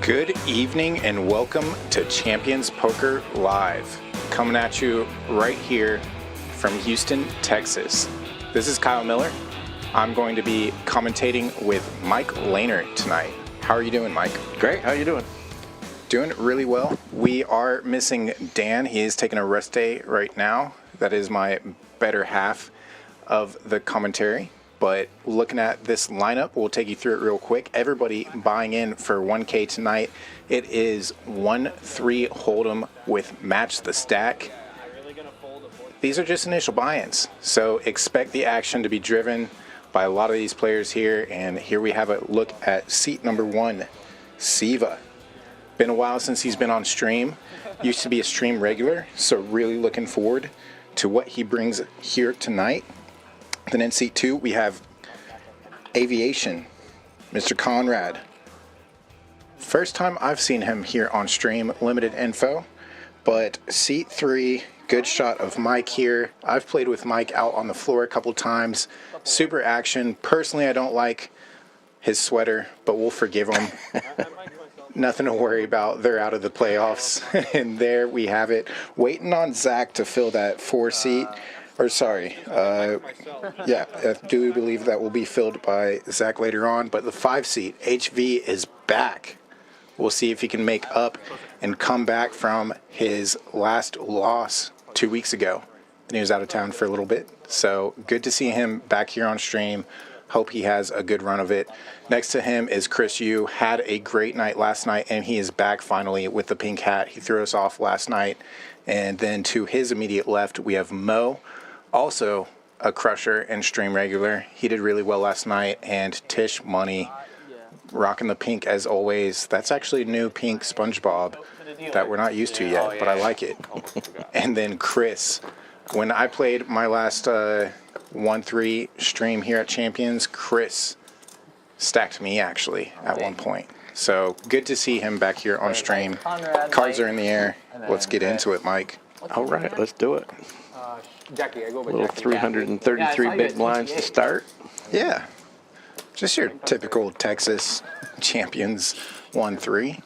Good evening and welcome to Champions Poker Live, coming at you right here from Houston, Texas. This is Kyle Miller. I'm going to be commentating with Mike Lehner tonight. How are you doing, Mike? Great. How are you doing? Doing really well. We are missing Dan. He is taking a rest day right now. That is my better half of the commentary. But looking at this lineup, we'll take you through it real quick. Everybody buying in for 1K tonight. It is 1-3 Hold'em with Match the Stack. These are just initial buy-ins, so expect the action to be driven by a lot of these players here. And here we have a look at seat number 1, Siva. Been a while since he's been on stream. Used to be a stream regular, so really looking forward to what he brings here tonight. Then in seat 2, we have Aviation, Mr. Conrad. First time I've seen him here on stream, limited info. But seat 3, good shot of Mike here. I've played with Mike out on the floor a couple times. Super action. Personally, I don't like his sweater, but we'll forgive him. Nothing to worry about. They're out of the playoffs. And there we have it. Waiting on Zach to fill that 4 seat. Or sorry, yeah, I do believe that will be filled by Zach later on. But the 5 seat, HV, is back. We'll see if he can make up and come back from his last loss 2 weeks ago. And he was out of town for a little bit. So good to see him back here on stream. Hope he has a good run of it. Next to him is Chris Yu. Had a great night last night, and he is back finally with the pink hat. He threw us off last night. And then to his immediate left, we have Mo. Also a crusher and stream regular. He did really well last night. And Tisch Money, rocking the pink as always. That's actually new pink SpongeBob that we're not used to yet, but I like it. And then Chris. When I played my last 1-3 stream here at Champions, Chris stacked me actually at one point. So good to see him back here on stream. Cards are in the air. Let's get into it, Mike. All right, let's do it. Jackie, I go by Little Jackie. 333 big blinds to start. Yeah. Just your typical Texas Champions 1-3.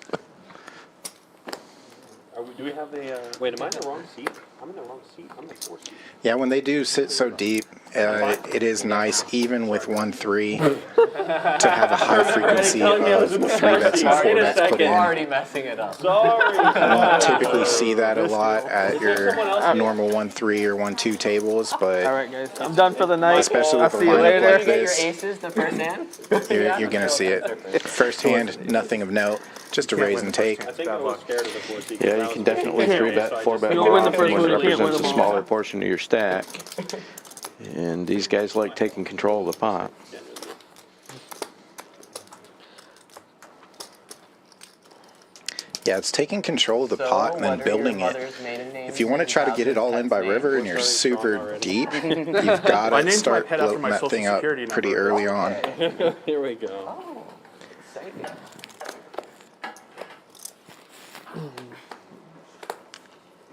Do we have a... wait, am I in the wrong seat? I'm in the wrong seat. I'm in the 4th seat. Yeah, when they do sit so deep, it is nice, even with 1-3, to have a high frequency of 3 bets and 4 bets put in. Already messing it up. Sorry. You don't typically see that a lot at your normal 1-3 or 1-2 tables, but All right, guys. I'm done for the night. especially I'll with a see you lineup later. like You get your this, aces the first hand? you're going to see it. First hand, nothing of note, just a raise and take. I think I was scared of the 4th seat. Yeah, you can definitely 3-bet, 4-bet You more don't win the often first when one, it you can't win represents a them all. smaller portion of your stack. And these guys like taking control of the pot. Yeah, it's taking control of the pot and then building it. If you want to try to get it all in by river and you're super deep, you've got to start bloating that thing up pretty early on. Here we go. Oh, exciting.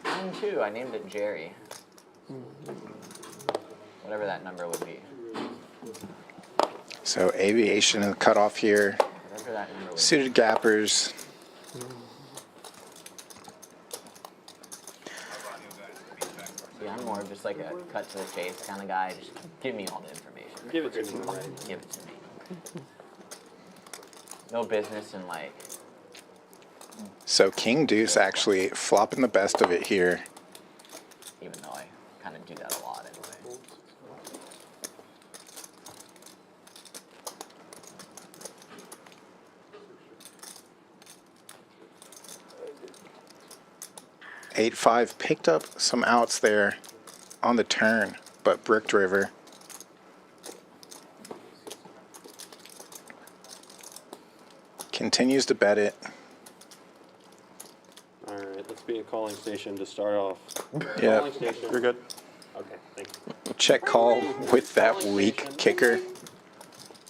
Mine too. I named it Jerry. Whatever that number would be. So Aviation and the cutoff here. Whatever that number would be. Suited gappers. See, I'm more of just like a cut to the chase kind of guy. Just give me all the information. Give it to me. Give it to me. No business in like. So King Deuce actually flopping the best of it here. Even though I kind of do that a lot anyway. Eight 5 picked up some outs there on the turn, but bricked river. Continues to bet it. All right, let's be a calling station to start off. Yeah, Calling station. You're good. Okay, thank you. check call with that weak kicker.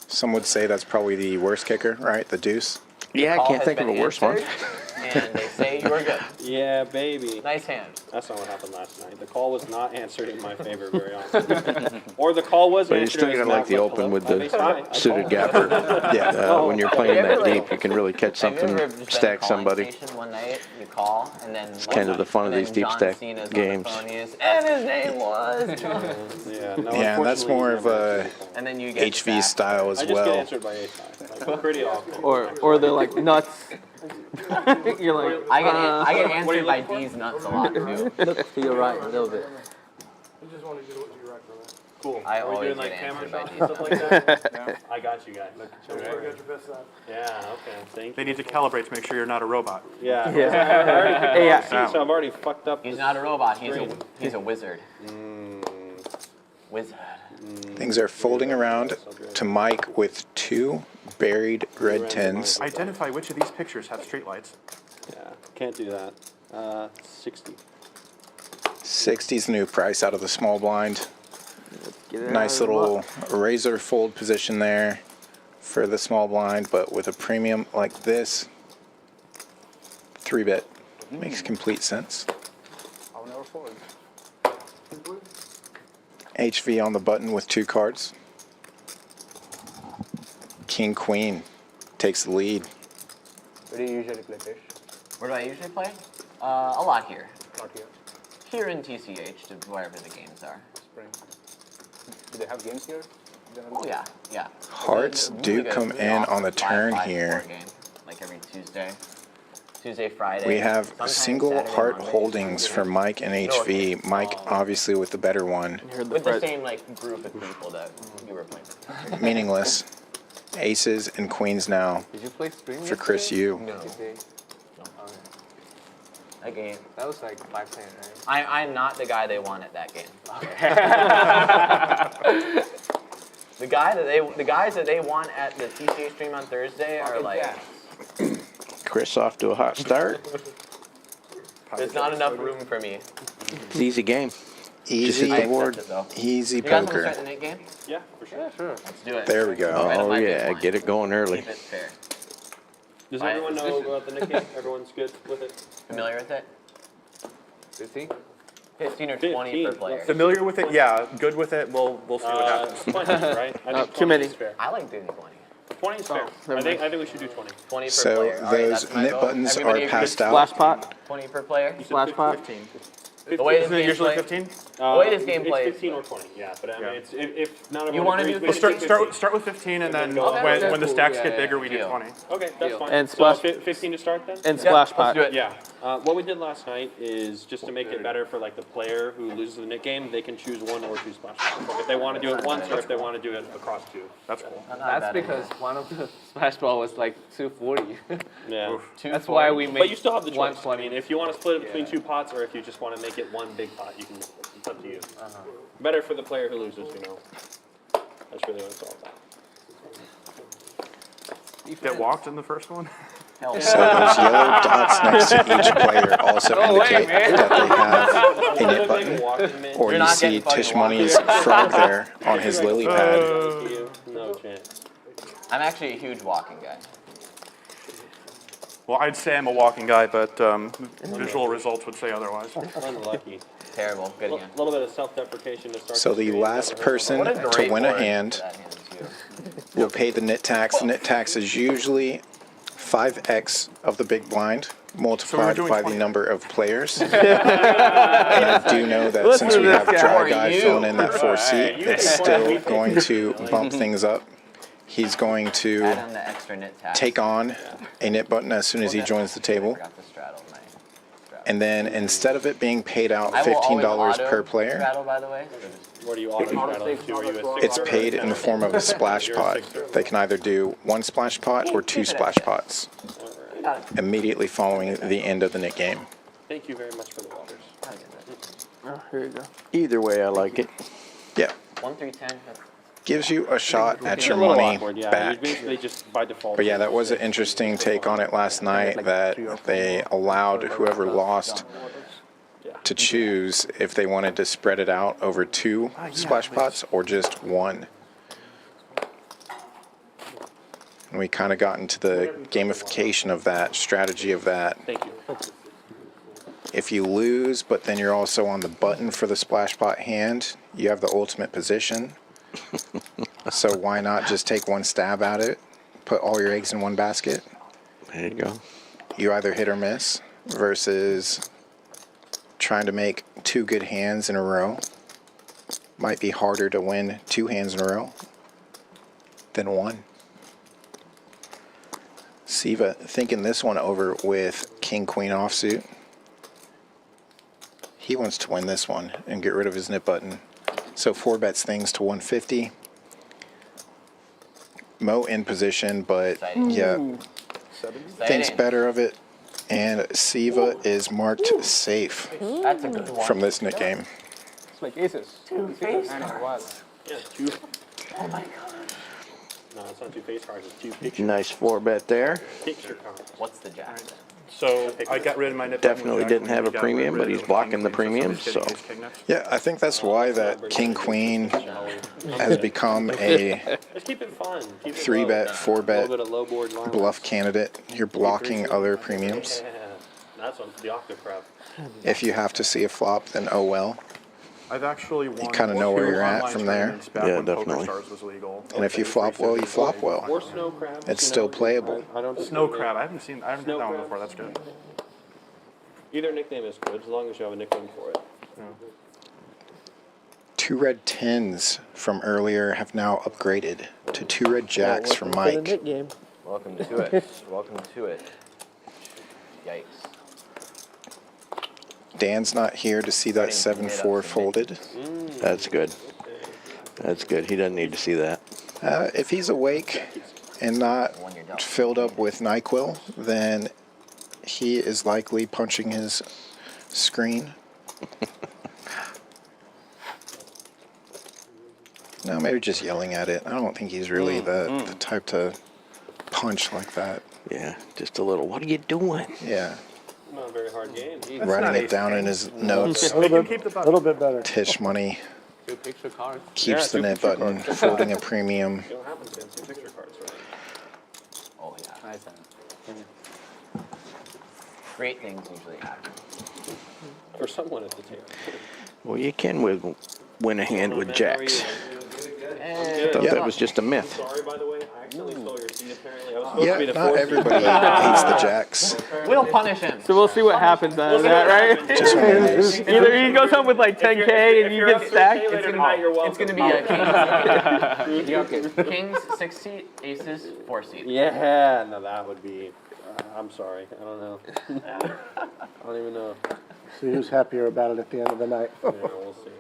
Some would say that's probably the worst kicker, right? The deuce. Yeah, I Call can't has think of a been worse one. answered, and they say you are good. Yeah, baby. Nice hand. That's not what happened last night. The call was not answered in my favor very often. Or the call was But you're answered. still and gonna it's like the not, open hello, with my base the high. I suited called. gapper. Yeah. When you're playing Have you that ever, deep, you can really catch Have you something, ever just been stack calling somebody. station one night, you call, and then it's kind of the fun of these deep stack games. And his name was. Yeah, no, Yeah, and that's unfortunately, more you of never a answered the call. And then you get HV style as I just get well. answered by ace high. Like, pretty often. Or they're like nuts. You're like, I get what are you answered by looking for? D's nuts a lot too. look to your right a little bit. Cool. I Are we always doing like get camera answered by shots D's and stuff like that? I got you guys. Look at you. Yeah, okay. Thank They you. need to calibrate to make sure you're not a robot. Yeah. Yeah. I already picked the Yeah. wrong seat, so I've already fucked up. He's this not a robot. screen. He's a wizard. Wizard. Things are folding around to Mike with 2 buried red tens. Identify which of these pictures have streetlights. Yeah, can't do that. 60. 60's the new price out of the small blind. Get it Nice out of the little muck. razor fold position there for the small blind, but with a premium like this, 3-bet makes complete sense. I'll never fold. HV on the button with 2 cards. King Queen takes the lead. Where do you usually play fish? Where do I usually play? A lot here. Not here. Here in TCH, to wherever the games are. Spring. Do they have games here? Oh yeah, yeah. Hearts We do usually come get in off on the a 5-5 turn board here. game, like every Tuesday, Friday. We have sometimes single Saturday, heart Monday. holdings for Mike and HV. Mike obviously with the better one. With the same like group of people that you were playing with. Meaningless. Aces and queens now Did you play spring? for Chris Yu. No. Okay. That game. That was like 5-10, right? I'm not the guy they want at that game. The guys that they want at the TCH stream on Thursday are like, Chris off to a hot start. there's not enough room for me. It's an easy game. Easy, hit I the accept board. it though. easy You guys want to poker. start the Nick game? Yeah, for sure. Sure. Let's do it. There we go. Right on Oh my yeah, baseline. get it going early. Keep it fair. Does Right. everyone know about the nickname? Everyone's good with it? Familiar with it? 50? 15 or 20 per 15. player. Familiar with it? Yeah. Good with it? We'll see what happens. 20, right? I think too 20 many. is fair. I like doing 20. 20 is fair. never I think we should do 20. 20 per So player. All right, those that's my nit vote. buttons Everybody are agree? passed out. Splash pot? 20 per player. Splash pot? 15. The way this Isn't it game usually plays. 15? The way this game it's plays. 15 or 20, yeah. But I mean, Yeah. it's if not You everyone wanna agrees, do we Well, should do start with 15, and then Okay, when that's the cool. stacks Yeah, get yeah, bigger, we do deal. 20. 15. Okay, that's Deal. fine. And So splash- 15 to start then? And splash let's pot. do it. Yeah. What we did last night is just to make it better for like the player who loses the nick game, they can choose 1 or 2 splash pots. Like if they want to do it once or if they want to do it across 2. That's cool. Not That's bad because one of the splash ball was like 240. Yeah. Oof. That's why we made But you still have the choice. I 120. mean, if you want to split it between 2 pots or if you just want to make it one big pot, you can. It's up to you. Better for the player who loses, you know. That's really what it's all about. Get walked in the first one? Hell yeah. So those yellow dots next to each player also indicate that they have a nit button. Or You're you not see getting fucking Tisch Money's frog there on his lily pad. No chance. I'm actually a huge walking guy. Well, I'd say I'm a walking guy, but visual results would say otherwise. Unlucky. Terrible. Good A hand. little bit of self-deprecation to start. So the last person What a to great win a board hand for that hand too. will pay the nit tax. The nit tax is usually 5x of the big blind multiplied doing by 20. the number of players. And I do know that since we have Dry Guy you. filling in that 4 seat, you it's can still play. going to bump things up. He's going Add to on the extra knit tax. take on a nit button as soon as he joins the I table. forgot to straddle my straddle. And then instead of it being paid out I will always $15 auto per player, straddle, by the way. So just- Where do you auto straddle to? Are you a it's sixer or paid a in the seven? form of a splash pot. They can either do 1 splash pot or 2 splash pots Got it. immediately following the end of the nit game. Thank you very much for the waters. Gotta get that. Oh, here you go. Either way, I like it. Yeah, 1, 3, 10. That's- gives you a shot at It's your a little money awkward, yeah. back. You basically just by default. But yeah, that was an interesting take on it last night that they allowed whoever lost to choose if they wanted to spread it out over 2 splash pots or just 1. And we kind of got into the gamification of that, strategy of that. Thank you. If you lose, but then you're also on the button for the splash pot hand, you have the ultimate position. So why not just take one stab at it, put all your eggs in one basket? There you go. You either hit or miss versus trying to make 2 good hands in a row. Might be harder to win 2 hands in a row than 1. Siva thinking this one over with King-Queen offsuit. He wants to win this one and get rid of his nip button. So 4 bets things to 150. Mo in position, but yeah, thinks better of it. And Siva is marked safe That's a good one. from this Nick game. It's like aces. Two face And it cards. was. Yeah, 2. Oh my god. No, it's not 2 face cards. It's 2 picture Nice 4-bet there. cards. What's the jack? So I got rid of my nip. Definitely didn't have a premium, but he's blocking the premium, so. Yeah, I think that's why that King-Queen has become a Just keep it fun. Keep it 3-bet, low. 4-bet of low board line. bluff candidate. You're blocking other premiums. Yeah, that's on the octave crap. If you have to see a flop, then oh well. I've actually won. kinda know where 2 you're at online from there. tournaments back Yeah, when definitely. PokerStars was legal. And if you flop well, you flop well. Or snow crab. It's still playable. I don't Snow crab. I haven't heard that Snow one crab. before. That's good. Either nickname is good as long as you have a nickname for it. 2 red 10s from earlier have now upgraded to 2 red jacks from Mike. Game. Welcome to it. Welcome to it. Yikes. Dan's not here to see that 7-4 folded. That's good. That's good. He doesn't need to see that. If he's awake and not filled up with NyQuil, then he is likely punching his screen. No, maybe just yelling at it. I don't think he's really the type to punch like that. Yeah, just a little. What are you doing? Yeah, Not a very hard game. writing it down in his notes. They can keep the button. bit better. Tisch Money Two picture cards. keeps the net button, folding a premium. You don't have them fancy picture cards, right? Oh yeah. Nice. Great things usually happen. For someone at the table. Well, you can win a hand with jacks. I thought Yeah. that was just a myth. Sorry, by the way. I accidentally stole your seat, apparently. I was supposed to Yeah, be the not fourth everybody seat. hates the jacks. We'll punish him. So we'll see what happens out of that, right? Just one of those. Either he goes home with like 10K and you you're get up 3K stacked. later tonight, you're welcome. It's gonna be a kings 6 seat, aces 4 seat. Yeah, no, that would be. I'm sorry. I don't know. I don't even know. See who's happier about it at the end of the night. Yeah, we'll see.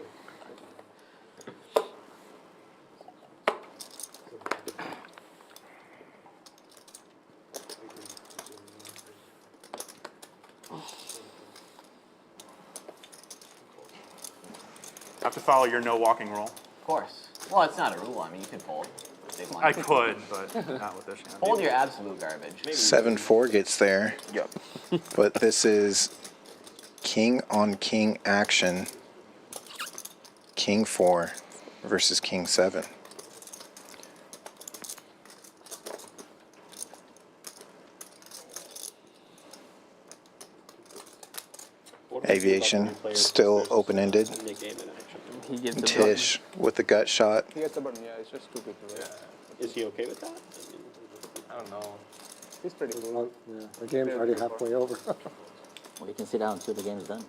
Have to follow your no walking rule. Of course. Well, it's not a rule. I mean, you can fold. Big one. I could, but not with this hand. Fold your absolute garbage. 7-4 gets there, Yep. but this is king on king action. King 4 versus king 7. Aviation still open-ended. Nick game in action. He gets the Tisch with the gut shot. He gets the button, yeah, it's just stupid to me. Is he okay with that? I don't know. He's pretty Well, yeah, the game's already halfway over. Well, you can sit down until the game's done.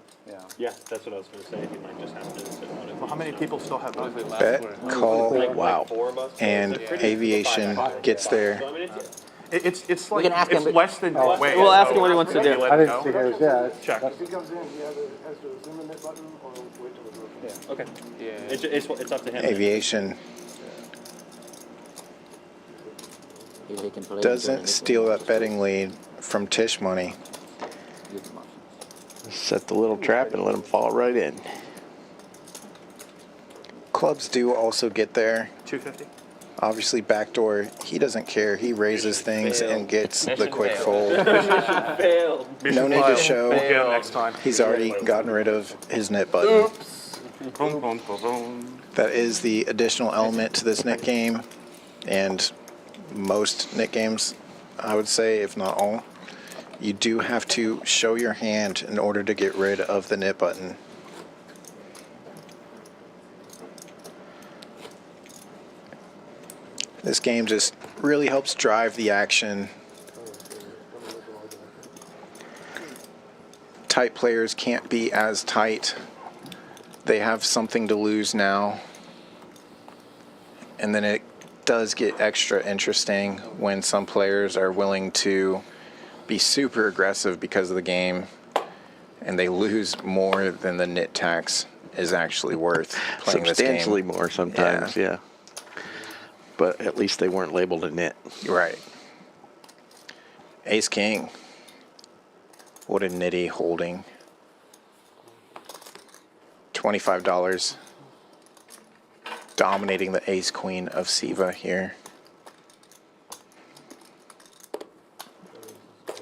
Yeah, that's what I was going to say. He might just have to sit on it. Well, how many people still have buttons? Bet, call, Wow. 4 of us. and aviation gets there. So, I mean, it's, It's like can ask it's him, but- less than. Wait, We'll ask him what he wants to do. I didn't see his, yeah. Check. If he comes in, he has to zoom in that button or wait till it's over. okay. Yeah. It's up to him. Aviation Either he can play doesn't steal that betting lead from Tisch Money. Give him options. Set the little trap and let him fall right in. Clubs do also get there. 250. Obviously, backdoor, he doesn't care. He raises things and gets the Mission quick failed. fold. Failed. No need to show. We'll get him next time. He's already gotten rid of his net button. Boom, boom, boom, boom. That is the additional element to this net game. And most nit games, I would say, if not all, you do have to show your hand in order to get rid of the nit button. This game just really helps drive the action. Tight players can't be as tight. They have something to lose now. And then it does get extra interesting when some players are willing to be super aggressive because of the game and they lose more than the nit tax is actually worth playing this game. Substantially more sometimes, yeah. But at least they weren't labeled a nit. Right. Ace King. What a nitty holding. $25. Dominating the ace queen of Siva here.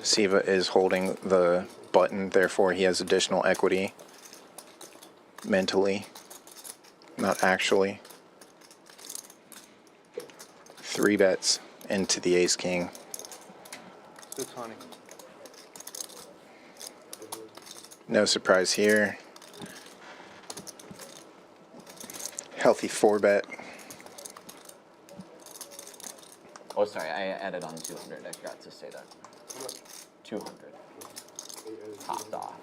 Siva is holding the button, therefore he has additional equity. Mentally. Not actually. 3 bets into the ace king. 620. No surprise here. Healthy 4-bet. Oh, sorry, I added on 200. I forgot to say that. 200. Topped off.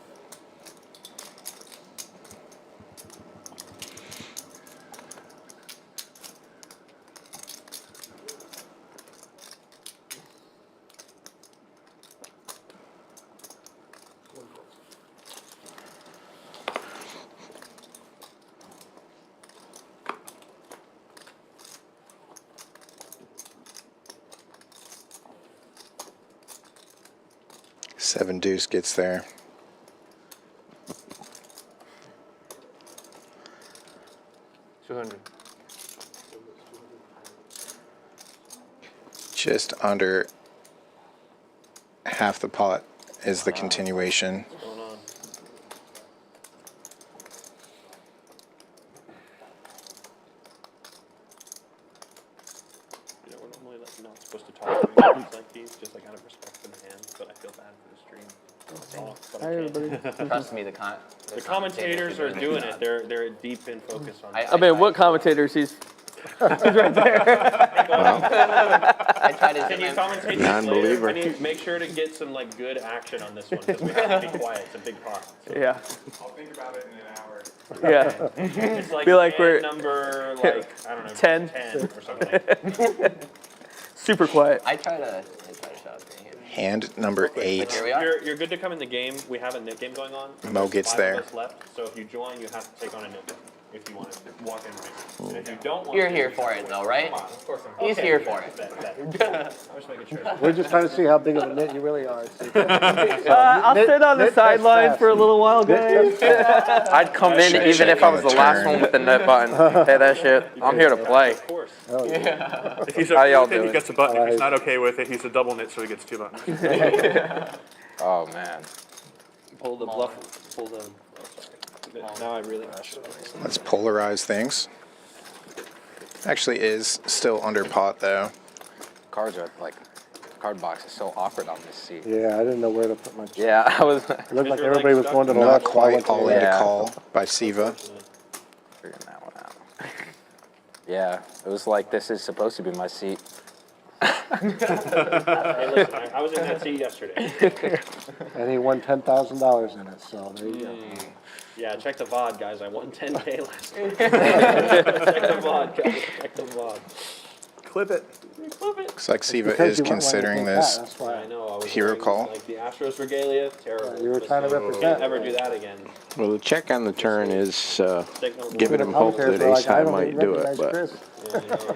Seven deuce gets there. Just under half the pot is the continuation. What's going on? You know, we're normally not supposed to talk during games like these, just like out of respect for the hands, but I feel bad for the stream. Talk, but I Hi, can't. everybody. Trust me, the commentators are doing it. They're deep in focus on it. I mean, what commentators? He's right there. I try to Can you commentate this Non-believer. later? I need to make sure to get some like good action on this one because we have to be quiet. It's a big pot. Yeah. I'll think about it in an hour. Yeah. It's like, Be like hand we're- number like I don't know 10. 10 or something. Super quiet. I try to shut up here. Hand number 8. Here we are. You're good to come in the game. We have a nit game going on. Mo gets Five there. of us left, so if you join, you have to take on a nit if you want to walk in. And if you don't want You're to, here for it though, right? Come on, of course I'm He's okay, here bet, for it. bet. I was making sure. We're just trying to see how big of a nit you really are. I'll sit on the Nit sidelines test for a little while, guys. I'd come in Check even if I was on the the last turn. one with the nut button. Hey, that shit. I'm here to play. Of course. If he's How okay y'all with it, he doing? gets a button. If he's not okay with it, he's a double nit, so he gets 2 buttons. Oh, man. Pull the bluff. Pull the. Oh, sorry. Now I really. Let's polarize things. Actually is still under pot though. Cards are like, card box is so awkward on this seat. Yeah, I didn't know where to put my. Yeah, I was It looked like You're, everybody like, was going to the Not left. so I went quite to the all right. in to Yeah. call by Siva. figuring that one out. Yeah, it was like, this is supposed to be my seat. Hey, listen, I was in that seat yesterday. And he won $10,000 in it, so there you go. Yeah, check the VOD, guys. I won 10K last night. Check the VOD, guys. Check the VOD. Clip it. Flip it. Looks like Siva Because is you went considering like that, this. That's I why. know. I was Hero wearing, call. Like the Astros regalia, terrible. You were trying to Can't represent. ever do that again. Well, the check on the turn is Take number giving one. him hope Commentators that were ace like, I high don't might even do it, recognize but Chris. Yeah, I know. I don't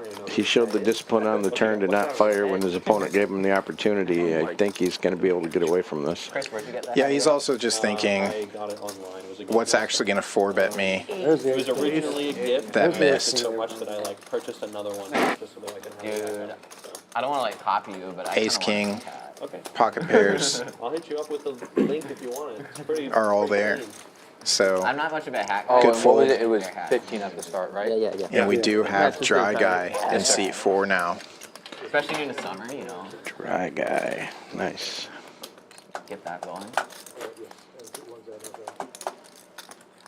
even know he showed the discipline on the turn to not fire when his opponent gave him the opportunity. I think he's going to be able to get away from this. Chris, where'd you get that? Yeah, he's also just thinking, I got it online. It was a good what's gift. actually going to 4-bet me? There's It was the originally a gift. That I liked it missed. so much that I like purchased another one just so that I can have it. Dude, So, I don't want to like copy you, but I Ace kinda wanna king. see that. okay. Pocket pairs I'll hit you up with the link if you want it. It's pretty. are all pretty there. clean. So, I'm not much of a hacker. Oh, Good and what fold. was it? It was Hacker. 15 at the start, right? Yeah. and we do have dry guy in seat 4 now. especially in the summer, you know, Dry guy. Nice. get that going.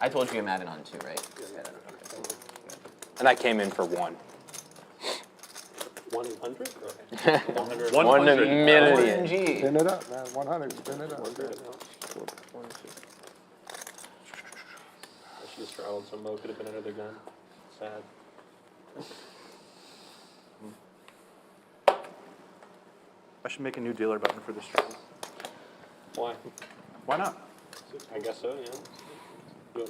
I told you I'm adding on 2, right? And I came in for 1. 100? 1 million. OMG. Spin it up, man. 100. Spin it up. She just traveled some mo. Could have been another gun. Sad. I should make a new dealer button for this stream. Why? Why not? I guess so, yeah.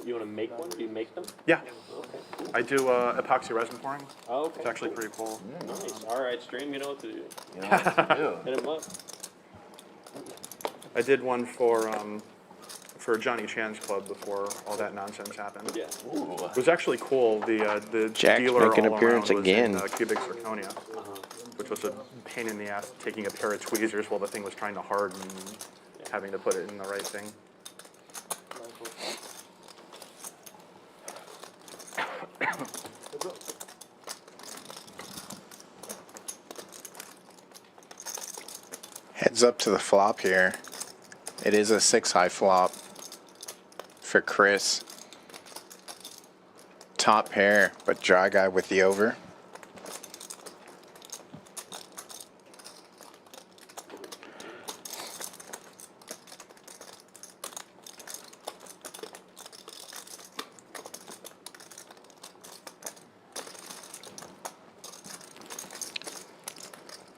You want to make one? Do you make them? Yeah, Okay. I do epoxy resin pouring. Oh, okay. It's actually pretty cool. Nice. All right, stream. You know what to do. You know what to do. Hit him up. I did one for Johnny Chan's club before all that nonsense happened. Yeah. Ooh. It was actually cool. The Jack's dealer making an all appearance around was again. in cubic zirconia, which was a pain in the ass, taking a pair of tweezers while the thing was trying to harden and having to put it in the right thing. Heads up to the flop here. It is a 6-high flop for Chris. Top pair, but dry guy with the over.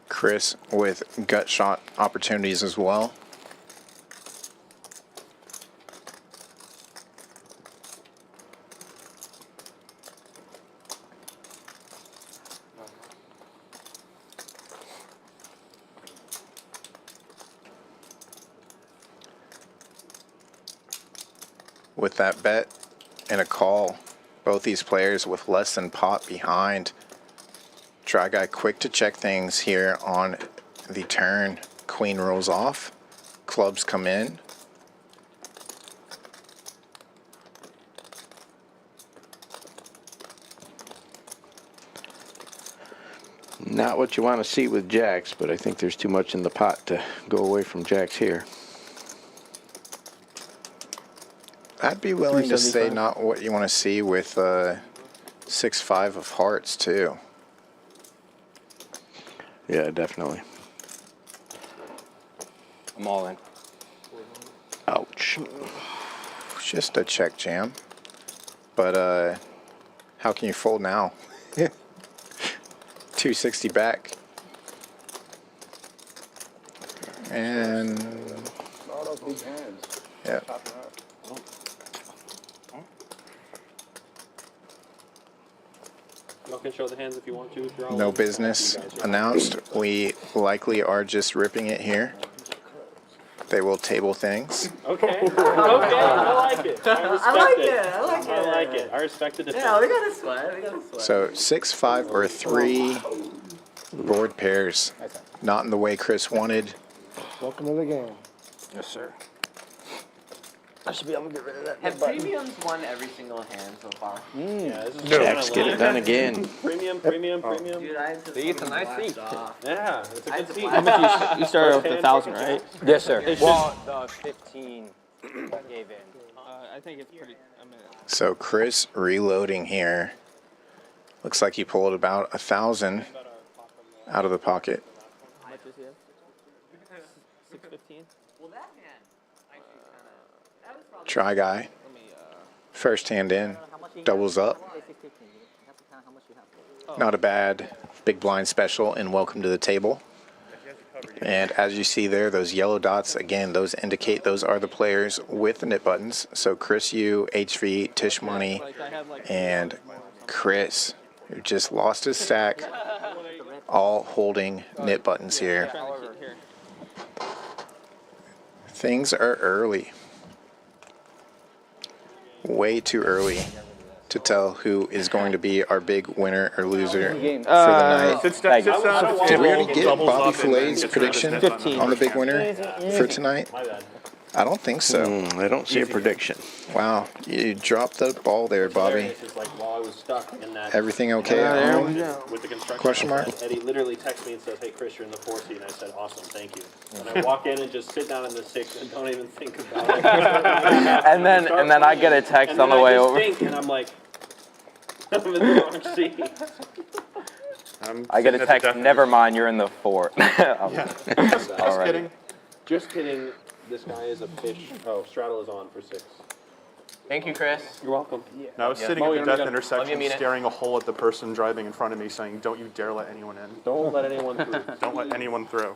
Chris with gut shot opportunities as well. With that bet and a call, both these players with less than pot behind. Try guy quick to check things here on the turn. Queen rolls off. Clubs come in. Not what you want to see with jacks, but I think there's too much in the pot to go away from jacks here. I'd be willing to say not what you want to see with 6-5 of hearts too. Yeah, definitely. I'm all in. Ouch. Just a check jam. But how can you fold now? 260 back. And All those big hands. yeah. Chopping up. Y'all can show the hands if you want to. If you're all No in. business You guys, yeah. announced. We likely are just ripping it here. They will table things. Okay. Okay. I like it. I respect it. I like it. I like it. I respect the defense. Yeah, we got a sweat. We got a sweat. So 6-5 or 3 board pairs. Not in the way Chris wanted. Welcome to the game. Yes, sir. I should be able to get rid of that. Have premiums won every single hand so far? Yeah, this is Jacks get it done again. Premium, premium, premium. Dude, I had to See, it's a nice seat. Yeah, it's a good team. You started with 1,000, right? Yes, sir. It Well, the 15 gave in. I think it's pretty. So Chris reloading here. Looks like he pulled about 1,000 out of the pocket. How much is he? 615. Well, that hand actually kind of. That was probably. Try guy. First hand in. Doubles up. Not a bad big blind special and welcome to the table. And as you see there, those yellow dots, again, those indicate those are the players with the nit buttons. So Chris U, HV, Tisch Money, and Chris, who just lost his stack, all holding nit buttons here. Things are early. Way too early to tell who is going to be our big winner or loser for the night. Sits down, Did we already get doubles Bobby up, and then Fille's gets rid of his prediction nit button. on the big winner for tonight? My bad. I don't think so. I don't see a prediction. Wow, you dropped the ball there, Bobby. Hilarious is like while I was stuck in that. Everything okay Yeah, at there home? we go. With the construction Question mark? process, Eddie literally texts me and says, "Hey Chris, you're in the 4 seat," and I said, "Awesome, thank you." And I walk in and just sit down in the 6 and don't even think about it. And then I get a text and on the then way I just over. think, and I'm like, I'm in the wrong seat. I get a text. definitely. Never mind, you're in the 4. Just kidding. Just kidding. This guy is a fish. Oh, straddle is on for 6. Thank you, Chris. You're welcome. No, I was sitting Oh, at you're the gonna death go- intersection, Let me meet it. staring a hole at the person driving in front of me, saying, "Don't you dare let anyone in. Don't let anyone through. Don't let anyone through."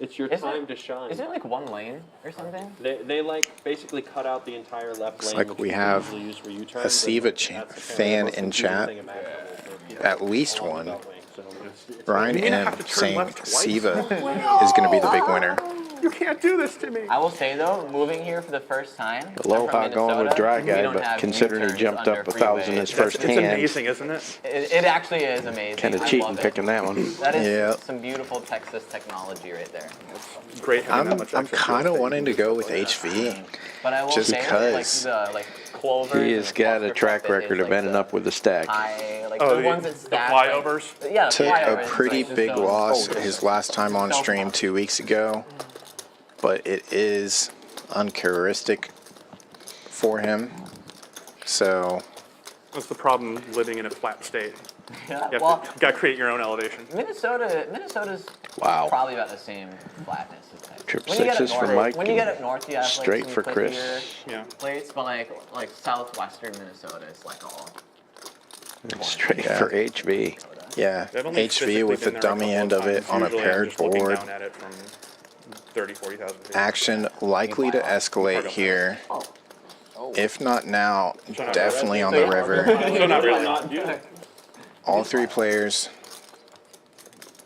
It's your Is time it- to shine. Is it like 1 lane or something? They like basically cut out the entire left lane. like which we you have usually use for a U-turns, and Siva that's fan apparently the most in confusing chat. thing imaginable for- At least along the one. beltway, so it's- Brian You mean I have M to turn saying left twice? Siva is going to be the big winner. You can't do this to me. I will say though, moving here for the first time. I'm from Aloha going with Minnesota, dry we guy, don't but have considering he U-turns jumped under up 1,000 his freeways. first It's hand, amazing, isn't it? It actually is amazing. kind of I cheating love it. picking that one. That is Yeah. some beautiful Texas technology right there. Great having that much I'm extra kind fuel of space. wanting to go with HV. But I will Just say, because. like clovers. He and has the got a cluster track stuff, it record is, of like, ending the up with a stack. high, like Oh, the ones that the stack. flyovers? Like, yeah, the Took a flyovers, pretty like, big just so- loss his last time on stream 2 weeks ago, but it is uncharacteristic for him. So That's the problem living in a flat state. Yeah, You well, got to create your own elevation. Minnesota's Wow. probably about the same flatness as Texas. Trip When you get up sixes for north- Mike When you get and up north, you have like straight some for Chris. cliffier Yeah. plates, but like southwestern Minnesota is like all. Straight Yeah. for HV. yeah, I've only HV physically with the been there a dummy couple end of it times. on a Usually I'm paired just looking board. down at it from 30, 40,000 feet. Action likely to escalate here. If not now, definitely on the river. So not really. Not do that. All 3 players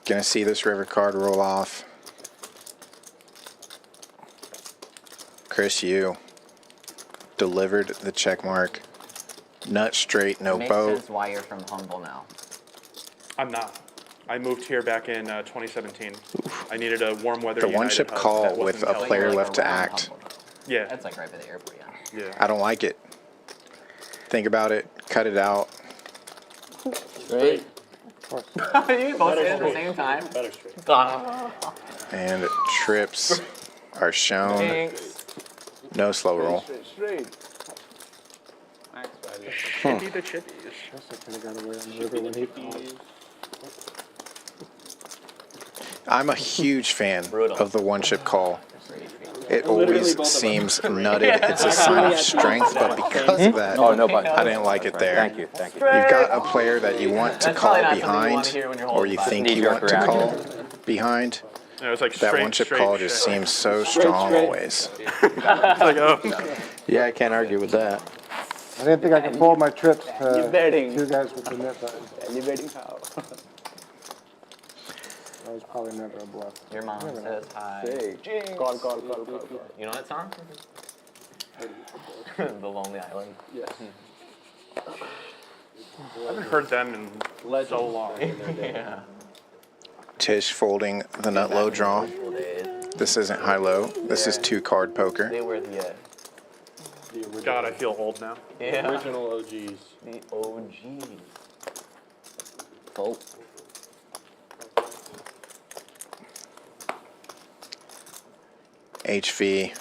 gonna see this river card roll off. Chris, you delivered the check mark. Nut straight, no Makes boat. sense why you're from Humble now. I'm not. I moved here back in 2017. I needed a warm weather The United one-chip hub call that with wasn't a player California. left to around act. Humble. Yeah. That's like right by the airport, yeah. Yeah. I don't like it. Think about it. Cut it out. Straight. You both say it at the same time. Better straight. And trips are shown. Thanks. No slow roll. Straight. Chippy the chippies. I'm a huge fan Brutal. of the one-chip call. It Literally always both of us. seems nutted. It's a sign of strength, but because of that, Oh, no, but I didn't like it there. Thank you. You've got a player that you want to That's call probably not something you wanna behind, hear when you're or holding you five. think you Knee-jerk want to call reaction. behind. It was like That straight, one-chip straight, call just straight. seems so strong always. It's like, oh. Yeah, I can't argue with that. I didn't think I could fold my trips to betting. 2 guys with the net button. You betting how? That was probably never a bluff. Your mom says hi. Call. You know that song? The Lonely Island. Yes. I haven't heard them in so long. Yeah. Tisch folding the nut low draw. This isn't high-low. This is 2-card poker. They were the God, I feel old now. yeah. Original OGs. The OGs. Fold. HV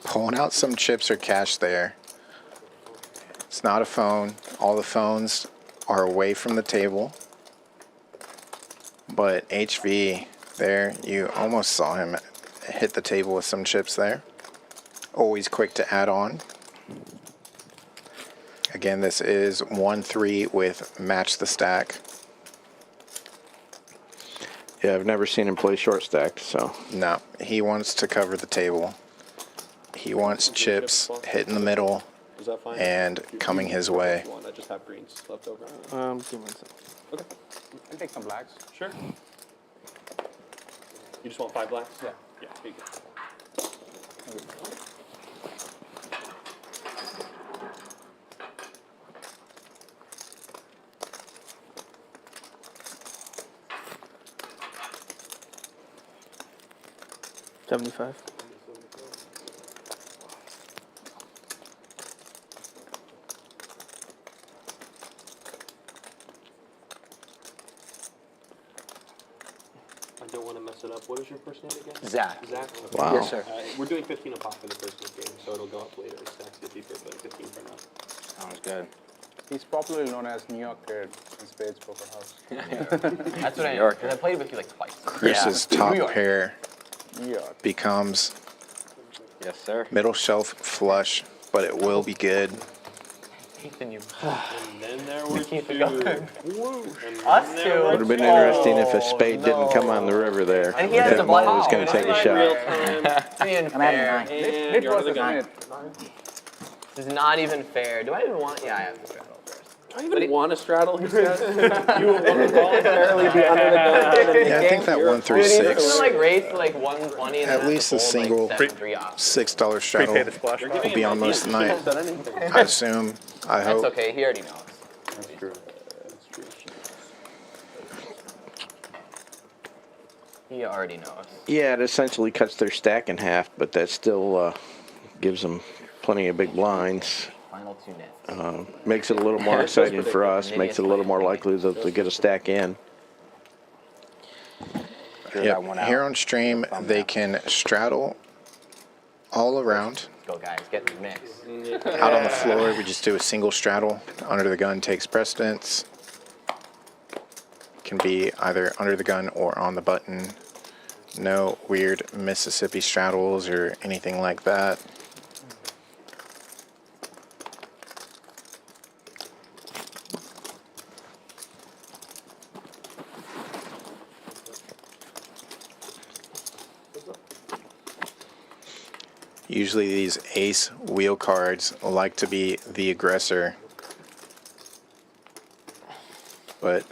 pulling out some chips or cash there. It's not a phone. All the phones are away from the table. But HV there, you almost saw him hit the table with some chips there. Always quick to add on. Again, this is 1-3 with match the stack. Yeah, I've never seen him play short stacked, so. No, he wants to cover the table. He wants chips hit in the middle Is that fine? and coming his way. One, I just have greens left over. Give me a second. Okay. I'll take some blacks. Sure. You just want 5 blacks? Yeah. Yeah, here you go. $75. I don't want to mess it up. What is your first name again? Zach. Zach. Wow. Yes, sir. We're doing 15 a pop for the first game, so it'll go up later. Stacks get deeper, but 15 for now. Sounds good. He's popularly known as New York Kid in Spades Poker House. That's what I know. Because I played with you like twice. Chris's New top York. pair New York. becomes Yes, sir. middle shelf flush, but it will be good. Ethan, you. And then there were Keep it two. going. Woo. And Us then two. there Would were have been two. interesting if a spade didn't come on the river there. And he has That the Mo black. was going to take a Like shot. real time. Being fair. And It you're was under a the gun. minute. This is not even fair. Do I even want? Yeah, I have to straddle first. Do I even want to straddle? He says. You would want to voluntarily be under the gun. Yeah, I think that 1 through Dude, he's gonna 6, like raise to like 120 and At then least have a to fold, single like 7-3 off. $6 straddle Prepay the splash will pad. be on most of the night. Said anything. I assume. I That's hope. okay. He already knows. That's true. He already knows. Yeah, it essentially cuts their stack in half, but that still gives them plenty of big blinds. Final 2 nits. Makes it a little more exciting for us. Makes it a little more likely that they'll get a stack in. Drew that one Yep. out. Here on stream, they can straddle all around. Let's go, guys. Get in the mix. Out on the floor, we just do a single straddle. Under the gun takes precedence. Can be either under the gun or on the button. No weird Mississippi straddles or anything like that. Usually these ace wheel cards like to be the aggressor, but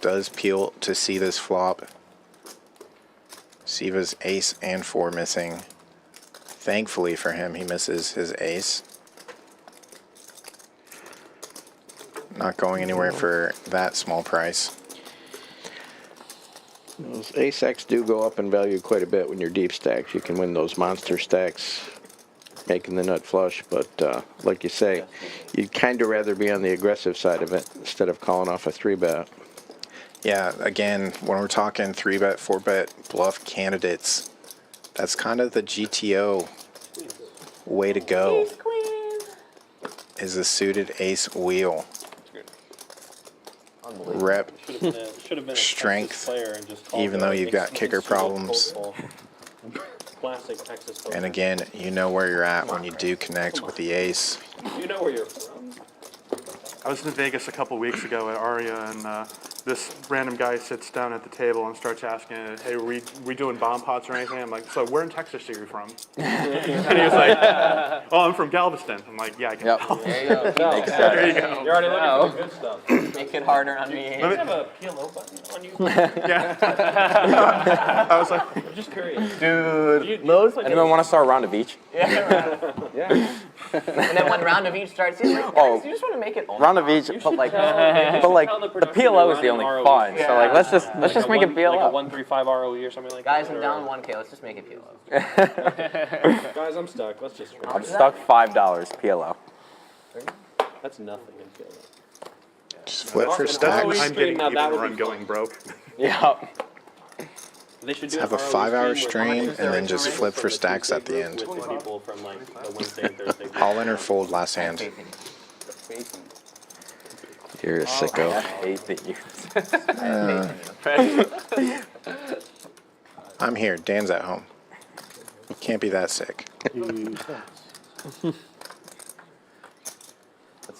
does peel to see this flop. Siva's ace and 4 missing. Thankfully for him, he misses his ace. Not going anywhere for that small price. Those ace X do go up in value quite a bit when you're deep stacks. You can win those monster stacks making the nut flush, but like you say, you'd kind of rather be on the aggressive side of it instead of calling off a 3-bet. Yeah, again, when we're talking 3-bet, 4-bet bluff candidates, that's kind of the GTO way to go, is the suited ace wheel. Rep, Should have been a Strength, Texas player and just called even the though you've got kicker pseudo problems. hopeful. Classic Texas poker. And again, you know where you're at when you do connect with the ace. You know where you're from. I was in Vegas a couple weeks ago at Aria, and this random guy sits down at the table and starts asking, "Hey, are we doing bomb pots or anything?" I'm like, "So where in Texas are you from?" And he was like, "Oh, I'm from Galveston." I'm like, "Yeah, I can tell." There you go. There you go. You're already looking for the good stuff. Make it harder on me. Do you have a PLO button on you? I was like, I'm just curious. Dude. Anyone want to start a round of each? Yeah. And then when round of each starts, he's like, Oh. guys, you just want to make it Round of each, but like the PLO is the only fun. So like let's just make it Like a PLO. 135 ROE or something like Guys, that. I'm or- down 1K. Let's just make it PLO. Guys, I'm stuck. Let's just. I'm stuck $5 PLO. That's nothing in PLO. Just flip for That's stacks. always- I'm getting Now even that would run be going broke. Yeah. They should do Have an a ROE 5-hour stream stream where and then just Tuesday flip for from the stacks Tuesday at the group end. With people from like the Wednesday and Thursday group. All in or fold last hand. You're a sicko. I hate that you. I'm here. Dan's at home. Can't be that sick. Let's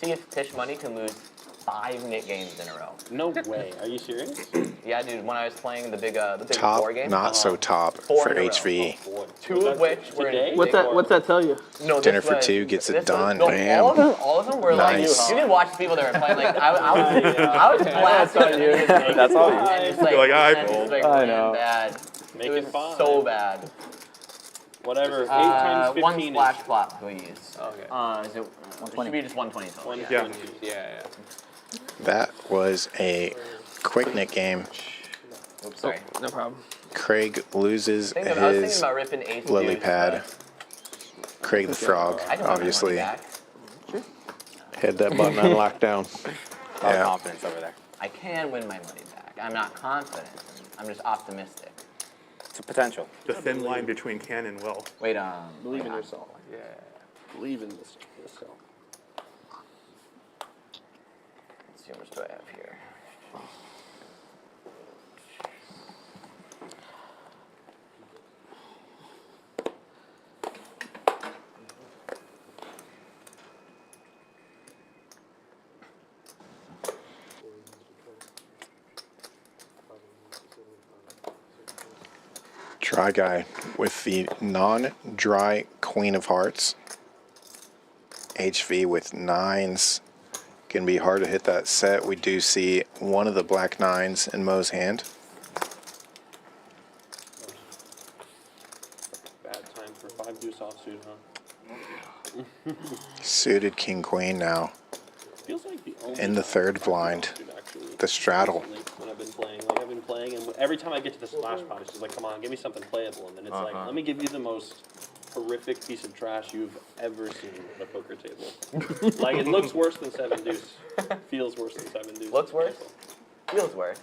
see if Tisch Money can lose 5 nit games in a row. No way. Are you serious? Yeah, dude. When I was playing the big Top, 4 game, not so top 4 for in a row. HV. 2 of which were today? in What's big that? What's that tell you? No, Dinner this for was- 2 gets it this was- done. no, Bam. all of them were Nice. like, you can watch the people that were playing. Like, I was blasting. That's all you. And it's like, You're like, I and it's fold. like I ran know. bad. Make It was it 5. so bad. Whatever. 8 times 15 One is splash flop, please. Okay. Is it? It should be just 120 total. 120. Yeah. That was a quick nick game. Oops, sorry. No problem. Craig loses I was thinking his about ripping ace lily deuce, pad. but Craig the Frog, I don't obviously. have my money back. Had that button on lockdown. A lot Yeah. of confidence over there. I can win my money back. I'm not confident. I'm just optimistic. It's a potential. The thin line between can and will. Wait, Believe in yourself. Yeah. Believe in yourself. let's see how much do I have here. Dry guy with the non-dry Queen of Hearts. HV with nines. Can be hard to hit that set. We do see one of the black nines in Mo's hand. Bad time for 5 deuce offsuit, huh? Suited King Queen now. Feels like the only In the third blind. actually, The straddle. recently when I've been playing. Like I've been playing, and every time I get to the splash pot, it's just like, come on, give me something playable. And then it's like, let me give you the most horrific piece of trash you've ever seen at a poker table. Like it looks worse than 7 deuce. Feels worse than 7 deuce. Looks worse, feels worse,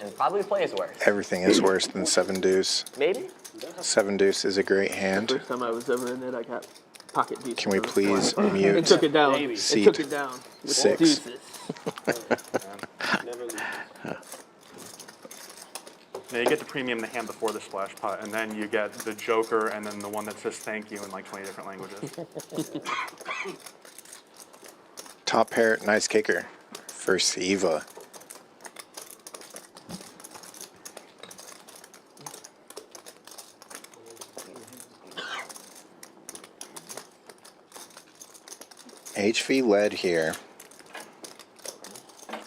and probably plays worse. Everything is worse than 7 deuce. Maybe? 7 deuce is a great hand. First time I was ever in it, I got pocket deuces. Can we on the please fly. It mute took it down. Maybe. It Seat took it down. With 6? deuces. Never loses. Now you get the premium the hand before the splash pot, and then you get the joker, and then the one that says thank you in like 20 different languages. Top pair, nice kicker for Siva. HV led here,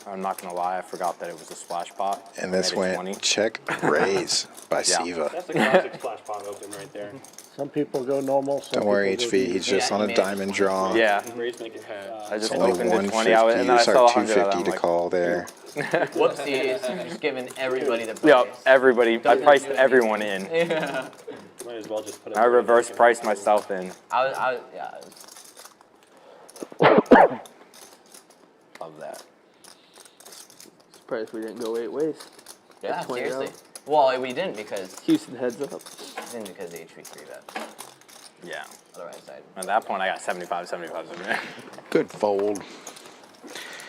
I'm not gonna lie, I forgot that it was a splash pot. and this Made it 20. went check raise by Siva. That's a classic splash pot open right there. Some people go normal, some Don't worry, people go HV, he's just Yeah, on he a made diamond draw. Yeah, Raise make it. I just Only opened it 20, 150, and then I or saw sorry, 100 of 250 them. to Like, call there. Whoopsies, just giving everybody the price. yeah, everybody. I priced everyone in. Yeah. Might as well just put it. I reverse priced myself in. Yeah. Love that. Surprised we didn't go 8 ways. Yeah, 20 seriously. out. Well, we didn't because Houston heads up. HV3 bet. Yeah. Otherwise, At that point, I got 75, 75, 75. Good fold.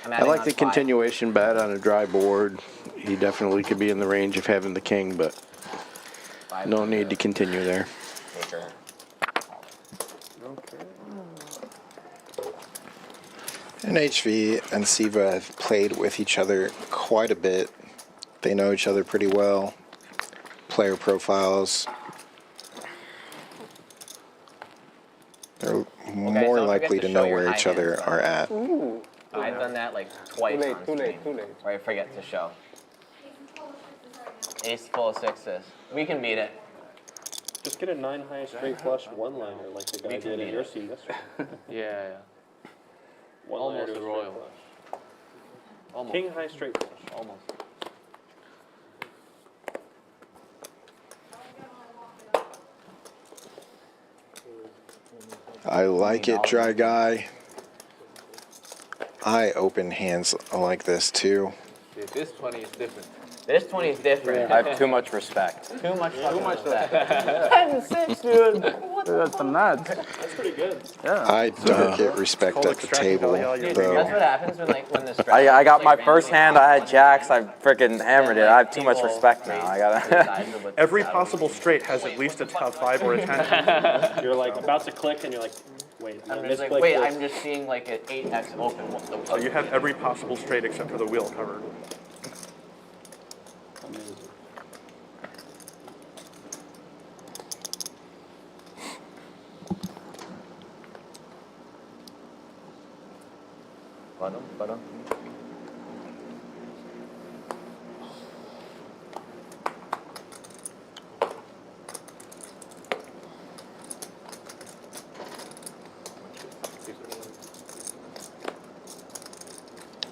I'm I adding like on the 5. continuation bet on a dry board. He definitely could be in the range of having the king, but 5 no need to continue there. Taker. And HV and Siva have played with each other quite a bit. They know each other pretty well. Player profiles. They're more don't forget likely to to show know your where high each other hands, are at. I've done that like twice Too late, on too late, stream, too late. where I forget to show. Ace full of 6s. We can beat it. Just get a 9 high straight flush one liner like the guy We can did in beat your it. scene yesterday. Yeah. One liner to a straight royal. flush. Almost. King high straight flush. Almost. I like it, dry guy. I open hands like this too. This 20 is different. This 20 is different. I have too much respect. Too much respect. 10-6, dude. That's the nuts. That's pretty good. I don't get respect at the table, Dude, that's though. what happens when the strap. I got my first hand, I had jacks, I freaking hammered it. I have too much respect now. I gotta. Every possible straight has at least a top 5 or a 10. You're like about to click and you're like, wait, I'm I just like, misclicked wait, this. I'm just seeing like an 8x open. What the So you have every possible straight except for the wheel covered. Bottom.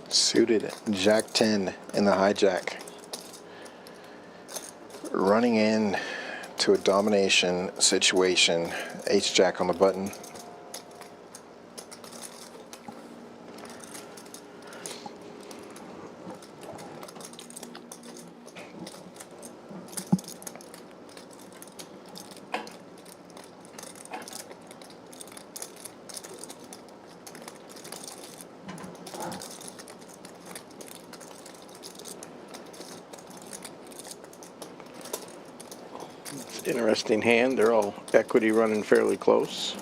Suited Jack 10 in the hijack. Running in to a domination situation. H-Jack on the button. Interesting hand. They're all equity running fairly close.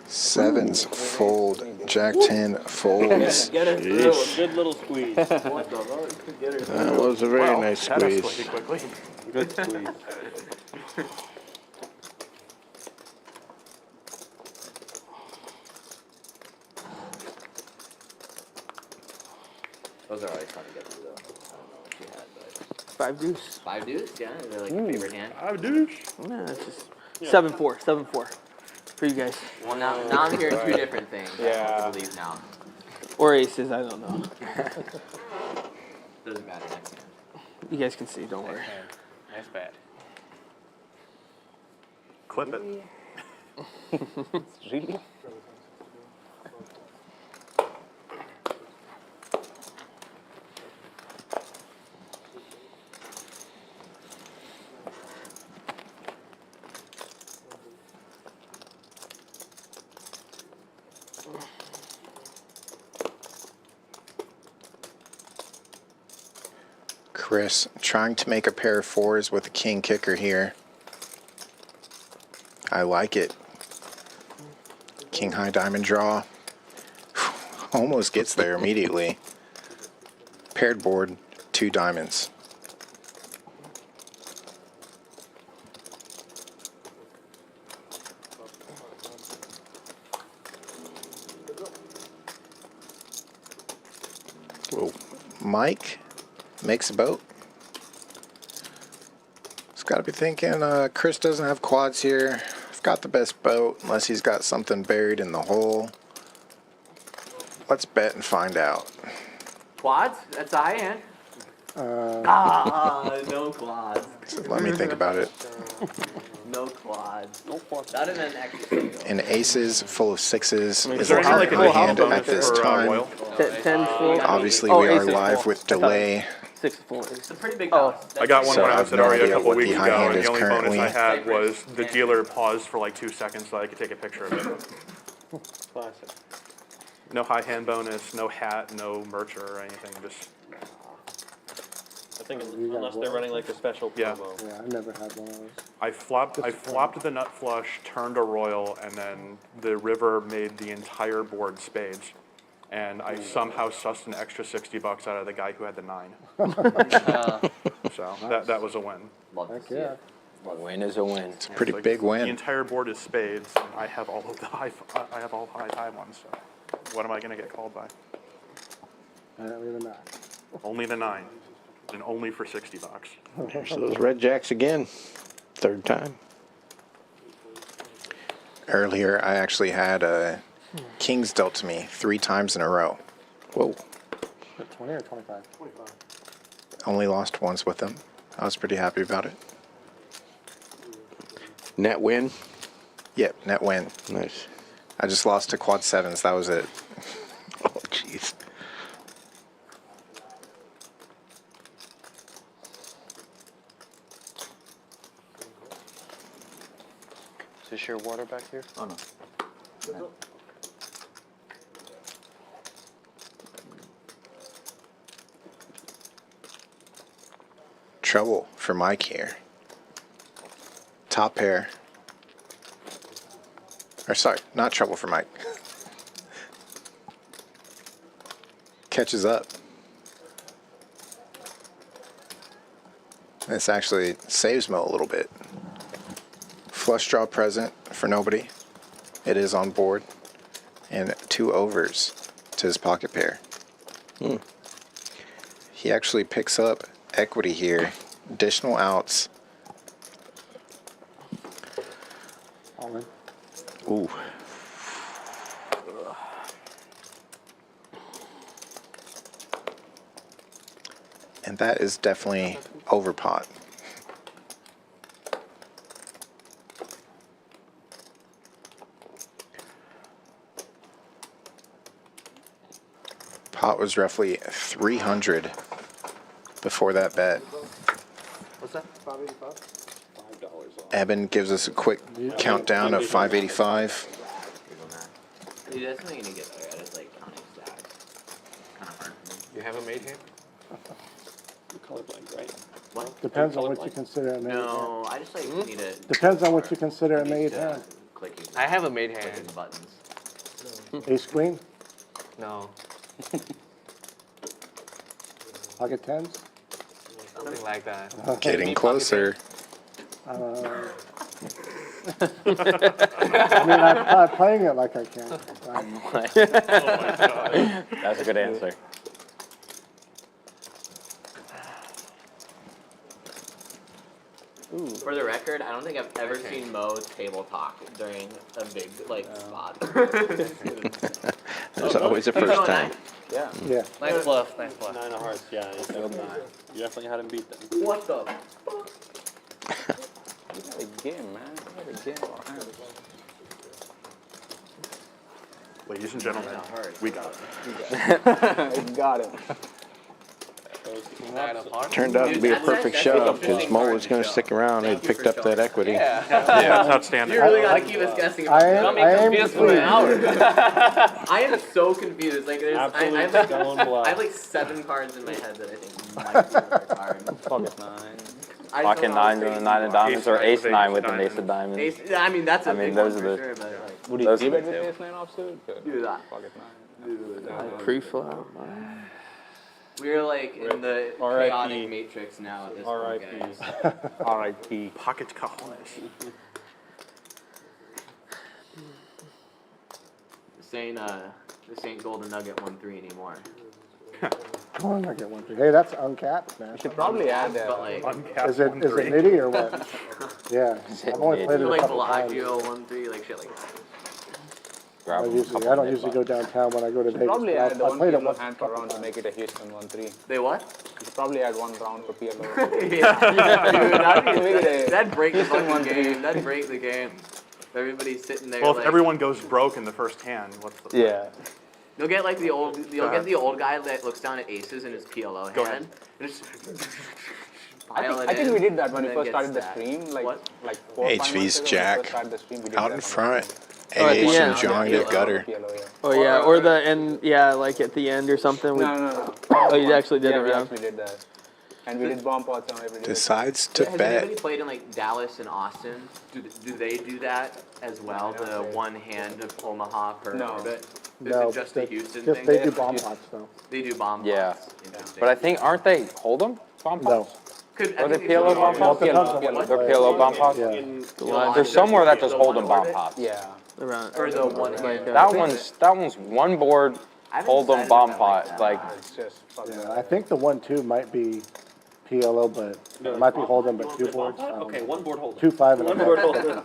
Sevens fold. Jack 10 folds. Get it through. A good little squeeze. What the hell? Get her through. That was a very Well, nice that squeeze. escalated quickly. Good squeeze. Those are always fun to get through, though. I don't know what you had, but 5 deuce. 5 deuce, yeah, is that like your favorite hand? I douche. Nah, it's just 7-4. 7-4 for you guys. Well, now I'm hearing two different things. I Yeah. don't believe now. Or aces. I don't know. Doesn't matter next hand. You guys can see. Don't worry. Nice bet. Clip it. Really? Chris trying to make a pair of fours with a king kicker here. I like it. King high diamond draw. Almost gets there immediately. Paired board, 2 diamonds. Whoa. Mike makes a boat. He's got to be thinking, Chris doesn't have quads here. I've got the best boat, unless he's got something buried in the hole. Let's bet and find out. Quads? That's a high hand. No quads. So let me think about it. No quads. No quads. Not even an extra single. An aces full of sixes is there a any, like, hard a hand bonus at this for, time. Royal? 10 full. Obviously, Oh, we are aces live full. with I thought- delay. 6 full. It's a pretty big Oh. box. I got one So when I I have was at no Aria a idea couple what the weeks high ago, hand and is the only bonus currently. I had was the dealer paused for like 2 seconds so I could take a picture of it. Classic. No high hand bonus, no hat, no mercher or anything. Just I think unless they're running like a special Yeah. promo. Yeah, I've never had one of those. I flopped the nut flush, turned a royal, and then the river made the entire board spades. And I somehow sussed an extra $60 out of the guy who had the 9. So that was a win. Love to Heck see yeah. it. A win is a win. It's a pretty Like, big The win. entire board is spades, and I have all of the I have all high ones. So what am I going to get called by? I don't really know. Only the 9, and only for $60. There's those red jacks again. 3rd time. Earlier, I actually had kings dealt to me 3 times in a row. Whoa. 20 or 25? 25. Only lost once with them. I was pretty happy about it. Net win. Yep, net win. Nice. I just lost to quad sevens. That was it. Oh, jeez. Is this your water back here? Oh no. Trouble for Mike here. Top pair. Or sorry, not trouble for Mike. Catches up. This actually saves Mo a little bit. Flush draw present for nobody. It is on board. And 2 overs to his pocket pair. He actually picks up equity here. Additional outs. All in. Ooh. And that is definitely over pot. Pot was roughly 300 before that bet. What's that? 585? $5 off. Eben gives us a quick countdown of 585. Dude, that's not gonna get better at. It's like counting stacks. You have a made hand? You're colorblind, right? What? Depends on what you consider a made hand. No, I just like need to. Depends on what you consider a made hand. Clicking. I have a made Clicking hand. buttons. Ace queen, No, pocket tens. something like that. Getting closer. I mean, I'm playing it like I can. That's a good answer. For the record, I don't think I've ever seen Mo table talk during a big spot. There's always a first time. Yeah. Yeah. Nice bluff, nice bluff. 9 of hearts, yeah. You definitely had him beat them. What the? You had a game, man. You had a game. Ladies and gentlemen, we got it. I got it. 9 of hearts. Turned out to be a perfect shove because Mo was going to stick around and picked up that equity. Yeah, it's outstanding. You really gotta keep us guessing. I am confused for an pleased. hour. I am so confused. Like, there's, I Absolute have stone I bluff. have like 7 cards in my head that I think might be our card. Pocket 9. I just Pocket don't know how 9 to with a say 9 of diamonds or Ace ace 9 with an ace of diamonds. Ace, I mean, that's a I mean, big those one are for the- sure, but like, Would you Those keep are it the with two. ace 9 offsuit? do that. Pocket 9. Pre-flop. We're like in the R.I.P. chaotic matrix now at this point, R.I.P. guys. R.I.P. Pocket cojones. This ain't Golden Nugget 1-3 anymore. Come on, I get one. Hey, that's uncapped, man. Should probably add But like, Is it nitty or what? Yeah, I've only played it a like couple times. Bellagio 1-3, like shit like that. Grab I a couple don't of usually go downtown when I go to Vegas. Probably but add I one played it PLO once. hand per round to make it a Houston 1-3. They what? You should probably add 1 round for PLO. Yeah, Maybe that'd break the Houston fucking 1-3. game. That'd break the game. Everybody's sitting there. Well, if like, everyone goes broke in the first hand, what's the Yeah. You'll get like you'll get the old guy that looks down at aces in his PLO Go hand. And just I think we did that when we and first then started the gets stream, like What? 4 or 5 HV's months ago. jack. When we first started the stream, we did Out that in one. front. Oh, at the Ace and end. drawing the gutter. PLO, yeah. Oh yeah, or the end. Yeah, like at the end or something. We, No. oh, you actually did Yeah, it, we yeah. actually did that. And we did bomb pots on every day. Decides to Has anybody bet. played in like Dallas and Austin? Do they do that as well? The one hand of Omaha per No. orbit? Is No, it just the Houston just thing? they do bomb pots though. They do bomb Yeah. pots. Interesting. But I think, aren't they Hold'em bomb No. pots? I Are they think PLO bomb Well, pots? it depends on what They're you play. PLO bomb pots? Yeah. In There's somewhere that does Hold'em bomb pots. Yeah. Around. Or the one hand. That one's one board I haven't Hold'em decided bomb if I like pot. that. Like, It's just fucking Yeah, I think the 1-2 might be PLO, but it might be Hold'em, but 2 boards. I don't Okay, know. one board holder. 2, 5, and One a board half. holder.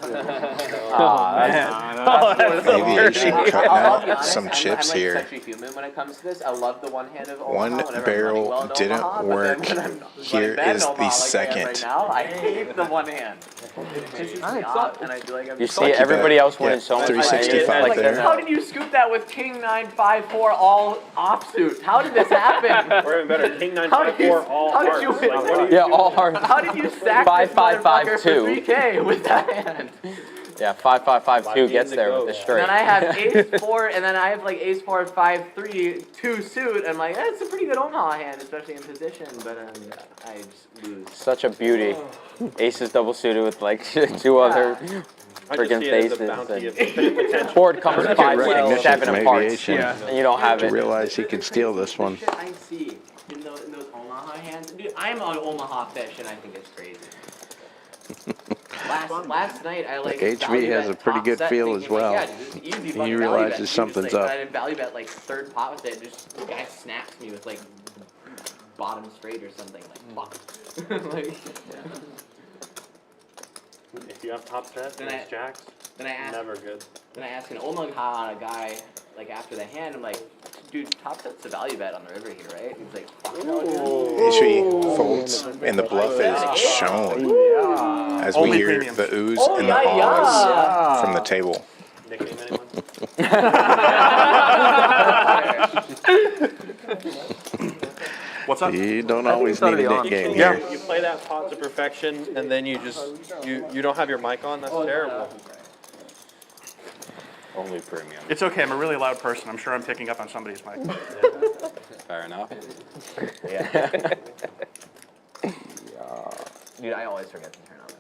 Aviation cutting I'll be out honest, some chips I'm here. like such a human when it comes to this. I love the one hand of Omaha. One whenever I'm barrel running well at didn't Omaha, but work. then when I'm Here running bad is in the Omaha, like I am second. Right now, I hate the one hand. It pisses me off, and I feel like I'm you so see everybody else winning Yeah, so much. 365 like, there. How did you scoop that with King 9-5-4 all offsuit? How did this happen? Or even better, King 9 How 5 did you- 4 all how did hearts. you Like, win what do you Yeah, do? all hard. How did you stack 5, this 5, 5, motherfucker 2. for 3K with that hand? Yeah, 5, 5, 5, 2 Five gets games there to with go. the And straight. then I have ace 4, and then I have like ace 4, 5-3, 2 suit. I'm like, that's a pretty good Omaha hand, especially in position, but I just lose. Such a beauty. Aces double suited with like 2 other I just freaking see it as a faces. bounty of And potential. board comes 5, 6, recognition 7 from of hearts, aviation. and you don't have To it. realize he could steal this one. The shit I see in those Omaha hands, dude, I'm on Omaha fish, and I think it's crazy. Last night I like HV value has bet a pretty top good set feel thinking, as like, well. yeah, dude, this is easy fucking value realizes bet. You just, something's like, up. I value bet like third pot with it, just the guy snaps me with like bottom straight or something like fuck. Like, If you have top set, Then and it's jacks, then I asked never good. Then I asked an Omag on a guy, like after the hand, I'm like, dude, top set's a value bet on the river here, right? He's like, fuck no, dude. HV folds and the bluff is shown as we Only hear premiums. the oohs Oh, and the yeah, ahs from the table. Nickname anyone? What's up? You don't always it's need a already nickname on. here. You play that pot to perfection, and then you just you don't have your mic on. That's terrible. Only premium. It's okay. I'm a really loud person. I'm sure I'm picking up on somebody's mic. Fair enough. Yeah. Dude, I always forget to turn on that.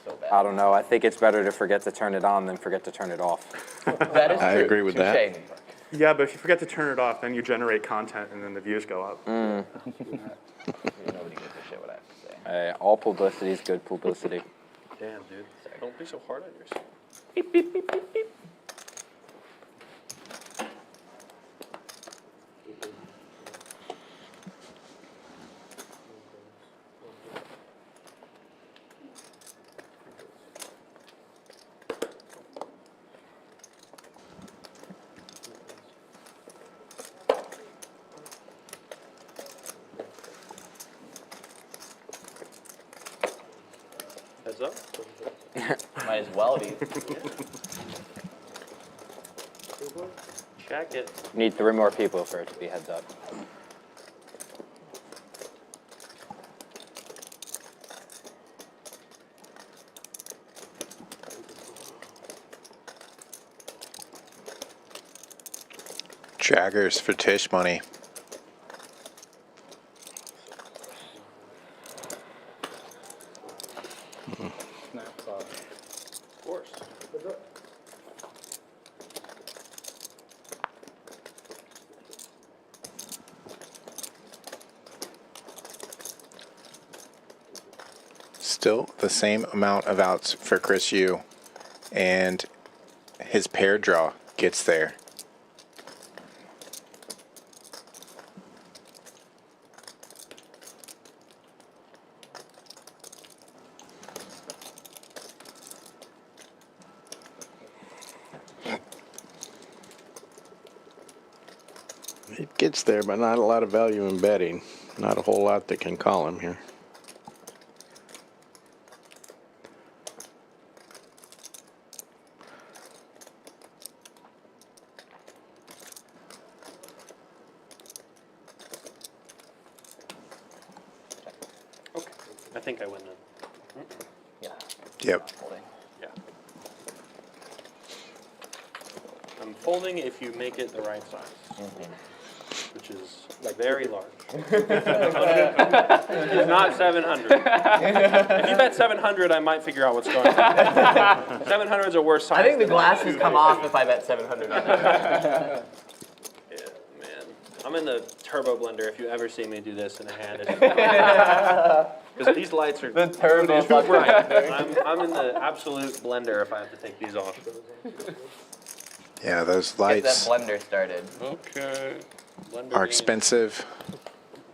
So bad. I don't know. I think it's better to forget to turn it on than forget to turn it off. That is true. I agree with that. Touche. Yeah, but if you forget to turn it off, then you generate content and then the views go up. Nobody gives a shit what I have to say. Hey, all publicity is good publicity. Damn, dude. Don't be so hard on yourself. Heads up. Might as well be. Check it. Need 3 more people for it to be heads up. Jaggers for Tisch Money. Snaps off. Of course. Still the same amount of outs for Chris Yu, and his pair draw gets there. It gets there, but not a lot of value in betting. Not a whole lot that can call him here. Okay. I think I win then. Yeah. Yep. Holding. Yeah. I'm folding if you make it the right size, which is very large. It's not 700. If you bet 700, I might figure out what's going on. 700 is a worse size. I think the than glasses come off if I bet 700 on that. Yeah, man. I'm in the turbo blender if you ever see me do this in a hand. Because these lights are The turbo too fucking bright. blender. I'm in the absolute blender if I have to take these off. Yeah, those Get that lights blender started. Okay. are expensive,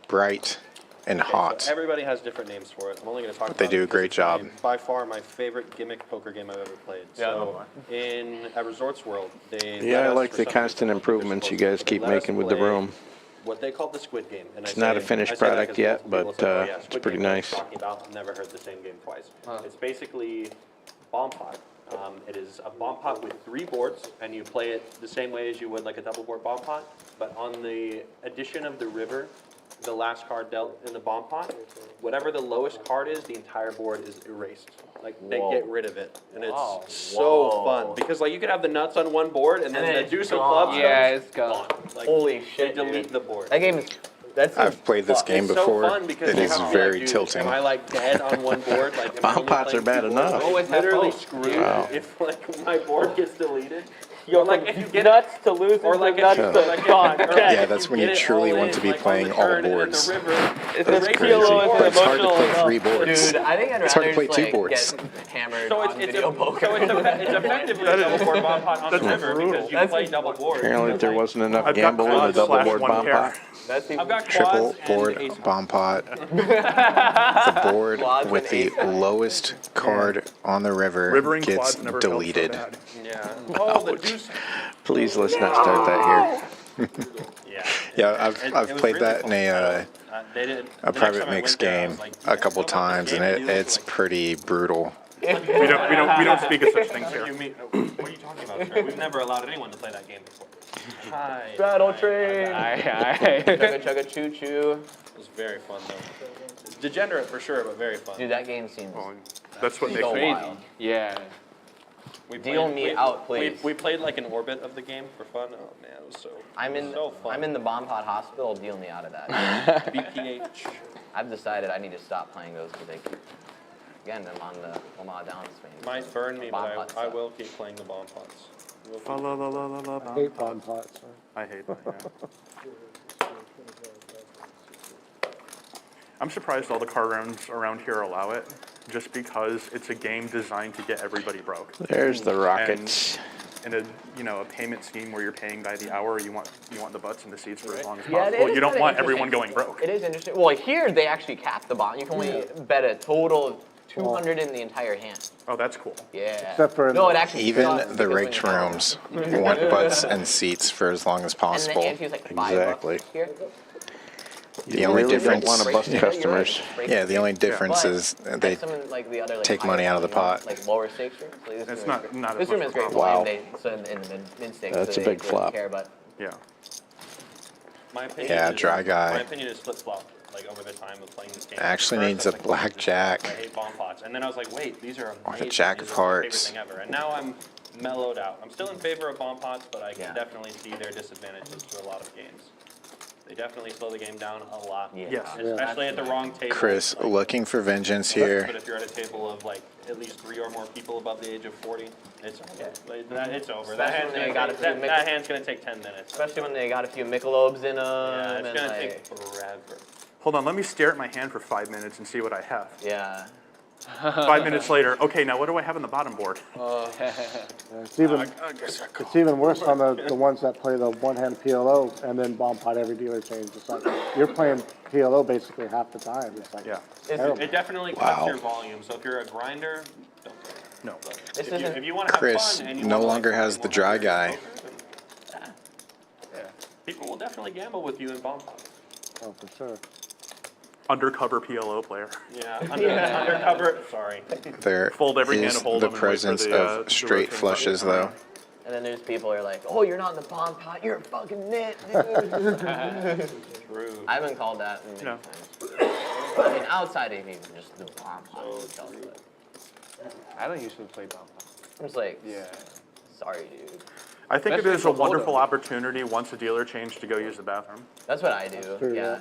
bright, and hot. So everybody has different names for it. I'm only going to talk about They do a it because great it's job. by far my favorite gimmick poker game I've ever played. So at Resorts World, they Yeah, let I us, like for the some constant reason, improvements you they're guys supposed to, keep but they let us making with the play room. What they call the Squid Game. And It's not a finished product yet, but, it's pretty nice. Talking about, I've never heard the same game twice. It's basically bomb pot. It is a bomb pot with 3 boards, and you play it the same way as you would like a double board bomb pot, but on the addition of the river, the last card dealt in the bomb pot, whatever the lowest card is, the entire board is erased. Like, they get rid of it, and it's so fun, because like you could have the nuts on one board, and then the deuce of clubs Yeah, comes, it's gone. Like, Holy shit, they delete dude. the board. That game is. That's I've played this game It's before. so fun because It you is have to be very like, dude, tilting. Am I like dead on one board? Like, am I Bomb only pots playing are bad 2 boards? enough. Always have Literally both. screwed Wow. if like my board gets deleted. Or like if you get Nuts to losers or like and nuts if, to like, gone. Yeah, that's when you truly want to be playing all boards. It's That's a crazy. kilo But it's hard to play emotional 3 boards. Dude, I think I'd It's hard rather to play just, 2 like, boards. get hammered So on video poker. So it's effectively a double board bomb pot on the river because you play double board. Apparently there wasn't enough I've got gamble in a quads double slash board one bomb pair. pot. That's I've got Triple quads board and ace. bomb pot. The board Quads with and the ace high. lowest card on the river Rivering gets quads never felt so deleted. bad. Yeah. Oh, the deuce. Please, let's not start that here. Yeah. Yeah, It I've was played really that fun. in They did, a the next private time I mix went there, I game was like, a couple "You guys know about times, this and game?" He was it's like, pretty brutal. We don't speak of such things What do here. you mean? What are you talking about, sir? We've never allowed anyone to play that game before. Hi. Battle Hi, train. hi. Chugga chugga choo choo. It was very fun though. Degenerate for sure, but very fun. Dude, that game seems Well, that's what makes so it. wild. Yeah. Deal me out, please. We played like an orbit of the game for fun. Oh man, it was so. I'm in the bomb pot hospital. Deal me out of that. BPH. I've decided I need to stop playing those because again, I'm on the Omaha Downs thing. Might burn me, Bomb but pot I stuff. will keep playing the bomb pots. I hate bomb pots. I hate that, yeah. I'm surprised all the card rooms around here allow it, just because it's a game designed to get everybody broke. There's the rockets. In a a payment scheme where you're paying by the hour, you want the butts in the seats for as long as Yeah, it possible. is You don't kinda want everyone interesting. going broke. It is interesting. Well, here they actually cap the bomb. You can only bet a total of 200 in the entire hand. Oh, that's cool. Yeah. Except for no, it actually Even sucks the because when rigged you have- rooms want butts and seats for as long as And the possible. ante is like $5 Exactly. here. The only really difference, don't want to bust Yeah, you're right. customers. yeah, the only difference But is they like some of, like, the other, like, take higher money out of the volume, pot. like lower stakes rooms. Like, this It's room not- is not This as room much is great. of a problem. They so in the mid stakes. That's so a they big really flop. Care, but Yeah. My opinion. Yeah, is, dry guy. My opinion is flip flop. Like over the time of playing this game. Actually First, needs I was a like, black this is- jack. I hate bomb pots, and then I was like, wait, these are Or amazing. the jack These of are my favorite hearts. thing ever. And now I'm mellowed out. I'm still in favor of bomb pots, but I can Yeah. definitely see their disadvantages to a lot of games. They definitely slow the game down a lot. Yeah. Yes. Especially at the wrong table. Chris, like- looking for vengeance But here. if you're at a table of like at least 3 or more people above the age of 40, it's okay. Like, it's over. That Especially hand's, when they gonna got take, a few that hand's gonna take 10 minutes. especially when they got a few Michelobes in them. Yeah, it's and gonna like, take forever. Hold on, let me stare at my hand for 5 minutes and see what I have. Yeah. 5 minutes later, okay, now what do I have on the bottom board? It's even worse on the ones that play the one-hand PLO and then bomb pot every dealer change. It's like you're playing PLO basically half the time. It's like Yeah. terrible. It definitely cuts your volume. So if you're a grinder, don't play. No. This If you, isn't. if you want to have Chris fun and you no wanna, longer like, has play the more dry poker, guy. then, people will definitely gamble with you in bomb pots. Oh, for sure. Undercover PLO player. Yeah, undercover. Sorry. There Fold every hand is and hold the them and wait for presence the, of the straight rotating flushes, button. though. And then there's people who are like, "Oh, you're not in the bomb pot. You're a fucking nit, dude." True. I haven't called that many No. times. I mean, outside of even just the bomb pot itself. But I don't usually play bomb pot. I'm just like, Yeah. Sorry, dude. I think it Especially is a for wonderful Hold'em. opportunity once a dealer changed to go use the bathroom. That's what I do. True, Yeah.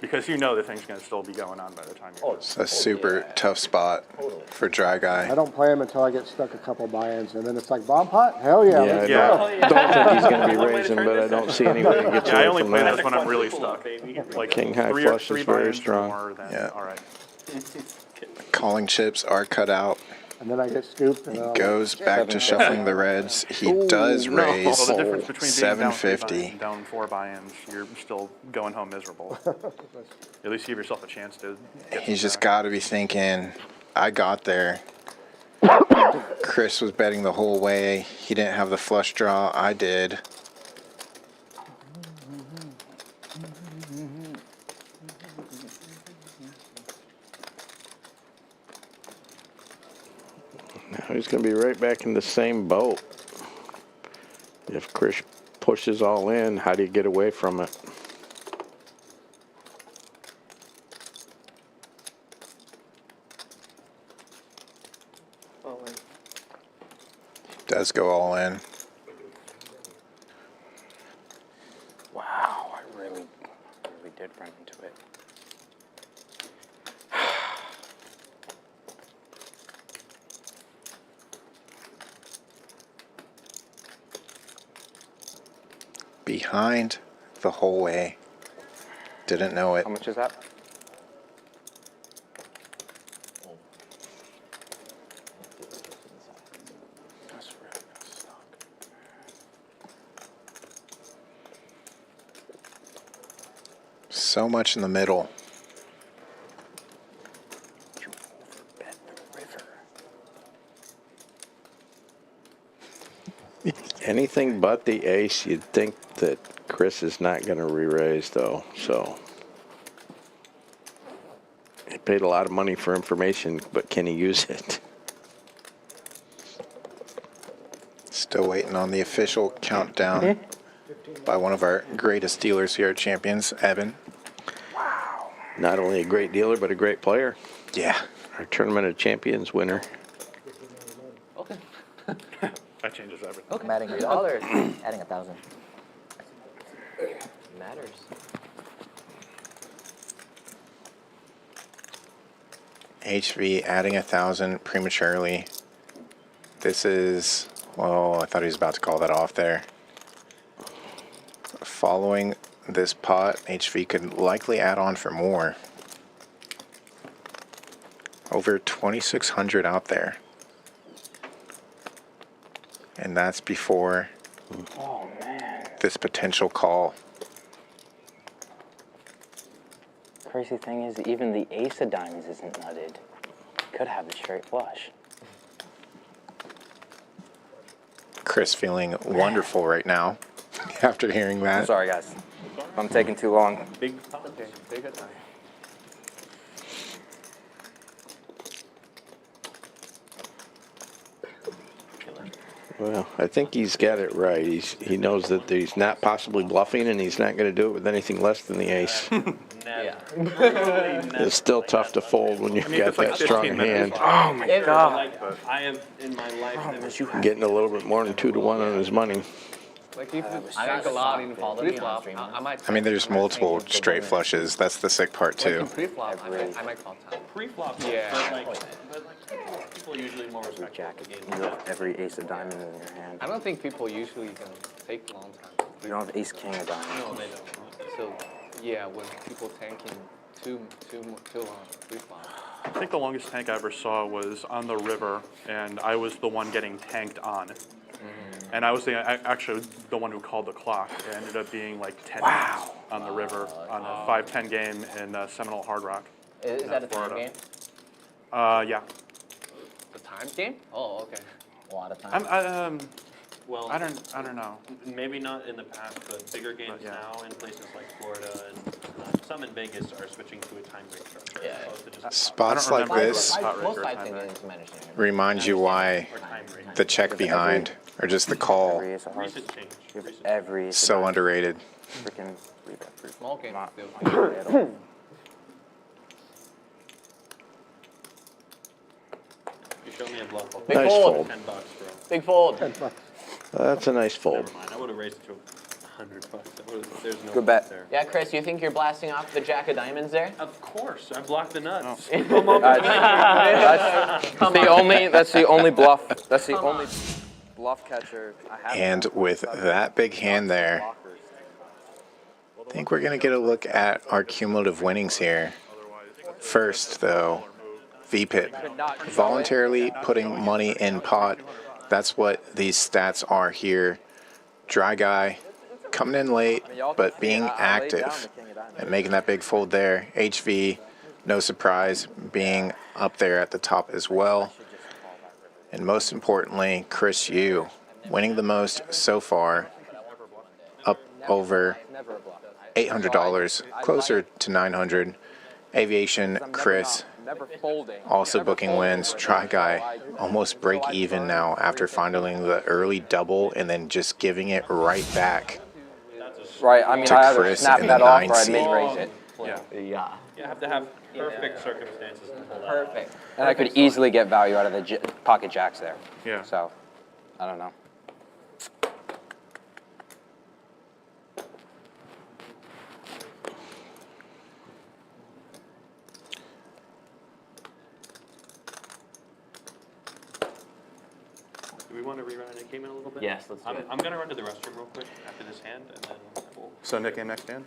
Because you know the thing's going to still be going on by the time you're It's a super tough spot for dry I guy. don't play him until I get stuck a couple buy-ins, and then it's like bomb pot. Hell yeah! Yeah, let's Yeah. go. I don't think he's going to be One way to raising, turn but I this don't in. see any way to get you Yeah, I away only from play that. this when I'm really Quadruple, stuck. baby. Like King high three, flush three is very buy-ins or strong. more, then, Yeah. all right. Calling chips are cut out. And then I get scooped, and then I'm Goes back to shuffling the reds. He does no. raise Well, the difference between being down 3 buy-ins 750. and down 4 buy-ins, you're still going home miserable. At least give yourself a chance to get He's some just back. got to be thinking, I got there. Chris was betting the whole way. He didn't have the flush draw. I did. Now he's going to be right back in the same boat. If Chris pushes all in, how do you get away from it? Does go all in. Wow, I really did run into it. Behind the whole way. Didn't know it. How much is that? That's really gonna suck. So much in the middle. You overbet the river. Anything but the ace, you'd think that Chris is not going to re-raise, though. So he paid a lot of money for information, but can he use it? Still waiting on the official countdown by one of our greatest dealers here at Champions, Evan. Not only a great dealer, but a great player. Yeah. Our Tournament of Champions winner. Okay. That changes everything. Okay. I'm adding $1. Adding 1,000. Matters. HV adding 1,000 prematurely. This is, well, I thought he was about to call that off there. Following this pot, HV could likely add on for more. Over 2,600 out there. And that's before this potential call. Crazy thing is, even the ace of diamonds isn't nutted. Could have the straight flush. Chris feeling wonderful right now after hearing that. Sorry, guys. I'm taking too long. Big pot. Okay, take your time. Well, I think he's got it right. He knows that he's not possibly bluffing, and he's not going to do it with anything less than the ace. Yeah. It's still tough to fold when you've I mean, got it's like that strong 15 minutes. hand. Oh my If- god. Like, I have in my life. Getting a little bit more than 2 to 1 on his money. Like if I think got a lot soft in fold pre-flop, stream. I might. I mean, there's multiple straight flushes. That's the sick part, Like too. in pre-flop, I might call time. Pre-flop, Yeah. but people usually more respect Jack the game. you have every ace of diamond in your hand. I don't think people usually can take a long time. You don't have ace king of diamond. No, they don't. So, yeah, when people tanking too long pre-flop. I think the longest tank I ever saw was on the river, and I was the one getting tanked on. And I was actually the one who called the clock. It ended up being like 10 minutes on the river on a 5-10 game in Seminole Hard Rock. Is that a time Florida. game? Yeah. The time game? Oh, okay. A lot of time. Well, I don't know. maybe not in the past, but bigger games But, yeah. now in places like Florida and some in Vegas are switching to a time break structure. Yeah. As opposed to just Spots I don't like remember this Most Breaker 5 time ten break. games managed to remind you why or time break. the check behind, or just the call, Every ace of hearts. Recent change. You have Recent every ace of so diamonds. underrated. Freaking three bet free. Small game. Not Still. at all. You show me a bluff. I'll Big Nice fold. fold. $10, bro. Big fold. That's a nice fold. Never mind. I would have raised it to $100. There's no Good bet. there. Yeah, Chris, you think you're blasting off the jack of diamonds there? Of course, I blocked the nuts. That's the only bluff. That's the only bluff catcher I have. And with that big hand there, I think we're going to get a look at our cumulative winnings here. First, though, VPIT, voluntarily putting money in pot. That's what these stats are here. Dry guy, coming in late, but being active and making that big fold there. HV, no surprise, being up there at the top as well. And most importantly, Chris Yu, winning the most so far, up over $800, closer to $900. Aviation, Chris, also booking wins. Try Guy, almost break even now after finding the early double and then just giving it right back. Right, I mean, To I either Chris snap in that the off 9 or I'd seed. mid-raise it. Yeah. You have to have perfect circumstances to pull that. Perfect. And I could easily get value out of the pocket jacks there. Yeah. So, I don't know. Do we want to rerun a game in a little bit? Yes, let's do it. I'm going to run to the restroom real quick after this hand, and then we'll... So Nick in next hand?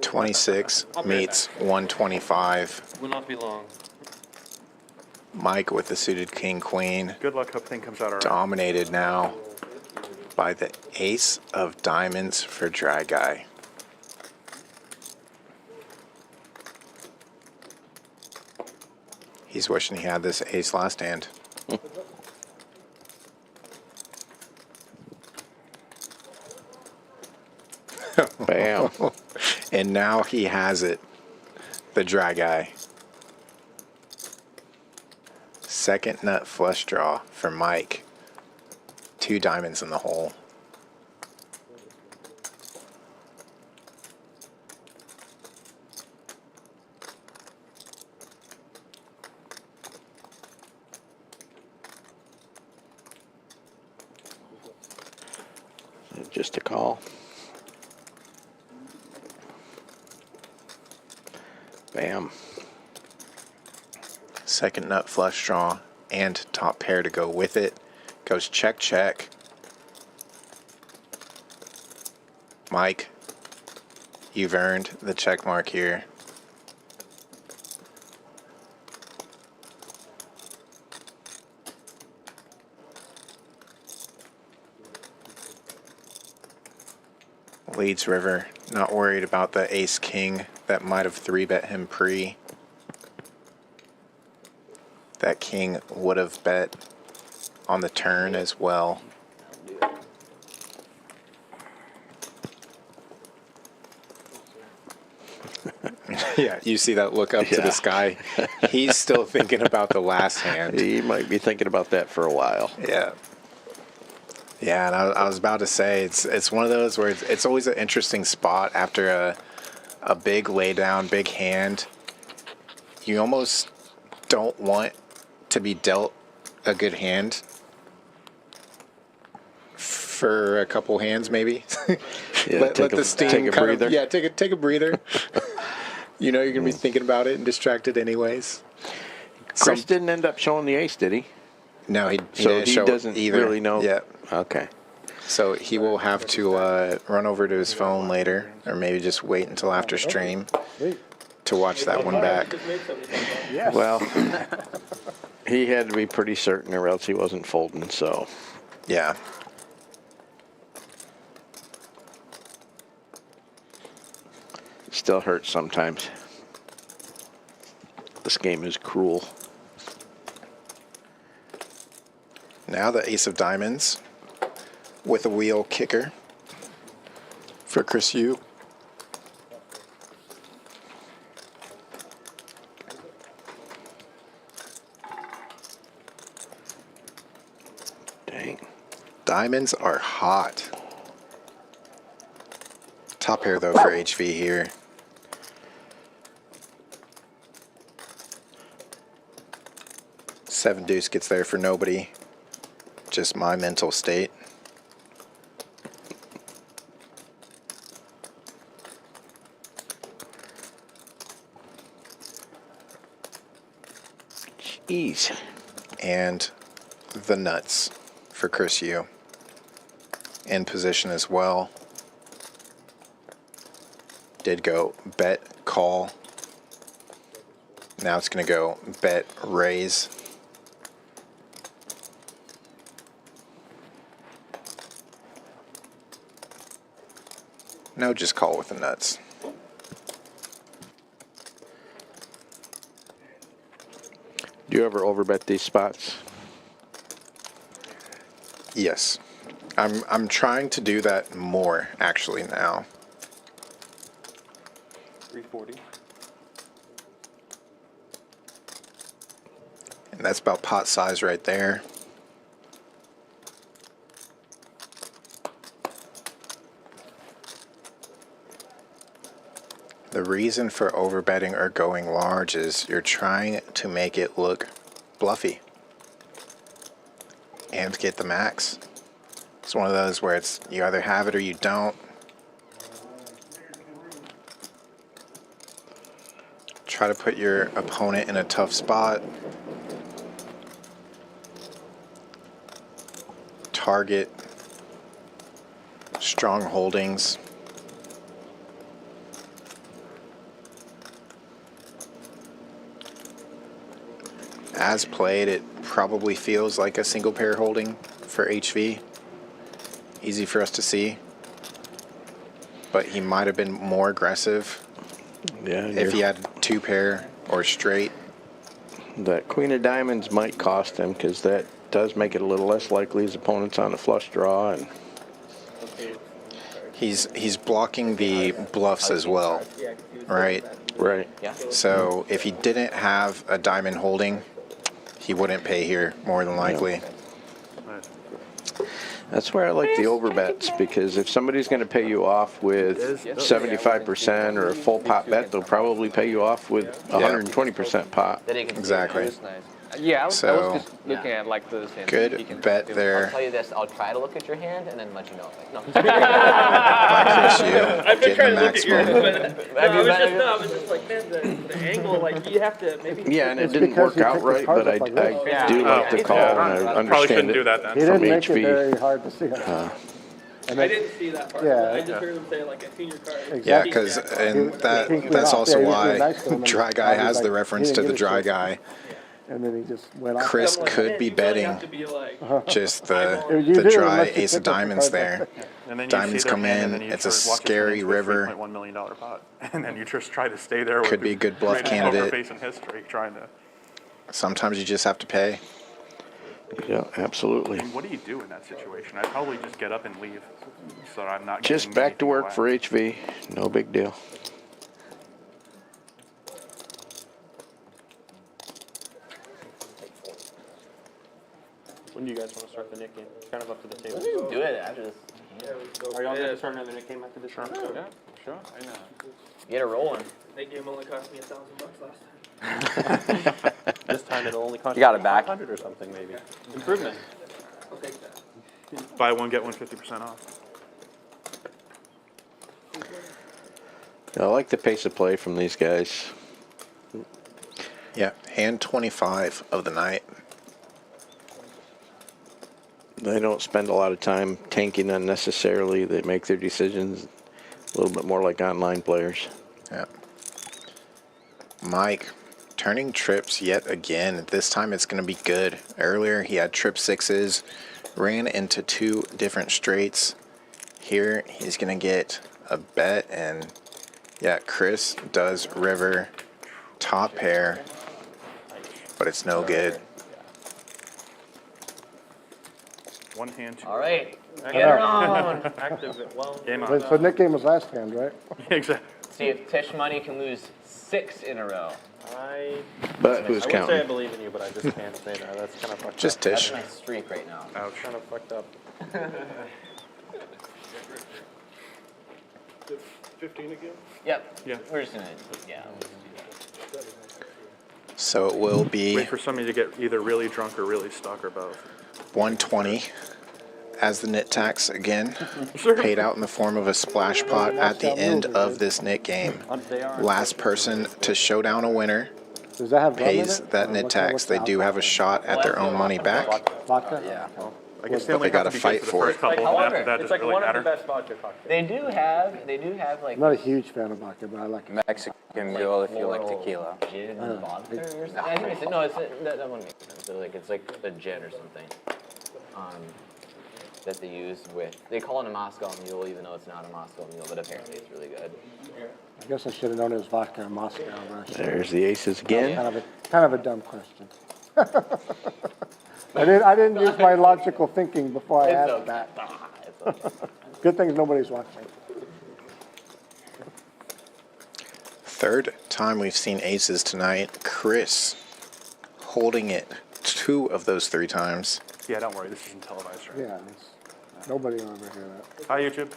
26 meets 125. Will not be long. Mike with the suited king queen, Good luck, hope thing comes out all right. dominated now by the ace of diamonds for Dry Guy. He's wishing he had this ace last hand. Bam. And now he has it. The Dry Guy. Second nut flush draw for Mike. 2 diamonds in the hole. Just a call. Bam. Second nut flush draw and top pair to go with it. Goes check, check. Mike, you've earned the check mark here. Leads river, not worried about the ace king that might have 3-bet him pre. That king would have bet on the turn as well. Yeah, you see that look up to the sky? He's still thinking about the last hand. He might be thinking about that for a while. Yeah. Yeah, and I was about to say, it's one of those where it's always an interesting spot after a big laydown, big hand. You almost don't want to be dealt a good hand for a couple hands, maybe. Yeah, let take the steam take a kind breather. of, yeah, take a breather. You know you're gonna be thinking about it and distracted anyways. Chris didn't end up showing the ace, did he? No, he So didn't he show doesn't either. really know. Yeah. Okay. So he will have to run over to his phone later, or maybe just wait until after stream to watch that one back. Yes. Well, he had to be pretty certain, or else he wasn't folding. So Yeah. still hurts sometimes. This game is cruel. Now the ace of diamonds with a wheel kicker for Chris Yu. Dang. Diamonds are hot. Top pair though for HV here. Seven deuce gets there for nobody. Just my mental state. Jeez. And the nuts for Chris Yu. In position as well. Did go bet, call. Now it's going to go bet, raise. No, just call with the nuts. Do you ever overbet these spots? Yes. I'm trying to do that more actually now. 340. And that's about pot size right there. The reason for overbetting or going large is you're trying to make it look bluffy and get the max. It's one of those where it's you either have it or you don't. Try to put your opponent in a tough spot. Target strong holdings. As played, it probably feels like a single pair holding for HV. Easy for us to see. But he might have been more aggressive Yeah. if he had two pair or straight. That queen of diamonds might cost him, because that does make it a little less likely his opponent's on a flush draw. And He's blocking the bluffs as well, right? right. So if he didn't have a diamond holding, he wouldn't pay here more than likely. That's where I like the overbets, because if somebody's going to pay you off with 75% or a full pot bet, they'll probably pay you off with 120% pot. Exactly. Yeah, I was So, just looking at like this. And good he can bet do it. there. I'll tell you this, I'll try to look at your hand and then let you know. Like, no. By Chris Yu, I've been getting trying the to look at yours, maximum. but I was just like, man, the angle, like you have to maybe. Yeah, and it It's didn't because work he out picked his right, cards but up like I this. do like the call, and I Probably understand shouldn't do it that then. He from didn't make it HV. very hard to see it. And I then- didn't see that part. Yeah. I just heard him say like, I seen your card. Yeah, Exactly. because and He that's went off. also Yeah, he was why nice to him, and Dry Guy Bobby's has like, the he reference didn't to give the it Dry to him. Guy. And then he just went off. Chris I'm like, could man, be you really betting have to be like, just You the do, dry unless you ace of pick up the diamonds cards like there. that. And then you Diamonds see their come hand, in, and then you it's a watch it turn scary into a river. $3.1 million pot. And then you just try to stay there with Could the be a good bluff greatest poker candidate. face in history, trying to. Sometimes you just have to pay. Yeah, absolutely. And what do you do in that situation? I'd probably just get up and leave, so I'm not Just giving back to anything work away. for HV. No big deal. when do you guys want to start the Nick game? It's kind of up to the table. Do it after this. Are y'all going to start another Nick game after this? Sure. Yeah, sure. I know. Get it rolling. Nick game only cost me $1,000 last time. This time it'll only cost You got it back. 500 or something maybe. Improvement. I'll take that. Buy one, get one 50% off. I like the pace of play from these guys. Yeah, hand 25 of the night. They don't spend a lot of time tanking unnecessarily. They make their decisions a little bit more like online players. Yeah. Mike, turning trips yet again. This time it's going to be good. Earlier he had trip sixes, ran into two different straights. Here he's going to get a bet, and yeah, Chris does river top pair, but it's no good. One hand, two. All right. Get Get it on. Active it well. Game Wait, on. so Nick game was last hand, right? Exactly. See if Tisch Money can lose 6 in a row. But who's I would say I counting? believe in you, but I just can't say that. That's kind of fucked Just up. That's Tisch. my streak right now. Ouch. Kind of fucked up. 15 again? Yep. Yeah. We're just gonna, yeah. So it will be Wait for somebody to get either really drunk or really stuck or both. 120 as the nit tax again, paid out in the form of a splash pot at the end of this nit game. Last person to show down a winner Does that have rum in pays it? that Or nit what's tax. the They do have a shot at their own money back. Vodka? Yeah. I guess But they gotta fight for it. Couple, However, after that It's doesn't like really one matter. of the best vodka cocktails. They do have like I'm not a huge fan of vodka, but I like it. Mexican Mule if you like floral tequila. gin and vodka or something. I think it's, no, it's, that wouldn't make sense. So like, it's like a gin or something. That they use with, they call it a Moscow Mule, even though it's not a Moscow Mule, but apparently it's really good. I guess I should have known it was vodka in Moscow. But I should've. There's the aces again. Kind of a dumb question. I didn't use my logical thinking before I It's asked okay. that. It's okay. Good thing nobody's watching. Third time we've seen aces tonight. Chris holding it 2 of those 3 times. Yeah, don't worry. This isn't televised, right? Yeah, nobody will ever hear that. Hi, YouTube.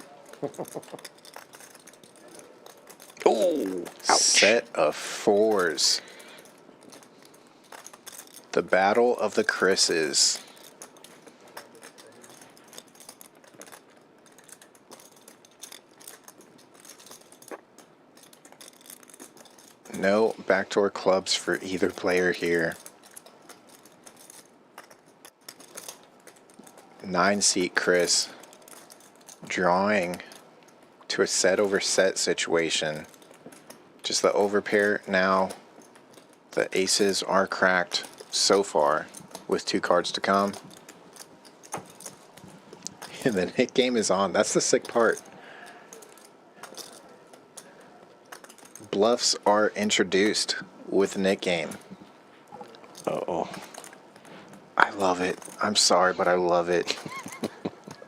Oh, Set of 4s. The battle of the Chris's. No backdoor clubs for either player here. 9-seat Chris drawing to a set over set situation. Just the overpair now. The aces are cracked so far with 2 cards to come. And the hit game is on. That's the sick part. Bluffs are introduced with the Nick game. uh-oh. I love it. I'm sorry, but I love it.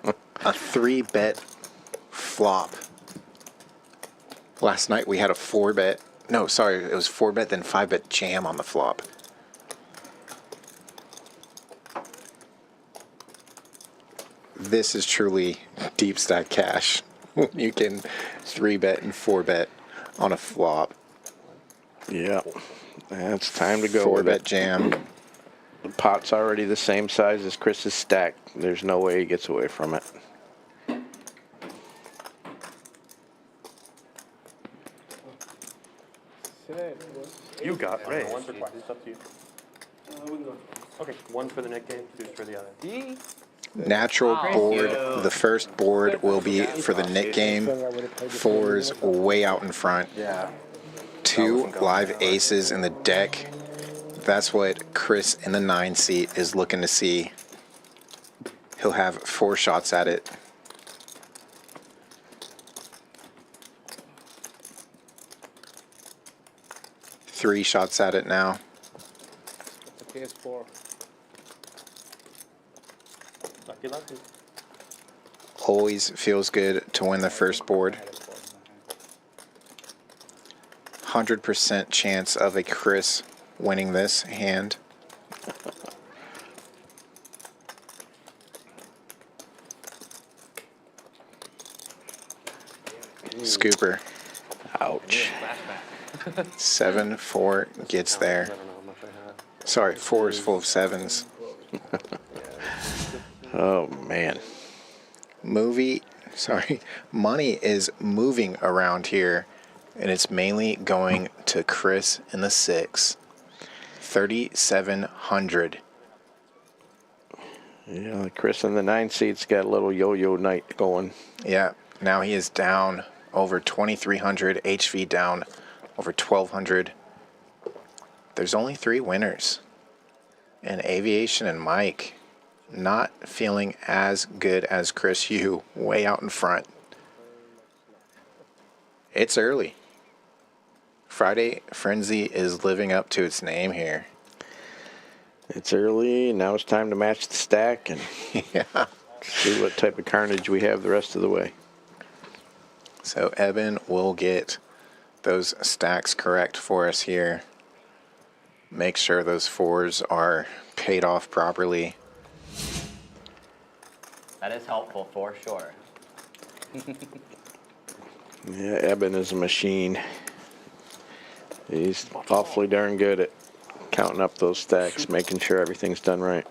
A 3-bet flop. Last night we had a 4-bet. No, sorry, it was 4-bet, then 5-bet jam on the flop. This is truly deep stack cash. You can 3-bet and 4-bet on a flop. Yeah. That's time to go with 4-bet it. jam. pot's already the same size as Chris's stack. There's no way he gets away from it. You got raised. One's required. It's up to you. Okay, one for the neck game, two for the other. Natural board. The first board will be for the Nick game. Fours way out in front. Yeah. 2 live aces in the deck. That's what Chris in the 9 seat is looking to see. He'll have 4 shots at it. Three shots at it now. The PS4. Lucky, lucky. Always feels good to win the first board. 100% chance of a Chris winning this hand. Scooper. Ouch. 7-4 gets there. I don't know how much I have. Sorry, 4 is full of 7s. Oh, man. Money is moving around here, and it's mainly going to Chris in the 6. 3,700. Yeah, Chris in the 9 seat's got a little yo-yo night going. Yeah, now he is down over 2,300, HV down over 1,200. There's only 3 winners. And Aviation and Mike not feeling as good as Chris Yu, way out in front. It's early. Friday Frenzy is living up to its name here. It's early, now it's time to match the stack and Yeah. see what type of carnage we have the rest of the way. So Eben will get those stacks correct for us here. Make sure those 4s are paid off properly. That is helpful for sure. Yeah, Eben is a machine. He's awfully darn good at counting up those stacks, making sure everything's done right.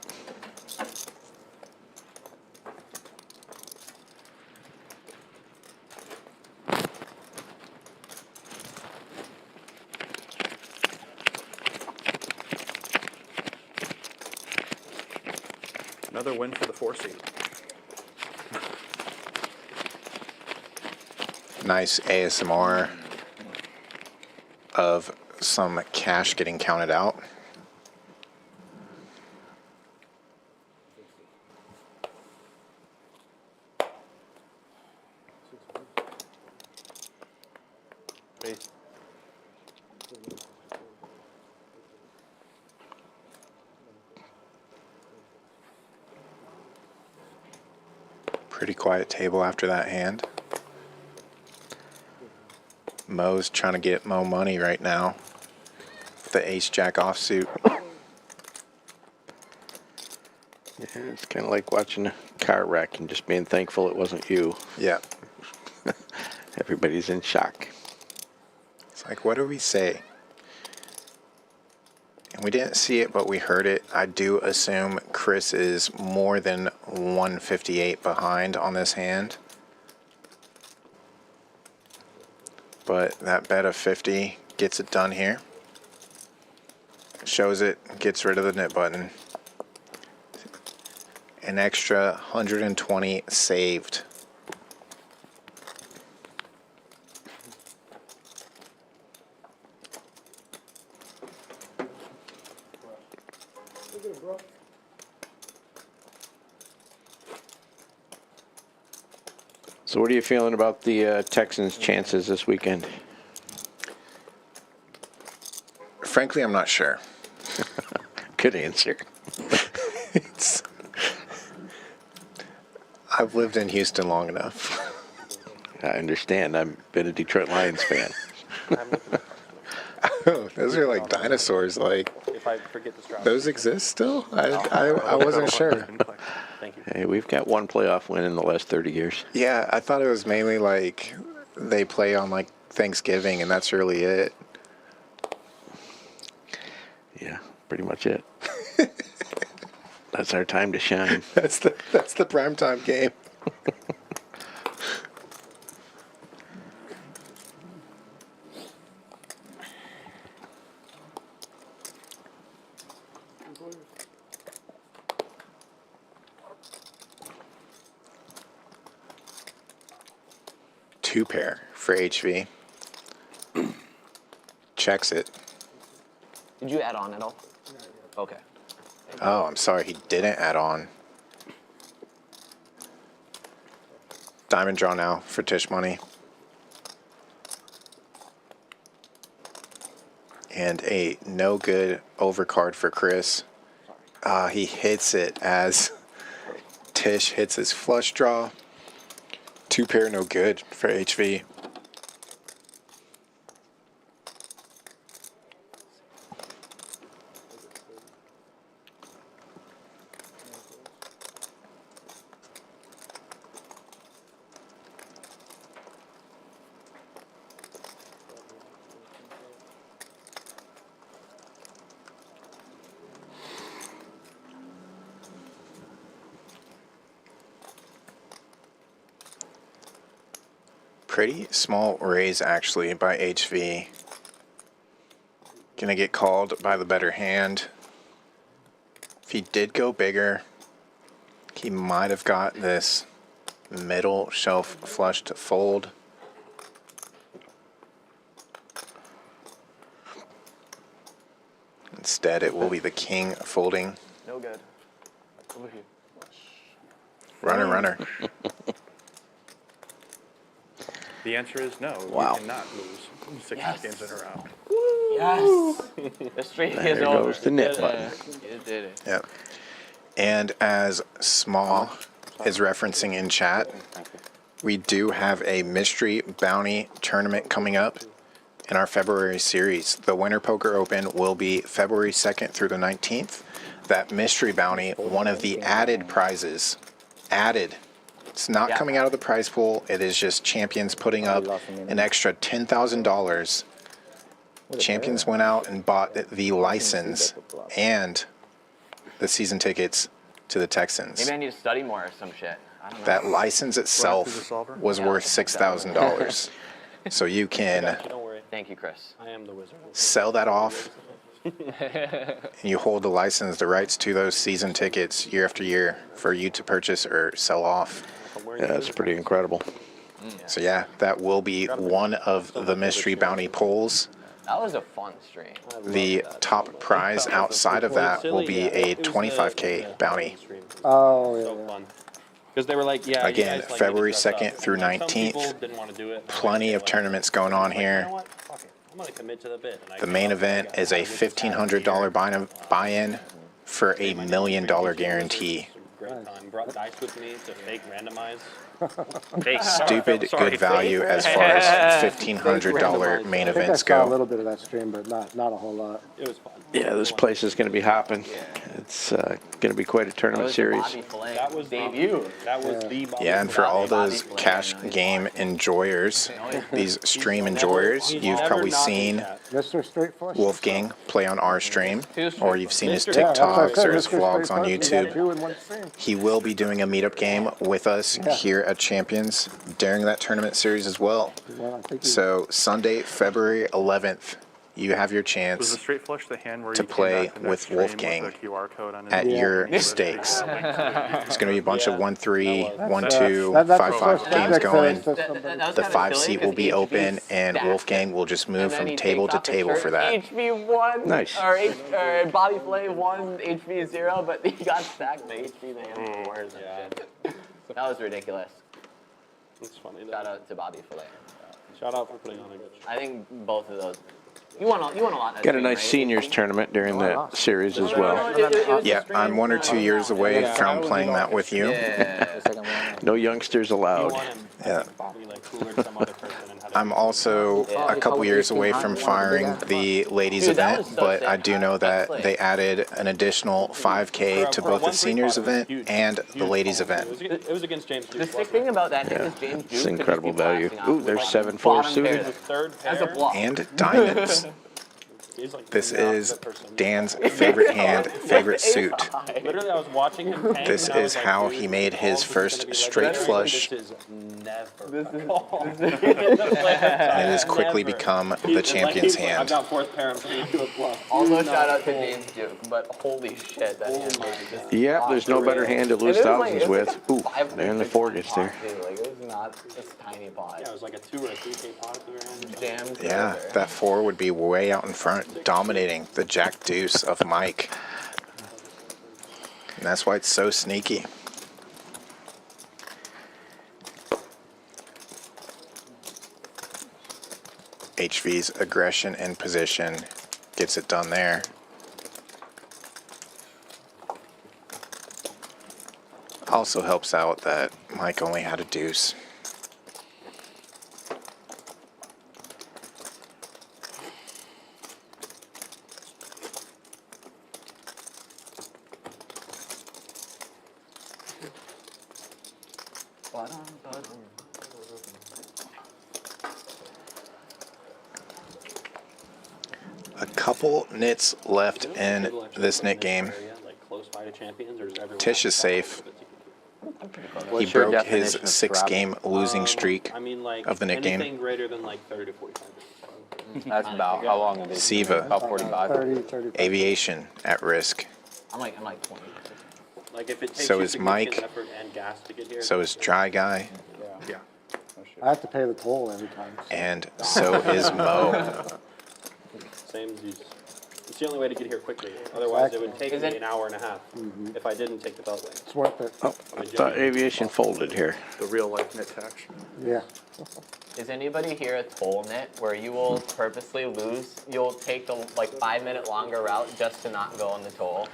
Another win for the 4 seed. Nice ASMR of some cash getting counted out. Pretty quiet table after that hand. Mo's trying to get Mo money right now. The ace-jack offsuit. Yeah, it's kind of like watching a car wreck and just being thankful it wasn't you. Yeah. Everybody's in shock. It's like, what do we say? And we didn't see it, but we heard it. I do assume Chris is more than 158 behind on this hand. But that bet of 50 gets it done here. Shows it, gets rid of the nip button. An extra 120 saved. So what are you feeling about the Texans' chances this weekend? Frankly, I'm not sure. Good answer. I've lived in Houston long enough. I understand. I've been a Detroit Lions fan. Oh, those are like dinosaurs. Like, If I forget to strap. those exist still? I wasn't sure. Thank you. Hey, we've got one playoff win in the last 30 years. Yeah, I thought it was mainly like they play on like Thanksgiving and that's really it. Yeah, pretty much it. That's our time to shine. That's the prime time game. Two pair for HV. Checks it. Did you add on at all? Okay. Oh, I'm sorry, he didn't add on. Diamond draw now for Tisch Money. And a no good overcard for Chris. He hits it as Tisch hits his flush draw. Two pair no good for HV. Pretty small raise actually by HV. Gonna get called by the better hand. If he did go bigger, he might have got this middle shelf flush to fold. Instead, it will be the king folding. No good. Over here. Runner, runner. The answer is no. Wow. You cannot lose 6 games in a row. Yes. The streak is There over. goes the net button. You did it. Yep. And as Small is referencing in chat, we do have a mystery bounty tournament coming up in our February series. The Winter Poker Open will be February 2nd through the 19th. That mystery bounty, one of the added prizes, it's not coming out of the prize pool. It is just champions putting up an extra $10,000. Champions went out and bought the license and the season tickets to the Texans. Maybe I need to study more or some shit. I don't know. That license itself was worth $6,000. So you can Don't worry. Thank you, Chris. I am the wizard. sell that off and you hold the license, the rights to those season tickets year after year for you to purchase or sell off. Yeah, that's pretty incredible. So yeah, that will be one of the mystery bounty polls. That was a fun stream. The top prize outside of that will be a 25K bounty. Oh, So yeah. fun. Because they were like, yeah, Again, you guys like February to dress up. 2nd through And then some 19th. people didn't want to do it. Plenty of tournaments going on You know here. what? Fuck it. I'm gonna commit to the bid. And I The came main up and I event got is a this past $1,500 buy-in for a year. $1 million guarantee. Great time. Brought dice with me to fake randomize. Stupid good value as far as $1,500 main I think I events saw a go. little bit of that stream, but not a whole lot. It was fun. Yeah, this place is going to be hopping. It's going to be quite a That tournament was the series. Bobby Filet That was debut. That was the Bobby Yeah, and for Filet. all those cash game enjoyers, these stream enjoyers, you've probably seen Mr. Straight Flush. Wolfgang play on our stream, or you've seen his Mr. Yeah, that's what I TikToks said, or his Mr. vlogs Straight on Flush, you got YouTube. 2 in one stream. He will be doing a meetup game with us here at Champions during that tournament series as well. Well, I think he- So Sunday, February 11th, you have your Was the chance straight flush the hand where to you came play back the next with stream Wolfgang with the QR code on it? at Yeah. your stakes. It's going to be a bunch of 1-3, That's 1-2, that's the 5-5 first games tactic going. that somebody- That was The kinda 5 silly seat will 'cause be HB open, and stacked Wolfgang it. will just move And then from he table takes to off his table shirt. for that. HB 1. Nice. Or Bobby Filet 1, HB 0, but he got stacked by HB man. Fours and shit. That was ridiculous. It's funny. Though. Shout out to Bobby Filet. Shout out for putting on a good show. I think both of those. You won a lot. That Got a stream, nice right? seniors tournament during that series as No, well. it was a Yeah, stream. I'm 1 or 2 years away from playing that with you. Yeah. No youngsters You allowed. want him Yeah. Bobby like cooler some other person and had I'm also a couple years away from firing the ladies Dude, that event, was so but sick. I do know That's that like- they added an additional 5K to both the seniors event and the ladies event. It was against James The Duke. sick thing about that is James Duke It's could just incredible be value. blasting off Ooh, with, there's like, 7-4 bottom suited. pairs The third pair. As a block. And diamonds. He's like This not is the person. Dan's favorite hand, favorite suit. Literally, I was watching him paying. This and I is was like, how dude, he made all his this is first gonna be straight legendary. flush. This is never. And it has quickly Never. become He's the like, champion's I've hand. got fourth pair. I'm paying you a bluff. Almost Do shout not out to fold. James Duke, but holy shit, that hand was just Yep, there's no better hand to lose thousands with. Ooh, and the 4 gets there. Like, it was not this tiny pot. Yeah, it was like a 2 or a 3K pot if we were in. Jammed Yeah, together. that 4 would be way out in front, dominating the jack deuce of Mike. And that's why it's so sneaky. HV's aggression and position gets it done there. Also helps out that Mike only had a deuce. A couple nits left in this nit game. Like close by to champions, or does everyone Tisch have is to safe. follow? He What's your broke his definition of 6-game losing streak I mean, like of the nit game. anything greater than like 30 to 45 minutes. That's about how long it is. Siva. About 45. 30, 35. Aviation at risk. I'm like 20. Like if it takes So you is significant Mike. effort and gas to get here. So is Dry Guy, Yeah. I have to pay the toll every time. and so is Mo. Same as you. It's the only way to get here quickly. Otherwise, it would take Is me it- an hour and a half if I didn't take the beltway. It's worth it. Oh, I thought aviation folded here. The real life nit tax. Yeah. Is anybody here a toll knit where you will purposely lose? You'll take the like 5-minute longer route just to not go on the toll.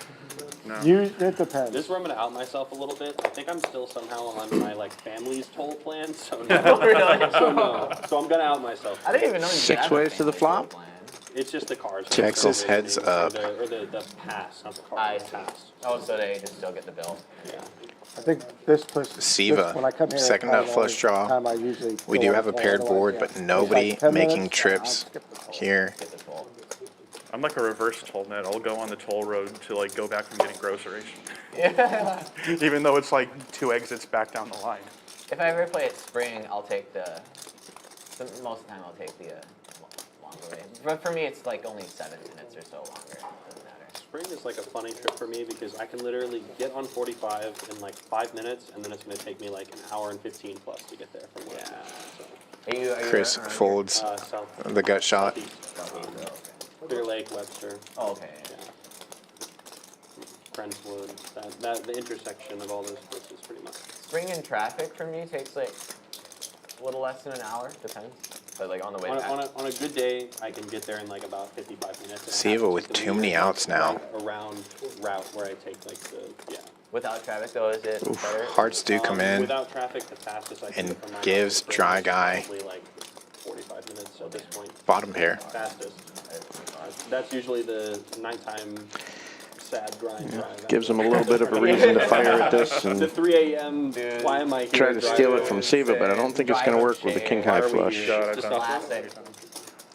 It depends. This is where I'm gonna out myself a little bit. I think I'm still somehow on my like family's toll plan, so no. So I'm gonna out myself. I didn't even know you 6 had a ways to the family flop? toll plan. It's just the cars. Texas heads up. Or the pass, not the car. I the see. pass. Oh, so they just still get the bill. Yeah. I think this push. Siva, when I come here, second it's nut the flush only draw. time I usually We go do on have a toll, paired otherwise, board, yeah. but It's nobody like 10 making minutes, trips I'll skip the toll. here. Get the toll. I'm like a reverse toll net. I'll go on the toll road to like go back from getting groceries. Yeah. Even though it's like 2 exits back down the line. If I ever play at Spring, I'll take most of the time I'll take the longer way. But for me, it's like only 7 minutes or so longer. It doesn't matter. Spring is like a funny trip for me because I can literally get on 45 in like 5 minutes, and then it's gonna take me like an hour and 15 plus to get there from where I'm at. So, Are you Chris around here? folds south. the gut shot. Southeast. Clear Lake, Webster. Oh, okay. Yeah. Friendswood. That the intersection of all those places, pretty much. Spring in traffic for me takes like a little less than an hour, depends. But like on the way On back. a good day, I can get there in like about 55 minutes. and I Siva have to with take the too many weird, outs now. like, around route where I take like the Without traffic though, is it better? Hearts do come in Without traffic, the fastest I can and get from my gives house to Dry Spring is Guy probably like 45 minutes at this point. bottom pair. Fastest. That's usually the nighttime sad grind drive. Gives them a little bit of a reason to fire at this The and 3 a.m. Why am I here? try to steal it driving? from Siva, but I don't think it's going to work with the king high flush. Just off- Classic.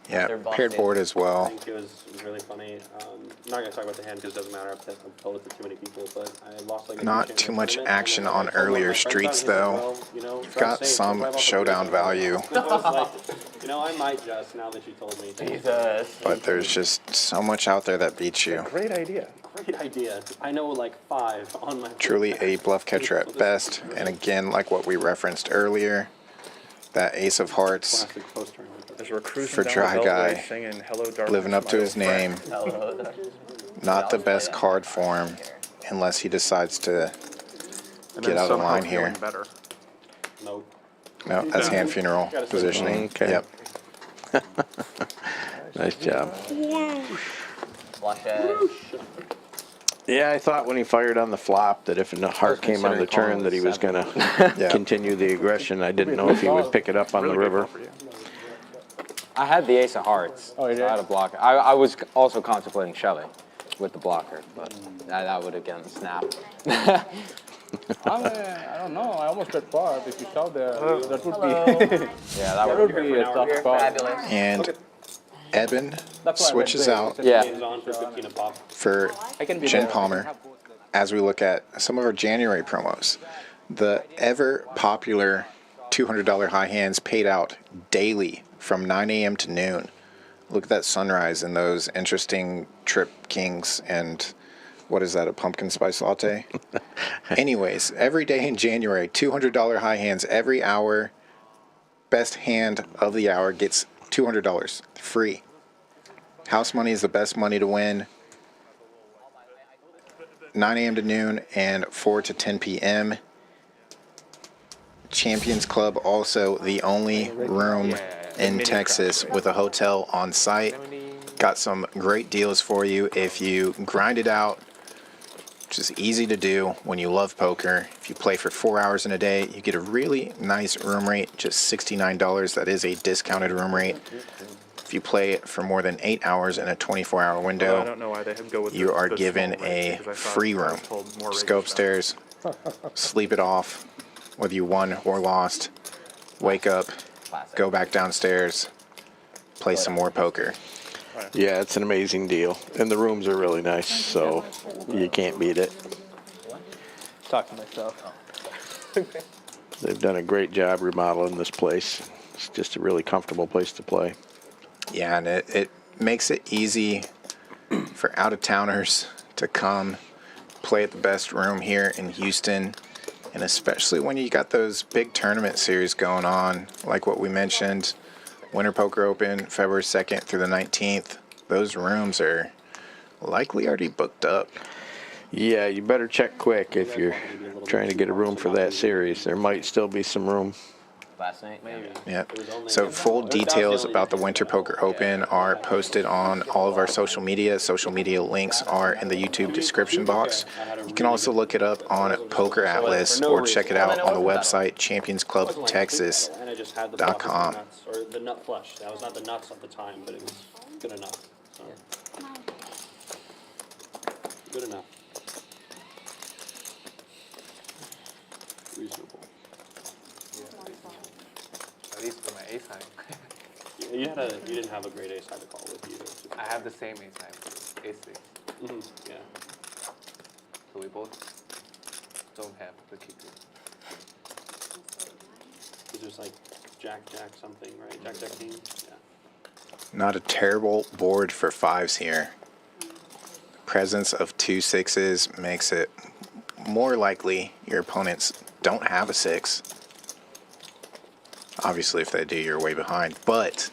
Yeah, They're paired busted. board as I well. think it was really funny. I'm not gonna talk about the hand because it doesn't matter. I've told it to too many people, but I lost like a Not huge too much tournament, and action then on I told one of my earlier friends streets, about it, and he's though. like, well, you know, drive Got safe, some drive off the showdown freeway. value. I was like, you know, I might just now that you told me. Jesus. But there's just so much out there that beats you. Great idea. Great idea. I know like 5 on my. Truly a bluff catcher at best. And again, like what we referenced earlier, that ace of hearts Classic post tournament. As we're cruising For down Dry the beltway Guy, singing Hello Darkness, living up my to old his friend. name. Hello. Not the best card for him unless he decides to And get then out of somehow line here. feeling better. Nope. No, that's hand funeral Gotta say positioning. Okay. Yep. Nice job. Flush edge. Yeah, I thought when he fired on the flop that if a heart came on the turn that he was going to Yeah. continue the aggression. I didn't know if he would pick it up on the Really good river. call for you. I had the ace of hearts. Oh, you so I did? had a blocker. I was also contemplating shoving with the blocker, but that would again snap. I don't know. I almost got far. If you shove there, that would Hello. be Yeah, that that would would be a tough You're call. fabulous. And Eben switches out Yeah. Games on for 15 a pop. for I can be Jen there. Palmer as we look at some of our January promos. The ever popular $200 high hands paid out daily from 9 a.m. to noon. Look at that sunrise and those interesting Trip Kings and what is that, a pumpkin spice latte? Anyways, every day in January, $200 high hands every hour. Best hand of the hour gets $200 free. House money is the best money to win. 9 a.m. to noon and 4 to 10 p.m. Champions Club, also the only room in Texas with a hotel on site. Got some great deals for you if you grind it out, which is easy to do when you love poker. If you play for 4 hours in a day, you get a really nice room rate, just $69. That is a discounted room rate. If you play for more than 8 hours in a 24-hour I window, don't know why they go with you are the given small rate, a because I thought free I was room. told more Just rate go stuff. upstairs, sleep it off, whether you won or lost. Wake up, go back downstairs, play some more poker. Yeah, it's an amazing deal. And the rooms are really nice, so you can't beat it. Talk to myself. They've done a great job remodeling this place. It's just a really comfortable place to play. Yeah, and it makes it easy for out-of-towners to come play at the best room here in Houston. And especially when you got those big tournament series going on, like what we mentioned, Winter Poker Open, February 2nd through the 19th. Those rooms are likely already booked up. Yeah, you better check quick if you're trying to get a room for that series. There might still be some room. Last night, maybe. Yep. So full details about the Winter Poker Open are posted on all of our social media. Social media links are in the YouTube description box. You can also look it up on Poker Atlas or check it out on the website championsclubtexas.com. And I just had the nuts, or the nut flush. That was not the nuts at the time, but it was good enough. So. Good enough. Reasonable. At least for my ace high. Yeah, you didn't have a great ace high to call with either. I have the same ace high, ace six. Yeah. So we both don't have the kicker. It's just like Jack something, right? Jack king. Yeah. Not a terrible board for fives here. Presence of 2 6s makes it more likely your opponents don't have a 6. Obviously, if they do, you're way behind. But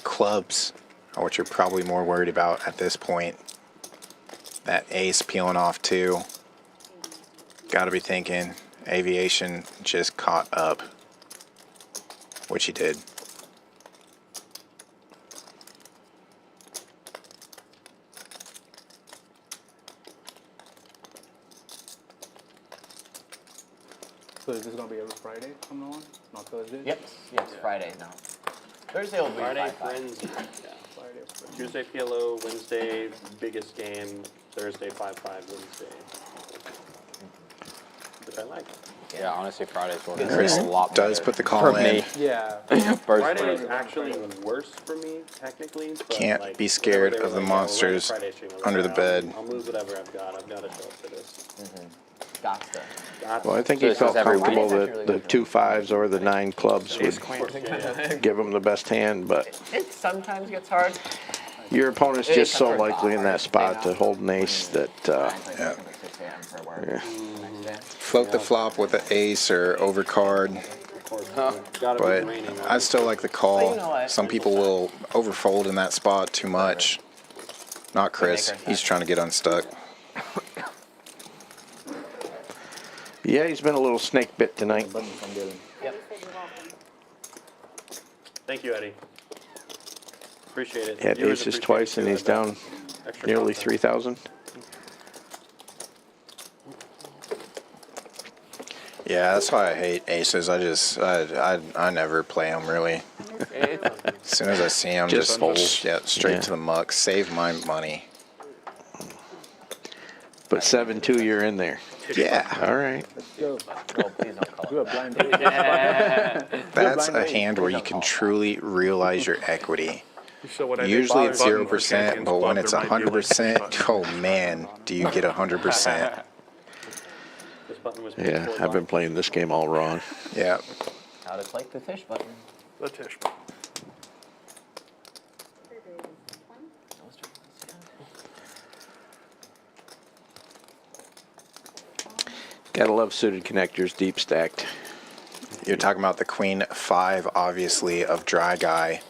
clubs are what you're probably more worried about at this point. That ace peeling off too. Got to be thinking aviation just caught up, which he did. So is this gonna be every Friday from now on, not Thursday? Yep. Yes, Friday now. Thursday will be Friday 5-5. Frenzy. Yeah. Tuesday PLO, Wednesday biggest game, Thursday 5-5, Wednesday. Which I like. Yeah, honestly, Friday's working Chris a lot does better put the call for in. me. Yeah. Friday Personally. is actually worse for me, technically. But Can't like, be scared whenever they of were the like, yeah, we're running monsters Friday stream, I was under like, the bed. I'll move whatever I've got. I've got to show up to this. Gotcha. Well, I think So he this felt is every week? comfortable Friday is that actually the 2 5s or the 9 clubs would give him the best hand, but It sometimes gets hard. your opponent's just so likely in that spot to hold an ace that, Yeah. 6 a.m. for work. yeah. Next day. Float the flop with an ace or overcard. Of course, gotta But be raining. I still like the But you know call. what? Some people will overfold in that spot too much. Not Chris. He's trying to get unstuck. Yeah, he's been a little snake bit tonight. Yep. Thank you, Eddie. Appreciate it. Had Viewers aces appreciate twice and too, he's I bet. down Extra nearly content. 3,000. Yeah, that's why I hate aces. I never play them really. As soon as I see them, Just just fold. straight Yeah. to the muck. Save my money. But 7-2, you're in there. Yeah, All right. Oh, please don't call Do a it that. blind. that's a hand where you can truly realize your equity. So when I Usually make it's the button for 0%, Champions but when Club, it's there might be, like, 100%, oh man, do you get 100%? This button was Yeah, pulled I've been off. playing this game all wrong. Yeah. How to click the fish button. the Tisch. Gotta love suited connectors, deep stacked. You're talking about the queen 5, obviously, of dry guy.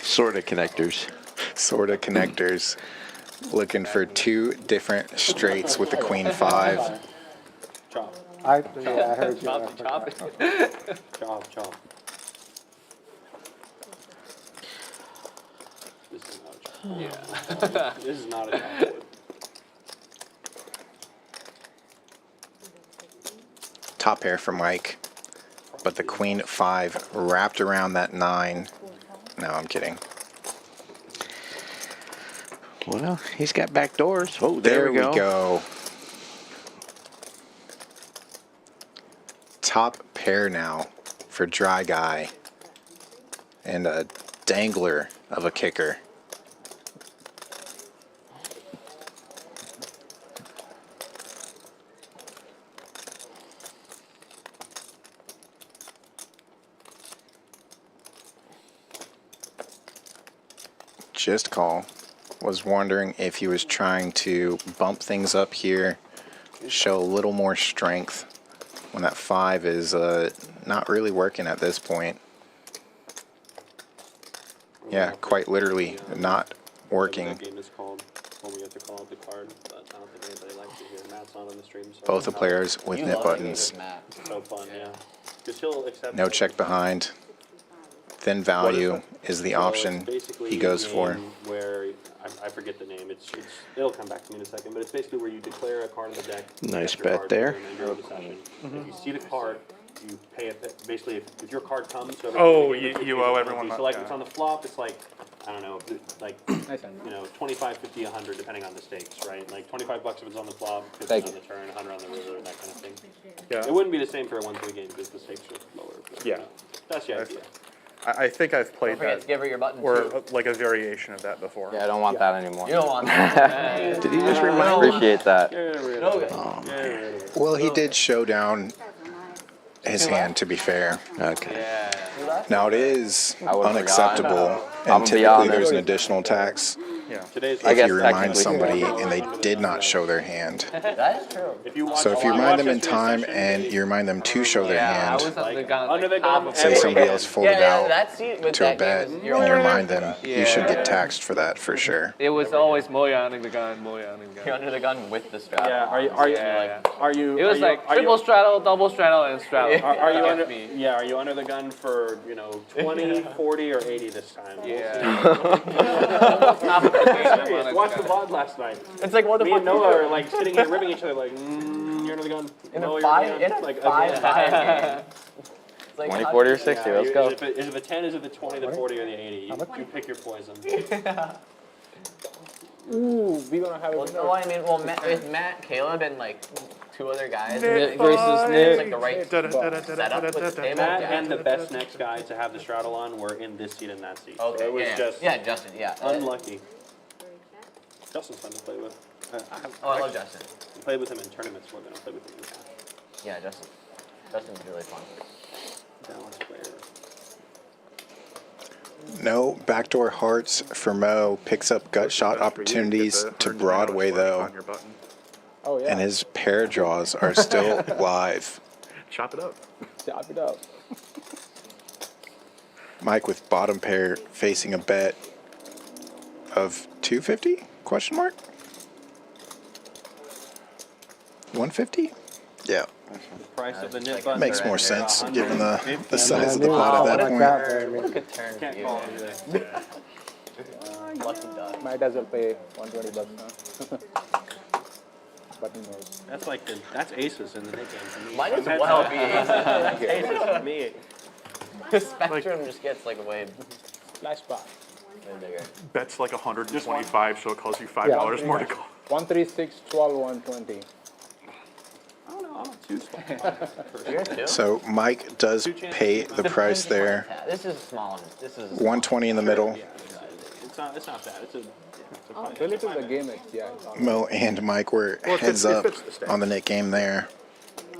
Sort of connectors. Sort of connectors. Looking for 2 different straights with the queen 5. Chop, I heard you. Chop, chop. chop, chop. This is not a chop. Yeah. This is not a chop wood. Top pair for Mike. But the queen 5 wrapped around that 9. No, I'm kidding. Well, he's got back doors. Oh, There we go. Top pair now for dry guy. And a dangler of a kicker. Just call. Was wondering if he was trying to bump things up here, show a little more strength when that 5 is not really working at this point. Yeah, quite literally not working. That game is called when we have to call up the card, but I don't think anybody likes it here. Matt's not on the stream, so Both the players with You nip love it buttons. with Matt. it's so fun, yeah. Because he'll accept No it. check behind. Thin value is the So option it's basically he goes a for. game Where I forget the name. It'll come back to me in a second. But it's basically where you declare a card in the deck. Nice set your bet card there. and then you're in the session. If you see the card, you pay it. Basically, if your card comes, so Oh, every game, you it's owe 50, everyone So like that, it's yeah. on the flop. It's like I don't know, like Nice hand. 25, 50, 100, depending on the stakes, right? Like $25 if it's on the flop, 50 Thank on the turn, 100 on the river, that kind of thing. Yeah. It wouldn't be the same for a 1-3 game because the stakes are lower. But, Yeah. That's the idea. I think I've Don't played forget to that, give her your button or too. like a variation of that before. Yeah, I don't want that anymore. You don't want that. Did he just remind me? Appreciate that. Get rid No, of it. okay. Get rid of it. Well, he did show down his hand, to be fair. Okay. Yeah. Now, it is I would've unacceptable, I'm and be typically honest. there's an additional tax Today's I if guess you remind technically. somebody and they did not show their hand. That is true. If you watch, So if you watch remind them in yesterday's time session, and you remind them to show their Yeah, I hand, was under the gun. under the Like, gun, half of say it. somebody else folded out that's with to a that bet, game. and you remind them, you should Yeah. get taxed for that for sure. It was always Moya under the gun, Moya under the You're gun. under the gun with the strap. Yeah, are you Yeah. are It was you, like are you, triple straddle, double straddle, and straddle. are you Against under me. yeah, are you under the gun for 20, 40, or 80 this time? We'll Yeah. see. Watch the VOD last night. It's like what the Me fuck? and Noah are like sitting here ribbing each other like, you're under the gun. In No, a you're under the five, gun. in a Like, 5-5 game. It's like 20, how 40, do or you- 60, yeah, let's go. Is it the 10, is it the 20, the 40, or the 80? You pick your poison. Ooh, we gonna have Well, it. no, I mean, well, with Matt, Caleb, and like 2 other guys, Nick it's versus Nick. like the right setup with the table. Matt Yeah. and the best next guy to have the straddle on were in this seat and that seat. So Okay, it was yeah, just yeah, Justin, yeah. unlucky. Justin's fun to play with. Oh, I love Justin. I played with him in tournaments more than I played with him in the past. Yeah, Justin. Justin's really fun. Balanced player. No backdoor hearts for Mo. Picks up gut shot opportunities to Broadway though, Oh yeah. and his pair draws are still live. Chop it up. Chop it up. Mike with bottom pair facing a bet of 250? Question mark? 150? Yeah, The price of the nip like button. makes more sense given the size of the Yeah, pot at that like point. that, but I mean, Good turn for Can't you. call it today. Lucky duck. Might as well pay $120 now. Button knows. That's like that's aces in the nip game for me. Might as well be aces. Aces for me. The spectrum just gets like way Flash bar. bigger. Bet's like 125, so it costs you $5 more to call. 136, 12, 120. I don't know. I'm a 2 spot. So Mike does pay the price there. This is small. This is 120 in the middle. It's not bad. It's a Relative to the game, it's, yeah. It's Mo and Mike were Well, it heads fits- it up fits the stakes. on the Nick game there.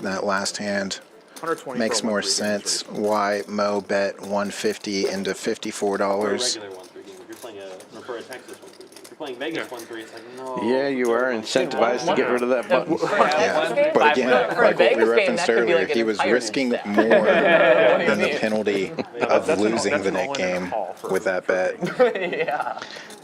That last hand 120 makes for a more 1-3 game is sense reasonable. why Mo bet 150 into For a $54. regular 1-3 game. If you're playing or for a Texas 1-3 game. If you're playing Vegas 1-3, it's like, no. Yeah, you are incentivized to get rid of that button. Yeah, but again, like what we referenced earlier, he was risking more than the penalty of losing the Nick game with that bet. Yeah.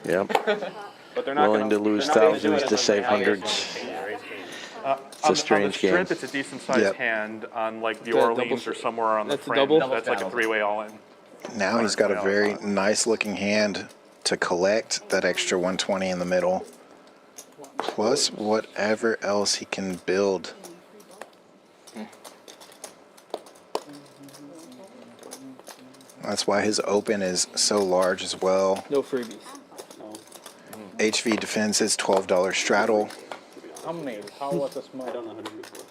Yep. But they're not Willing to lose they're not gonna do thousands it to as a save Vegas hundreds. 1-3 game. It's a strange on the game. strip, it's a decent sized Yep. hand. On like the It's a Orleans double or somewhere on the that's a fringe, double? that's like a 3-way all in. Now he's got a very nice looking hand to collect that extra 120 in the middle, plus whatever else he can build. That's why his open is so large as well. No freebies. HV defends his $12 straddle. thumbnail. How was the small? I don't know how to do it before.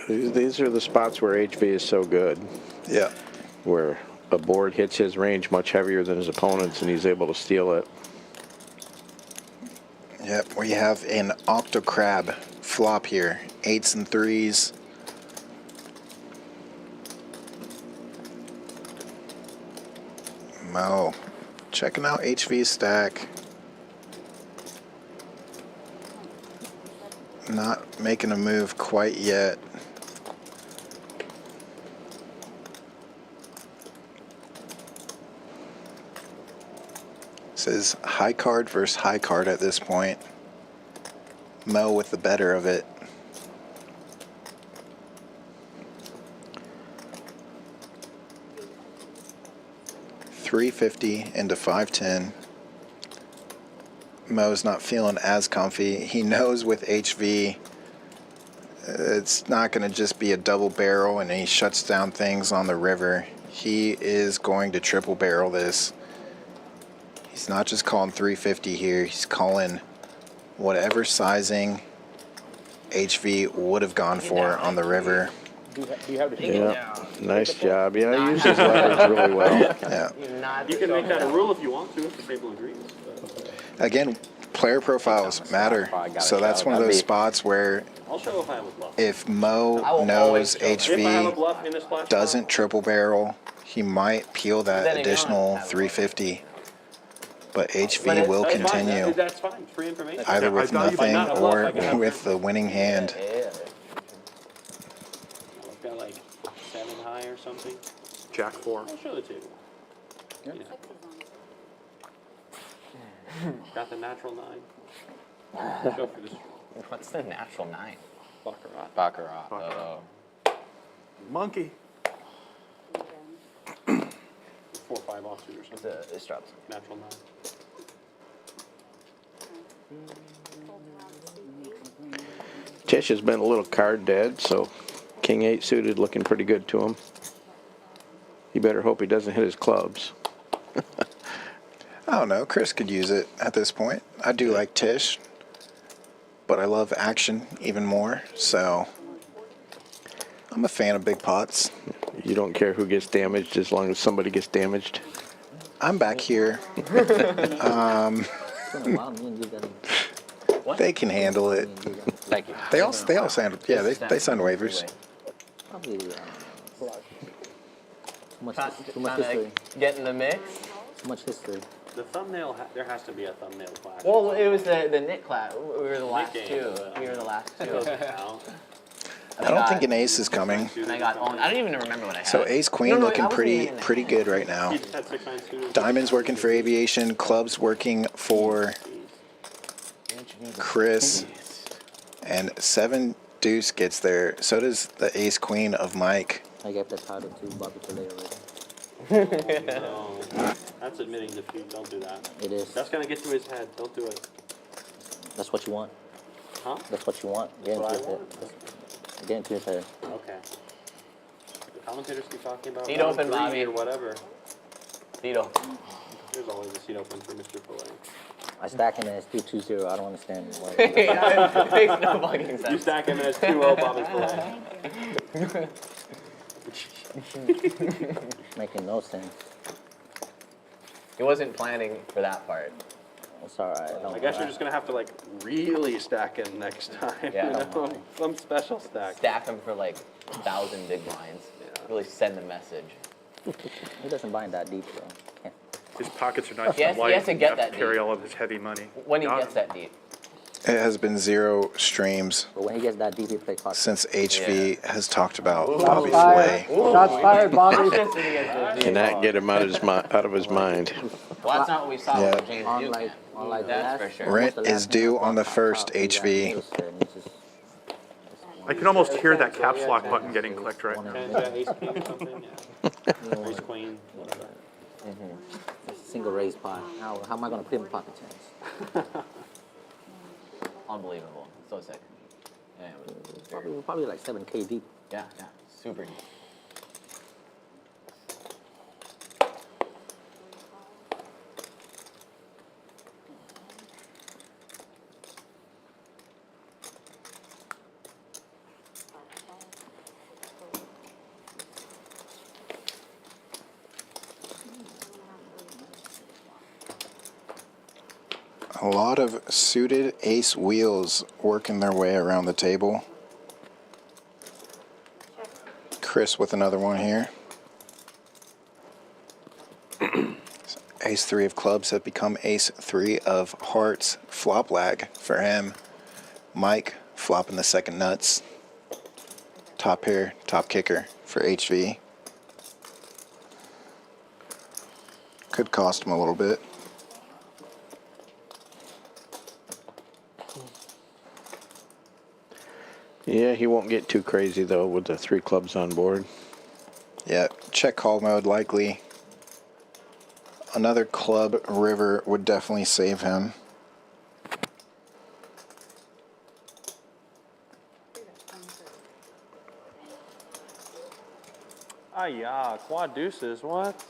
These are the spots where HV is so good, Yeah. where a board hits his range much heavier than his opponent's and he's able to steal it. Yep, we have an octocrab flop here. 8s and 3s. Mo, checking out HV's stack. Not making a move quite yet. This is high card versus high card at this point. Mo with the better of it. $350 into 510. Mo's not feeling as comfy. He knows with HV, it's not going to just be a double barrel and he shuts down things on the river. He is going to triple barrel this. He's not just calling 350 here. He's calling whatever sizing HV would have gone for on the river. Do you have to Yeah, nice job. Yeah, he uses leverage really well. Yeah. You can make that a rule if you want to, if the table agrees. But Again, player profiles matter. So that's one of those spots where I'll show if I have a bluff. if Mo will knows always show If I have a HV bluff in this flash doesn't triple barrel, he might peel that Then again, additional I have 350. But But HV it's- will That's fine. continue That's fine. Free information. either with I value nothing not a bluff, or I can have with the winning hand. Yeah. I've got like 7 high or something. Jack 4. I'll show the table. Yeah. Got the natural 9. Show for this What's the natural 9? baccarat. Baccarat. Baccarat. Oh. Monkey. 4-5 offsuit or something. It's drops. Natural 9. Tisch has been a little card dead, so King 8 suited looking pretty good to him. You better hope he doesn't hit his clubs. I don't know. Chris could use it at this point. I do like Tisch, but I love action even more. So I'm a fan of big pots. You don't care who gets damaged as long as somebody gets damaged. I'm back here. They can handle it. Thank you. They all signed. Yeah, they signed waivers. Probably too much Trying history. to get in the mix. Too much history. The thumbnail, there has to be a thumbnail flash. Well, it was the Nick class. We were the last game, two. yeah. We were the last two. Doesn't count. I don't think an ace is coming. And I got owned. I don't even remember what I had. So ace queen No, I looking wasn't even in pretty it. good right now. He just had 6-9 suited. Diamonds working for aviation. Clubs working for Chris. And 7 deuce gets there. So does the ace queen of Mike. I gave the title to Bobby Pele already. No, that's admitting defeat. Don't do that. It is. That's gonna get to his head. Don't do it. That's what you want. Huh? That's what you want. Get into What I his head. want? Get into his head. Okay. Commentators keep talking about Seat round open, 3 Bobby. or whatever. Tito. There's always a seat open for Mr. Filet. I stack him and it's 2-2-0. I don't understand why. It makes no fucking You sense. stack him as 2-0 Bobby Filet. Making no sense. He wasn't planning for that part. It's alright. I guess you're just going to have to, like, really stack him next time. Yeah. You know? Some special stack. Stack him for like 1,000 big blinds. Really send the message. He doesn't bind that deep though. Can't. His pockets are nice He has- and he light. has to and get have that to carry deep. all of his heavy money. When he Got gets him. that deep. It has been 0 streams But when he gets that deep, he play pocket. since HV has talked about Shots Bobby fired. Filet. Shots fired, Bobby. Cannot get him out of his mind. Well, that's not what we saw Yeah. with James Unlike, Buchanan. unlike That's the for sure. Rent almost the is last due man on the top, first top, he got HV. Nielsen, it's just- I can almost hear that caps lock button getting clicked right now. And ace king or something, yeah. Ace queen, whatever. it's a single raise pot. How am I going to put him in pocket tens? Unbelievable. So sick. Yeah, it was Probably like 7K deep. yeah, super deep. A lot of suited ace wheels working their way around the table. Chris with another one here. Ace 3 of clubs have become ace 3 of hearts. Flop lag for him. Mike flopping the second nuts. Top pair, top kicker for HV. Could cost him a little bit. Yeah, he won't get too crazy though with the 3 clubs on board. Yeah, check call mode likely. Another club river would definitely save him. Ah, yeah, quad deuces, what?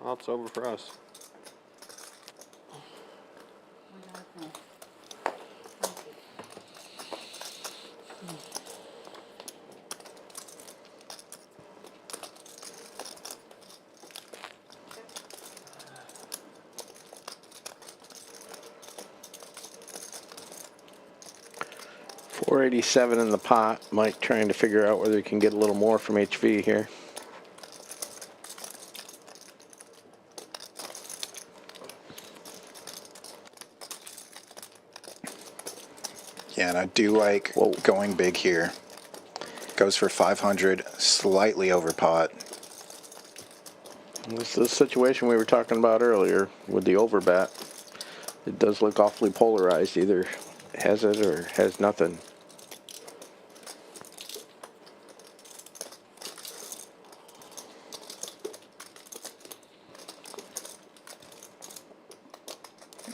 Well, it's over for us. $487 in the pot. Mike trying to figure out whether he can get a little more from HV here. Yeah, and I do like going big here. Goes for 500, slightly over pot. This is the situation we were talking about earlier with the overbet. It does look awfully polarized. Either has it or has nothing.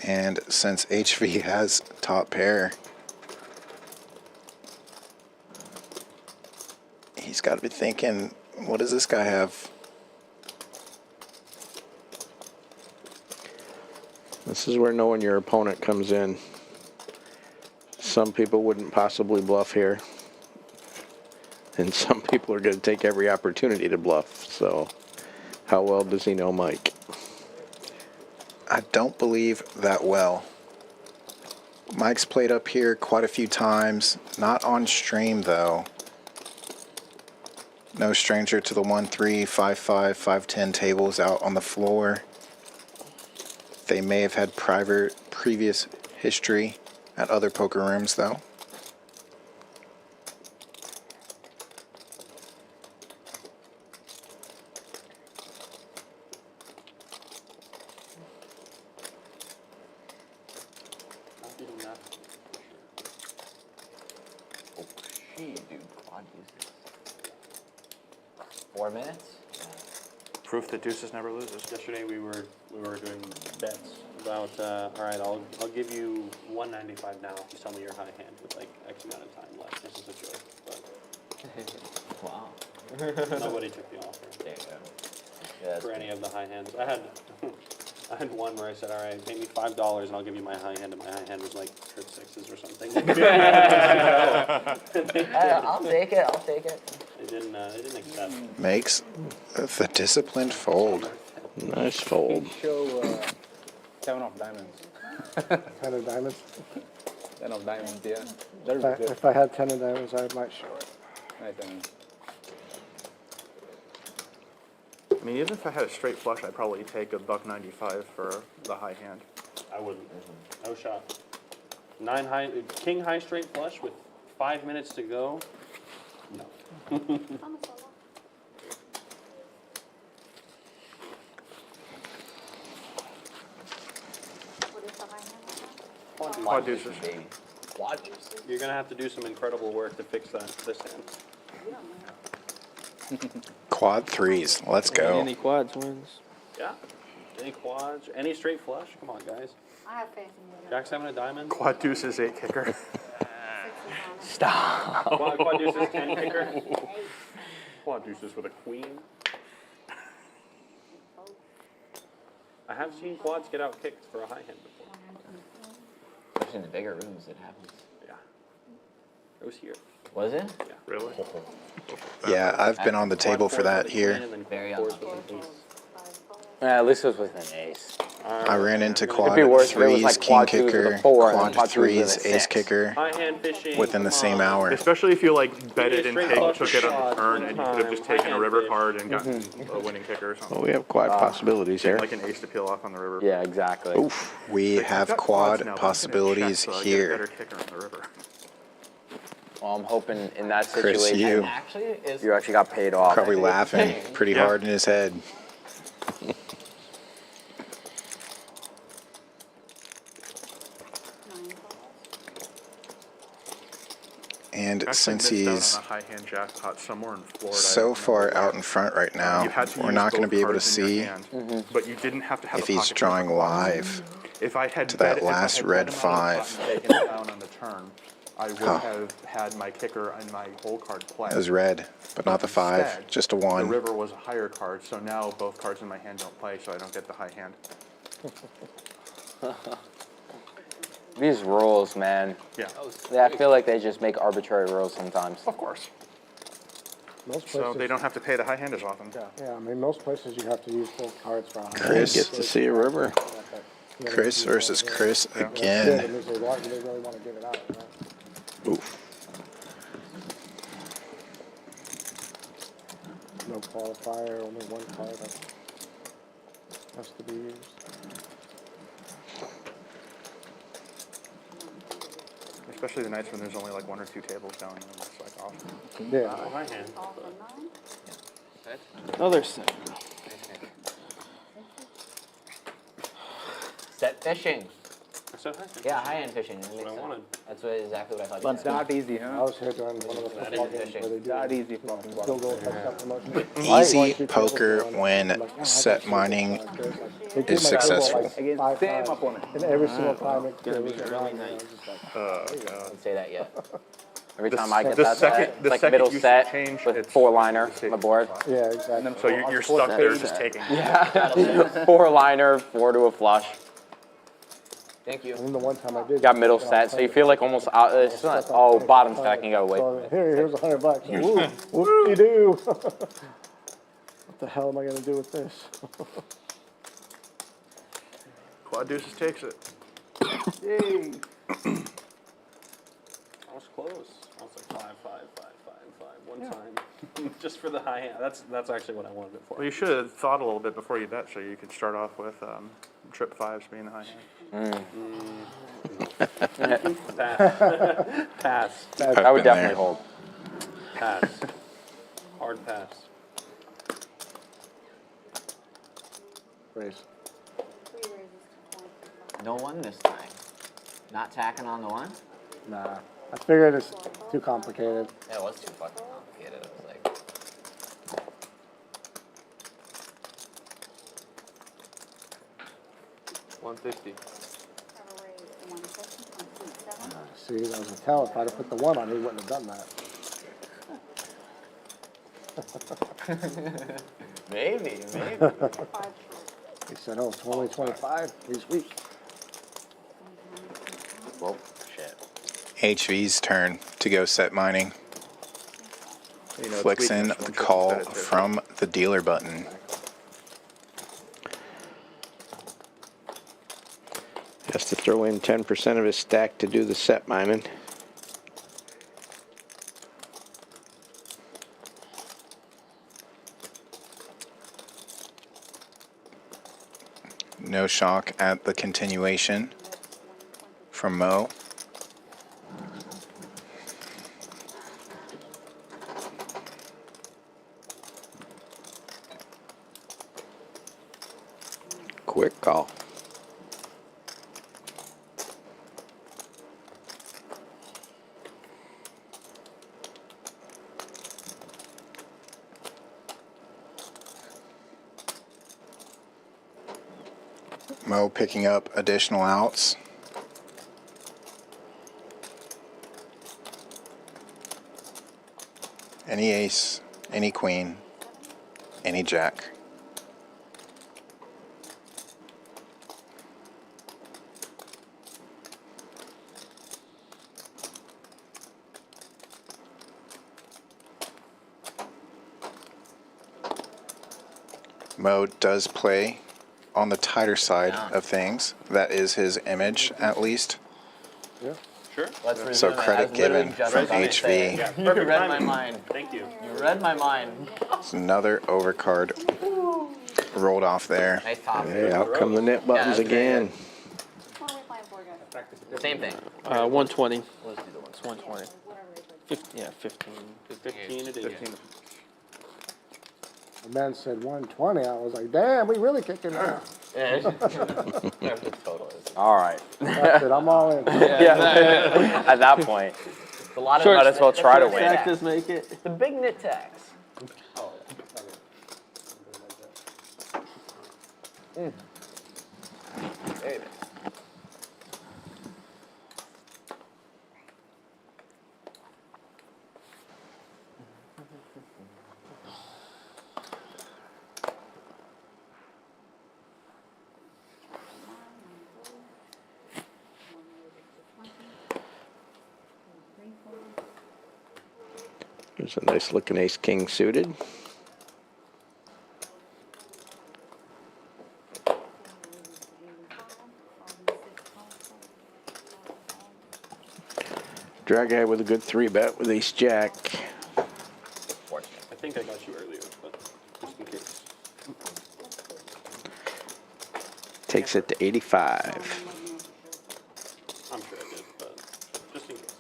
And since HV has top pair, he's got to be thinking, what does this guy have? This is where knowing your opponent comes in. Some people wouldn't possibly bluff here. And some people are going to take every opportunity to bluff. So how well does he know Mike? I don't believe that well. Mike's played up here quite a few times. Not on stream, though. No stranger to the 1-3, 5-5, 5-10 tables out on the floor. They may have had previous history at other poker rooms, though. Not beating that. Oh, gee, dude, quad deuces. 4 minutes? Proof that deuces never loses. Yesterday we were doing bets about all right, I'll give you 195 now if you tell me your high hand with like X amount of time left. This is a joke, but Wow. Nobody took the offer There you go. Yeah, for any of the high hands. I had one where I said, all right, pay me $5 and I'll give you my high hand, and my high hand was like trip sixes or something. I'll take it. I'll take it. They didn't accept. Makes the disciplined fold. Nice fold. Show 7 of diamonds. 10 of diamonds. 10 of diamonds, yeah. That would be good. If I had 10 of diamonds, I might show it. Nice diamond. I mean, even if I had a straight flush, I'd probably take $1.95 for the high hand. I wouldn't. No shot. King high straight flush with 5 minutes to go. No. Quad deuces. Quad deuces. You're gonna have to do some incredible work to fix this hand. Quad threes. Let's go. Any quads wins. Yeah. Any quads? Any straight flush? Come on, guys. I have faith in you. Jack 7 of diamonds. Quad deuces 8 kicker. Stop. Quad deuces 10 kicker. Quad deuces with a queen. I have seen quads get out kicked for a high hand before. Especially in the bigger rooms, it happens. Yeah. It was here. Was it? Yeah. Really? Yeah, I've been on the table for that here. Very unlucky. At least it was with an ace. I ran into It'd quad be worse if it was threes, like king quad twos with a kicker, 4 and then quad quad twos with a threes, ace 6. kicker High hand fishing. within the come same on. hour. Especially if you like betted and Straight flush took it on the shot turn one and you could have just time. taken a High river hand card and gotten a winning kicker or something. Well, we have quad possibilities here. Like an ace to peel off on the river. Yeah, exactly. Oof, we Like, I've have got quad quads now, but I'm gonna possibilities check so I get a here. better kicker on the river. Well, I'm hoping in that Chris, situation you Actually, is you actually got paid off. probably laughing pretty Yeah. hard in his head. And Actually since missed out he's on a high hand jackpot somewhere in Florida. so far out in front right now, You had to we're use not going to both be able to cards in your see hand, but you didn't have to have if a he's pocket drawing pair. live If I had to that if I had last bet red him on the 5. button, taken it down on the turn, I would Oh. have had my kicker and my whole card play. It was red, but not the 5, Instead, just a The 1. river was a higher card, so now both cards in my hand don't play, so I don't get the high hand. These rules, man. Yeah, Yeah, I feel like they just make arbitrary rules sometimes. of course. Most So places, they don't have to pay the high hand as often. yeah, I mean, most places you have to use both cards for a high. Chris. Get to see a river. Chris versus Chris Yeah, again. that means they really want to give it out, right? Oof. No qualifier, only one card that has to be used. Especially the nights when there's only like 1 or 2 tables going, and it's like off. Yeah. High hand. All for 9. Oh, there's 7. set fishing. I said high hand. Yeah, high end fishing. That makes What I sense. wanted. That's exactly what I thought. But you said. that easy, I huh? was here during one of the football games where they do That easy fucking field bottom. goal touchdown promotion. Easy Like, poker when I'm like, "Oh, I set got mining They did is my field goal successful. like Against 5 same times, opponent. and every single time it was really around, nice. I was just like, God. Don't say that yet. Every The time I get s- the that second- set, the it's like second middle you set change, with it's- 4-liner on the board. yeah, exactly. So you're stuck there just taking. Yeah, 4-liner, 4 to a flush. Thank you. And then the one time I did. Got middle set, so you feel like almost out. It's not, oh, bottom set. I can go wait. So here's $100. Woo, whoop-de-doo. What the hell am I gonna do with this? Quad deuces takes it. Yay! I was close. I was like 5, 5, 5, 5, 5 one time. Just for the high hand. That's actually what I wanted it for. Well, you should have thought a little bit before you bet, so you could start off with trip 5s being the high hand. Pass. I would been there. definitely hold. Pass. Hard pass. Raise. 3 raises to 1. No one this time. Not tacking on the one? Nah, I figured it's too complicated. Yeah, it was too fucking complicated. It was like, 150. Have a raise to 150, 1.7. See, that was a tell. If I'd have put the 1 on, he wouldn't have done that. Maybe. He said, oh, it's only 25. He's weak. Whoa, shit. HV's turn to go set mining. You know, Flicks in sweetness the won't call get better. from the dealer button. Has to throw in 10% of his stack to do the set mining. No shock at the continuation from Mo. Quick call. Mo picking up additional outs. Any ace, any queen, any jack. Mo does play on the tighter side of things. That is his image, at least. Yeah. Sure. Let's resume So it. credit I was literally given just from about to say HV. it. You read my mind. Thank you. You read my mind. It's another overcard rolled off there. Nice top. Hey, out come the net buttons that's very again. What are we playing for, guys? Same thing. 120. Let's do the one. It's 120. Yeah, 15. 15 it is. 15. The man said 120. I was like, damn, we really kicking ass. All right. That's it. I'm all in. Yeah. At that point, It's a lot of might as well try to win. Taxes make it. It's the big knit tax. There it is. There's a nice looking ace king suited. Drag guy with a good 3-bet with ace jack. I think I got you earlier, but just in case. Takes it to 85. I'm sure I did, but just in case.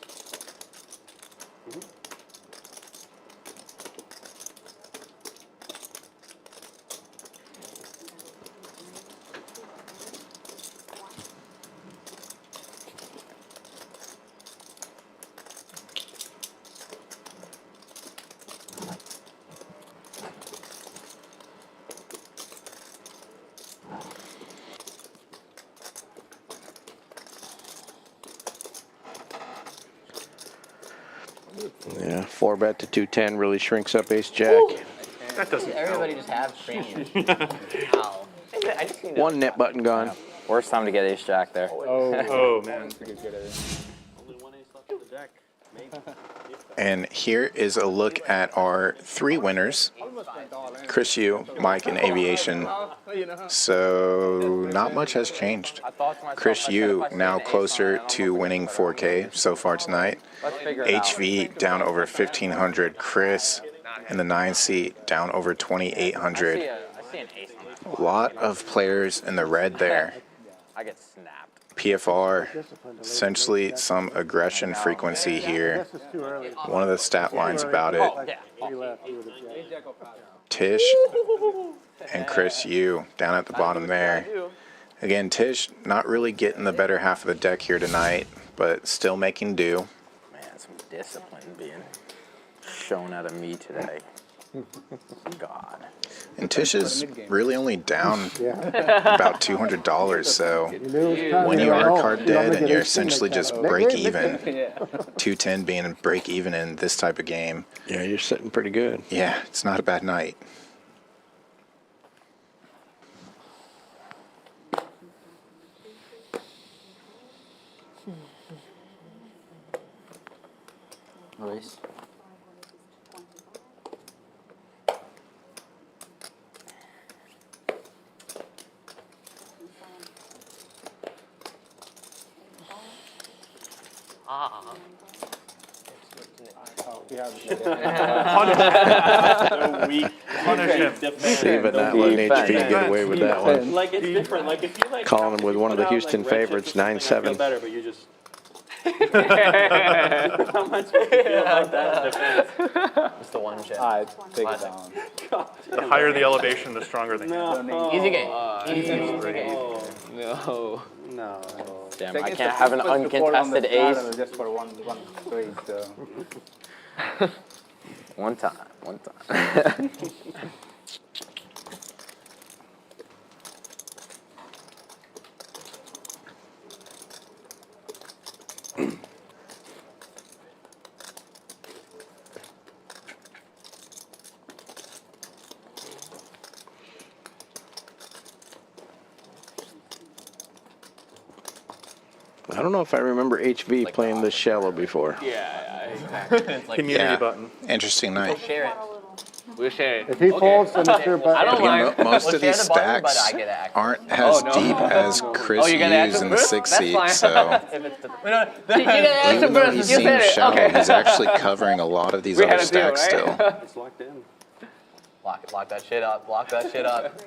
Yeah, 4-bet to 210 really shrinks up ace jack. That doesn't Everybody just have premium. Ow. I just need to. One net button gone. Worst time to get ace jack there. Oh, man. Only one ace left in the deck. Maybe. And here is a look at our 3 winners. Chris Yu, Mike, and Aviation. So not much has changed. Chris Yu now closer to winning 4K so far tonight. HV down over 1,500. Chris in the 9 seat down over 2,800. I see an ace on that. A lot of players in the red there. I get snapped. PFR, essentially some aggression frequency here. This is too early. One of the stat lines about it. He left. He would have jacked. Tisch and Chris Yu down at the bottom there. Again, Tisch not really getting the better half of the deck here tonight, but still making do. Man, some discipline being shown out of me today. God. And Tisch is really only down Yeah. about $200, so You knew it was coming. when you You're like, are oh, card I'm dead gonna and get you're 18 essentially next just time. break Nick, even, Yeah. 210 being break even in this type of game, Yeah, you're sitting pretty good. yeah, it's not a bad night. Race. Oh, we have So weak. Punish him. Defense. Steven not letting Defense. HV get away with that one. Like it's different. Like if you like Calling him with if you one of the put out, Houston like, red chips favorites, or something, I feel 9-7. better, but you just. How much do you feel about that in defense? It's the one chip. I take it down. The higher the elevation, the stronger the hand. No. Easy game. Easy game. No. No. No. Damn, I can't have an uncontested ace. Just for one trade, so. One time. I don't know if I remember HV playing this shallow before. Community Community button. Interesting night. Share it. We'll share it. If he folds, then it's your button. I don't mind. Most Well, of share these the button, but stacks I get access. aren't as no. deep as Chris you gotta used in the access 6 first? seat, That's so If it's the, You gotta ask even him though first. he You said seems it. shallow, Okay. he's actually covering a lot of these We other had a deal, stacks right? still. It's locked in. lock that shit up. Lock that shit up.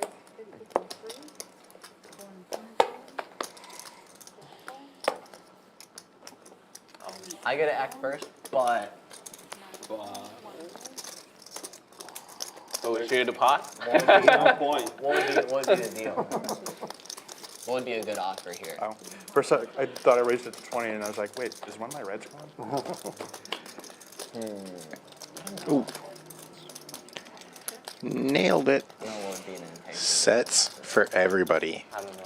I get to act first, but Oh, we share the pot? No point. what would be the deal? What would be a good offer here? Oh. For a sec, I thought I raised it to 20, and I was like, wait, is one of my reds gone? Nailed it. What would be an integrity? Sets for everybody I don't know.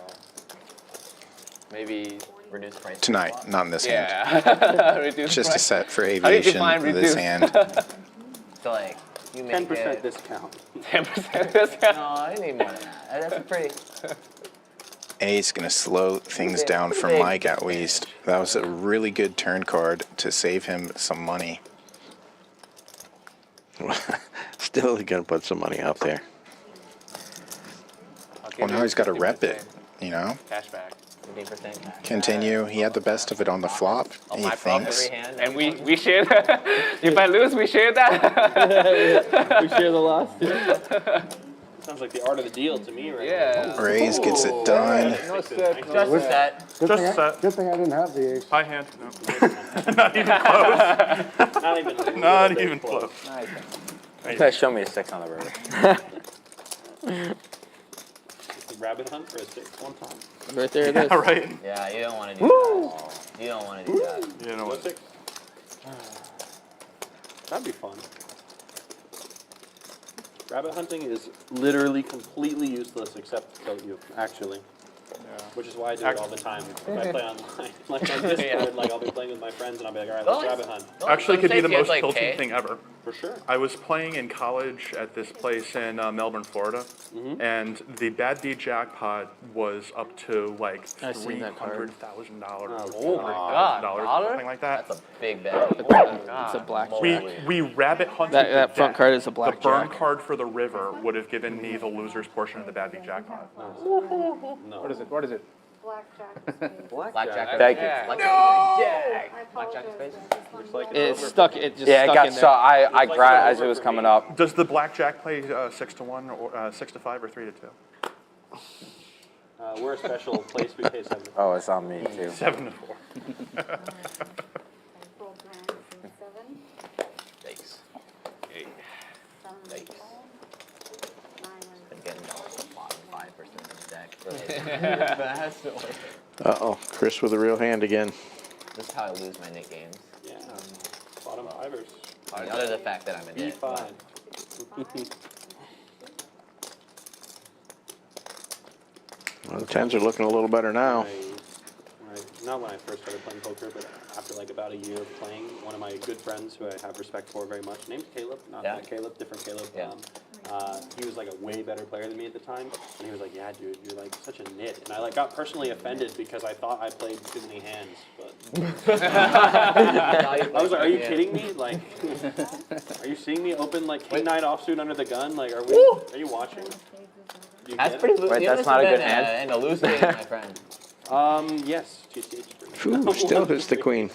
Maybe. Reduce price. tonight, not in this hand. Yeah. Reduce Just a price. set for How do you aviation define this reduce? hand. So like, you make 10% it. discount. 10% discount. No, I need more than that. That's a pretty. A's gonna slow things down for Mike at least. That was a really good turn card to save him some money. Still gonna put some money out there. Well, now he's got to rep it, you know? Cashback. 50% cash. Continue. He had the best of it on the flop, he My flop thinks. every hand. And we share that. If I lose, we share that. We share the loss. Sounds like the art of the deal to me, right? Yeah. Raise gets it done. No set. Just a set. Good Just thing set. good thing I didn't have the ace. High hand. No. Not even close. Not even. Not even close. Nice. Show me a 6 on the river. Rabbit hunt for a 6 one time. Right there it Yeah, is. right. Yeah, you don't want to do that. You don't want to do that. You know What what? 6? That'd be fun. Rabbit hunting is literally completely useless except to kill you, actually. Which is why I do it all the time. If I play online, like on Discord, like I'll be playing with my friends and I'll be like, all right, let's rabbit hunt. Actually, could be the most like tilting thing ever. For sure. I was playing in college at this place in Melbourne, Florida, and the bad beat jackpot was up to like I've seen that card. $300,000, Oh my God, dollar? something like that. That's a big bet. It's a black We rabbit hunted That to front death. card is a The black burn jack. card for the river would have given me the loser's portion of the bad beat jackpot. No. What is it? What is it? Blackjack. Blackjack. Thank you. Blackjack. I Blackjack space. apologize. like It's stuck. It just Yeah, it stuck got in so there. I grabbed as it was coming up. Does the blackjack play 6 to 1 or 6 to 5 or 3 to 2? We're a special place. We pay 7. Oh, it's on me too. 7 to 4. Roll grand, 7, Thanks. 7, Thanks. 9, Been getting all the bottom 5% of the deck. Uh-oh, Chris with a real hand again. This is how I lose my Nick games. Yeah. Bottom fivers. Other than the fact that I'm a Nick. E5. Well, the 10s are looking a little better now. Not when I first started playing poker, but after like about a year of playing, one of my good friends who I have respect for very much, named Caleb, not that Caleb, different Caleb. Yeah. He was like a way better player than me at the time, and he was like, "Yeah, dude, you're like such a nit." And I like got personally offended because I thought I played too many hands. But I was like, "Are you kidding me? Like, are you seeing me open like King 9 offsuit under the gun? Like, are you watching?" You That's get pretty it? loose. Wait, You that's must have not a been, good hand? In a loose game, my friend. Yes, GTH. Ooh, still hits the queen.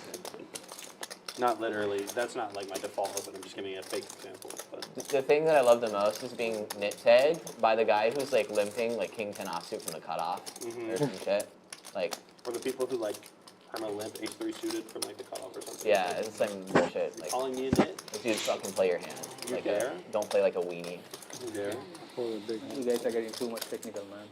Not literally. That's not like my default open. I'm just giving you a fake example. But The thing that I love the most is being nit tagged by the guy who's like limping like King 10 offsuit from the cutoff or some shit. Like, or the people who like kind of limp H3 suited from like the cutoff or something. yeah, it's some bullshit. Like, Calling me a nit. if you just fucking play your hand. You Like, dare? don't play like a weenie. You dare? You guys are getting too much technical, man.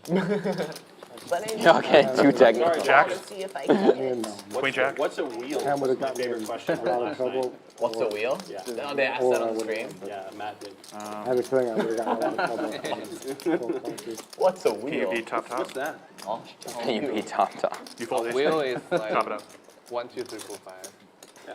Okay, too technical. Jack. See if I can. Queen Jack. What's a wheel? Hand would have My gotten me favorite in question a lot of last trouble. night. What's the wheel? Yeah. Oh, they asked that on the stream. Yeah, Matt did. I have a feeling I would have gotten a lot of trouble. What's a Can you wheel? beat top top? What's that? Oh, You beat top top. You fold ace Wheel queen? is like Top it up. 1, 2, 3, 4, 5. Yeah.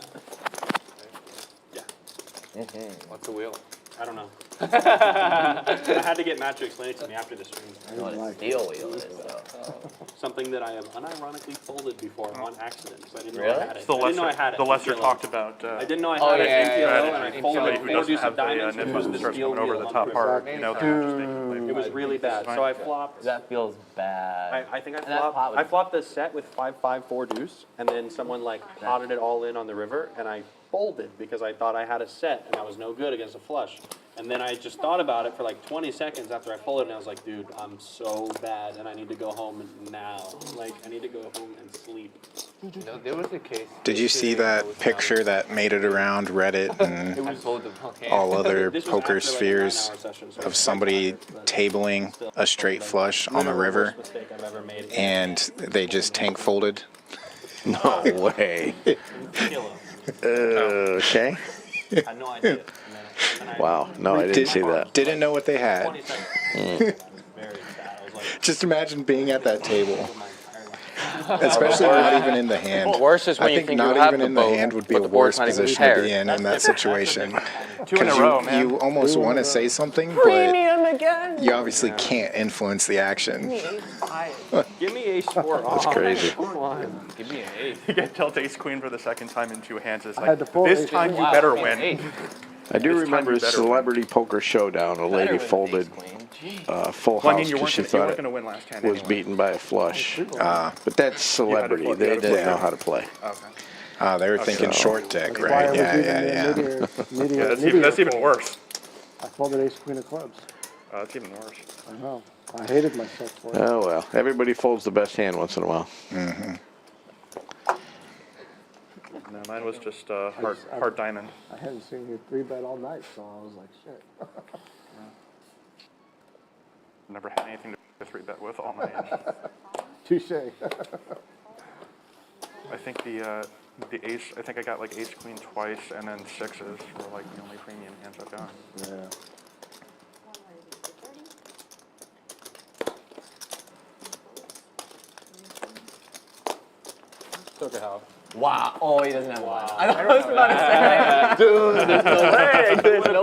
Yeah. What's a wheel? I don't know. I had to get Matt to explain it to me after the stream. I know what a steel wheel is, though. Something that I have unironically folded before on accident. So I didn't know Really? I had it. It's the I didn't know I lesser, had it. the lesser in PLO. talked about. I didn't know I Oh, had it yeah, in yeah, PLO, yeah, and I yeah. folded Somebody like who 4 doesn't deuce have of the diamonds nip and button used the starts steel coming over wheel the on top purpose. part, you know, then you're just thinking, It was really bad. So I flopped. That feels bad. I think I And that pot flopped. would- I flopped the set with 5-5-4 deuce, and then someone like potted it all in on the river, and I folded because I thought I had a set and I was no good against a flush. And then I just thought about it for like 20 seconds after I folded, and I was like, dude, I'm so bad, and I need to go home now. Like, I need to go home and sleep. No, there was a case. Did you see that picture that made it around Reddit and I told them, okay. all other This was poker after, like, a spheres 9-hour session, so of it's somebody quite tired, but tabling still, a straight like, flush on the literally river worst mistake I've ever made. and they just tank folded? No way. Kill him. Okay. I had no idea. And then I Wow. No, I didn't see that. Didn't know what they had. 20 seconds. Very sad. I was like, Just imagine being at that table, my entire life. especially not even in the hand. Worse is when I you think think not you have even the in the boat, hand would be but a the board's worse not even position to be paired. in that situation. 2 in a row, man. You almost want to say something, but Premium again. you obviously can't influence the action. Give me ace 4 off. That's crazy. Come on. Give me an 8. You get dealt ace queen for the second time in 2 hands. It's I like, had to fold this ace time queen. you better Wow, win. 8. I do This time remember you a better celebrity poker showdown. A lady folded full Well, I house mean, you because weren't she gonna, you thought weren't it going to win last hand was anyway. beaten by a flush. But that's celebrity. flip, They you had to didn't flip know it. how to play. Okay. They were thinking short deck, That's why right? I was Yeah, even yeah, yeah. Meteor That's even fold. worse. I folded ace queen of clubs. That's even worse. I know. I hated myself for it. Oh well, everybody folds the best hand once in a while. No, mine was just hard diamond. I hadn't seen you 3-bet all night, so I was like, shit. Never had anything to 3-bet with all night. Touche. I think the ace. I think I got like ace queen twice, and then 6s were like the only premium hands I've got. Yeah. Took a half. Wow. Oh, he doesn't have one. I was about to say, dude, there's no way. There's no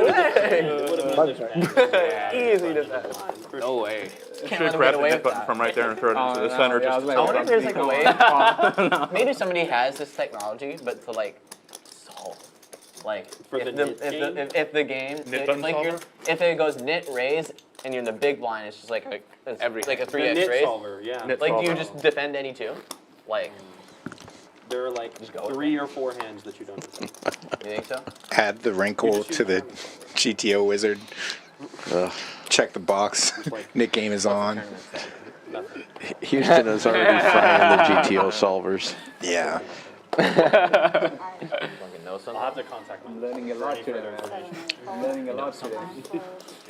way. Easy to bet. No way. Can't Should let have him grabbed get the away nip with button that. from right there and throw it into the no, center. yeah, I Just was I wonder if there's like a way. Maybe somebody has this technology, but to like solve. Like For the nit game? if the game Nit if, button like you're, solver? if it goes nit raise and you're in the big blind, it's just like it's like a The 3x nit raise. solver, yeah. Nit Like do you solver. just defend any two? Like There are like go with 3 or 4 hands that you don't defend. you think so? Add the wrinkle to the GTO wizard. Ugh. Check the box. Nick game is on. Nothing. Houston is already frying the GTO solvers. Yeah. Fucking know something. I'll have to contact my Learning a lot today, man. Learning a lot today.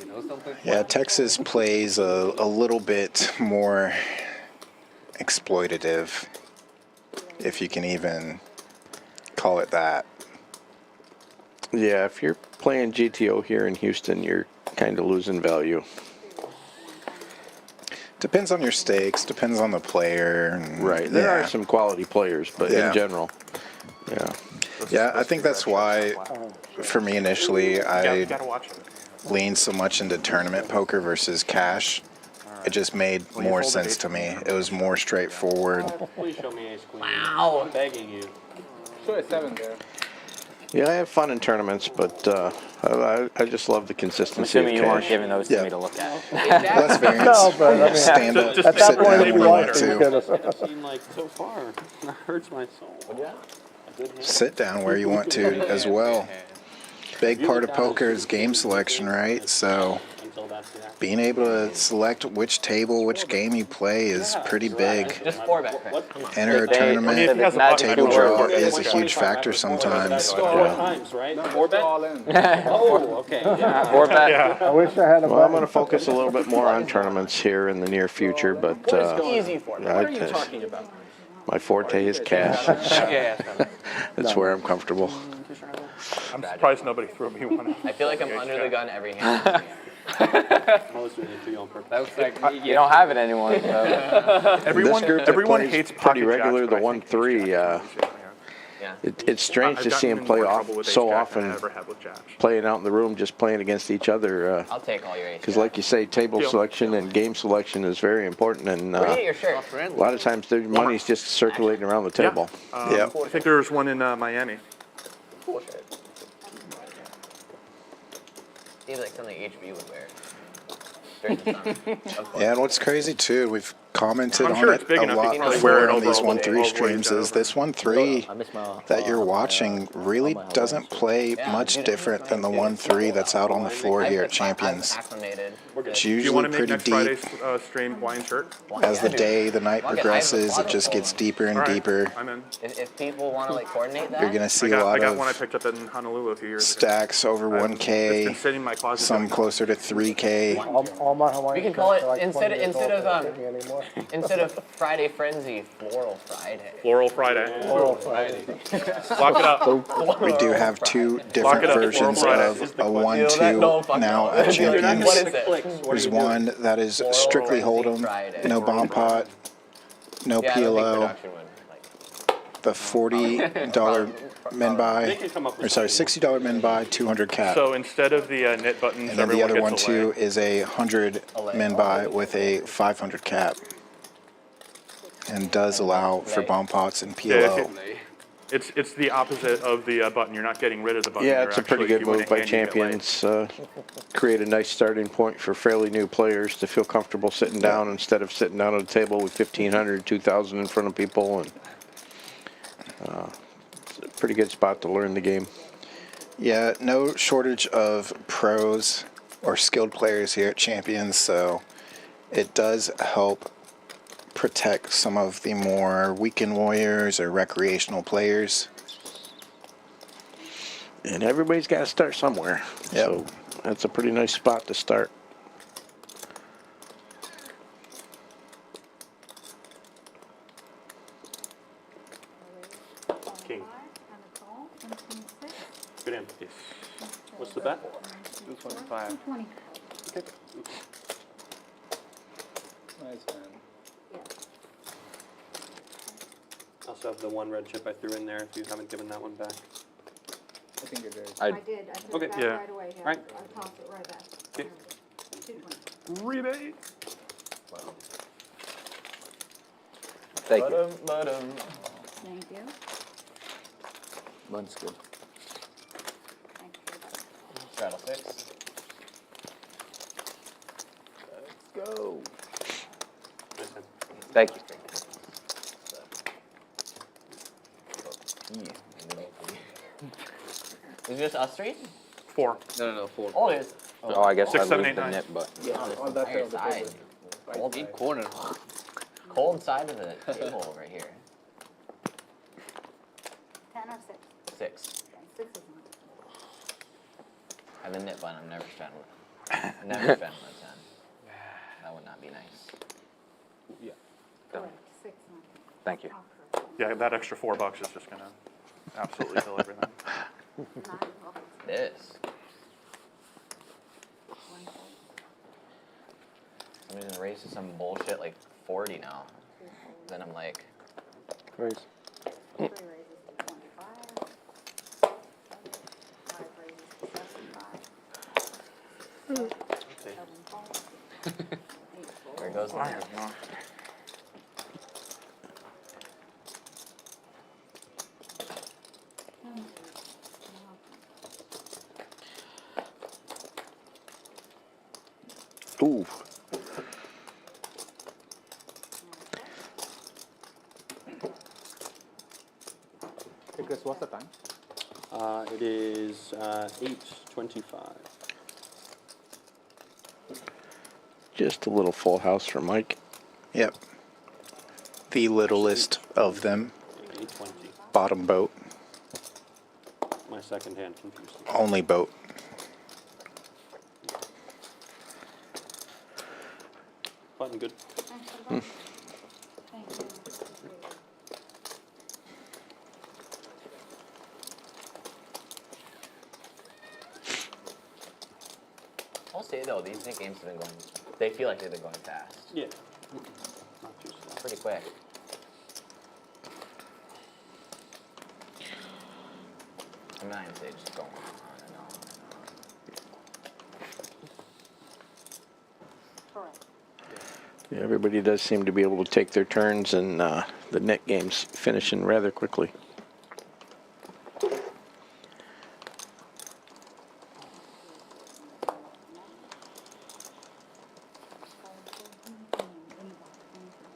You know something? Yeah, Texas plays a little bit more exploitative, if you can even call it that. Yeah, if you're playing GTO here in Houston, you're kind of losing value. Depends on your stakes, depends on the player. And, Right. There yeah. are some quality players, but Yeah. in general, yeah. Yeah, I think that's why, for me initially, I Gotta watch it. leaned so much into tournament poker versus cash. It just made more sense to me. It was more straightforward. Please show me ace queen. Wow. I'm begging you. Show a 7 there. Yeah, I have fun in tournaments, but I just love the I'm consistency of assuming you weren't cash. giving those to Yeah. me to look at. Well, that's variance. No, but I mean, Stand up, Just at that sit point, down if you when you want want to, you to. could. It seemed like so far. That hurts my soul. Yeah. A good hand. Sit down where you want to as well. Big part of poker is game selection, right? So Until that's the action. being able to select which table, which game you play is pretty big. Just 4-bet, Chris. What? Come on. Enter a They- tournament, If he has a Not button, table I draw can is a 25 huge factor That's sometimes. 4 times, right? No, 4 bet? all in. Oh, okay. Yeah. Or bet. Yeah. I wish I had a Well, I'm button. going to focus a little bit more on tournaments here in the near future, but Easy 4-bet. What are you talking about? my forte is cash. That's where I'm comfortable. I'm surprised nobody threw me one. I feel like I'm under the gun every hand. I'm listening to you on purpose. That was like, You don't have it anymore. So. Everyone, This group that everyone plays hates pretty pocket regular, jacks, the but I think 1-3, ace jack is usually Yeah. it's strange I've to see gotten them in play more off trouble with ace so jack than I often, ever have with jacks. playing out in the room, just playing against each other. I'll take all your aces. Because like you say, table Deal. selection and game selection is very important, and Where do you get your shirt? a lot of times the money's just circulating around the table. Yep. I think there was one in Miami. Cool shirt. Seems like something HB would wear. During the summer. Yeah, and what's crazy too, we've commented I'm on sure it it's big a enough lot you can before wear it on over these all 1-3 the streams is this 1-3 that you're watching really doesn't play much different than the 1-3 that's out on the floor here at Champions. Acclimated. It's Do you usually want to make pretty next deep. Friday's stream blind shirt? As the day, the night progresses, it just gets deeper and All right, deeper. I'm in. If people want to like coordinate that, You're gonna I see a got, lot I got one I of picked up in Honolulu a few years ago. stacks over It's been 1K, sitting in my closet. some doing closer to 3K. All my Hawaiian We can call shirts it are like instead 20 years of old, they don't fit me anymore. instead of Friday Frenzy, Floral Friday. Floral Friday. Floral Friday. Lock it up. We do have two different it up. versions Floral of Friday. a No, 1-2 fuck now no. at What Champions. is it? There's one that is strictly Hold'em, no bomb pot, no Yeah, I don't think PLO, production would, like, the $40 min They buy, can come up or with sorry, something. $60 min buy, 200 cap. So instead of the knit buttons, And then the everyone other one gets a too lay. is a 100 min buy with a 500 cap. And does allow for bomb pots and Yeah, PLO. it's the opposite of the button. You're not getting rid of the button. Yeah, You're it's a pretty actually, good if you win move a by hand, you get laid. Champions. Create a nice starting point for fairly new players to feel comfortable sitting down instead of sitting down at a table with 1,500, 2,000 in front of people. And it's a pretty good spot to learn the game. Yeah, no shortage of pros or skilled players here at Champions, so it does help protect some of the more weekend warriors or recreational players. And everybody's got to start somewhere. Yep. So that's a pretty nice spot to start. King. And a call, and 26. Good hand. What's the bet? 225. 220. Nice, man. I also have the one red chip I threw in there if you haven't given that one back. I think you're good. I did. I took Okay. it back Yeah. right away. Yeah. Right. I tossed it right back. Okay. 220. Rebate. Thank you. Thank you. One's good. Thank you. Straddle 6. Go. Nice hand. Thank you. Is it just us three? 4. No, 4. Oh, it is. Oh, I guess 6, I 7, lose 8, the 9. nip, but On that Entire side side. of the table. Deep corner. Cold side of the table over here. 10 or 6? 6. 6 is not. I have a nip button. I'm never straddling it. Never straddling a 10. That would not be nice. Correct. 6 not. thank you. Yeah, that extra $4 is just gonna absolutely kill everything. 9. This. 1, 2, I'm gonna raise to some bullshit like 40 now. Then I'm like, Raise. 3 raises to 25. 5 raises to 75. Okay. 7 falls. 8 falls. there goes that. Ooh. Hey Chris, what's the time? It is 8:25. Just a little full house for Mike. Yep. The littlest of them. 8:20. Bottom boat. My second hand confused me. Only boat. Button good. Thank you. I'll say though, these games have been going. They feel like they've been going fast. Yeah. Not too slow. Pretty quick. I'm not gonna say just going on and on and on. Correct. Yeah, everybody does seem to be able to take their turns, and the net game's finishing rather quickly.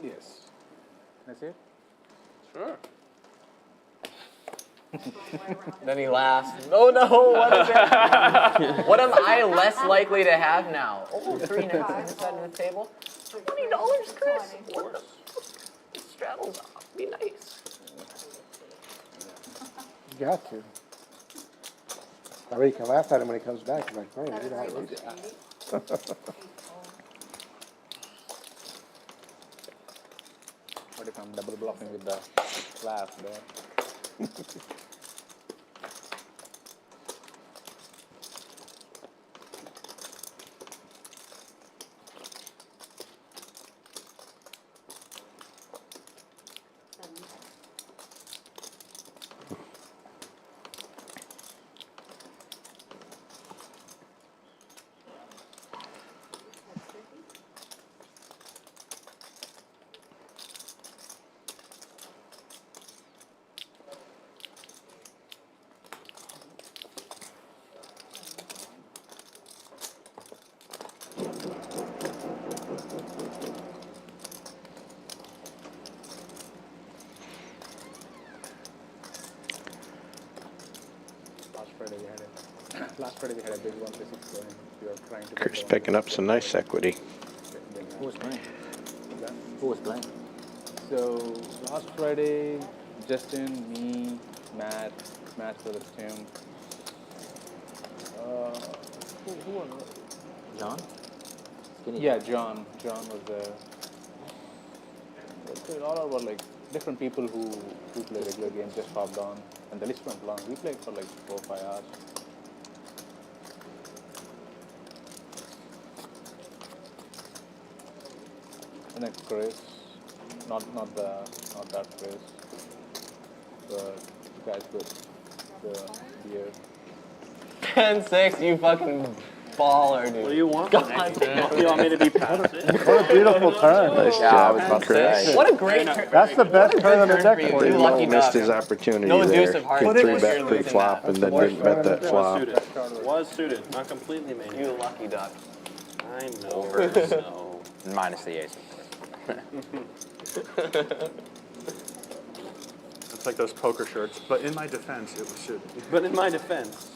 Yes. Can I see it? Sure. Then he laughs. Oh no, what is it? What am I less likely to have now? Oh, 3 next to the side of the table. $20, Chris. What the? Straddles off. Be nice. You got to. That way you can laugh at him when he comes back. You're like, bro, you know how to raise it. What if I'm double blocking with the laugh there? Last Friday we had a big 1-6 going. We were trying to. Chris picking up some nice equity. Who was playing? Who was playing? So last Friday, Justin, me, Matt Brothers Tim. Who was it? John? Yeah, John. John was there. So all were like different people who play regular games just hopped on, and the list went long. We played for like 4 or 5 hours. And then Chris, not that Chris, but the guys with the beard. 10-6, you fucking baller, dude. What do you want? God Do you want me to be passive? What a beautiful turn. Nice Yeah, I job, was about to Chris. say. What a great turn. That's the best turn on the turn deck for you. for You you. lucky Missed duck. his opportunity No there. deuce of hearts. Could But it 3 was bet your pre-flop losing and then that. didn't bet that Was flop. Was suited. Not completely made. You lucky duck. I know. No. Minus the ace. It's like those poker shirts, but in my defense, it was suited. But in my defense,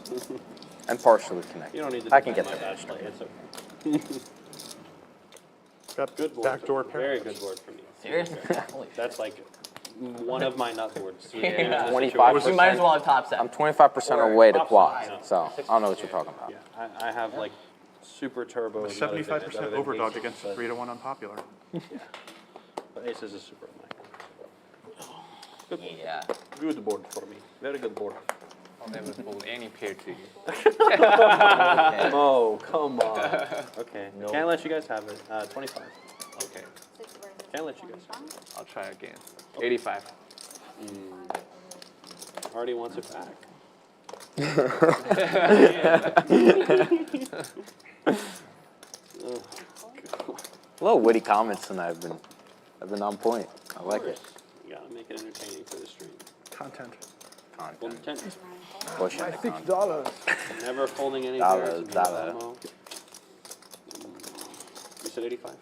And partially connected. you don't need to I can defend get my there. bachelor. It's okay. Got Good board. backdoor Very pair. good board for me. Seriously? Holy That's like one of my nut boards. Yeah. 25%. You might as well have top set. I'm 25% away to Top quad, side. so I don't know what you're talking about. Yeah, I have like super turbo. 75% overdog against the 3-1 unpopular. But aces is super mine. Yeah. Good board for me. Very good board. I'll never fold any pair to you. Oh, come on. Okay. Can't let you guys have it. 25. Okay, Can't let you guys have it. I'll try again. 85. Already wants it back. Little witty comments tonight have been on point. I like it. You gotta make it entertaining for the stream. Content. Well, intent. Push it. $6. Never folding any Dollar, pairs. dollar. You said 85?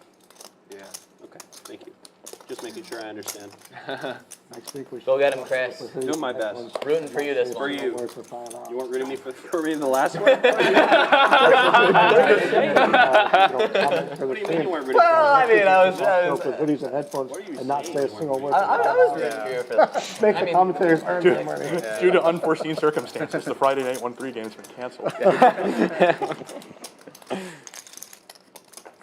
Yeah. Okay, thank you. Just making sure I understand. Next week we should. Go get him, Chris. Doing my best. Rooting for you this For one. you. Work for 5 hours. You weren't rooting me for me in the last one? What What do you mean you weren't rooting Well, I mean, I was With hoodies and headphones What are you and not saying? say a single word. I was rooting for you for that. Make the commentators earn their money. Due to unforeseen circumstances, the Friday Night 1-3 game's been canceled.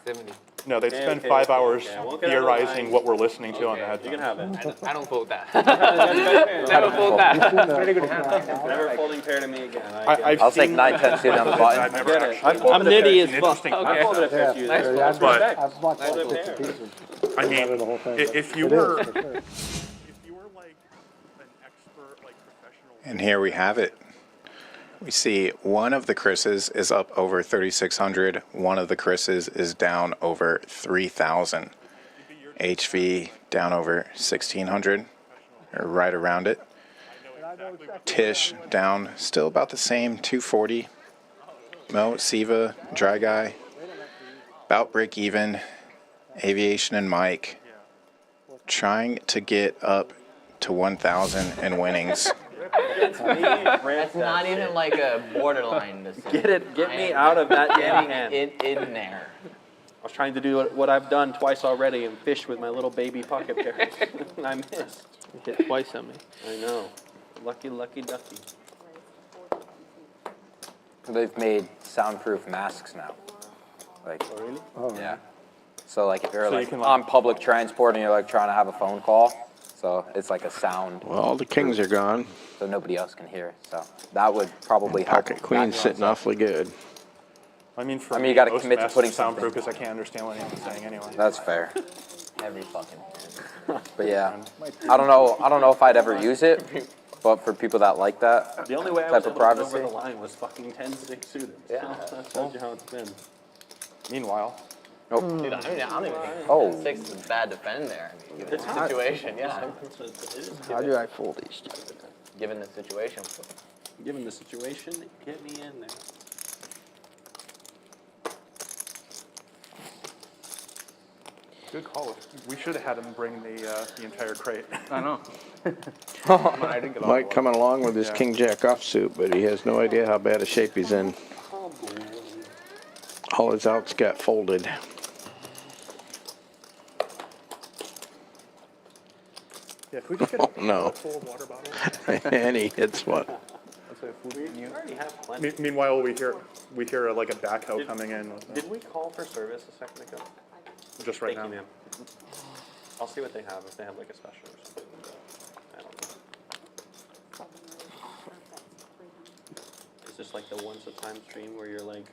70. No, they'd Okay, spend okay, 5 okay, hours okay. I won't get out of theorizing line. what we're listening to on the You headphones. can have it. I don't fold that. Never Never fold that. folding pair to me again. I've I'll take seen- 9-10 suit on the button. I've never Get it. actually. I'm nitty as An fuck. interesting I concept. folded a pair to you. Nice Yeah, But- I've watched all Nice 50 pair. pieces. I mean, The whole thing, but if you it were is, for sure. if you were like an expert, like professional. And here we have it. We see one of the Chris's is up over 3,600. One of the Chris's is down over 3,000. HV down over 1,600, or right around it. Tisch down still about the same, 240. Mo, Siva, Dry Guy, about break even. Aviation and Mike trying to get up to 1,000 in winnings. That's not even like a borderline decision. Get me out of that damn hand. Getting in there. I was trying to do what I've done twice already and fish with my little baby pocket pairs. And I missed. You hit twice on me. I know. Lucky, lucky ducky. They've made soundproof masks now. Like, Oh, really? Oh, yeah. So like if you're So you like can, like- on public transport and you're like trying to have a phone call, so it's like a sound, Well, all the kings are gone. so nobody else can hear. So that would probably help. Pocket queen's sitting awfully good. I mean, for I mean, me, you gotta most commit to masks putting are soundproof something. because I can't understand what anyone's saying anyway. That's fair. Every fucking hand. But yeah, I don't know if I'd ever use it, but for people that like that The only way I type was of able to get privacy. over the line was fucking 10-6 suited. Yeah. So that tells you how it's been. Meanwhile, Dude, I don't even think Oh. 6 is bad defend there. I mean, given the situation, yeah. How do I fold these? Given the situation. Given the situation, get me in there. good call. We should have had him bring the entire crate. I know. I drink a lot Mike of coming along with his Yeah. king jack offsuit, but he has no idea how bad a shape he's in. All his outs got folded. Yeah, if we just get a No. full water bottle. And he hits one. We already have plenty. Meanwhile, we hear like a backhoe coming in. Did we call for service a second ago? Just right Thank now. you, ma'am. I'll see what they have, if they have like a special or something. I don't know. Is this like the once a time stream where you're like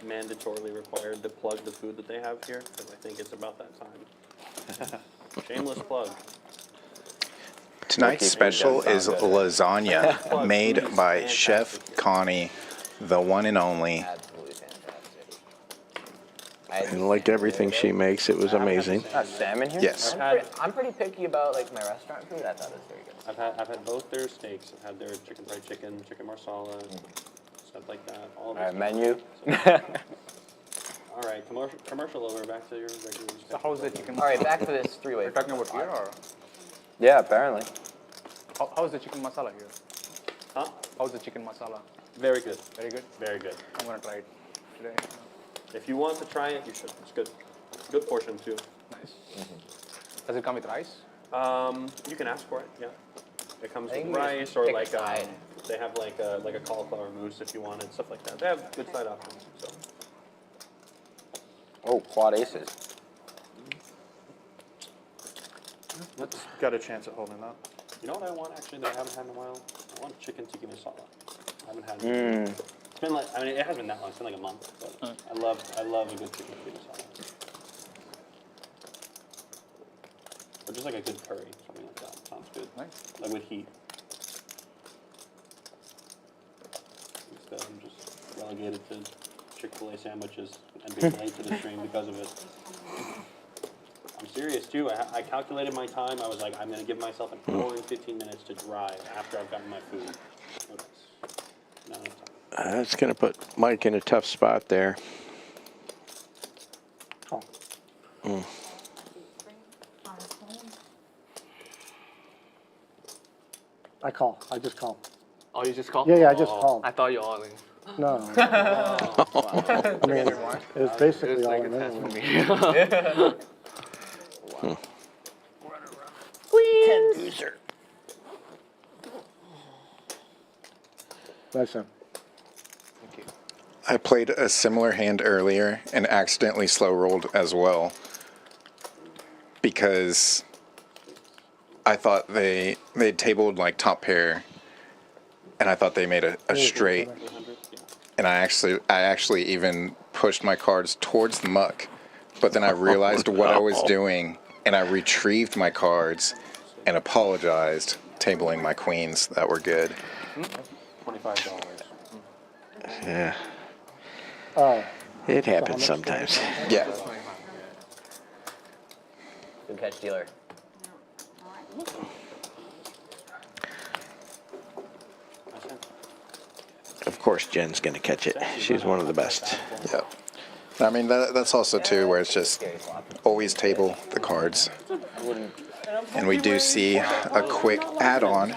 mandatorily required to plug the food that they have here? Because I think it's about that time. Shameless plug. Tonight's special is lasagna made by Chef Connie, the one and only. Absolutely fantastic. And like everything she makes, it was amazing. Salmon here? Yes. I'm pretty picky about like my restaurant food. I thought it was very good. I've had both their steaks. I've had their chicken fried chicken, chicken marsala, stuff like that. All of All right, it. menu. All right, commercial over. Back to your regular So steak. how's the chicken? All right, back to this three-way. You're talking about here or? Yeah, apparently. How's the chicken masala here? Huh? How's the chicken masala? Very good. Very good. Very good. I'm gonna try it today. If you want to try it, you should. It's good. Good portion too. Nice. Does it come with rice? You can ask for it. Yeah. It comes I think with you just rice or pick a like side. they have like a cauliflower mousse if you wanted, stuff like that. They have good side options. So Oh, quad aces. Got a chance at holding that. you know what I want actually that I haven't had in a while? I want chicken tikka masala. haven't had it. It's been like, I mean, it hasn't been that long. It's been like a month. But I love a good chicken fajita salad. Or just like a good curry, something like that. Sounds good. Nice. Like with heat. Instead, I'm just relegated to Chick-fil-A sandwiches and being late to the stream because of it. I'm serious too. I calculated my time. I was like, I'm gonna give myself an hour and 15 minutes to drive after I've gotten my food. Okay. Not enough time. That's going to put Mike in a tough spot there. Oh. I call. I just call. Oh, you just called? Yeah, I just called. I thought you all in. No. I mean, it's basically It's all like in a test for there. me. Nice one. I played a similar hand earlier and accidentally slow rolled as well because I thought they tabled like top pair and I thought they made a straight, and I actually even pushed my cards towards the muck, but then I realized what I was doing and I retrieved my cards and apologized, tabling my queens that were good. $25. Yeah. Oh, It happens sometimes. Yeah. Good catch, dealer. Of course, Jen's going to catch it. She's one of the best. Yeah. I mean, that's also too where it's just always table the cards. And we do see a quick add-on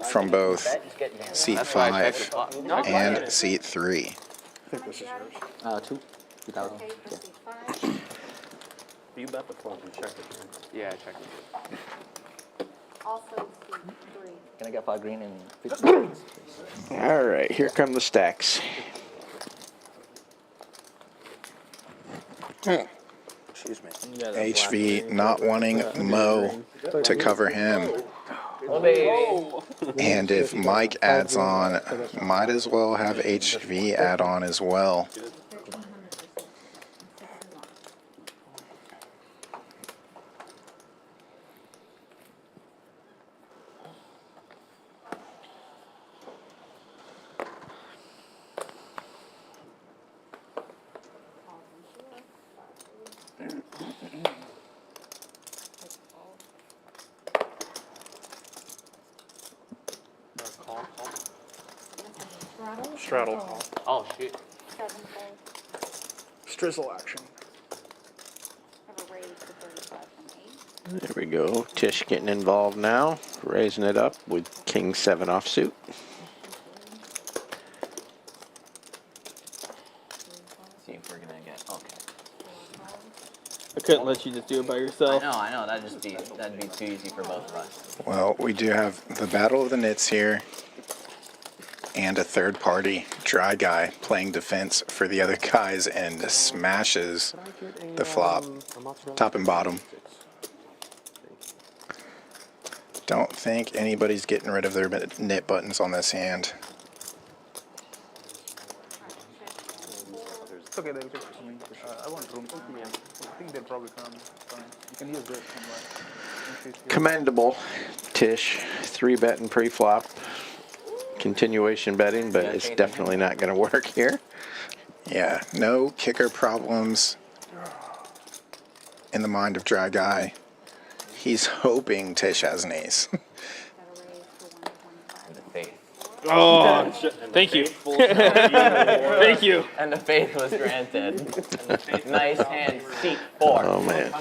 from both seat 5 and seat 3. I think this is yours. 2. 2000. Okay, for seat 5. You bet the flop and check it. Yeah, I checked it. Also seat 3. Can I get 5 green and 50? All right, here come the stacks. Excuse me. HV not wanting Mo to cover him. Oh, baby. And if Mike adds on, might as well have HV add on as well. Straddle. Oh, shit. 7 fold. Strizzle action. Have a raise to 35 from 8. There we go. Tisch getting involved now, raising it up with King 7 offsuit. See if we're gonna get. Okay. I couldn't let you just do it by yourself. I know. That'd be too easy for both of us. Well, we do have the Battle of the Nits here and a third party dry guy playing defense for the other guys and smashes the flop, top and bottom. Don't think anybody's getting rid of their nit buttons on this hand. It's okay, they'll take it for me. I want room. I think they'll probably come. You can use this somewhere. Commendable. Tisch, 3-betting pre-flop. Continuation betting, but it's definitely not going to work here. Yeah, no kicker problems in the mind of dry guy. He's hoping Tisch has an ace. Got a raise to 125. The faith. Oh, thank you. Thank you. And the faith was granted. Nice hand, seat 4. Oh, man.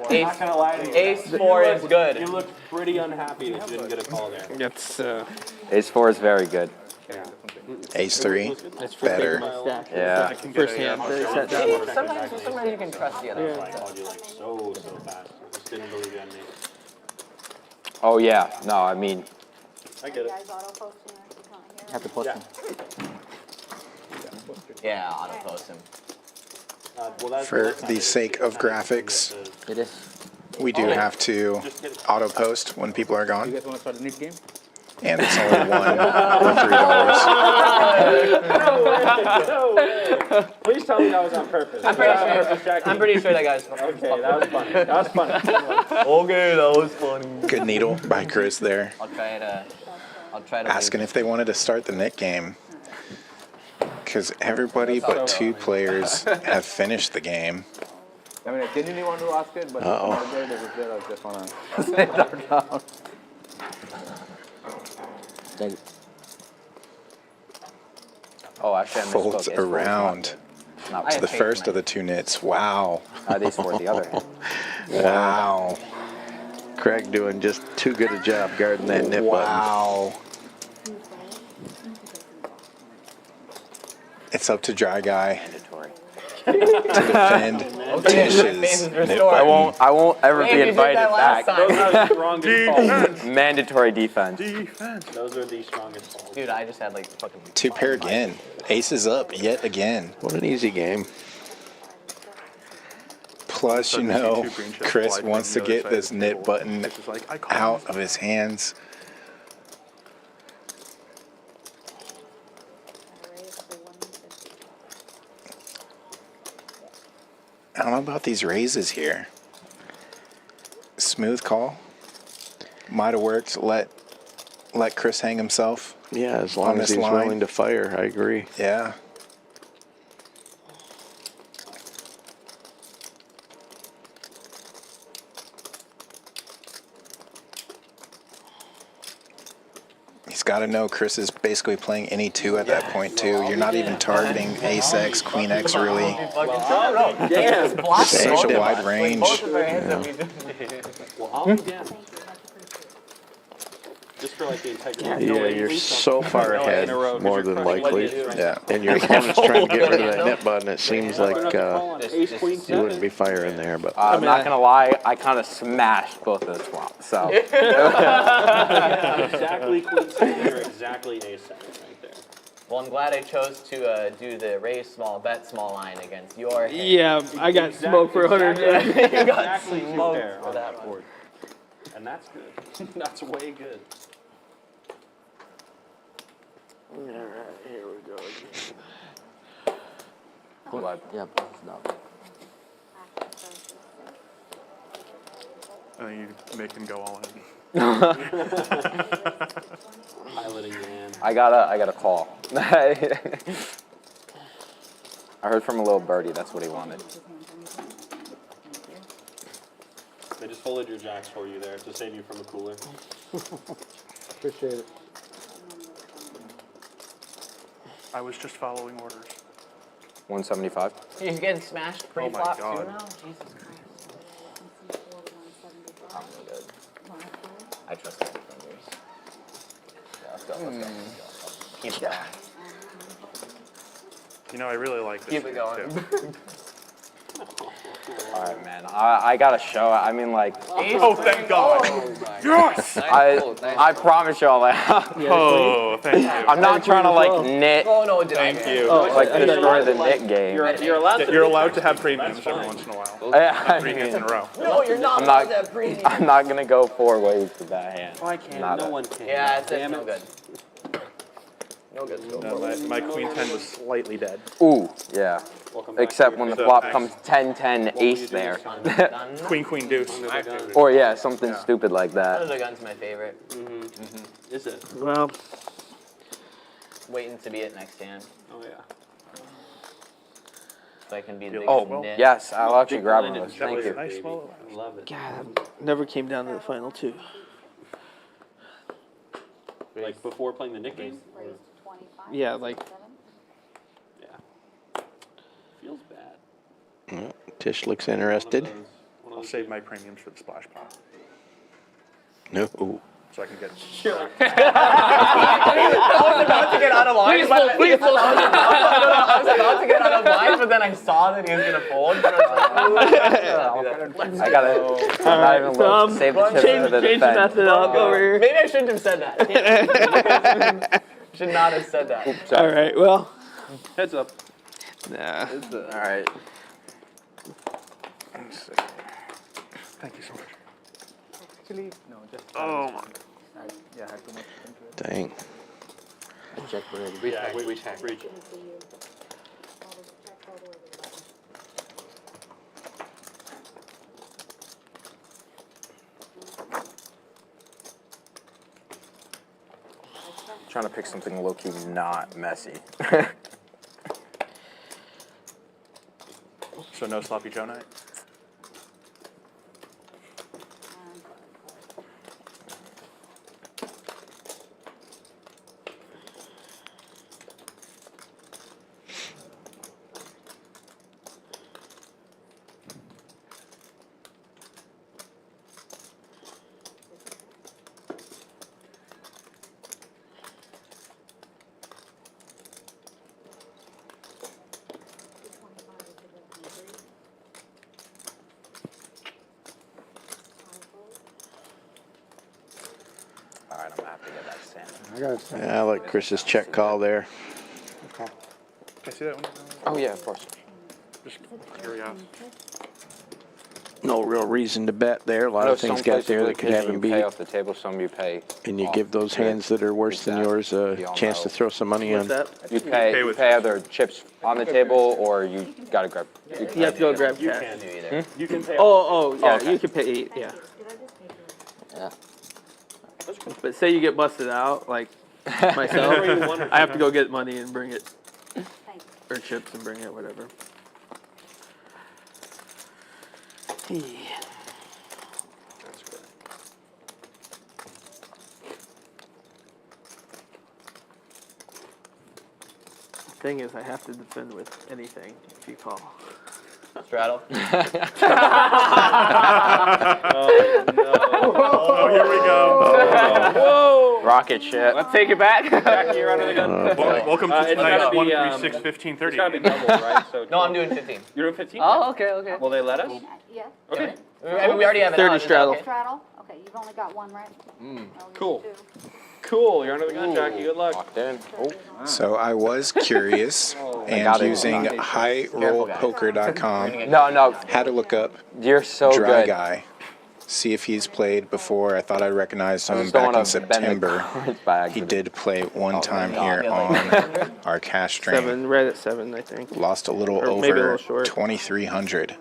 Ace, Not gonna lie to you. ace 4 is You good. look pretty unhappy that you didn't get a call there. That's Ace 4 is very good. Ace 3, better. Yeah. first hand. Sometimes you can trust the other I one. called you like so fast. I just didn't believe you had me. Oh yeah, no, I mean. I get it. Guys auto posting if you can't hear. Have to post him. Yeah, auto post him. For the sake of graphics, It is. we do have to auto post when people are You gone. guys want to start the neat game? And it's only one for $3. No way. Please tell me that was on purpose. I'm pretty sure that guy's Okay, that was funny. That was funny. Okay, that was funny. Good needle by Chris there. I'll try to. Asking if they wanted to start the net game. Because everybody but 2 players have finished the game. I mean, I genuinely want to ask it, but Uh-oh. if it was there, I just want to say it out loud. Oh, actually, I misspoke. Folds Ace four is around not to the first of the 2 nits. Wow. Ace four the other hand. Wow. Craig doing just too good a job guarding that nip button. Wow. It's up to Dry Guy Mandatory. to defend Tish's nip button. I won't ever Hey, be you did invited that last back. time. Those are the strongest balls. Mandatory defense. Those are the strongest balls. Dude, I just had like fucking 2 pair again. Ace is up yet again. What an easy game. Plus, you know, Chris wants to the other get side this of the nip table. button It's just like, I call out of his hands. I don't know about these raises here. Smooth call. Might have worked. Let Chris hang himself. Yeah, as On long as this he's line. willing to fire, I agree. Yeah. He's got to know Chris is basically playing any 2 at that point too. You're not even targeting Ace X, Queen X really. Damn. Such a wide range. Well, I'll be down. Just for like the integrity. Yeah, you're so far ahead, more than likely. Yeah. And your opponent's trying to get rid of that nip button. It seems like Ace, queen, you wouldn't 7. be firing there, but I'm not gonna lie, I kind of smashed both of the swaps. So Exactly queen 7 or exactly ace 7 right there. Well, I'm glad I chose to do the raise small, bet small line against your hand. Yeah, I got smoked for 100. You got Exactly 2 smoked pair for on that that one. board. And that's good. That's way good. I think you make him go all in. Piloting man. I got a call. I heard from a little birdie. That's what he wanted. They just folded your jacks for you there to save you from a cooler. Appreciate it. I was just following orders. 175. He's getting smashed pre-flop too God. now? Jesus Christ. I'm no good. I trust my fingers. Yeah, let's go, let's go. Keep it going. You know, I really like this Keep it game, going. too. All right, man. I got to show. I mean, like, Oh, thank God. Yes! I promise y'all that. Oh, thank you. I'm not trying to like knit, Oh no, did Thank you. like destroy the knit game. You're allowed to. You're allowed to have premiums every once in a while. I 3 hands in a mean, row. No, you're not I'm allowed not- to have premium. I'm not gonna go 4 ways with that hand. Oh, I can't. Not No a- one can. Yeah, it's Damn no it. good. No good. No, my queen 10 was slightly dead. Ooh, yeah. Welcome back Except to when the So, flop thanks. comes 10-10 What will you ace do there. this time? Queen, queen, deuce. Or yeah, something stupid like Under that. the gun's my favorite. Is it? Well, Waiting to be it next hand. Oh yeah. So I can be the biggest Oh, nit. yes, I'll actually grab Blended those. That Thank was you. a nice baby. swallow. I love it. God, never came down to the final 2. Like before playing the Nick game. Or- Raised 25. Yeah, like- 7. Yeah. Feels bad. Tisch looks interested. One of I'll those save my premiums for the splash pot, No. so I can get. I was about to get out of line. I was about to get out of line, but then I saw that he was gonna fold. And I was like, I gotta not even look. Save the chips for the Change the defense. method up over here. maybe I shouldn't have said that. Should not have said that. All right, well, Heads up. nah. All right. Thank you so much. Actually, no, just. Oh my. Yeah, I had too much into it. Dang. Check ready. We check. Reach. Trying to pick something low-key not messy. So no sloppy Joe night? All right, I'm gonna have to get that sand. I got it. Yeah, I like Chris's check call there. Can I see that one? Oh yeah, of course. Just curiosity. No real reason to bet there. A lot I know of things some got places there with that could have pigeon him you pay beat. off the table, some you pay. And you off give those the hands that are worse than yours a We all chance to know. throw some money on. What's that? You pay either chips on the table or you gotta grab. You have to go grab You cash. can. Do either. You can pay. Oh, yeah, okay. you can pay, yeah. Yeah. But say you get busted out, like myself, I have to go get money and bring it, or chips and bring it, whatever. That's good. Thing is, I have to defend with anything if you call. Straddle. Oh, here we go. Whoa! Rocket ship. Let's take it back. Jackie, you're under the gun. Welcome to It's tonight's gotta be, 136-1530. It's gotta be double, right? So No, I'm doing 15. You're doing 15? Oh, okay, okay. Will they let us? Yeah. Okay. I mean, we already have it 30 on, is that straddle. okay? Straddle? Okay, you've only got one, right? Cool. Cool. You're under the gun, Jackie. Good luck. Locked in. Oh. So I was curious and got it. using highrollpoker.com No, had to look up you're so Dry good. Guy, see if he's played before. I thought I recognized I him just don't back in wanna bend the September. cards by He accident. did play one time God. here Yeah, on like- our cash stream. 7, right at 7, I think. Lost a little Or maybe a over little short. 2,300.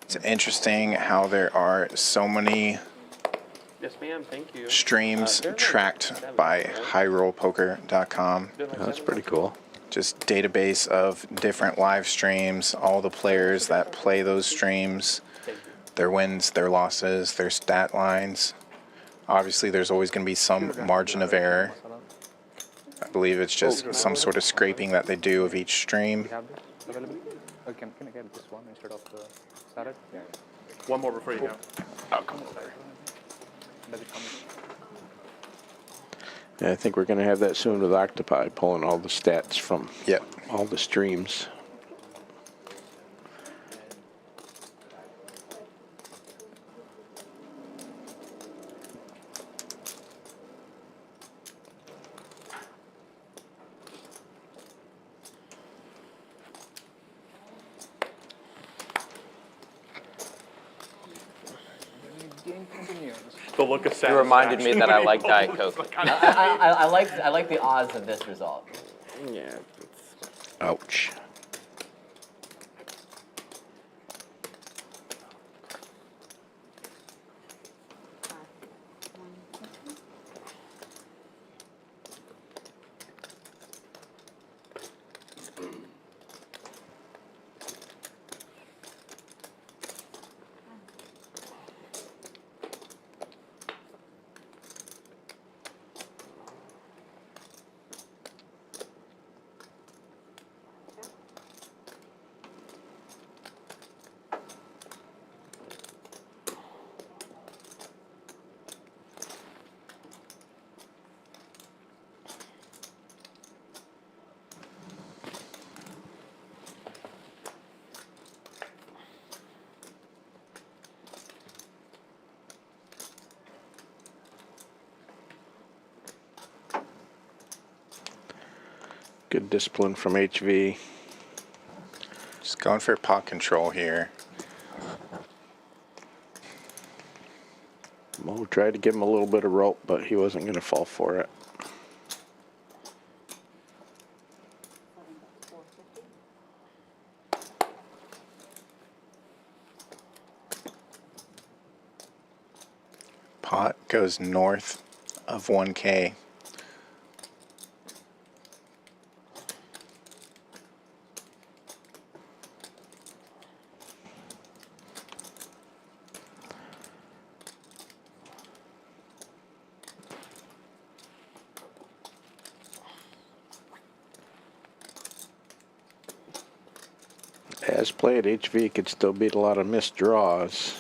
It's interesting how there are so many Yes, ma'am. Thank you. streams They're like tracked 7, by right? highrollpoker.com. They're like That's 7. pretty cool. Just database of different live streams, all the players that play those streams, Thank you. their wins, their losses, their stat lines. Obviously, there's always going to be some margin of error. I believe it's just some sort of scraping that they do of each stream. You have this available? Can I get this one instead of the salad? Yeah. One more before you go. Oh, come on. Does it come with? Yeah, I think we're going to have that soon with Octopi, pulling all the stats from Yep. all the streams. Game continues. The look of satisfaction. You reminded me that I like Diet Coke. I like the odds of this result. Yeah. Ouch. Good discipline from HV. Just going for pot control here. Mo tried to give him a little bit of rope, but he wasn't going to fall for it. Pot goes north of 1K. As played, HV could still beat a lot of missed draws.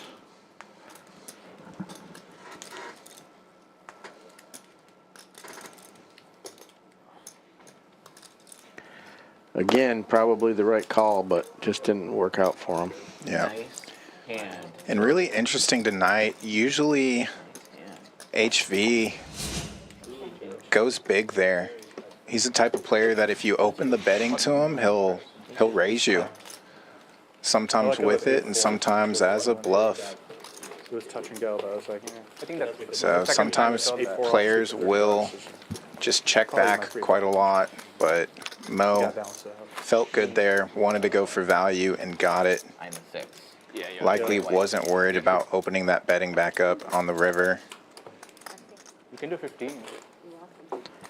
Again, probably the right call, but just didn't work out for him. Yeah. Nice hand. And really interesting tonight. Usually HV goes big there. He's the type of player that if you open the betting to him, he'll raise you. Sometimes with it and sometimes as a bluff. It was touch and go, but I was like, yeah. I think that's So sometimes players will just check back quite a lot, but Mo Got balanced out. felt good there, wanted to go for value and got it. I'm a 6. Likely wasn't worried about opening that betting back up on the river. you can do 15.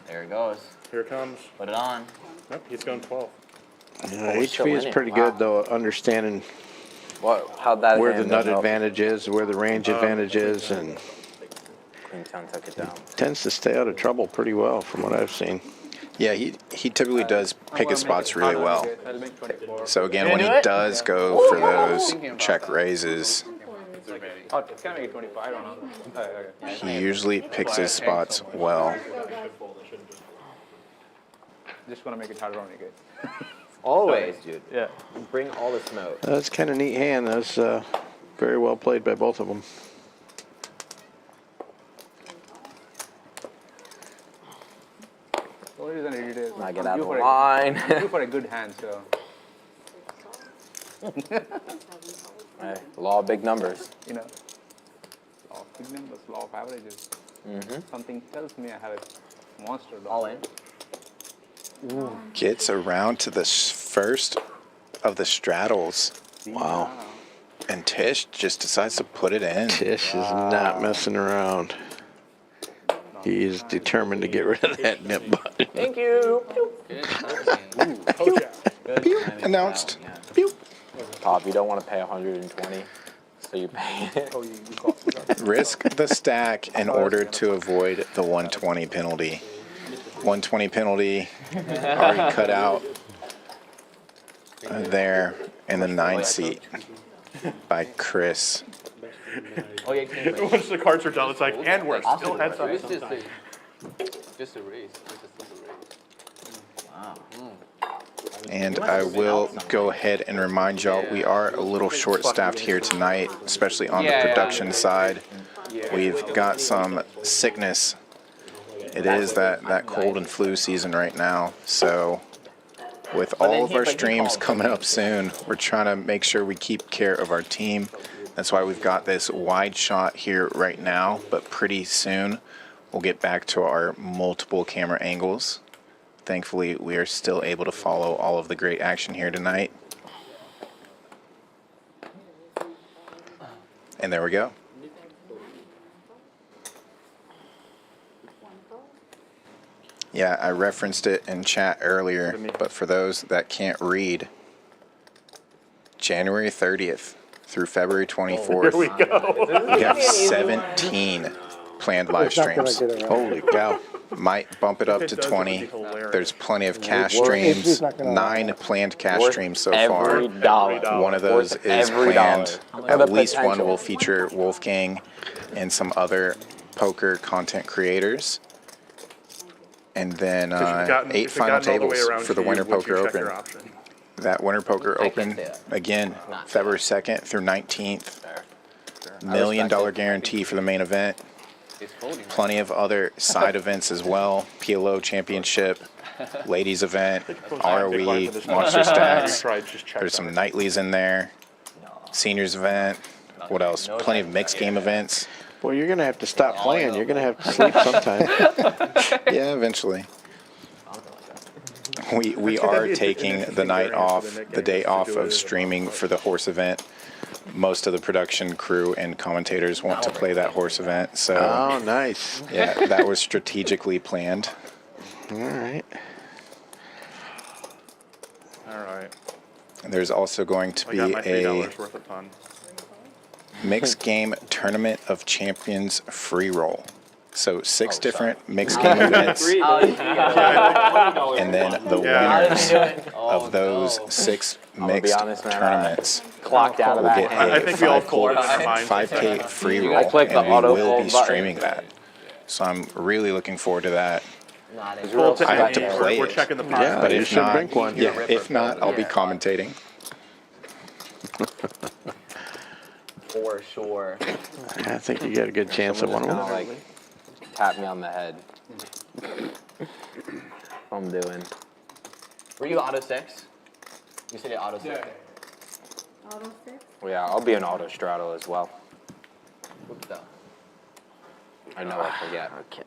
There it goes. Here it comes. Put it on. Nope, he's going 12. Yeah, HV is pretty good, though, understanding How'd that where the hand nut end up? advantage is, where the range advantage is, and Queenstown took it down. tends to stay out of trouble pretty well from what I've seen. Yeah, he typically does pick his spots really well. I'll make 24. So again, when he does go for those check raises, Oh, can I make it 25? I don't know. Okay. he usually picks his spots well. Just want to make it harder on you guys. Always, dude. Yeah. Bring all the smoke. That's kind of neat hand. That's very well played by both of them. The only reason I did it is Now get out you of the for a- line. you for a good hand, so. Hey, law of big numbers. You know, law of big numbers, law of averages. Something tells me I have a monster dog. All in. Gets around to the first of the straddles. Wow. And Tisch just decides to put it in. Tisch is not messing around. He is determined to get rid of that nip button. Thank you. Announced. Pop, you don't want to pay 120, so you pay it. Risk the stack in order to avoid the 120 penalty. 120 penalty already cut out there in the 9 seat by Chris. Oh, yeah, can you Once the cards are done, it's like, and we're still heads up. Just a raise. Just a simple raise. Wow. And I will go ahead and remind y'all, we are a little short-staffed here tonight, especially on the production side. We've got some sickness. It is that cold and flu season right now, so with all of our streams coming up soon, we're trying to make sure we keep care of our team. That's why we've got this wide shot here right now, but pretty soon we'll get back to our multiple camera angles. Thankfully, we are still able to follow all of the great action here tonight. And there we go. Yeah, I referenced it in chat earlier, but for those that can't read, January 30th through February 24th, Here we go. we have 17 planned live It's not gonna streams. get it right. Holy cow. Might bump it up to 20. There's plenty of cash streams. 9 planned cash streams so far. Every dollar. One of those Worth is every planned. dollar. At The least one potential. will feature Wolfgang and some other poker content creators. And then 8 final tables for the Winter Poker Open. That Winter Poker Open, say that. again, February 2nd through 19th. $1 million guarantee for the main event. Plenty of other side events as well. PLO Championship, Ladies Event, ROE, Monster Stacks. There's some nightlies in there. Seniors event. What else? Plenty of mixed game events. Well, you're going to have to stop playing. You're going to have to sleep sometime. Yeah, eventually. We are taking the night off, the day off of streaming for the horse event. Most of the production crew and commentators want to play that horse event, so Oh, nice. yeah, that was strategically planned. All right. All right. And there's also going to I be got my a $3 worth of fun. mixed game tournament of champions free roll. So 6 different mixed game events, and then the winners of those 6 mixed honest, man, tournaments Clocked out of will that get hand. I think we all 5K folded in our minds. 5K free roll, I clicked the and we auto will fold be button. streaming that. So I'm really looking forward to that. Not in. Full I have to ticket. play We're it. checking the pot. Yeah, But you if should not, drink one. yeah, if not, I'll be commentating. For sure. I think you got a good chance at one of Kind them. of like tap me on the head. I'm doing. Were you auto 6? You said you auto 6. Auto 6? Well, yeah, I'll be an auto straddle as well. Whoops, though. I know I forget. Okay.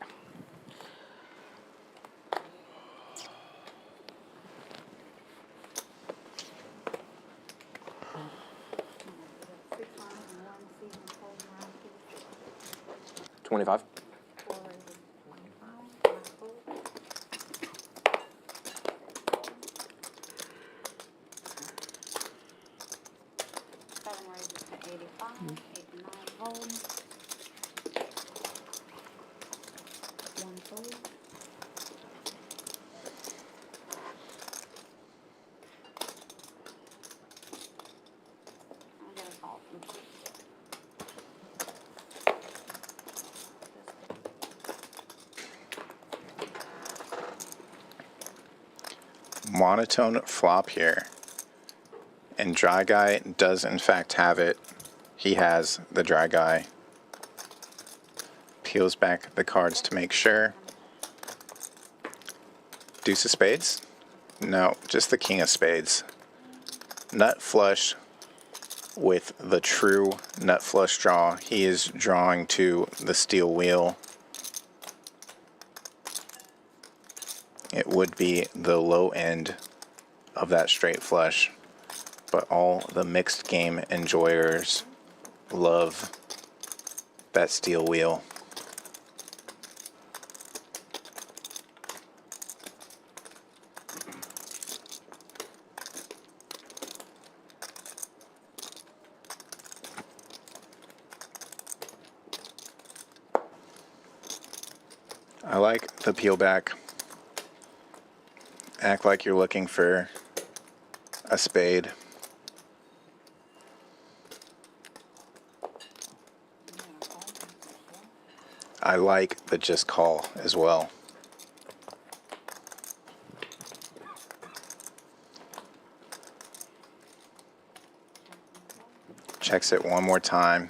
$6 and 1 season fold round piece. 25. 4 raises 25. 1 fold. 7 raises to 85. 8 to 9 hold. 1 fold. I got a call from Monotone flop here. And Dry Guy does in fact have it. He has the Dry Guy. Peels back the cards to make sure. Deuce of spades? No, just the king of spades. Nut flush with the true nut flush draw. He is drawing to the steel wheel. It would be the low end of that straight flush, but all the mixed game enjoyers love that steel wheel. I like the peel back. Act like you're looking for a spade. I like the just call as well. Checks it one more time.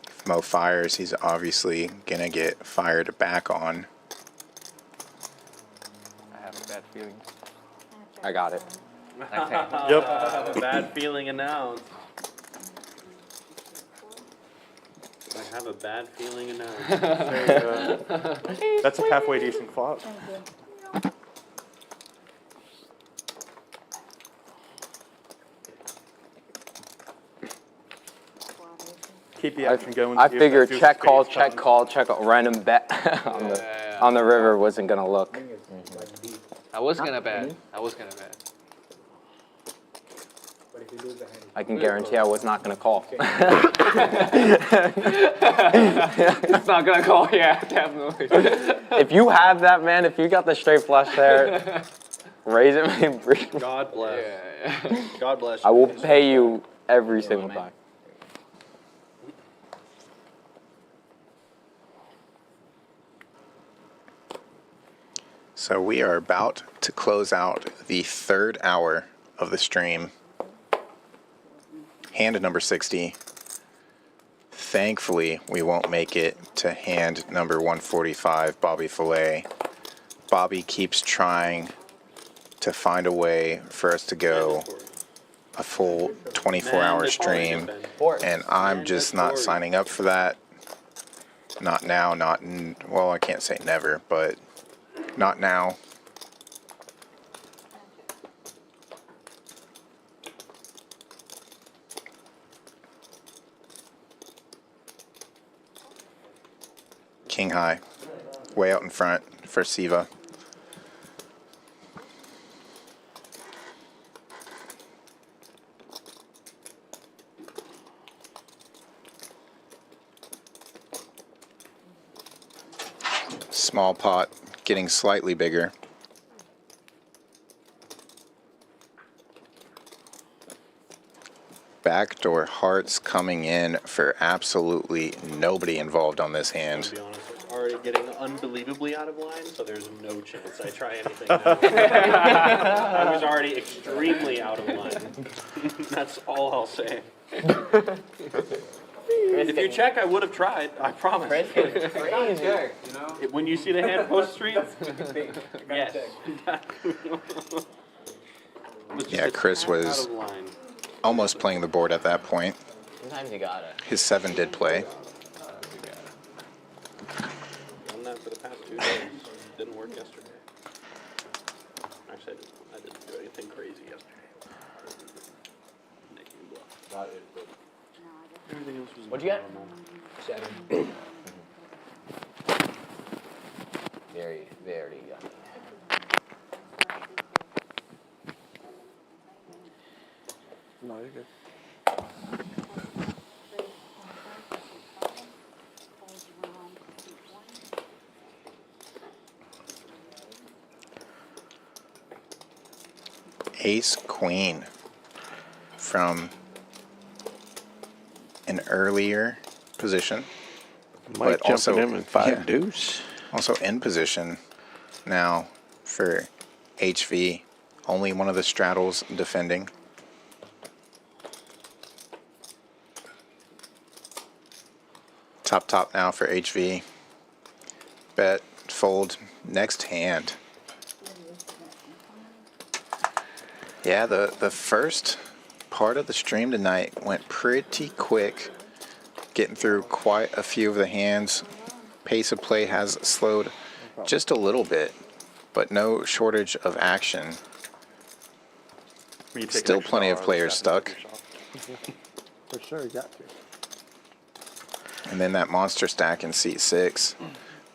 If Mo fires, he's obviously gonna get fired back on. I have a bad feeling. I got it. I have a bad feeling announced. I have a bad feeling announced. That's a halfway decent flop. Keep the action going. I see if figured that deuce check of call, spades check comes. call, check a random bet on the river wasn't gonna look. I was gonna bet. I was gonna bet. I can guarantee I was not gonna call. It's not gonna call. Yeah, definitely. If you have that, man, if you got the straight flush there, raise it, maybe. God bless. Yeah. God bless you. I will pay you every single time. So we are about to close out the third hour of the stream. Hand number 60. Thankfully, we won't make it to hand number 145, Bobby Fillet. Bobby keeps trying to find a way for us to go a full 24-hour stream, and I'm just not signing up for that. Not now, not in, well, I can't say never, but not now. King high, way out in front for Siva. Small pot getting slightly bigger. Backdoor hearts coming in for absolutely nobody involved on this hand. To be honest, it's already getting unbelievably out of line, so there's no chance I try anything now. I was already extremely out of line. That's all I'll say. If you check, I would have tried. I promise. Crazy. When you see the hand post stream, yes. Yeah, Chris was almost playing the board at that point. Sometimes you gotta. His 7 did play. Done that for the past 2 days. Didn't work yesterday. Actually, I didn't do anything crazy yesterday. Making bluff. Everything else was What'd you get? normal. 7. Very, very yummy. No, you're good. Ace Queen from an earlier position. Mike but also jumping in with 5 yeah, deuce. Also in position now for HV. Only one of the straddles defending. Top now for HV. Bet, fold, next hand. Yeah, the first part of the stream tonight went pretty quick. Getting through quite a few of the hands. Pace of play has slowed just a little bit, but no shortage of action. Still plenty of players stuck. For sure, you got to. And then that monster stack in seat 6.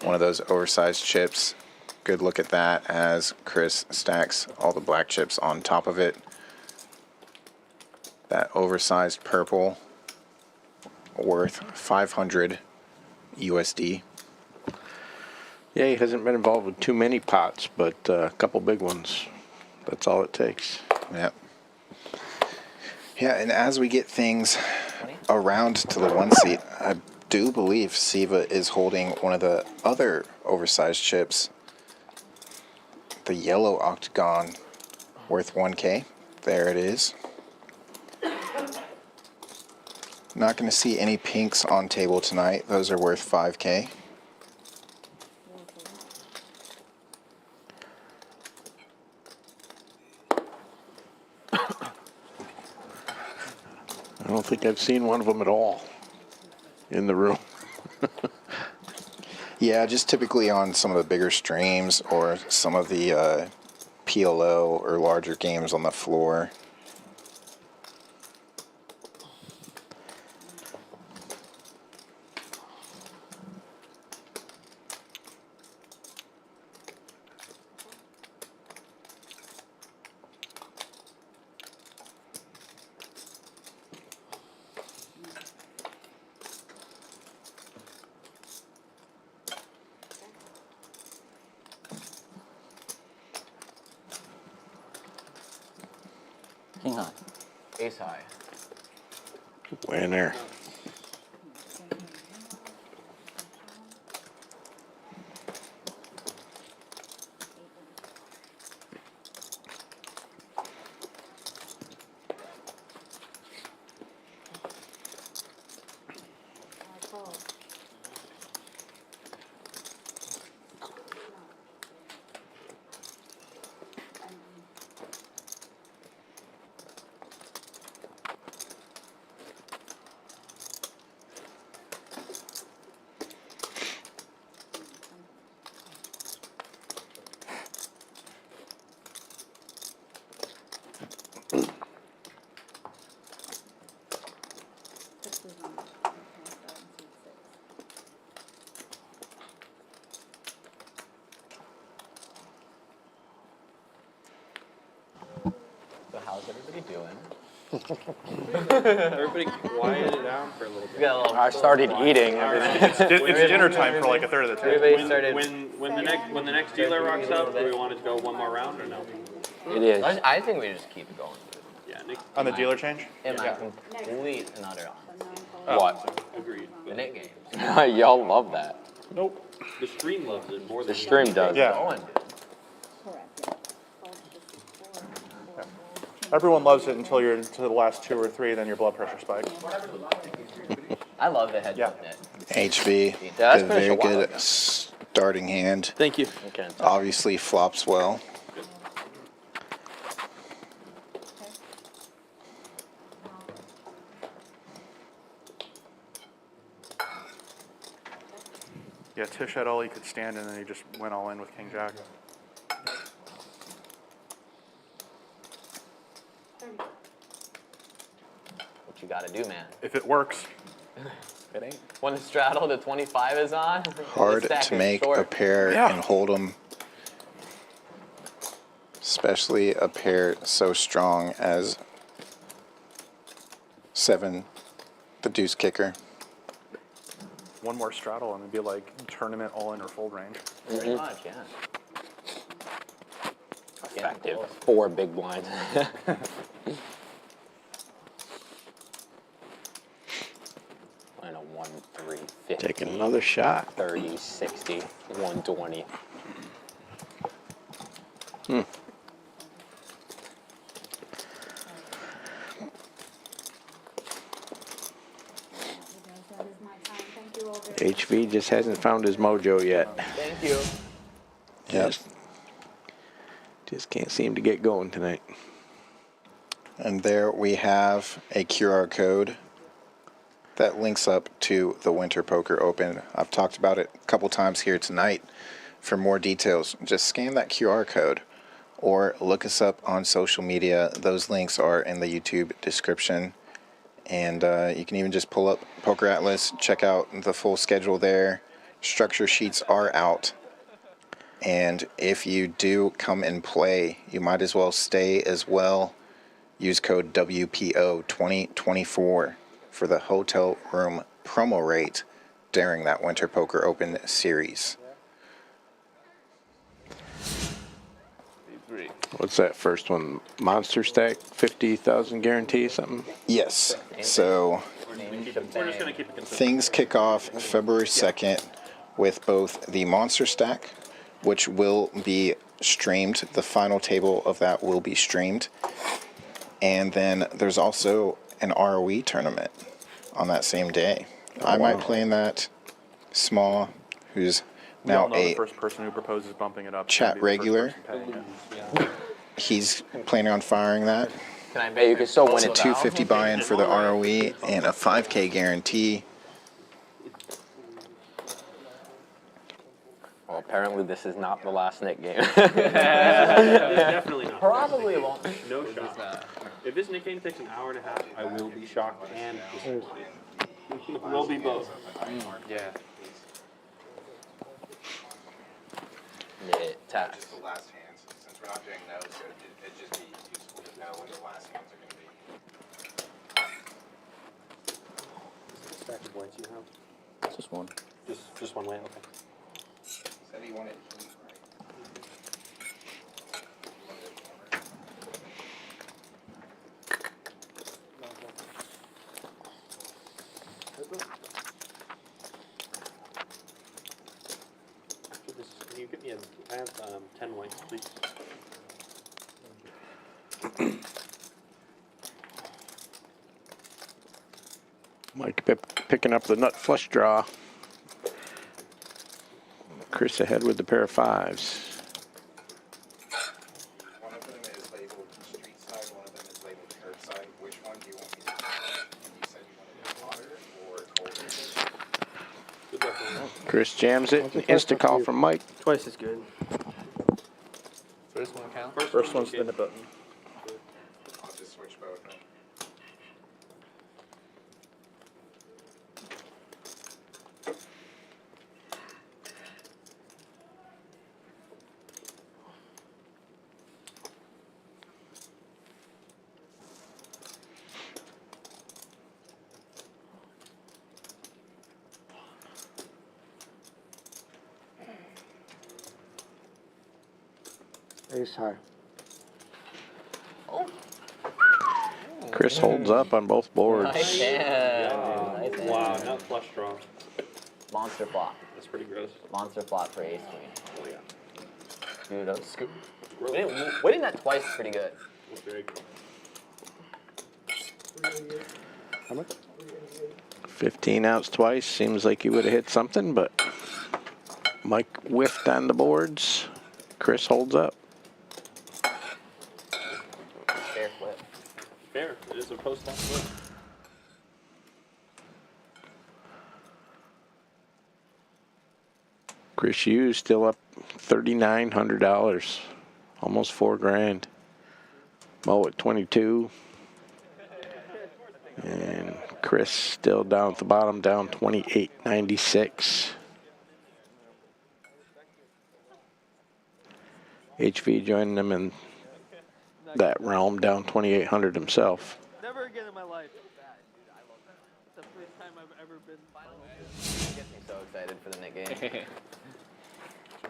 One of those oversized chips. Good look at that as Chris stacks all the black chips on top of it. That oversized purple worth 500 USD. Yeah, he hasn't been involved with too many pots, but a couple big ones. That's all it takes. Yep. Yeah, and as we get things around to the 1 seat, I do believe Siva is holding one of the other oversized chips. The yellow octagon worth 1K. There it is. Not going to see any pinks on table tonight. Those are worth 5K. I don't think I've seen one of them at all in the room. Yeah, just typically on some of the bigger streams or some of the PLO or larger games on the floor. King high. Ace high. Winner. everybody doing? Everybody quiet it down for a little bit. I started eating everything. It's dinner time for like a third of the table. Everybody started. When the next dealer rocks up, do we want it to go one more round or no? It is. I think we just keep it going. Yeah, Nick. On the dealer change? In my complete and utter honesty. What? Agreed. The Nick games. Y'all love that. Nope. The stream loves it more than The stream does. Yeah. Going. Everyone loves it until you're into the last 2 or 3, then your blood pressure spikes. I love the head Yeah. net. HV, that's a finished a very while good ago. starting hand. Thank you. Okay. Obviously flops well. Yeah, Tisch had all he could stand, and then he just went all in with King Jack. What you gotta do, man. If it works, It ain't. When the straddle to 25 is on, Hard the stack to is make short. a pair Yeah. and hold them. Especially a pair so strong as 7, the deuce kicker. one more straddle, and it'd be like tournament all in or fold range. Pretty much, yeah. Effective. 4 big blinds. And a 1, 3, 50. Taking another shot. 30, 60, 120. That is my time. Thank you all very much. HV just hasn't found his mojo yet. Thank you. Yes. Just can't seem to get going tonight. And there we have a QR code that links up to the Winter Poker Open. I've talked about it a couple times here tonight. For more details, just scan that QR code or look us up on social media. Those links are in the YouTube description. And you can even just pull up Poker Atlas, check out the full schedule there. Structure sheets are out. And if you do come and play, you might as well stay as well. Use code WPO2024 for the hotel room promo rate during that Winter Poker Open series. What's that first one? Monster stack, 50,000 guarantee, something? Yes, so We're just gonna keep it consistent. things kick off February 2nd with both the Monster Stack, which will be streamed. The final table of that will be streamed. And then there's also an ROE tournament on that same day. I might play in that. Small, who's We all now know the a first person who proposes bumping it up. is chat gonna be the first regular. person paying it. He's planning on firing that. Can I Hey, you can still win It's a it. 250 buy-in for the ROE and a 5K guarantee. Well, apparently this is not the last Nick game. It's definitely not. Probably won't. No shot. If this Nick game takes an hour and a half, I will be shocked and disappointed. We'll be both. Yeah. Tax. The last hands, since we're not doing notes, it'd just be useful to know when the last hands are going to be. Stack of points you have? Just one. Just one way, okay. Said he wanted heat, right? After this, can you give me I have 10 whites, please. Mike picking up the nut flush draw. Chris ahead with the pair of 5s. One of them is labeled street side, one of them is labeled curbside. Which one do you want me to do? You said you wanted it hotter or colder? Good luck, man. Chris jams it. An insta call from Mike. Twice as good. First one count. First one's spin the button. I'll just switch both. Ace high. Chris holds up on both boards. Nice hand. Nice hand. Wow, not flush draw. Monster flop. That's pretty gross. Monster flop for ace queen. Oh yeah. Dude, that was scoop. Winning that twice is pretty good. That's very cool. How much? 15 outs twice. Seems like he would have hit something, but Mike whiffed on the boards. Chris holds up. Fair flip. Fair. It is a post-flop flip. Chris Hughes still up $3,900, almost $4,000. Mo at 22, and Chris still down at the bottom, down 28.96. HV joining them in that realm, down 2,800 himself. Never again in my life. It's the first time I've ever been. Gets me so excited for the Nick game.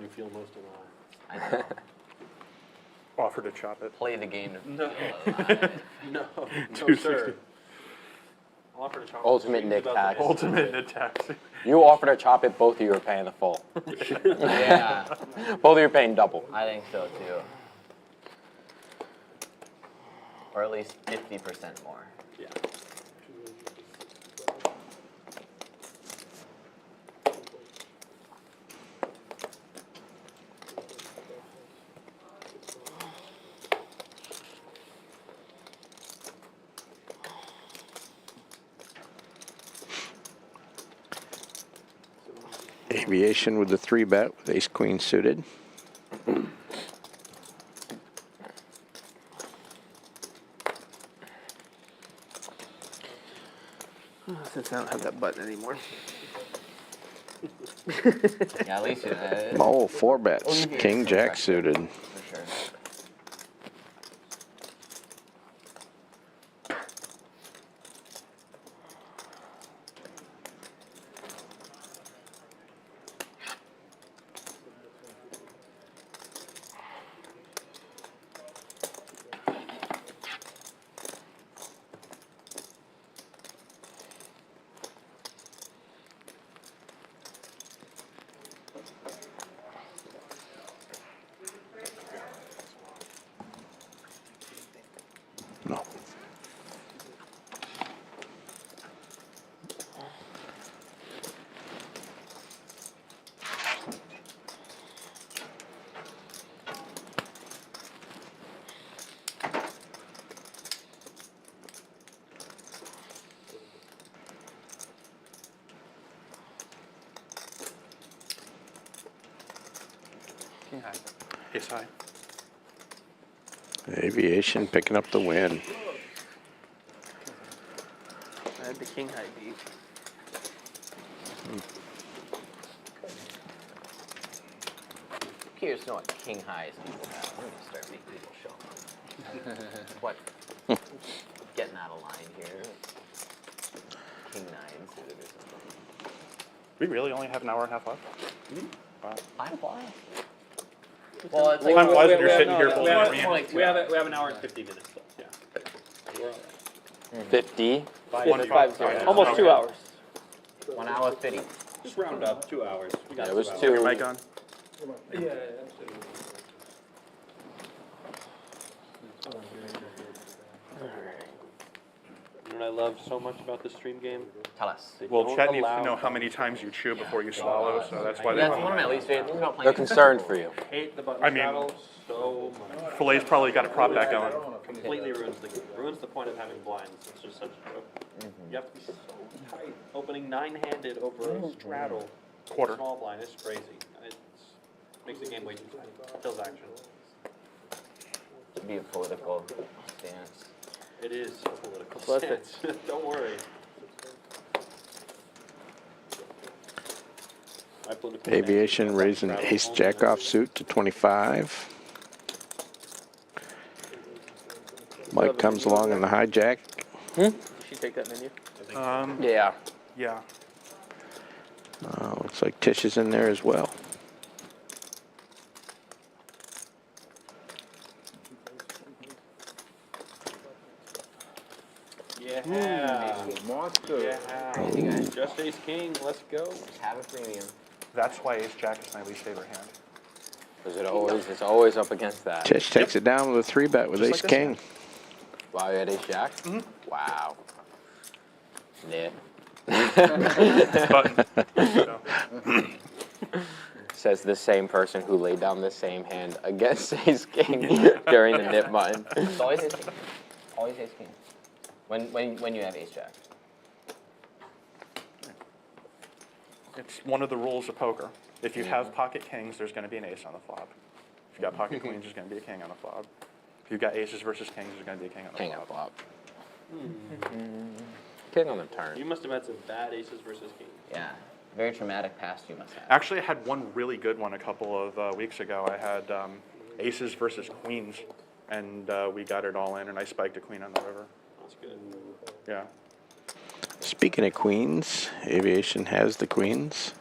You feel most alive. I know. Offer to chop it. Play the game. No. No, sir. I'll offer to chop it. Ultimate Nick tax. Ultimate attack. You offer to chop it, both of you are paying the full. Yeah, Both of you are paying double. I think so too. Or at least 50% more. Yeah. Aviation with the 3-bet with ace queen suited. Since I don't have that button anymore. Yeah, at least you know. Mo 4 bets, king jack suited. For sure. No. King high. Ace high. Aviation picking up the win. I had the king high beat. Curious to know what king highs people have. I'm gonna start making people show them. What? Getting out of line here. King nine suited or something. We really only have an hour and a half left? Wow. Time flies. Well, it's like Time flies when you're sitting here We holding have, your hand. we have an hour and 50 minutes left. Yeah. We're all right. 50. 55 Okay. almost 2 hours. 1 hour 50. Just round up 2 hours. We got Yeah, it was 2 2. Your mic on? You know what I love so much about this stream game? Tell us. They Well, don't Chet needs to allow- know how many times you chew before you swallow, so that's why they That's one of my least favorite things about playing. They're concerned for you. Hate the button I mean- straddle so much. Filet's probably got a prop back going. Completely ruins the game. Ruins the point of having blinds. It's just such a joke. You have to be so tight. Opening 9-handed over a straddle. Quarter. Small blind is crazy. It makes the game way too tight. Kills action. Be a political stance. It is a political Plus it. stance. Don't worry. My political Aviation stance is raising straddle ace only jack has- off suit to 25. Mike comes along in the hijack. You should take that menu. Yeah. Yeah. Looks like Tisch is in there as well. Monster. Yeah. Just ace king. Let's go. Just have a premium. That's why ace jack is my least favorite hand. Because it's always up against that. Tisch takes it down with a 3-bet with Just ace like this king. hand. Wow, you had ace jack? Wow. Yeah. Button. Says the same person who laid down the same hand against ace king during the nip button. It's always ace king. Always ace king. When you have ace jack. It's one of the rules of poker. If you have pocket kings, there's going to be an ace on the flop. If you got pocket queens, there's going to be a king on the flop. If you've got aces versus kings, there's going to be a king on the King flop. on flop. King on the turn. You must have had some bad aces versus kings. Yeah. Very traumatic past you must have. Actually, I had one really good one a couple of weeks ago. I had aces versus queens, and we got it all in, and I spiked a queen on the river. That's good. Yeah. Speaking of queens, Aviation has the queens.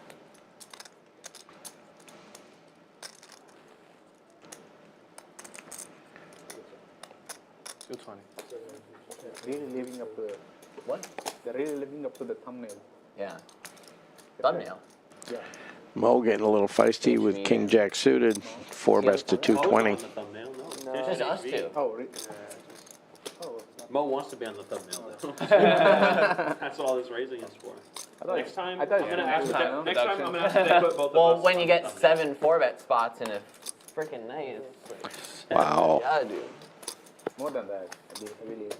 Really living up to the What? they're really living up to the thumbnail. Yeah. Thumbnail. Yeah. Mo getting a little feisty with king jack suited. 4-bets to Oh, 220. on the thumbnail? No. It's just us two. Oh, really? Mo wants to be on the thumbnail though. That's all this raising is for. Next time, I'm gonna ask. Next time, I'm gonna ask if they put both of us. Well, when you on get the thumbnail. 7 4-bet spots in a freaking night, it's like, Wow. yeah, dude. More than that. I believe.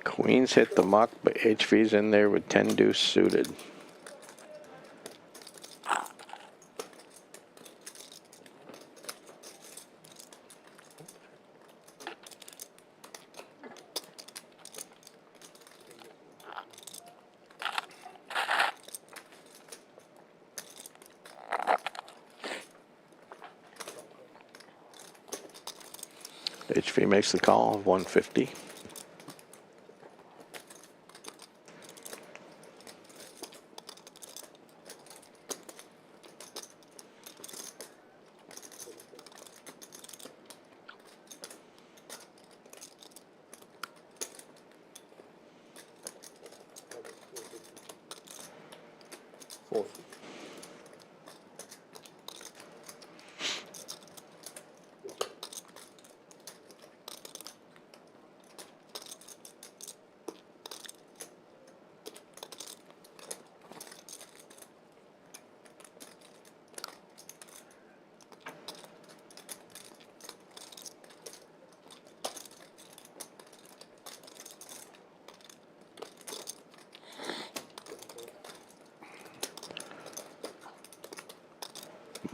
Queens hit the muck, but HV's in there with 10 deuce suited. HV makes the call of 150.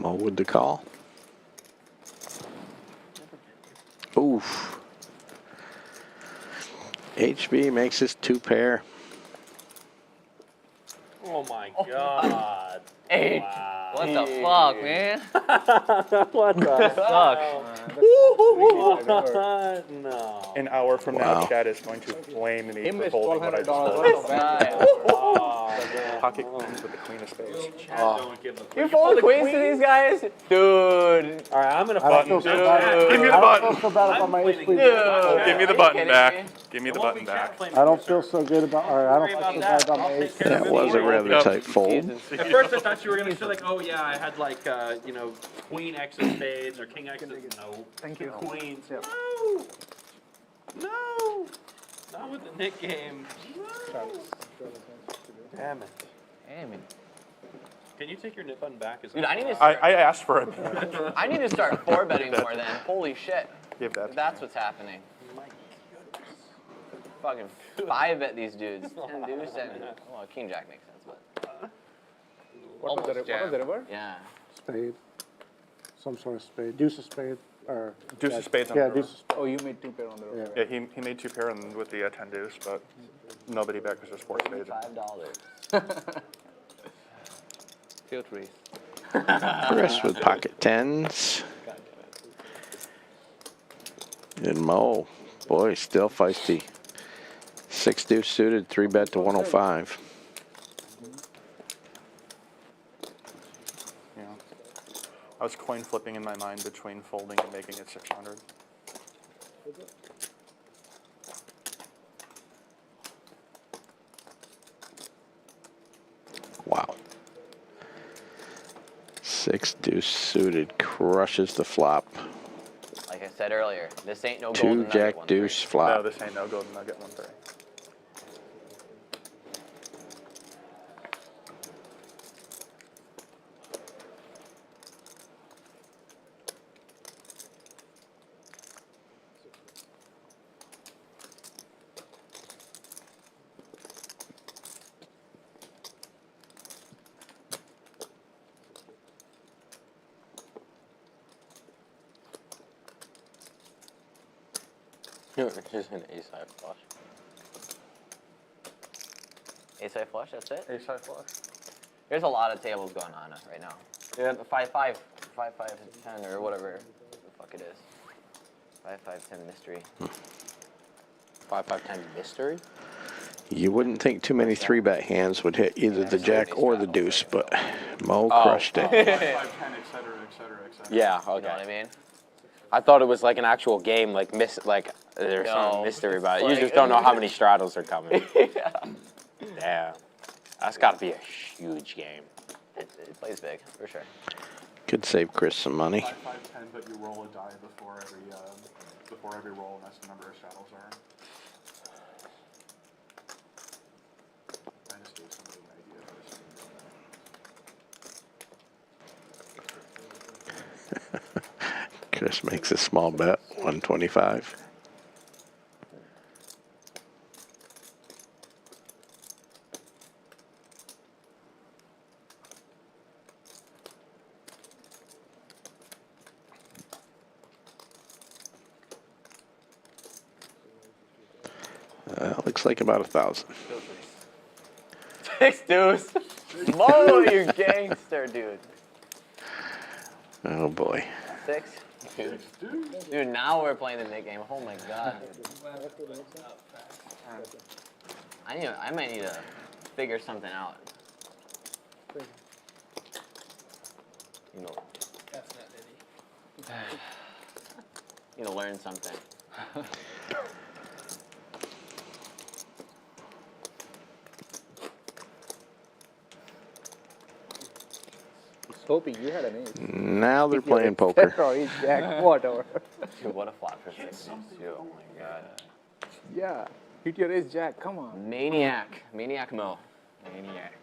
Mo with the call. Oof. HB makes this 2-pair. Oh my god. Hey, Wow. what the fuck, man? What the Sucks. No. An hour from Wow. now, Chad is going to flame me He for missed holding what I just $1,200 told. Nice. Pocket queens with the queen of spades. Don't give a You fold queens to these guys? Dude. All right, I'm gonna I don't feel so bad. Give me the I don't button. feel so bad about my ace queen. Dude. Give me the Are you button kidding back. me? Give me the button back. I don't feel so good about, or I don't feel so bad about my ace queen. That was a rather tight fold. At first, I thought you were gonna say like, oh yeah, I had like, queen X of spades or king X of no. Thank you. Queens. No. No. Not with the Nick game. No. Damn it. Damn it. Can you take your nip button back? Dude, I need to I asked for it. I need to start 4-betting more then. Holy shit. Give that. If that's what's happening. Fucking 5-bet these dudes. 10 deuce and well, king jack makes sense, but What was the river? yeah. Spade. Some sort of spade. Deuce of spade. Or Deuce of spades on yeah, the deuce river. of spade. Oh, you made 2-pair on the river. Yeah, he made 2-pair with the 10 deuce, but nobody bet because there's 4 spades. $5. Field race. Chris with pocket 10s. And Mo, boy, still feisty. 6 deuce suited, 3-bet to 105. Yeah. was coin flipping in my mind between folding and making it 600. Wow. 6 deuce suited crushes the flop. Like I said earlier, this ain't no 2 golden nugget jack 1-3. deuce No, flop. this ain't no golden nugget 1-3. Here's an ace-high flush. Ace-high flush, that's it? Ace-high flush. There's a lot of tables going on right now. Yeah. 5-5, 5-5, 10, or whatever the fuck it is. 5-5, 10 mystery. 5-5-10 mystery? You wouldn't think too many 3-bet hands would hit either the jack or the deuce, but Mo crushed it. 5, 10, et cetera, et cetera, et cetera. Yeah, okay. You know what I mean? I thought it was like an actual game, like there's No, some mystery about it. it's You just like- don't know how many straddles are coming. Yeah. Damn. That's got to be a huge game. It plays big, for sure. Could save Chris some money. 5, 5, 10, but you roll a die before every roll, and that's the number of straddles are. I just gave somebody an idea for this. Chris makes a small bet, 125. Looks like about 1,000. 6 deuce. Mo, you gangster, dude. Oh boy. 6? Dude, now we're playing the mid game. Oh my god. I might need to figure something out. You know. You know, learn something. Hoping you had an ace. Now they're playing poker. Or ace jack, whatever. Dude, what a flop for 6 deuce, too. Oh my god. Yeah. Hit your ace jack, come on. Maniac. Maniac Mo. Maniac.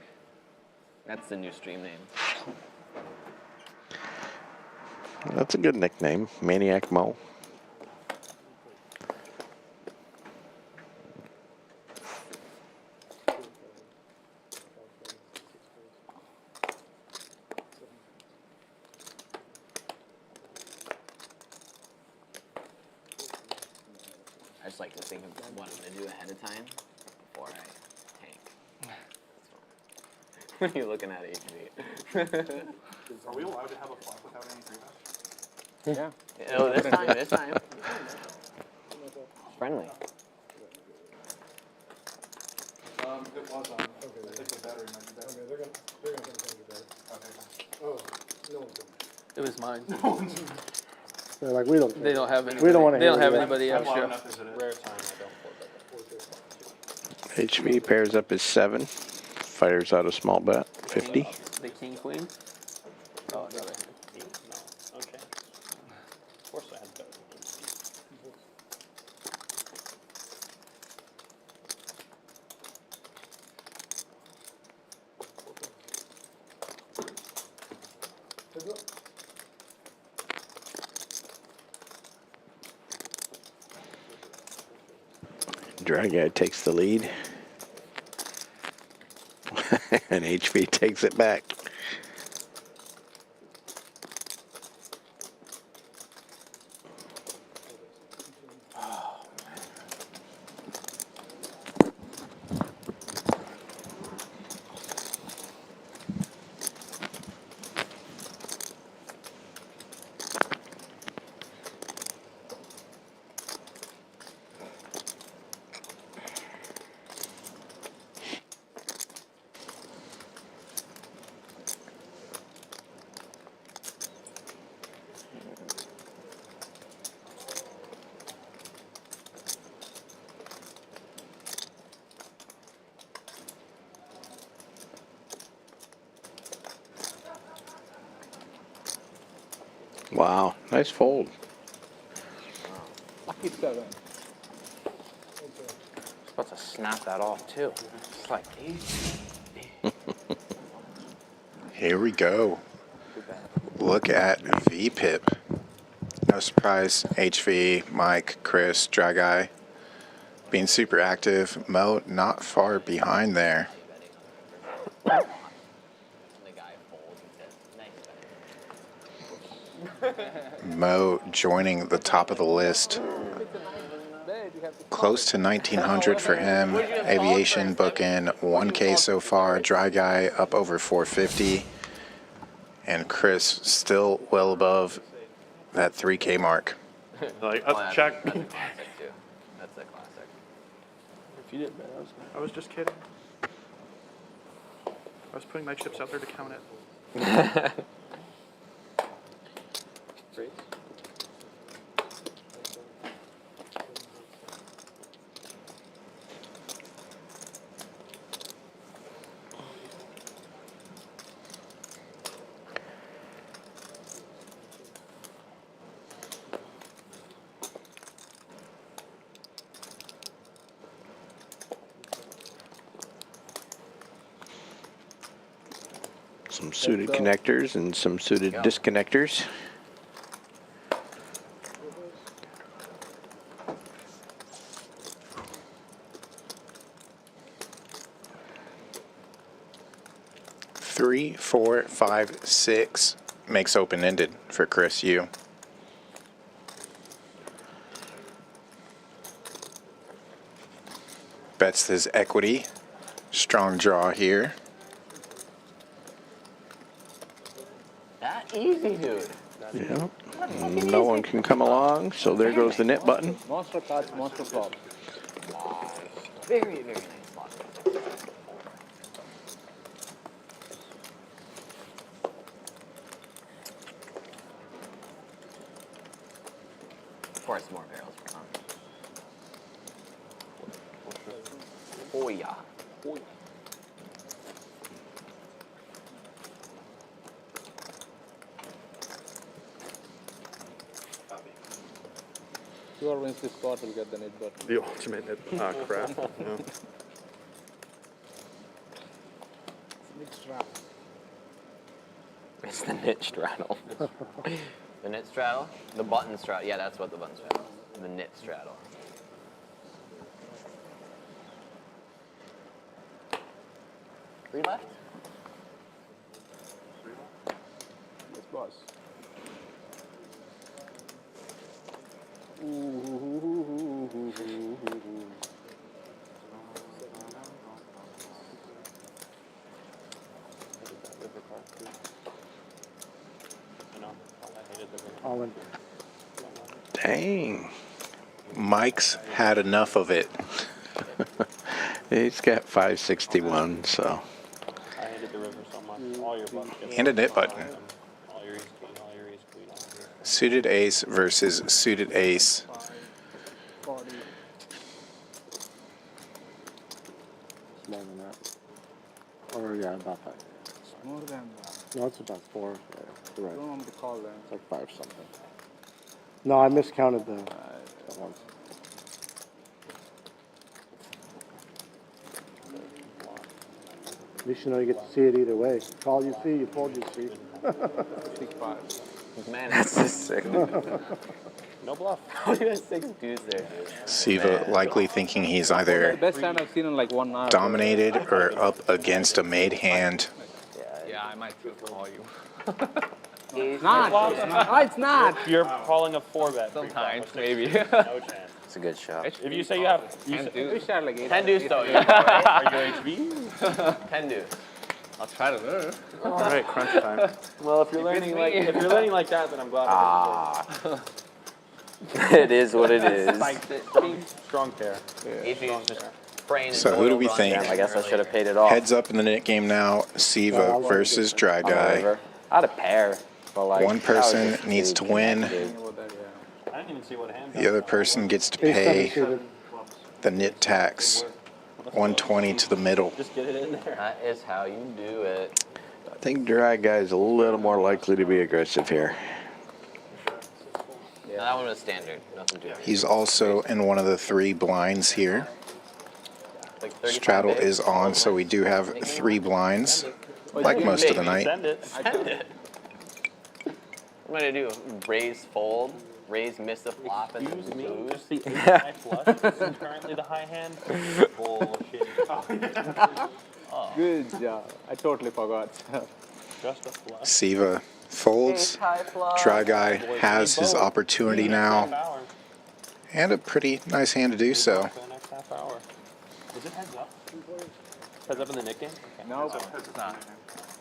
That's the new stream name. That's a good nickname, Maniac Mo. I just like to think of what I'm going to do ahead of time before I tank. What are you looking at, HB? Are we allowed to have a flop without any 3 bets? Yeah. Oh, this time. Friendly. It was on. Okay. I think the battery might be better. Okay, they're gonna take it better. Okay. Oh, no one's gonna. It was mine. They're like, we don't care. They don't have anybody. We don't want to They hear don't have that. anybody I'm loud extra. enough as it is. Rare time I don't fold HV pairs up his 7, fires out a small bet, 50. The king queen. Oh, another. No. Okay. Of course I had better. Dry guy takes the lead. And HV takes it back. Wow, nice fold. Lucky 7. Supposed to snap that off too. It's like, Here we go. Look at VPIP. No surprise, HV, Mike, Chris, Dry Guy being super active. Mo not far behind there. Mo joining the top of the list. Close to 1900 for him. Aviation booking 1K so far. Dry Guy up over 450. And Chris still well above that 3K mark. Like, Oh, that's, check. that's a classic too. That's a classic. If you didn't bet, I was just kidding. I was putting my chips out there to count it. great. Some suited connectors and some suited disconnectors. Three, 4, 5, 6 makes open-ended for Chris Yu. Bets his equity. Strong draw here. That easy, dude. Yeah. No one can come along, so there goes the knit button. Monster cards, monster flops. Very, very nice spot. Of course, more barrels for fun. Oh yeah. Whoever wins this spot will get the knit button. The ultimate knit. Ah, crap. Yeah. it's the knit straddle. The knit straddle? The button straddle. Yeah, that's what the button straddle is. The knit straddle. Three left? Yes, boss. All in. Dang. Mike's had enough of it. He's got 561, so. I hated the river so much. All your buttons. And a knit button. All your ace queen, all your ace queen, all your... Suited ace versus suited ace. 40. It's more than that. Or, yeah, about that. More than that. No, it's about 4. Yeah, you're I right. don't want to call them. It's like 5 something. No, I miscounted the ones. At least you know you get to see it either way. Call you see, you fold you see. 6-5. Man, That's just sick. No bluff. how do you have 6 dudes there, dude? Siva likely thinking he's either Best hand I've seen in like 1 hour. dominated or up against a made hand. Yeah, I might call you. It's not. It's not. You're calling a 4-bet. Sometimes, maybe. No chance. It's a good shot. If you say you have... You And say, we shot like 8. 10 deuce though, are yeah. you HV? 10 deuce. I'll try to learn. All right, crunch time. Well, if you're learning like that, then I'm glad. It is what it is. Strong pair. HV's just praying. So who do we think? Damn, I guess I should have paid it off. Heads up in the knit game now. Siva versus Dry I'm a Guy. river. I had a pair, but like One person needs to win. I didn't even see what hand. The other person gets to Ace 7 pay suited. the knit tax. 120 to the middle. Just get it in there. That is how you do it. I think Dry Guy's a little more likely to be aggressive here. that one was standard. Nothing too crazy. He's also in one of the 3 blinds here. Like 35 Straddle bigs. is on, so we do have 3 blinds, like most of the night. Send it. Send it. What am I gonna do? Raise, fold, raise, miss a flop, and then lose. The ace high flush is currently the high hand. Bullshit. Good job. I totally forgot. Just a flush. Siva folds. High flush. Dry Guy has his opportunity now, Hour. and a pretty nice hand to do so. For the next half hour. Is it heads up? Heads up in the nickname? Okay. No,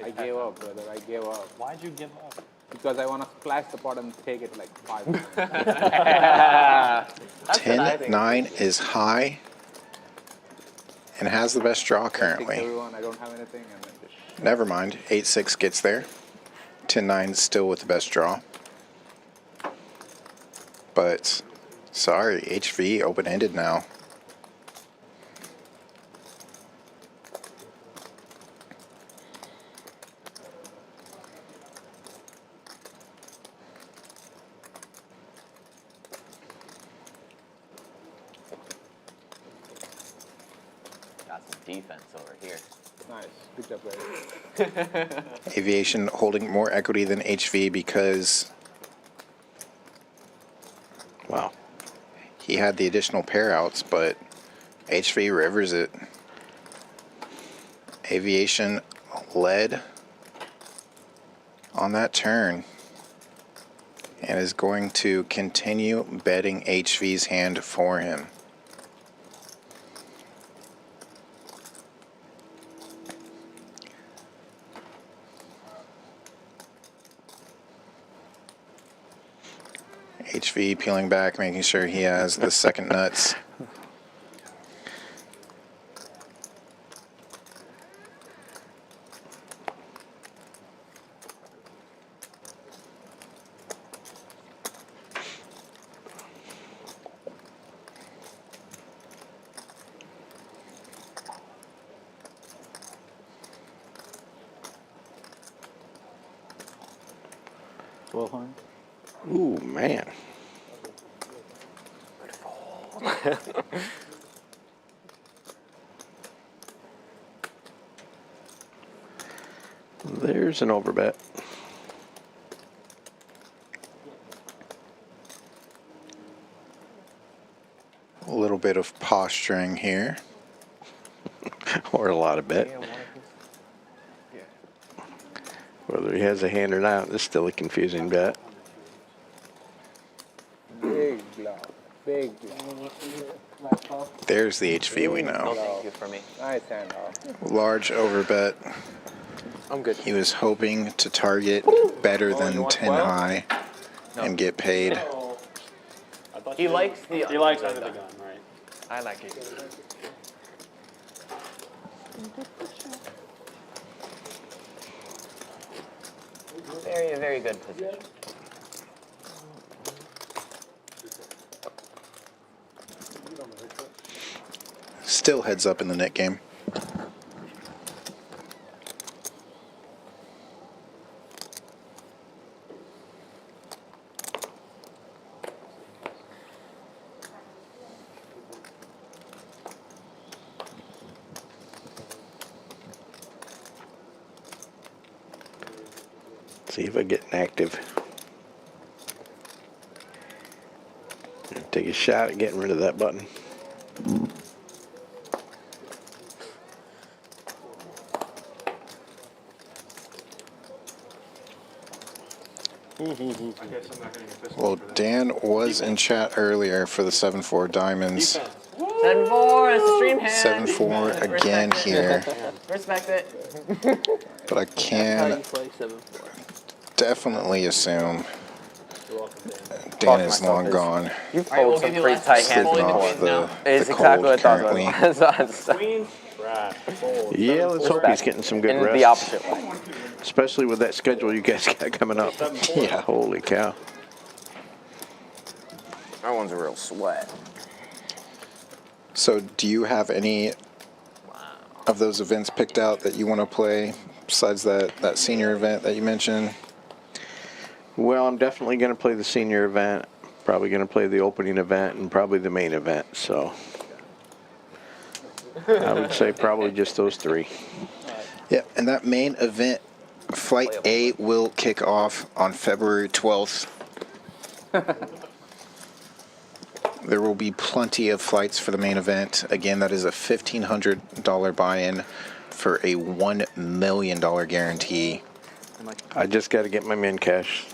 I gave up, brother. I gave up. Why'd you give up? Because I want to splash the pot and take it like 5 minutes. 10-9 is high and has the best draw currently. Everyone, I don't have anything. And then just Never mind, 8-6 gets there. 10-9 still with the best draw. But, sorry, HV open-ended now. Got some defense over here. nice. Good job, guys. Aviation holding more equity than HV because, well, he had the additional pair outs, but HV rivers it. Aviation led on that turn and is going to continue betting HV's hand for him. HV peeling back, making sure he has the second nuts. Ooh, man. There's an overbet. A little bit of posturing here. Or a lot of bet. Whether he has a hand or not, it's still a confusing bet. Big block. Big block. There's the HV we No know. thank you for me. Nice hand off. Large overbet. I'm good. He was hoping to target better than 10 high and get paid. He likes the. He likes under the gun, right? I like it. Very, very good position. Still heads up in the net game. See if I get active. Take a shot at getting rid of that button. Well, Dan was in chat earlier for the 7-4 diamonds. 7-4, it's a stream hand. 7-4 again here. Respect it. But I How can you play 7-4? definitely assume Dan is long gone. You Alright, we'll pulled some give you pretty last tight chance. hands Fully Sleeping before. off between the, It's the exactly cold what I thought currently. it was. Queen, trash, fold. Yeah, let's hope he's getting some good In rest. the opposite way. Especially with that schedule you guys got coming up. Yeah, holy cow. That one's a real sweat. So do you have any of those events picked out that you want to play besides that senior event that you mentioned? Well, I'm definitely going to play the senior event. probably going to play the opening event and probably the main event. So I would say probably just those three. Yeah, and that main event, Flight A, will kick off on February 12th. There will be plenty of flights for the main event. Again, that is a $1,500 buy-in for a $1 million guarantee. I just got to get my min cash.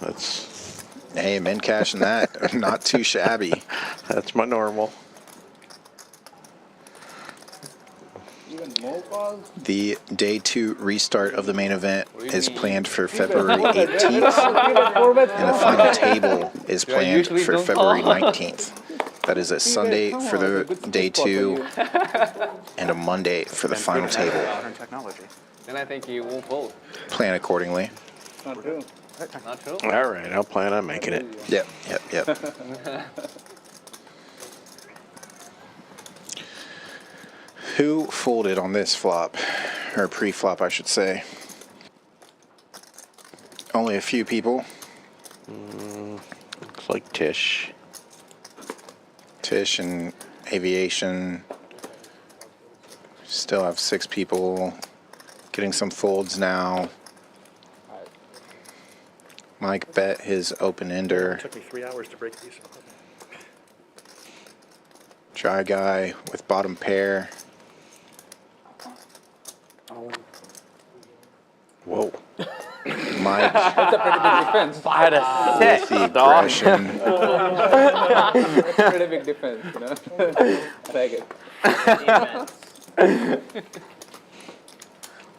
Hey, min cash and that, not too shabby. That's my normal. Even more calls? The day 2 restart of the main event is planned for February 18th, and the final table is planned for February 19th. That is a Sunday for the day 2 and a Monday for the final table. Modern technology. Then I think you won't vote. Plan accordingly. Not true. Not true? All right, I'll plan on making it. Yep. Who folded on this flop? Or pre-flop, I should say. Only a few people. Looks like Tisch. Tisch and Aviation. Still have 6 people. Getting some folds now. Mike bet his open-ender. It took me 3 hours to break these. Try guy with bottom pair. Whoa. Mike That's a pretty big defense. I had a with the aggression. That's a pretty big defense, you know. I like it.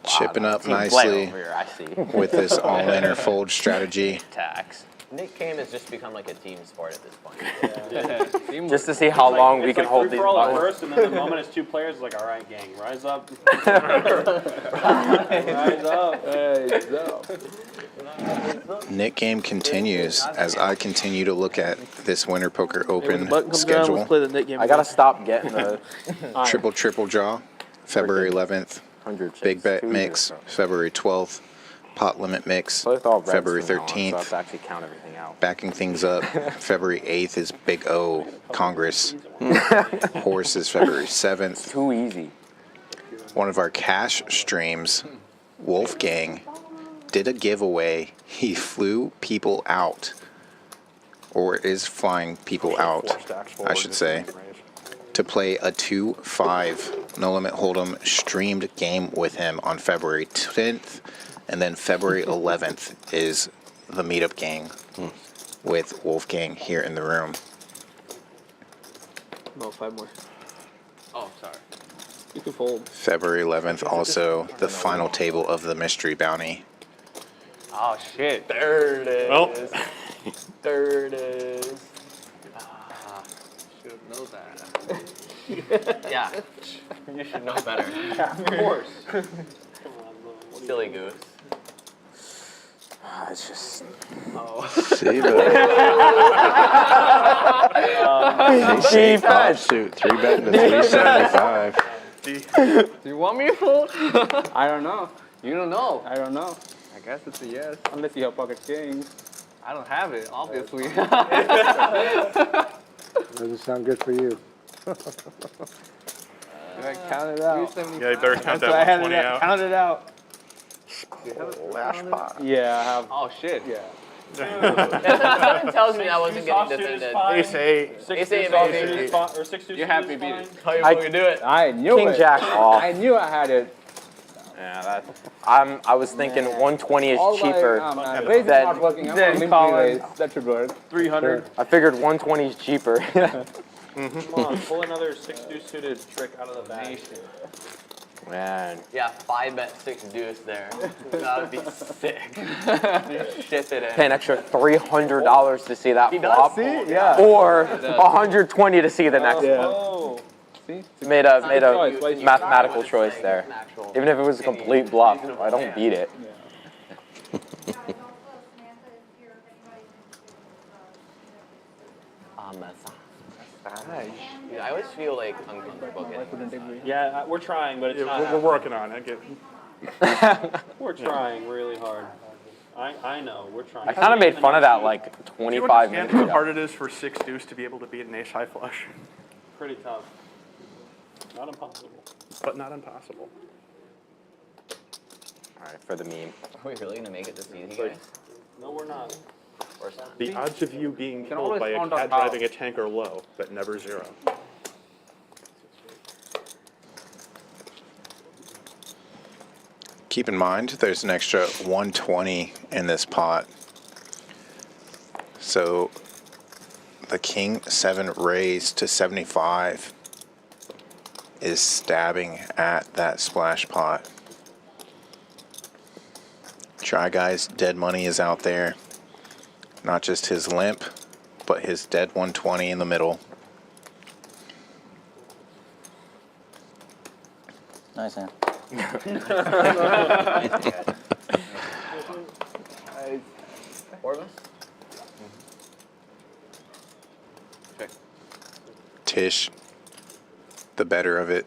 Chipping up Team play nicely over here, I see. with this all-in or fold strategy. Tax. Nick Game has just become like a team sport at this point. Just to see how long we can hold free these for all at buttons. first, and then the moment it's 2 players, it's like, all right, gang, rise up. Rise up. Nick game continues as I continue to look at this Winter Poker When the Open button comes down, schedule. let's play the Nick game. I gotta stop getting the Triple draw, February 11th. 100 chips. Big bet 2 mix, years. February 12th. Pot limit mix, So it's all reds February from now on, so I have 13th. to actually count everything out. Backing things up, February 8th is Big O Congress. Horse is February 7th. Too easy. One of our cash streams, Wolfgang, did a giveaway. He flew people out, or is flying people out, I should say, to play a 2-5 No Limit Hold'em streamed game with him on February 10th, and then February 11th is the meetup gang with Wolfgang here in the room. No, 5 more. Oh, sorry. You can fold. February 11th, also the final table of the mystery bounty. Oh shit. There it is. Well. There it is. Should know that. Yeah. You should know better. Of course. Silly goose. It's just See the cheap. offsuit, 3-bet to 375. Do you want me to fold? I don't know. You don't know. I don't know. I guess it's a yes. Unless you have pocket kings. I don't have it, obviously. Does it sound good for you? I count it out. Yeah, you better count So I that had 120 it out. counted it out. Lash pot. Yeah, I have. Oh shit. Yeah. Something tells me I wasn't getting defended. Ace 8. Ace eight, Offsuit or 6 You have me beat it. How you fucking do it? I knew King it. Jack off. I knew I had it. Yeah, that. I was thinking 120 is All cheaper. my raise is than- not working. I'm then going to Colin. raise. That should work. 300. I figured 120 is cheaper. Come on, pull another 6 deuce suited trick out of the bag. Man, Yeah, 5-bet 6 deuce there. That would be sick. Shit it pay an in. extra $300 to see that He flop, does see? Yeah. or 120 to see the next Yeah. one. Oh. See? Made a choice. mathematical choice there. Even if it was a complete bluff, I don't beat it. Dude, I always feel like uncomfortable getting Yeah, we're trying, but it's not We're happening. working on it. We're trying really hard. I know, we're trying. I kind of made fun of that like Do you 25 minutes understand how ago. hard it is for 6 deuce to be able to beat an ace high flush? Pretty tough. Not impossible. But not impossible. All right, for the meme. Are we really gonna make it this easy, Like- guys? No, we're not. Of course not. The odds of you being Can killed always by a count on cat power. driving a tank are low, but never 0. Keep in mind, there's an extra 120 in this pot. So the king 7 raise to 75 is stabbing at that splash pot. Try Guy's dead money is out there. Not just his limp, but his dead 120 in the middle. Nice hand. Four of us? Check. Tisch, the better of it.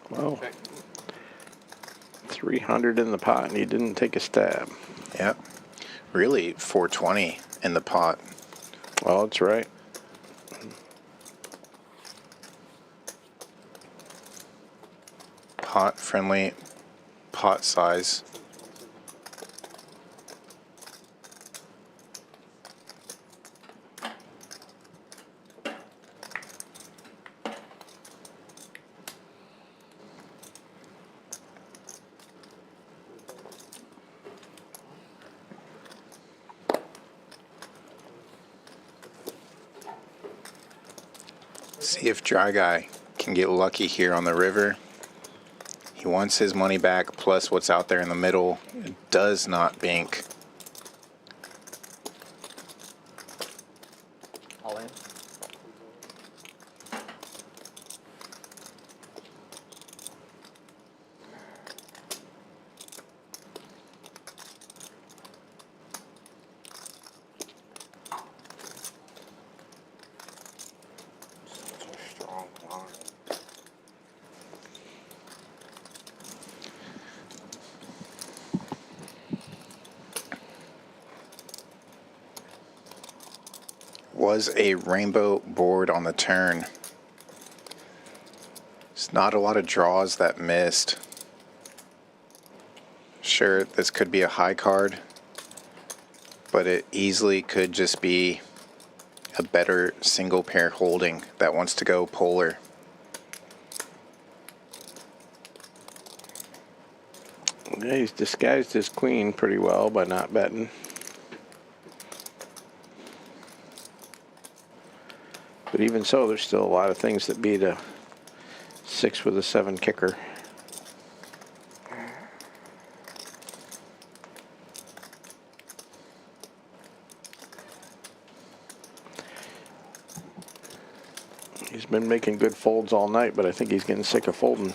Well, 300 in the pot, and he didn't take a stab. Yep. Really, 420 in the pot. Well, that's right. Pot friendly, pot size. See if Dry Guy can get lucky here on the river. He wants his money back, plus what's out there in the middle. It does not bink. All in. Strong line. Was a rainbow board on the turn. It's not a lot of draws that missed. Sure, this could be a high card, but it easily could just be a better single pair holding that wants to go polar. Yeah, he's disguised his queen pretty well by not betting. But even so, there's still a lot of things that beat a 6 with a 7 kicker. He's been making good folds all night, but I think he's getting sick of folding.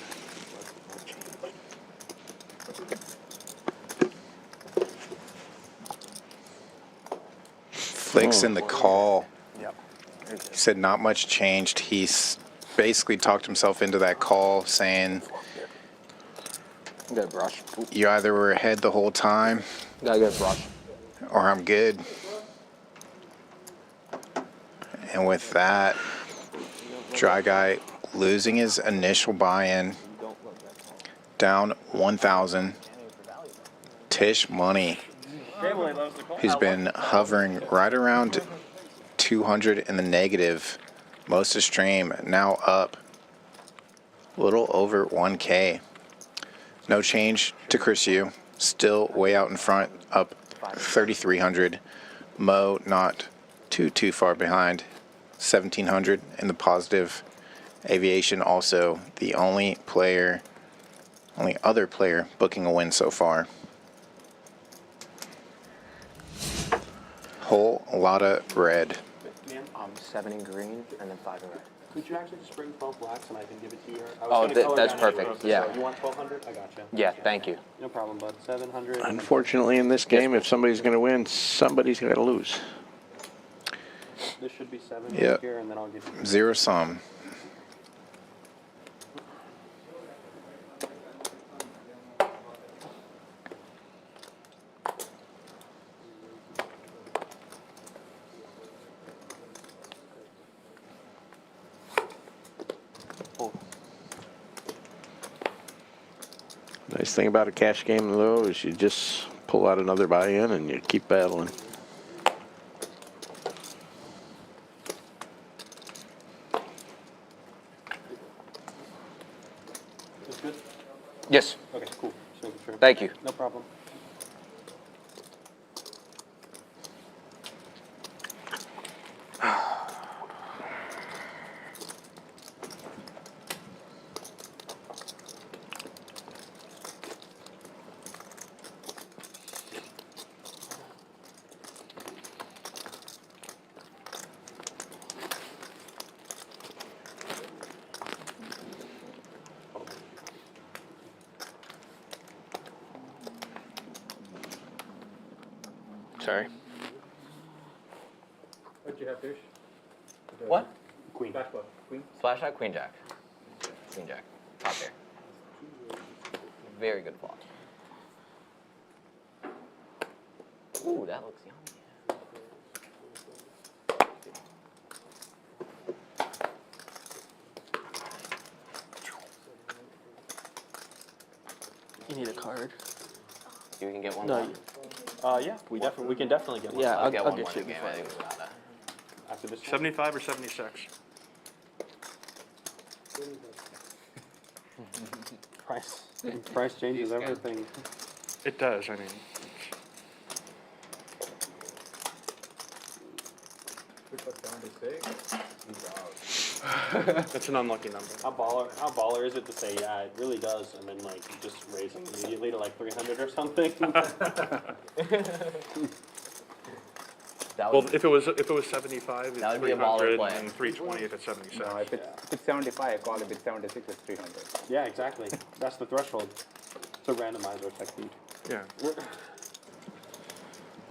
Flicks in the call. He said not much changed. He's basically talked himself into that call, saying Good brush. you either were ahead the whole time Got a good brush. or I'm good. And with that, Dry Guy losing his initial buy-in, down 1,000. Tisch Money, who's been hovering right around 200 in the negative most of stream, now up a little over 1K. No change to Chris Yu, still way out in front, up 3,300. Mo not too far behind, 1,700 in the positive. Aviation also the only other player booking a win so far. Whole lot of red. 7 in green and then 5 in red. Could you actually just bring 12 blacks and I can give it to you? I was Oh, gonna color that's down perfect, anyway, so yeah. You want 1,200? I gotcha. Yeah, thank you. No problem, bud. 700. Unfortunately, in this game, if somebody's going to win, somebody's got to lose. This should be 7 Yep. here, and then I'll give you. Zero sum. Nice thing about a cash game, though, is you just pull out another buy-in and you keep battling. That's good? Yes. Okay, cool. Just making sure. Thank you. No problem. Sorry. What do you have, Tish? What? Queen. Flash what? Queen? Splash shot, queen jack. Queen jack. Top pair. Very good flop. Ooh, that looks yummy. You need a card. You can get one. No. More. Yeah, we can definitely get one. Yeah, I'll get one get more you in the game. before I think we got that. After this. 75 or 76? Price changes everything. It does, I mean. Which was 76? He's out. That's an unlucky number. How baller is it to say, yeah, it really does, and then like just raise it immediately to like 300 or something? That Well, would, if it was 75, it's That would be a baller 300, play. and 320 if it's 76. No, if it's 75, I call it. If it's 76, it's 300. Yeah, exactly. That's the threshold. It's a randomizer technique. Yeah.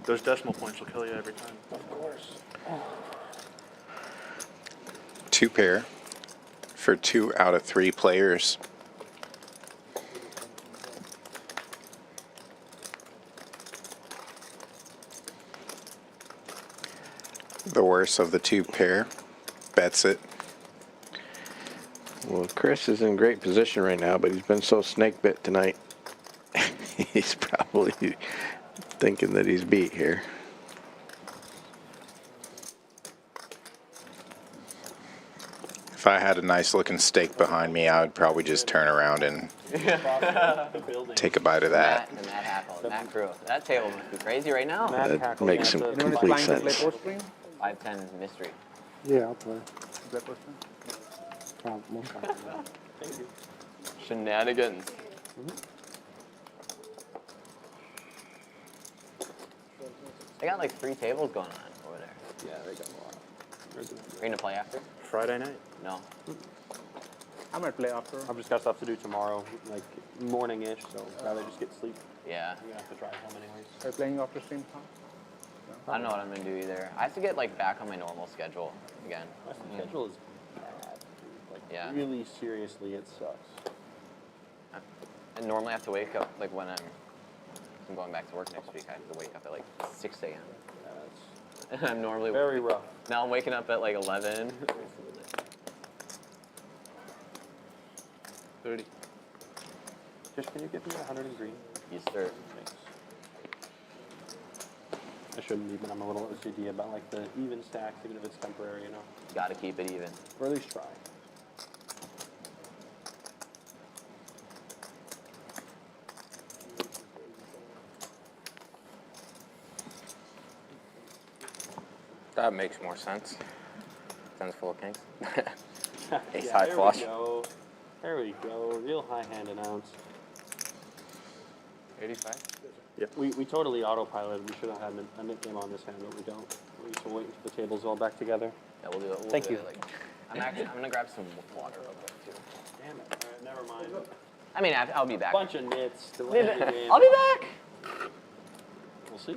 Those decimal points will kill you every time. Of course. 2 pair for 2 out of 3 players. The worst of the 2 pair bets it. Well, Chris is in great position right now, but he's been so snake bit tonight. He's probably thinking that he's beat here. If I had a nice looking steak behind me, I would probably just turn around and The building. take a bite of that. Matt and Matt Hackle, Matt Crew. That table must be crazy right now. That makes some Anyone is complete trying to play sense. post stream? 510 mystery. Yeah, I'll play. Play post stream? Most probably. Shenanigans. They got like 3 tables going on over there. Yeah, they got a lot. You're gonna play after? Friday night. No. I might play after. I've just got stuff to do tomorrow, like morning-ish, so I'd rather just get sleep. Yeah. I'm gonna have to drive home anyways. Are you playing after stream, huh? I don't know what I'm gonna do either. I have to get like back on my normal schedule again. My schedule is bad. Like, Yeah. really seriously, it sucks. I normally have to wake up like when I'm going back to work next week. I have to wake up at like 6 a.m. That's And I'm normally very rough. now I'm waking up at like 11. 30. Just can you give me 100 in green? Yes, sir. Thanks. I shouldn't be, but I'm a little OCD about like the even stacks, even if it's temporary, you know. Gotta keep it even. Or at least try. That makes more sense. Sounds full of kings. Ace Yeah, high there flush. we go. There we go. Real high hand announce. 85? We totally autopiloted. We should have had a nickname on this hand, but we don't. We used to wait until the table's all back together. Yeah, we'll do it. We'll Thank do you. It, like, I'm gonna grab some water real quick too. Damn it. All right, never mind. I mean, I'll be back. Bunch of nits. Delay the game. I'll be back. We'll see.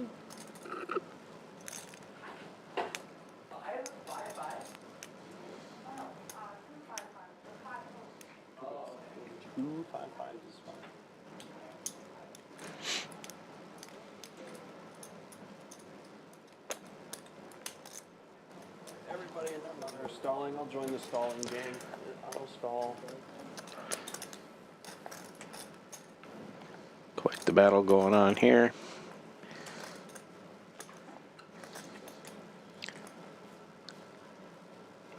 Two 5-5s is fine. Everybody and their mother is stalling. I'll join the stalling game. I'll stall. battle going on here.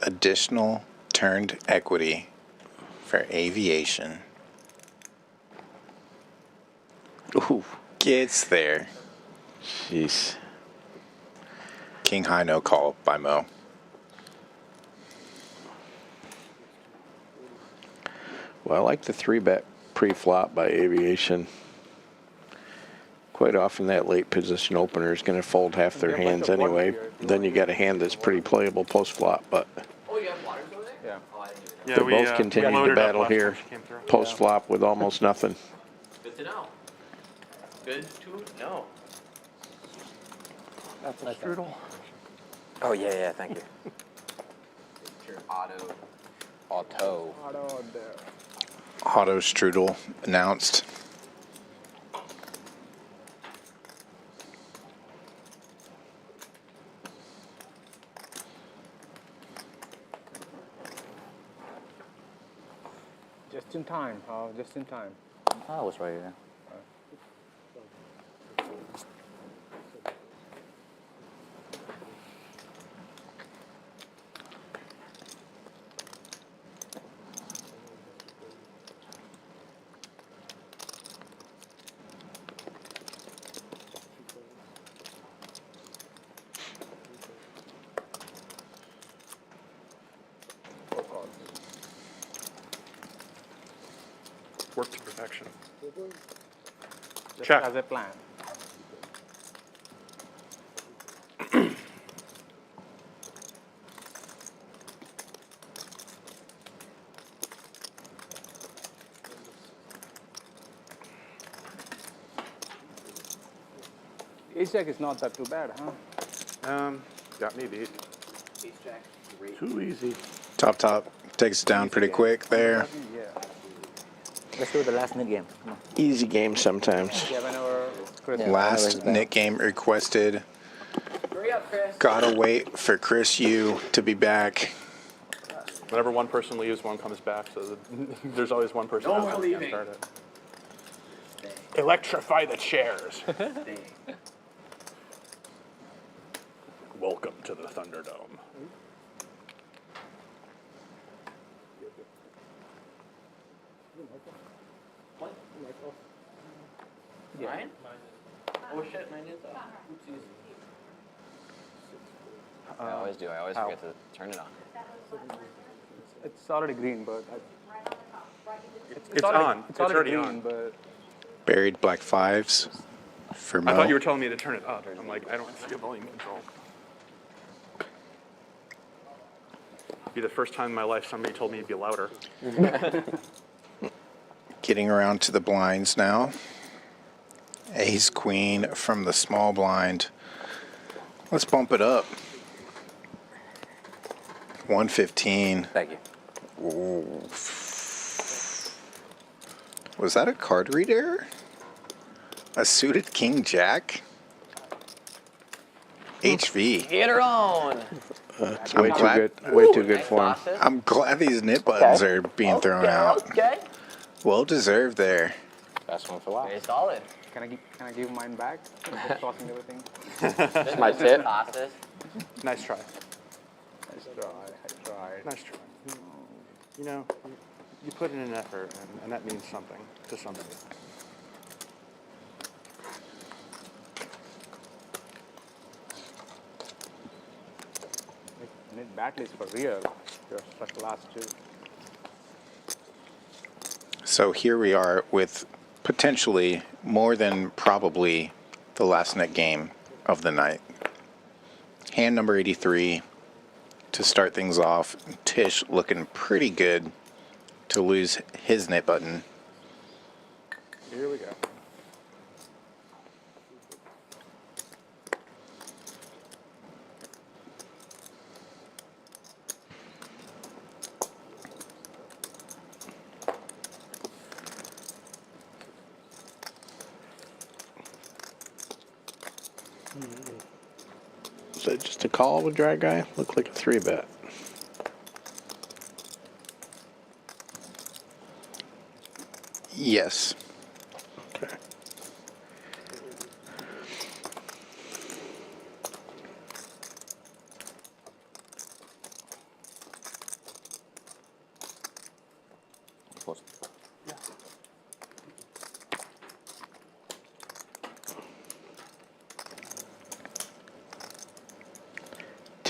Additional turned equity for aviation. Ooh, Gets there. jeez. King high no call by Mo. Well, I like the 3-bet pre-flop by Aviation. Quite often that late position opener is going to fold half their hands anyway. Then you got a hand that's pretty playable post-flop, but Oh, you have waters over there? Yeah. Oh, I didn't even know. Yeah, they we, both we continue loaded to up battle last time here she came through. post-flop with almost nothing. Good to know. Good to know. Strudel. Oh yeah, thank you. Your auto. Auto there. Auto strudel announced. Just in time. Just in time. I was right here. Worked to perfection. Just Check. as a plan. Ace jack is not that too bad, huh? Got me beat. Ace jack. Great. Too easy. Top takes it down pretty quick there. Yeah. Let's do the last mid game. Come on. Easy game sometimes. Yeah, whenever Chris. Yeah. Last Nick game requested. Hurry up, Chris. Gotta wait for Chris U to be back. Whenever one person leaves, one comes back. So there's always one person No out more that can't leaving. start it. Electrify the chairs. Dang. Welcome to the Thunderdome. What? Mine? Oh shit, mine is off. Oopsies. I always do. I always forget to turn it on. It's already green, but It's already, on. It's already already green, on. but Buried black fives for Mo. I thought you were telling me to turn it up. I'm like, I don't see a volume control. Be the first time in my life somebody told me to be louder. Getting around to the blinds now. Ace queen from the small blind. Let's bump it up. 115. Thank you. Ooh. Was that a card read error? A suited king jack? HV. Get her on. It's I'm way too glad- good. Way too good Nice for him. bosses. I'm glad these nit buttons are being thrown out. Okay. Well deserved there. That's one for life. Very solid. can I give mine back? Just tossing everything. That's my tip. Bosses. Nice try. Nice try. I tried. Nice try. You know, you put in an effort, and that means something to somebody. Mid battle is for real. You're such last two. So here we are with potentially more than probably the last net game of the night. Hand number 83 to start things off. Tisch looking pretty good to lose his nit button. Here we go. Is that just a call with drag guy? Looked like a 3-bet. Yes. Okay.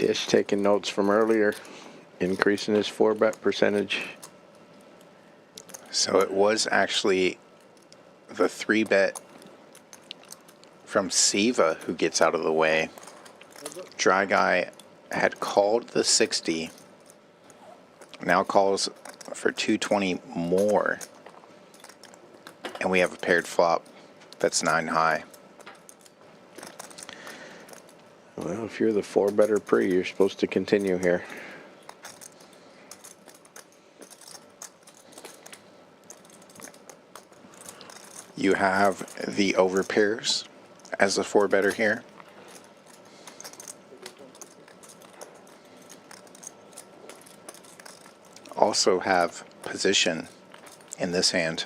Tisch taking notes from earlier, increasing his 4-bet percentage. So it was actually the 3-bet from Siva who gets out of the way. Dry Guy had called the 60, now calls for 220 more, and we have a paired flop that's 9 high. Well, if you're the 4-better pre, you're supposed to continue here. You have the overpairs as a 4-better here. Also have position in this hand.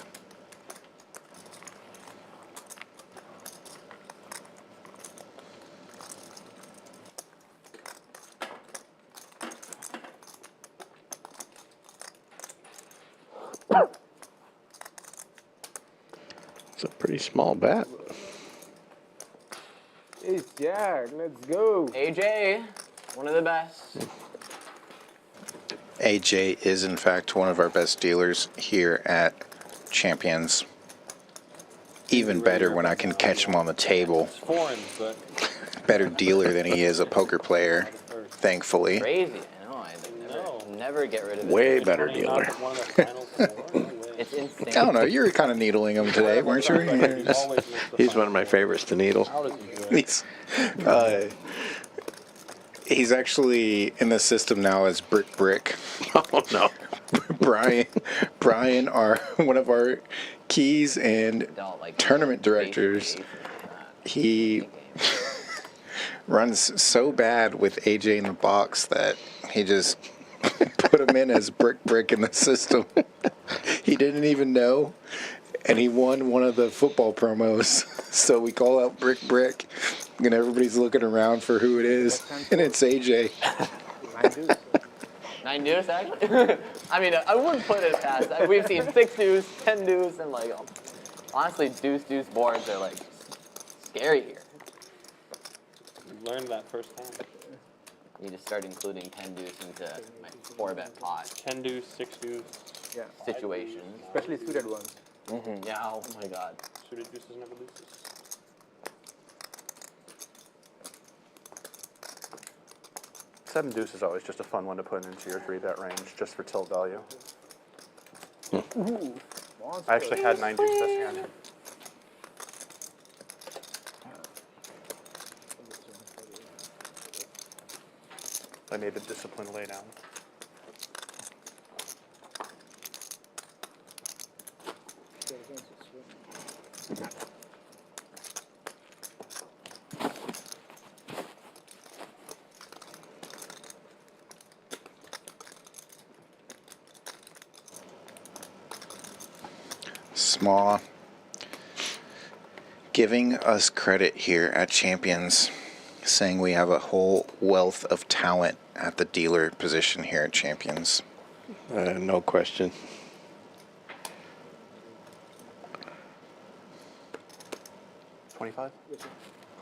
It's a pretty small bet. Ace Jack, let's go. AJ, one of the best. AJ is in fact one of our best dealers here at Champions. Even better when I can catch him on the table. It's foreign, but Better dealer than he is a poker player, thankfully. Crazy. I know. I never get rid of it. Way better dealer. one of the final four. No way. It's insane. I don't know, you were kind of needling him today, weren't you? He's one of my favorites to needle. How does he do it? He's actually in the system now as Brick. Oh, no. Brian are one of our keys and Don't like tournament directors. He runs so bad with AJ in the box that he just put him in as Brick in the system. He didn't even know, and he won one of the football promos. So we call out Brick, and everybody's looking around for who it is, and it's AJ. 9 deuce, actually? I mean, I wouldn't put it past. We've seen 6 deuce, 10 deuce, and like, honestly, deuce boards are like scary here. You learned that firsthand. I need to start including 10 deuce into my 4-bet pot 10 deuce, 6 deuce. Yeah, situations. especially suited ones. Yeah, oh my god. Suited deuces never loses. Seven deuce is always just a fun one to put into your 3-bet range, just for tilt value. I actually had 9 deuce this hand. I made a disciplined laydown. Small giving us credit here at Champions, saying we have a whole wealth of talent at the dealer position here at Champions. No question. $25?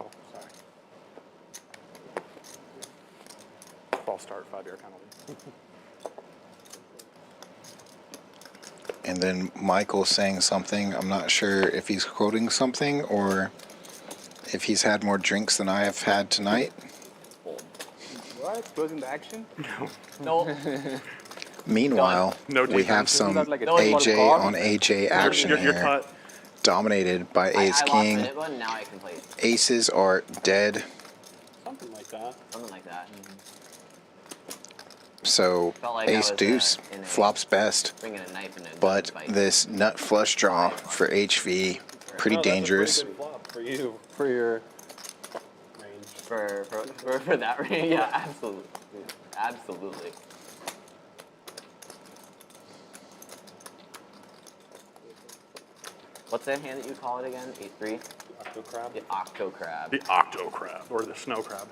Oh, sorry. False start, 5-year penalty. And then Michael saying something. I'm not sure if he's quoting something or if he's had more drinks than I have had tonight. What? Closing the action? No. Meanwhile, No we have defense. some Isn't that like a AJ card? on AJ action You're here, cut. dominated by I Ace lost King. minute one, now I can play it. Aces are dead, Something like that. Something like that. so Felt like I Ace was, Deuce in a- flops best. Bringing a knife in a But fight. this nut flush draw for HV, pretty No, dangerous. That's a pretty good flop for you, for your range. For that range, yeah, absolutely. Absolutely. What's that hand that you call it again? 8-3? Octo crab? The Octo Crab. The octo crab, or the snow crab.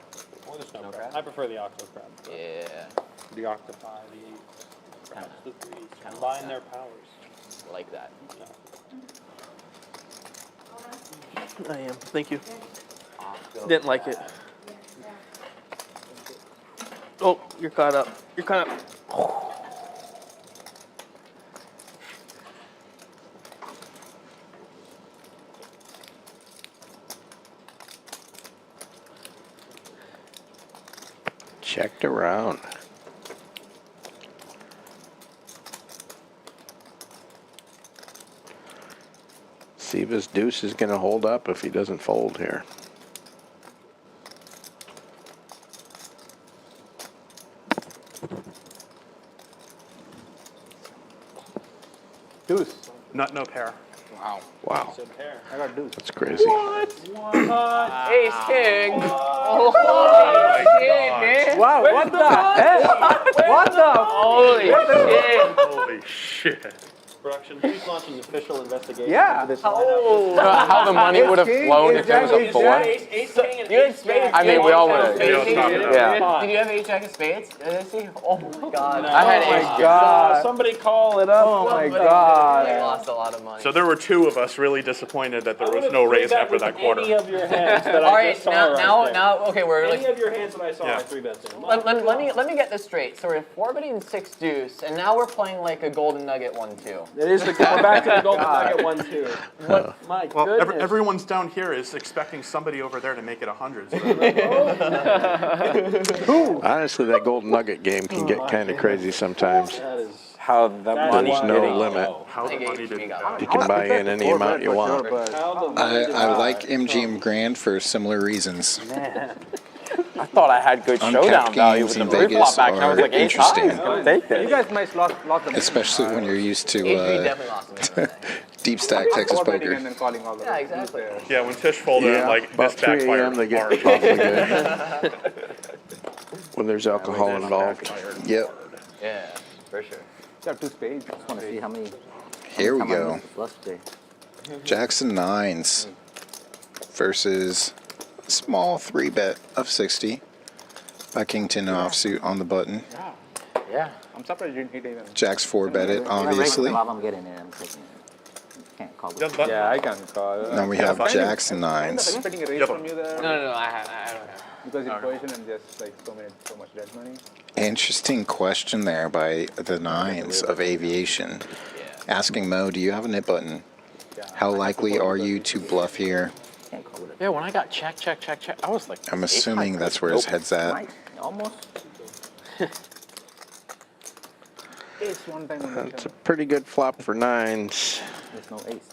Or the snow Snow crab. crab? I prefer the octo crab. Yeah, The octopi, the eights, crabs, the threes. Kinda Combine like their that. powers. like that. Yeah. I am. Thank you. Octo Didn't like it. Crab. You're caught up. You're caught up. Checked around. See if his deuce is going to hold up if he doesn't fold here. Deuce. Nut, no pair. Wow. Wow. Said pair. I got deuce. That's crazy. Ace king. Oh shit, man. Wow, what the heck? What the? Holy shit. Holy shit. Production, please launch an official investigation Yeah. into this Oh. lineup. How the money would have king, flown ace if it was jack, a ace 4? jack. Ace king and You had ace spades. jack. I mean, we all would've- We all talked about Yeah. Did you have ace jack of spades? Did I see? Oh my god. I had Oh my ace jack. God. Somebody call it up. Oh my Somebody God. lost a lot of money. So there were two of us really disappointed that there was no raise after that quarter. Any of your hands that All I right, just saw now, okay, we're Any like, of your hands that I saw, Yeah. I 3-bet them. let me get this straight. So we're 4-betting 6 deuce, and now we're playing like a golden nugget 1-2. It is the we're back to the golden nugget 1-2. What? My Well, goodness. everyone's down here is expecting somebody over there to make it 100. So. Honestly, that golden nugget game can get kind of crazy sometimes. That is. How the That money There's no getting limit. low. How the I think money ace did king that. got You can buy in any amount you want. How the money did I not like come. MGM Grand for similar reasons. I thought I had good Uncapped showdown value games with the in pre-flop Vegas back, and I was are like, ace high, interesting. I'm gonna take You this. guys might lost the money. Especially when you're used to HB definitely lost me. deep stack Texas 4-betting poker. and then calling all the Yeah, exactly. Yeah, when Tish folded, Yeah, like about this 3 backfired a.m. they get hard. awfully good. When there's alcohol involved. Yep. Yeah, for sure. Got 2 spades. I want to see how many. Here we how many go. misses flush today. Jackson 9s versus small 3-bet of 60 by King 10 offsuit on the button. Yeah. I'm surprised you didn't hit even. Jack's 4-bet it, obviously. I'm getting it. I'm taking it. Can't call Yeah, it. but- Yeah, I can call. Now we have Jacks and 9s. Expecting a raise Yeah, from you there No, I don't have. because your position and just like so much dead money. Interesting question there by the 9s of aviation. Asking Mo, do you have a nit button? How likely are you to bluff here? Can't call it. Yeah, when I got check, I was like, I'm assuming that's where his head's at. Might. Almost. Ace one time on the That's a pretty good flop for 9s. There's no ace.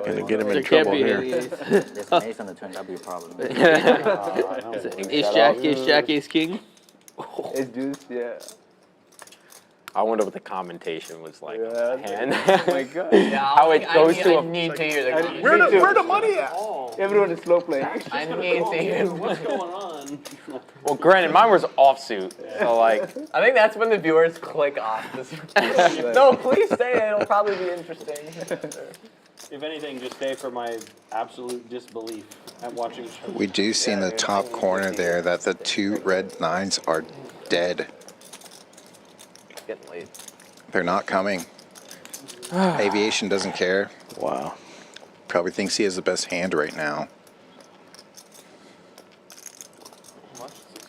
Gonna get him there in can't trouble be here. any ace. There's an ace on the turn. That'd be a problem. Ace jack, ace king. Ace deuce, yeah. I wonder what the commentation was like. Yeah. And Oh my god. Yeah, How it goes to I a- need to hear the keys. Where the money at? Everyone is slow playing. I need to hear. What's going on? well, granted, mine was offsuit, so like, I think that's when the viewers click off this. No, please say it. It'll probably be interesting. If anything, just stay for my absolute disbelief at watching the show. We do see in the top corner there that the 2 red 9s are dead. It's getting late. They're not coming. Aviation doesn't care. Wow. Probably thinks he has the best hand right now.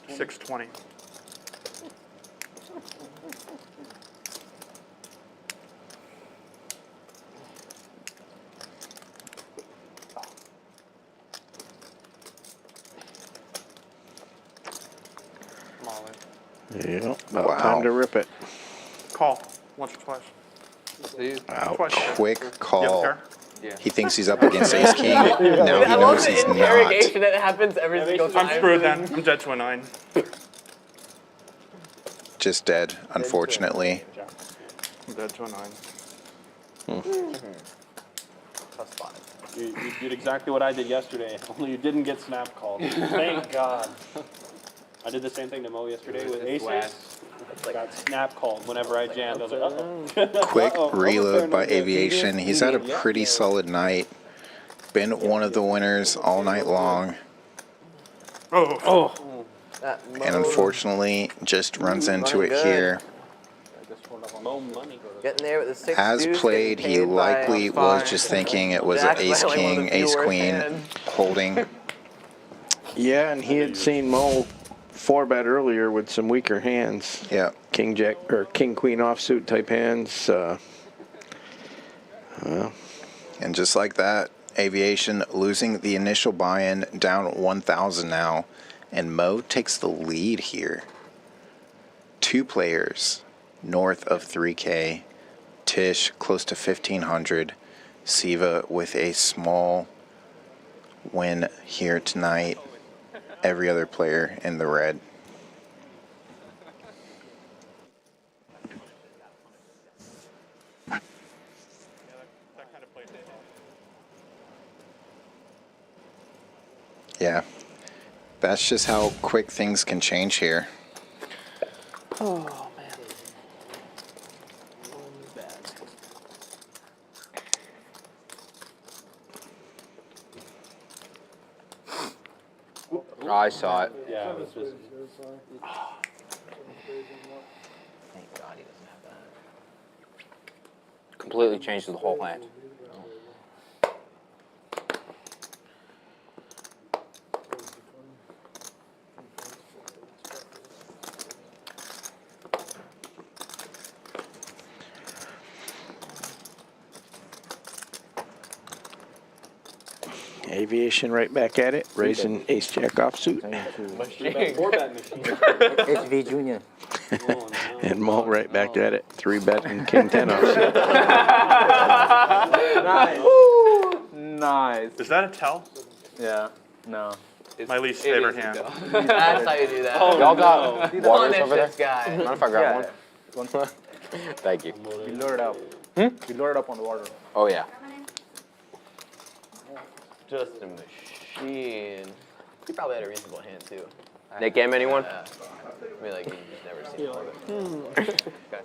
620. Yeah, about Wow. time to rip it. Call once or twice. Out. Twice. Quick You have a call. pair? He thinks he's up against ace king. Now he I love knows the he's not. interrogation that happens every single time. I'm screwed then. I'm dead to a 9. Just dead, unfortunately. I'm dead to a 9. Tough spot. You did exactly what I did yesterday, only you didn't get snap called. Thank God. I did the same thing to Mo yesterday with aces. Got snap called whenever I jammed. I was like, uh-oh. Quick Uh-oh. reload by Overfair, no Aviation. He's had a medium. pretty Yeah. solid night. Been one of the winners all night long. Oh. And unfortunately, just runs into it here. Mo money. Getting there with the 6 As deuce, played, getting he paid by likely was just thinking it was an Jack ace Valley, one of king, the ace few worst queen hands. holding. Yeah, and he had seen Mo 4-bet earlier with some weaker hands. Yeah. King Jack or King Queen offsuit type hands. And just like that, Aviation losing the initial buy-in, down 1,000 now, and Mo takes the lead here. 2 players north of 3K. Tisch close to 1,500. Siva with a small win here tonight. Every other player in the red. Yeah, that's just how quick things can change here. Oh man. Oh, I saw it. Yeah, it was just. Thank God he doesn't have that. Completely changes the whole hand. Aviation right back at it, raising ace jack offsuit. HV Junior. And Mo right back at it, 3-bet and King 10 offsuit. Nice. Is that a tell? Yeah. No. My least favorite hand. That's how you do that. Y'all got waters Punish over there? this guy. Mind if I grab One. one? Thank you. You load it up. You load it up on the water. Oh yeah. Just a machine. He probably had a reasonable hand too. Nick game anyone? I mean, like, you just never seen one of it. Okay.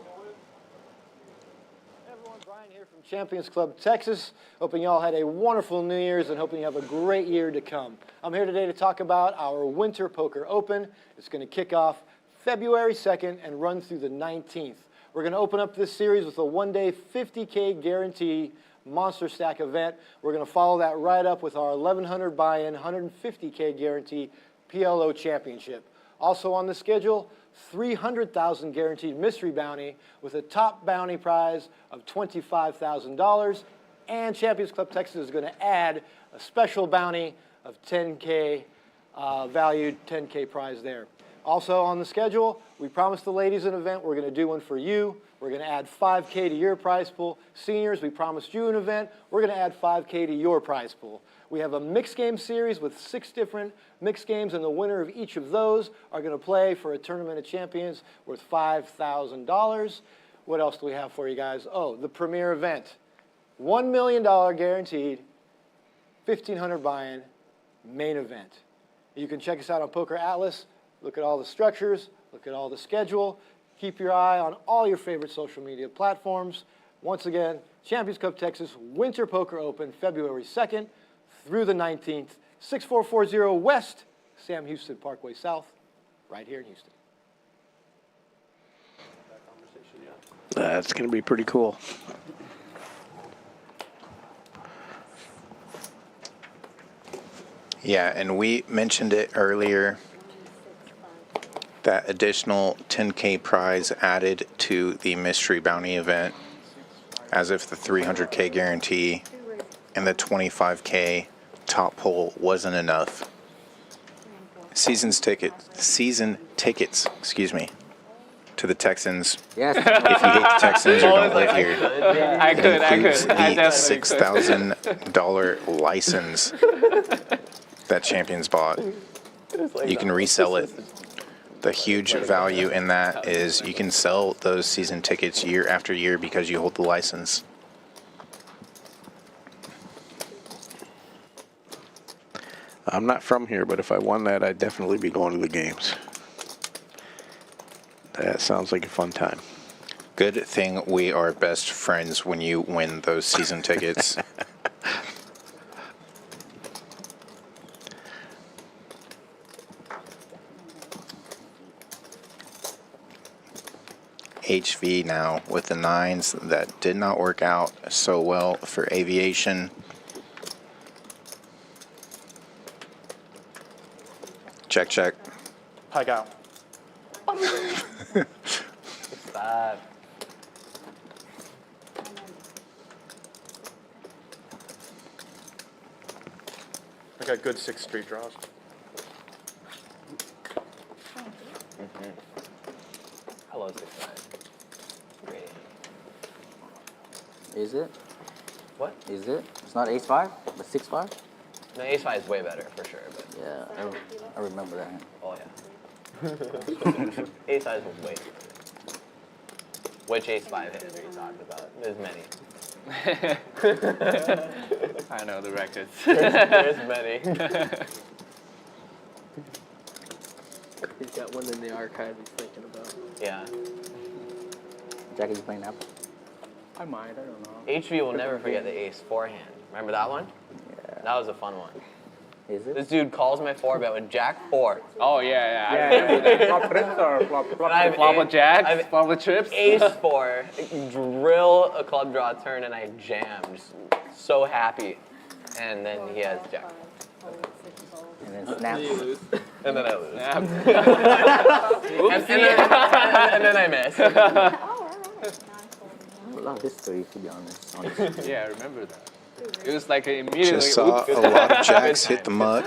Everyone, Brian here from Champions Club Texas. Hoping y'all had a wonderful New Year's and hoping you have a great year to come. I'm here today to talk about our Winter Poker Open. It's going to kick off February 2nd and run through the 19th. We're going to open up this series with a one-day 50K guarantee monster stack event. We're going to follow that right up with our 1,100 buy-in, 150K guarantee PLO championship. Also on the schedule, 300,000 guaranteed mystery bounty with a top bounty prize of $25,000. And Champions Club Texas is going to add a special bounty of 10K valued 10K prize there. Also on the schedule, we promised the ladies an event. We're going to do one for you. We're going to add 5K to your prize pool. Seniors, we promised you an event. We're going to add 5K to your prize pool. We have a mixed game series with 6 different mixed games, and the winner of each of those are going to play for a Tournament of Champions worth $5,000. What else do we have for you guys? Oh, the premier event. $1 million guaranteed, 1,500 buy-in, main event. You can check us out on Poker Atlas. Look at all the structures. Look at all the schedule. Keep your eye on all your favorite social media platforms. Once again, Champions Cup Texas Winter Poker Open, February 2nd through the 19th, 6440 West Sam Houston Parkway South, right here in Houston. That's going to be pretty cool. Yeah, and we mentioned it earlier. That additional 10K prize added to the mystery bounty event, as if the 300K guarantee and the 25K top pull wasn't enough. Season tickets, excuse me, to the Texans. Yes. If you hate the Texans or don't live here, I it includes the $6,000 license that Champions bought. You can resell it. The huge value in that is you can sell those season tickets year after year because you hold the license. I'm not from here, but if I won that, I'd definitely be going to the games. That sounds like a fun time. Good thing we are best friends when you win those season tickets. HV now with the 9s. That did not work out so well for Aviation. Check, check. Peg out. It's bad. I got good 6 street draws. Hello, 6-5. Great. Is it? What? Is it? It's not ace-5, but 6-5? No, ace-5 is way better for sure. But Yeah, I remember that hand. oh yeah. Ace-5 was way too better. Which ace-5 hand are you talking about? There's many. I know the records. There's many. He's got one in the archive he's thinking about. Yeah. Jack, are you playing apple? I might, I don't know. HV will never forget the ace-4 hand. Remember that one? Yeah. That was a fun one. Is it? This dude calls my 4-bet with Jack-4. Oh, yeah. I remember that. Flop trips or flop with jacks, flop with trips? Ace-4, drill a club draw turn, and I jam. Just so happy. And then he has Jack. And then snap. And then I lose. Snap. And then I miss. A lot of history, to be honest. Yeah, I remember that. It was like immediately. Just saw a lot of jacks hit the muck.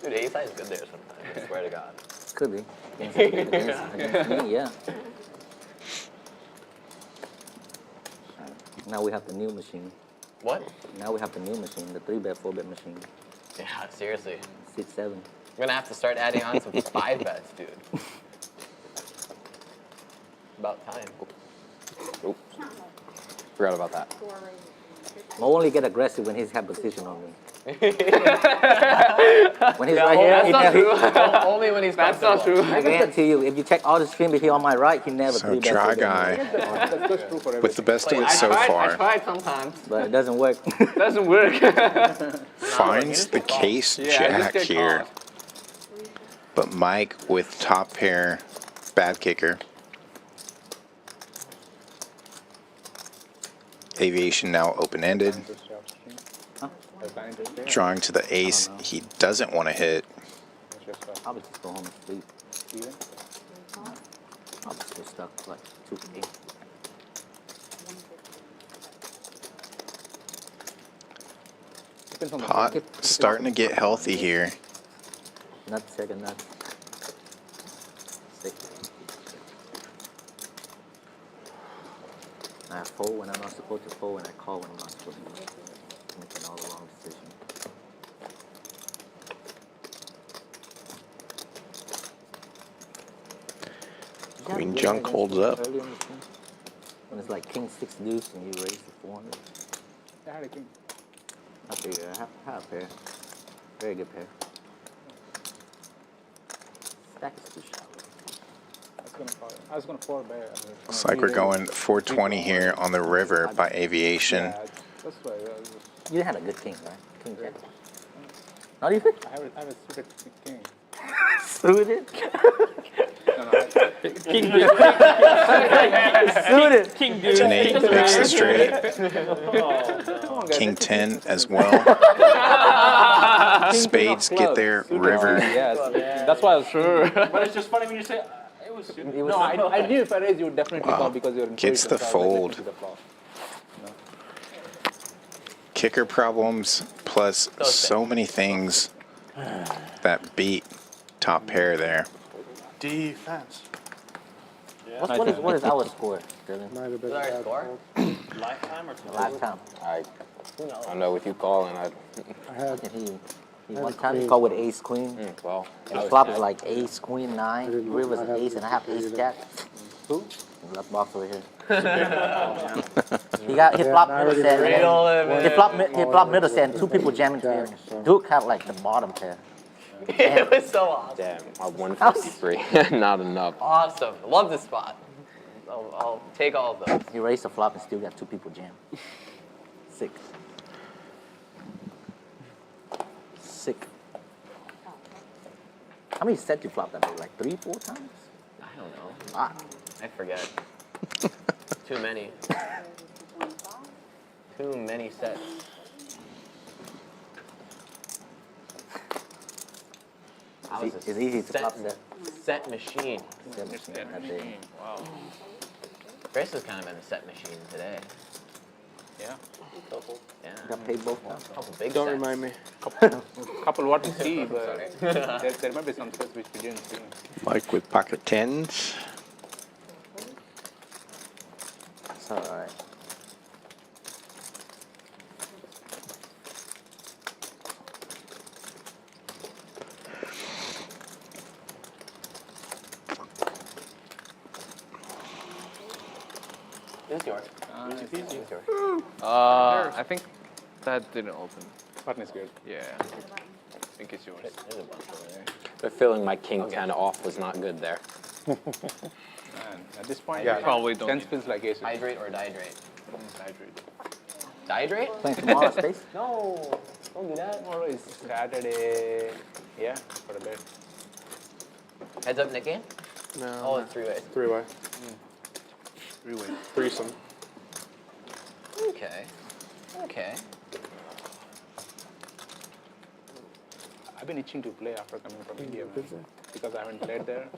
Dude, ace-high is good there sometimes, I swear to God. Could be. Against me, yeah. Now we have the new machine. What? Now we have the new machine, the 3-bet, 4-bet machine. Yeah, seriously. 6-7. I'm gonna have to start adding on some 5-bets, dude. About time. Oops. Forgot about that. I'll only get aggressive when he's had position on me. When he's Yeah, right here, that's he not never. true. Only when he's That's not comfortable. true. I guarantee you, if you check all the stream, if he's on my right, he never So 3-bet. dry 4-bet. guy with the best of Like, it so I far tried sometimes. But it doesn't work. Doesn't work. finds the case Yeah, I just jack get here. caught. But Mike with top pair, bad kicker. Aviation now open-ended. Drawing to the ace he doesn't want to hit. I'll just go home and sleep. I'll just get stuck like 2-8. Pot starting to get healthy here. Nut, second nut. 6. I fold when I'm not supposed to fold, and I call when I'm not supposed to. Making all the wrong decisions. Queen junk holds up. Early in the game, when it's like king 6 deuce and you raise to 400. I had a king. I figure I have a pair. Very good pair. Stack is too shallow. I was gonna 4-bet. Looks like we're going 420 here on the river by Aviation. Yeah, that's why. You had a good king, right? King jack. Not even? I have a suited king. Suited? No, King dude. Suited. King dude. 10-8 makes the straight. King 10 as well. Spades get there, river. Yes, that's why I was sure. But it's just funny when you say, it was suited. No, I knew if I raised, you would definitely Wow. call because you're in Gets position, the so I was like, fold. let me see the flop. Kicker problems plus so many things that beat top pair there. Defense. What is our score, Dylan? Might have been What's our bad score? call. Lifetime or Last time. I don't know with you calling. I had, He one time he called with ace queen. Well, His flop is like ace queen 9. didn't- River's I an have ace and I have ace either. jack. Who? Left box over here. He got his flop I middle already set. know. Real His flop middle set and 2 people jamming together. Duke had like the bottom pair. It was so awesome. damn, I 153. Not enough. Awesome. Love this spot. I'll take all of those. He raised the flop and still got 2 people jam. 6. 6. How many sets you flop that day? Like 3, 4 times? I don't know. Ah. I forget. Too many. Too many sets. I was It's easy to upset. set machine. Wow. Chris has kind of been a set machine today. Yeah. Yeah. Got paid both times. Couple big Don't sets. remind me. Couple what we see, but there might be some sets which we didn't see. Like with pocket tens. It's alright. This is yours. It's easy. This is yours. I think that didn't open. Button is good. Yeah. I think it's yours. There's a bunch over there. The feeling my king 10 off was not good there. And at this point, Yeah. you probably don't. 10 spins like aces. Hydrate or dihydrate? Hydrate. Dihydrate? Playing tomorrow, Space? No, don't do that. Tomorrow is Saturday. Yeah, for a bit. Heads up, Nick game? No. Oh, it's 3 ways. 3-way. 3-way. Threesome. Okay. Okay. I've been itching to play after coming from India, man, because I haven't played there.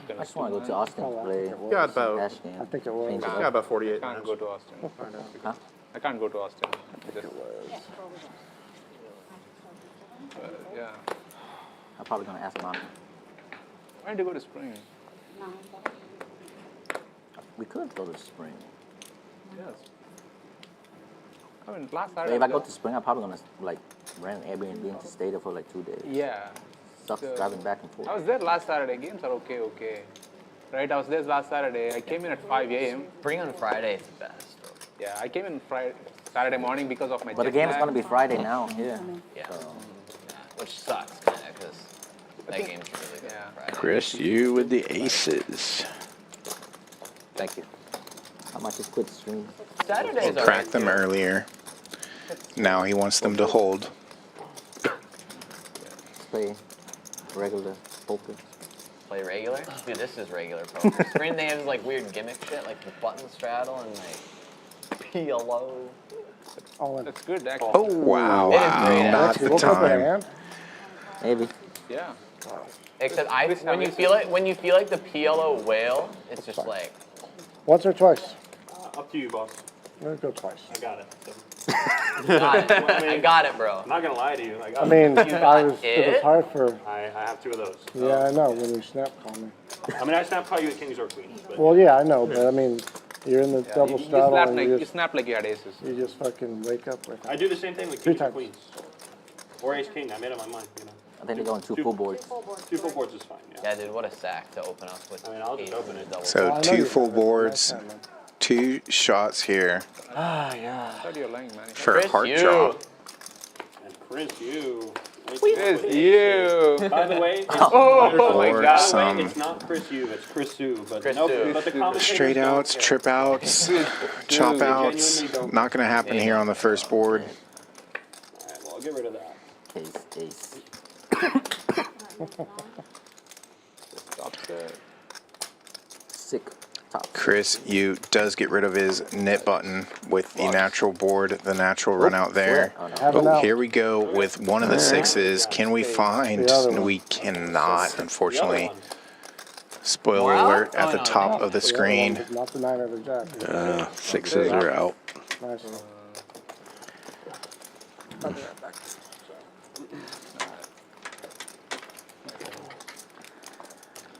I just want to go to Austin to play Got about- cash game. I think it was. Change it Got up. about 48 I can't minutes. go to Austin. Huh? I can't go to Austin. Just, yeah. I'm probably going to ask Mom. Why did you go to Spring? We could go to Spring. Yes. I mean, last But Saturday. if I go to Spring, I'm probably going to like rent an Airbnb to stay there for like 2 days. Yeah. Sucks So- driving back and forth. I was there last Saturday. Games are okay. Right, I was there last Saturday. I came in at 5 a.m. Bring on Friday is the best. Yeah, I came in Saturday morning because of my But the jet game is lag. going to be Friday now. Yeah. Yeah. Which sucks, kind of, because that game's really good on Friday. Chris, you with the aces. Thank you. How much is quit stream? Saturdays are Cracked them earlier. Now he wants them to hold. Let's play regular poker. Play regular? Dude, this is regular poker. Screen, they have like weird gimmick shit, like the button straddle and like PLO. All in. That's good, actually. Oh, wow. It is great, Not actually. the Woke up with a time. hand? Maybe. Yeah. Except when you feel like the PLO whale, it's just like Once or twice? Up to you, boss. I'm gonna go twice. I got it. So. I got it, bro. I'm not gonna lie to you. Like, I mean, got it was it? hard for. I have 2 of those. Yeah, I know when you snap call me. I mean, I snap call you at kings or queens, but Well, yeah, I know, but I mean, you're in the double You straddle snap and like you you snap like you had aces. just fucking wake up with I it. do the same thing with 3 kings or times. queens. Or ace king. I made up my mind. You know, I think they're going 2 full boards. 2 full boards is fine. Yeah. Yeah, dude, what a sack to open up with. I mean, I'll just aces open and it. double. So I know 2 you full have it. boards, Last time, man. 2 shots here I thought you were lying, man. for a Chris, heart you. drop. And Chris, you. It's you. By the way, it's, Oh my Or God. by the some way, it's not Chris you, it's Chris Sue. But Chris no, Sue. but the commentators Straight don't outs, care. trip outs, chop outs. Not going to happen here on the first board. All right, well, I'll get rid of that. Case, ace. Stop there. Sick. Top. Chris, you does get rid of his knit button with the natural board, the natural run out there. Oh, no. Have an Oh, out. here we go with one of the 6s. Can we find? The other one. We cannot, The other unfortunately. one. Spoiler More out? alert at Oh, the no, top no. of the The other screen. one, Not the 9 or the jack. 6s are out. Nice.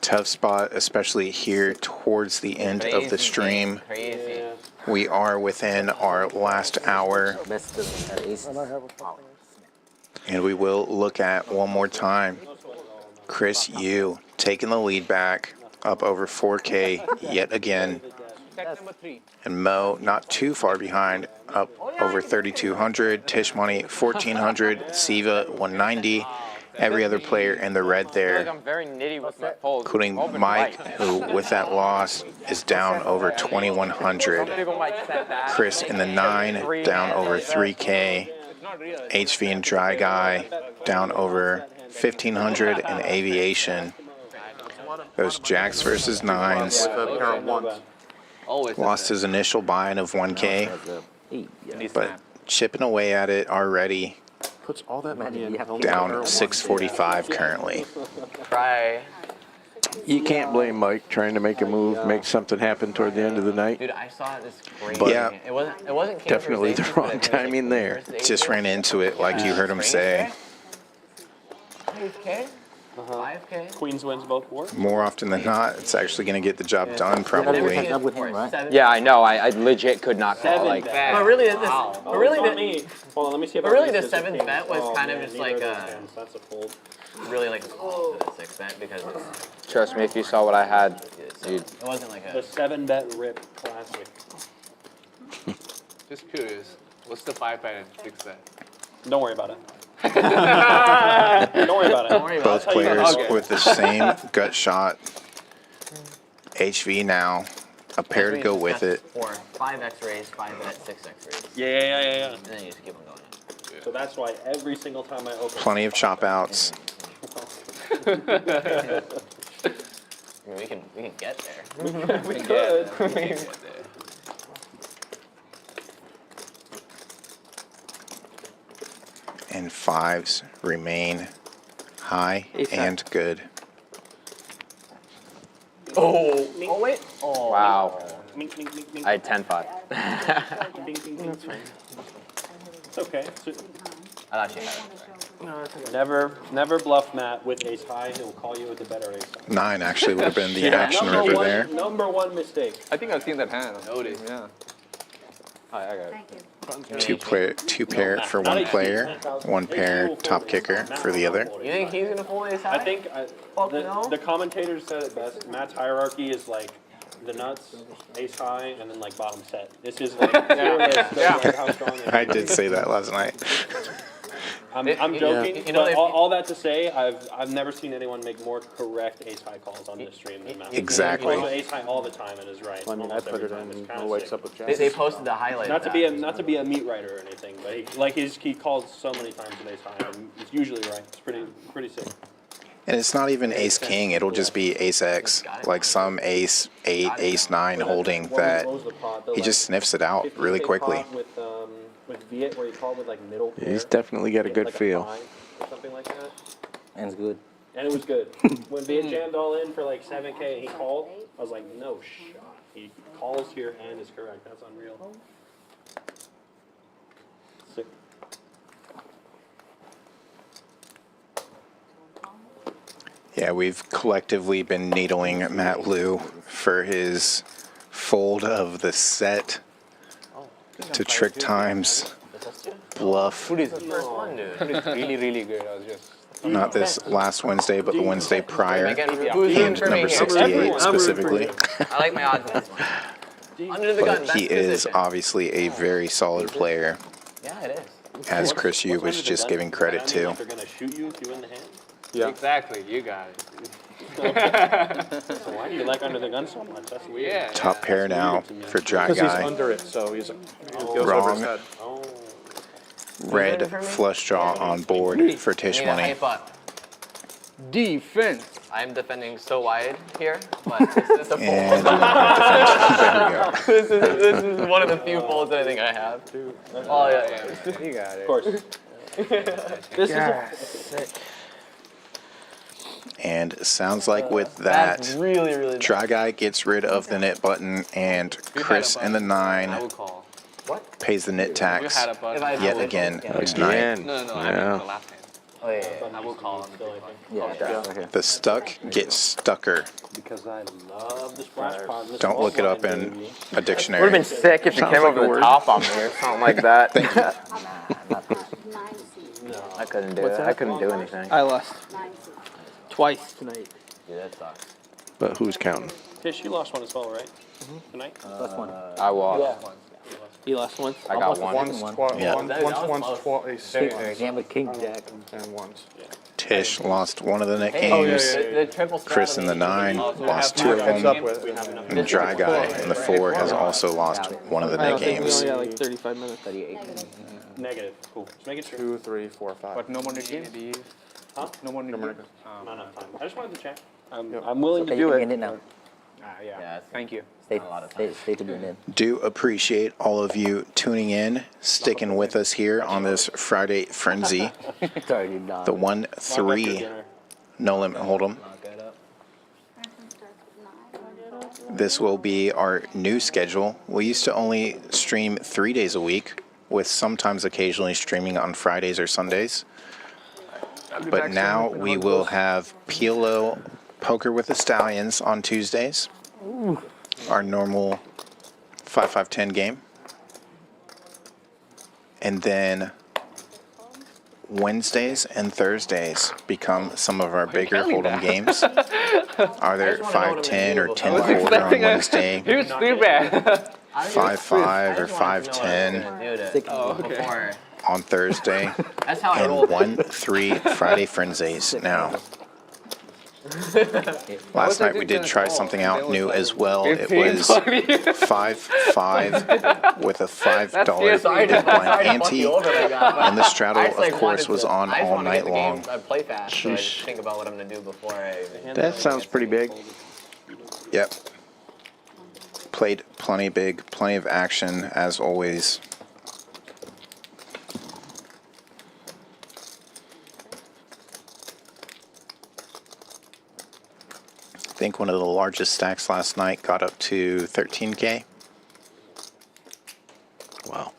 Tough spot, especially here towards the end of the stream. Crazy. We are within our last hour, Best doesn't have aces. And I have a fucking. and we will look at one more time. Chris, you taking the lead back, up over 4K yet again. Set number 3. And Mo not too far behind, up over 3,200. Tisch Money 1,400. Siva 190. Every other player in the red there, I'm very nitty with my folds. including Mike, who with that loss is down over 2,100. Chris in the 9, down over 3K. HV and Dry Guy down over 1,500 in Aviation. Those Jacks versus 9s. Always. Lost his initial buy-in of 1K, Has a 8. Yeah. but chipping away at it already. Puts all that money in. Down 645 currently. Try. You can't blame Mike trying to make a move, make something happen toward the end of the night. Dude, I saw this crazy. But Yeah. It wasn't King definitely the Versace, but wrong it was, timing there. Just ran into it like you heard him say. 5K? 5K? Queens wins both wars. More often than not, it's actually going to get the job done, probably. Up with him, right? Yeah, I know. I legit could not call Seven like bet. that. But really, Hold on, let me see if but I really raise the this seventh king. bet was Oh, kind of man, just neither like of a those hands. That's a fold. really like a call to the sixth bet because it's, Trust me, if you saw what I had, you'd. it wasn't like The a. 7-bet rip classic. Just curious. What's the 5-bet and 6-bet? Don't worry about it. Don't worry about it. Don't worry about Both it. players Okay. with the same gut shot. HV now. A pair to go with it. Or 5x raise, 5bet, 6x raise. Yeah. And then you just keep on going. So that's why every single time I open. Plenty of chop outs. I mean, we can get there. We could. And fives remain high and good. Oh wait. Oh. Wow. Mink, mink, mink, mink. I had 10-5. Ding, ding, ding. It's okay. I thought you had it. Never bluff Matt with ace high. He'll call you with a better ace high. 9 actually would have been the Yeah, action number river one- there. Number one mistake. I think I've seen that hand. Notice. Yeah. I got it. Thank you. Two pair for one player, one pair top kicker for the other. You think he's gonna fold ace high? I think no. the commentators said it best. Matt's hierarchy is like the nuts, ace high, and then like bottom set. This is like how strong it is. I did say that last night. I'm joking, You know, but all that to say, I've never seen anyone make more correct ace high calls on this stream than Matt. Exactly. He goes ace high all the time and is right. I mean, I almost put every it time. It's in kinda No Wakes sick. Up with Jazz. They posted the highlight. Not to be a meat writer or anything, but he calls so many times with ace high, and it's usually right. It's pretty sick. And it's not even ace king, it'll just be ace X. Like some ace 8, ace 9 holding that he just sniffs it out really quickly. With Viet, where he called with like middle pair. He's definitely got a good like feel. 5 or something like that. Hand's good. And it was good. When Viet jammed all in for like 7K and he called, I was like, no shot. He calls here and is correct. That's unreal. Sick. Yeah, we've collectively been needling Matt Liu for his fold of the set to trick times, bluff. Who is the first one, dude? Really, really good. I was just. Not this last Wednesday, but the Wednesday prior. Who's And number 68 specifically. I like my odds on this one. Under the gun. But he is obviously a very solid player, Yeah, it is. as Chris Yu was just giving credit to. They're gonna shoot you if you win the hand. Yeah. Exactly. You got it. So why do you like under the gun so much? That's weird. Yeah. Top pair now for Dry Because he's Guy. under it, so he goes over Wrong. his head. Oh. Red flush draw on board for Tisch I need to Money. hype up. Defense. I'm defending so wide here, but this is a And fold. there we go. This is one of the few folds that I think I have. Oh yeah. You got it. Of course. This is And sounds like with that, That's really, really Dry Guy gets rid of the knit button, and Chris and the I 9 would call. pays the knit You tax had a button. yet again tonight. Again. No, I mean Yeah. the last hand. Oh yeah. I will call on the big one. Yeah, The stuck gets stucker. because I love the splash pod. This Don't look it up offline, in baby. a dictionary. sick if you came over the top on me or something like that. No. I couldn't do it. I couldn't do anything. I lost twice tonight. Dude, that sucks. But who's counting? Tish, you lost one as well, right? Tonight? I lost. You lost once. I got one. Yeah. Once, ace, Jam with king jack. and ones. Tish lost one of the net Hey, games. the triple Chris and the 9 lost 2 of Heads them. up with. And Dry Guy in the 4 has also lost one of the I net don't think we games. only got like 35 minutes. 38. Negative. Cool. Just make it sure. 2, 3, 4, 5. But no more negative. Huh? No more negative. Not enough time. I just wanted to check. I'm willing to Okay, you do can it. end it now. Yeah. Thank you. Stay tuned in. Do appreciate all of you tuning in, sticking with us here on this Friday Frenzy. It's already done. The 1-3 No Limit Hold'em. This will be our new schedule. We used to only stream 3 days a week, with sometimes occasionally streaming on Fridays or Sundays. But now we will have PLO Poker with the Stallions on Tuesdays. Our normal 5-5-10 game. And then Wednesdays and Thursdays become some of our bigger Hold'em games. Either 5-10 or 10-quarter on Wednesday. Here's stupid. 5-5 or 5-10 Before. on Thursday. That's how I And roll. 1-3 Friday Frenzies now. Last night we did try something out new as well. It was 5-5 with a $5 big blind ante. And the straddle, of course, was on all night long. I play fast, so I just think about what I'm gonna do before I. That sounds pretty big. Yep. Played plenty big, plenty of action as always. I think one of the largest stacks last night got up to 13K. Wow.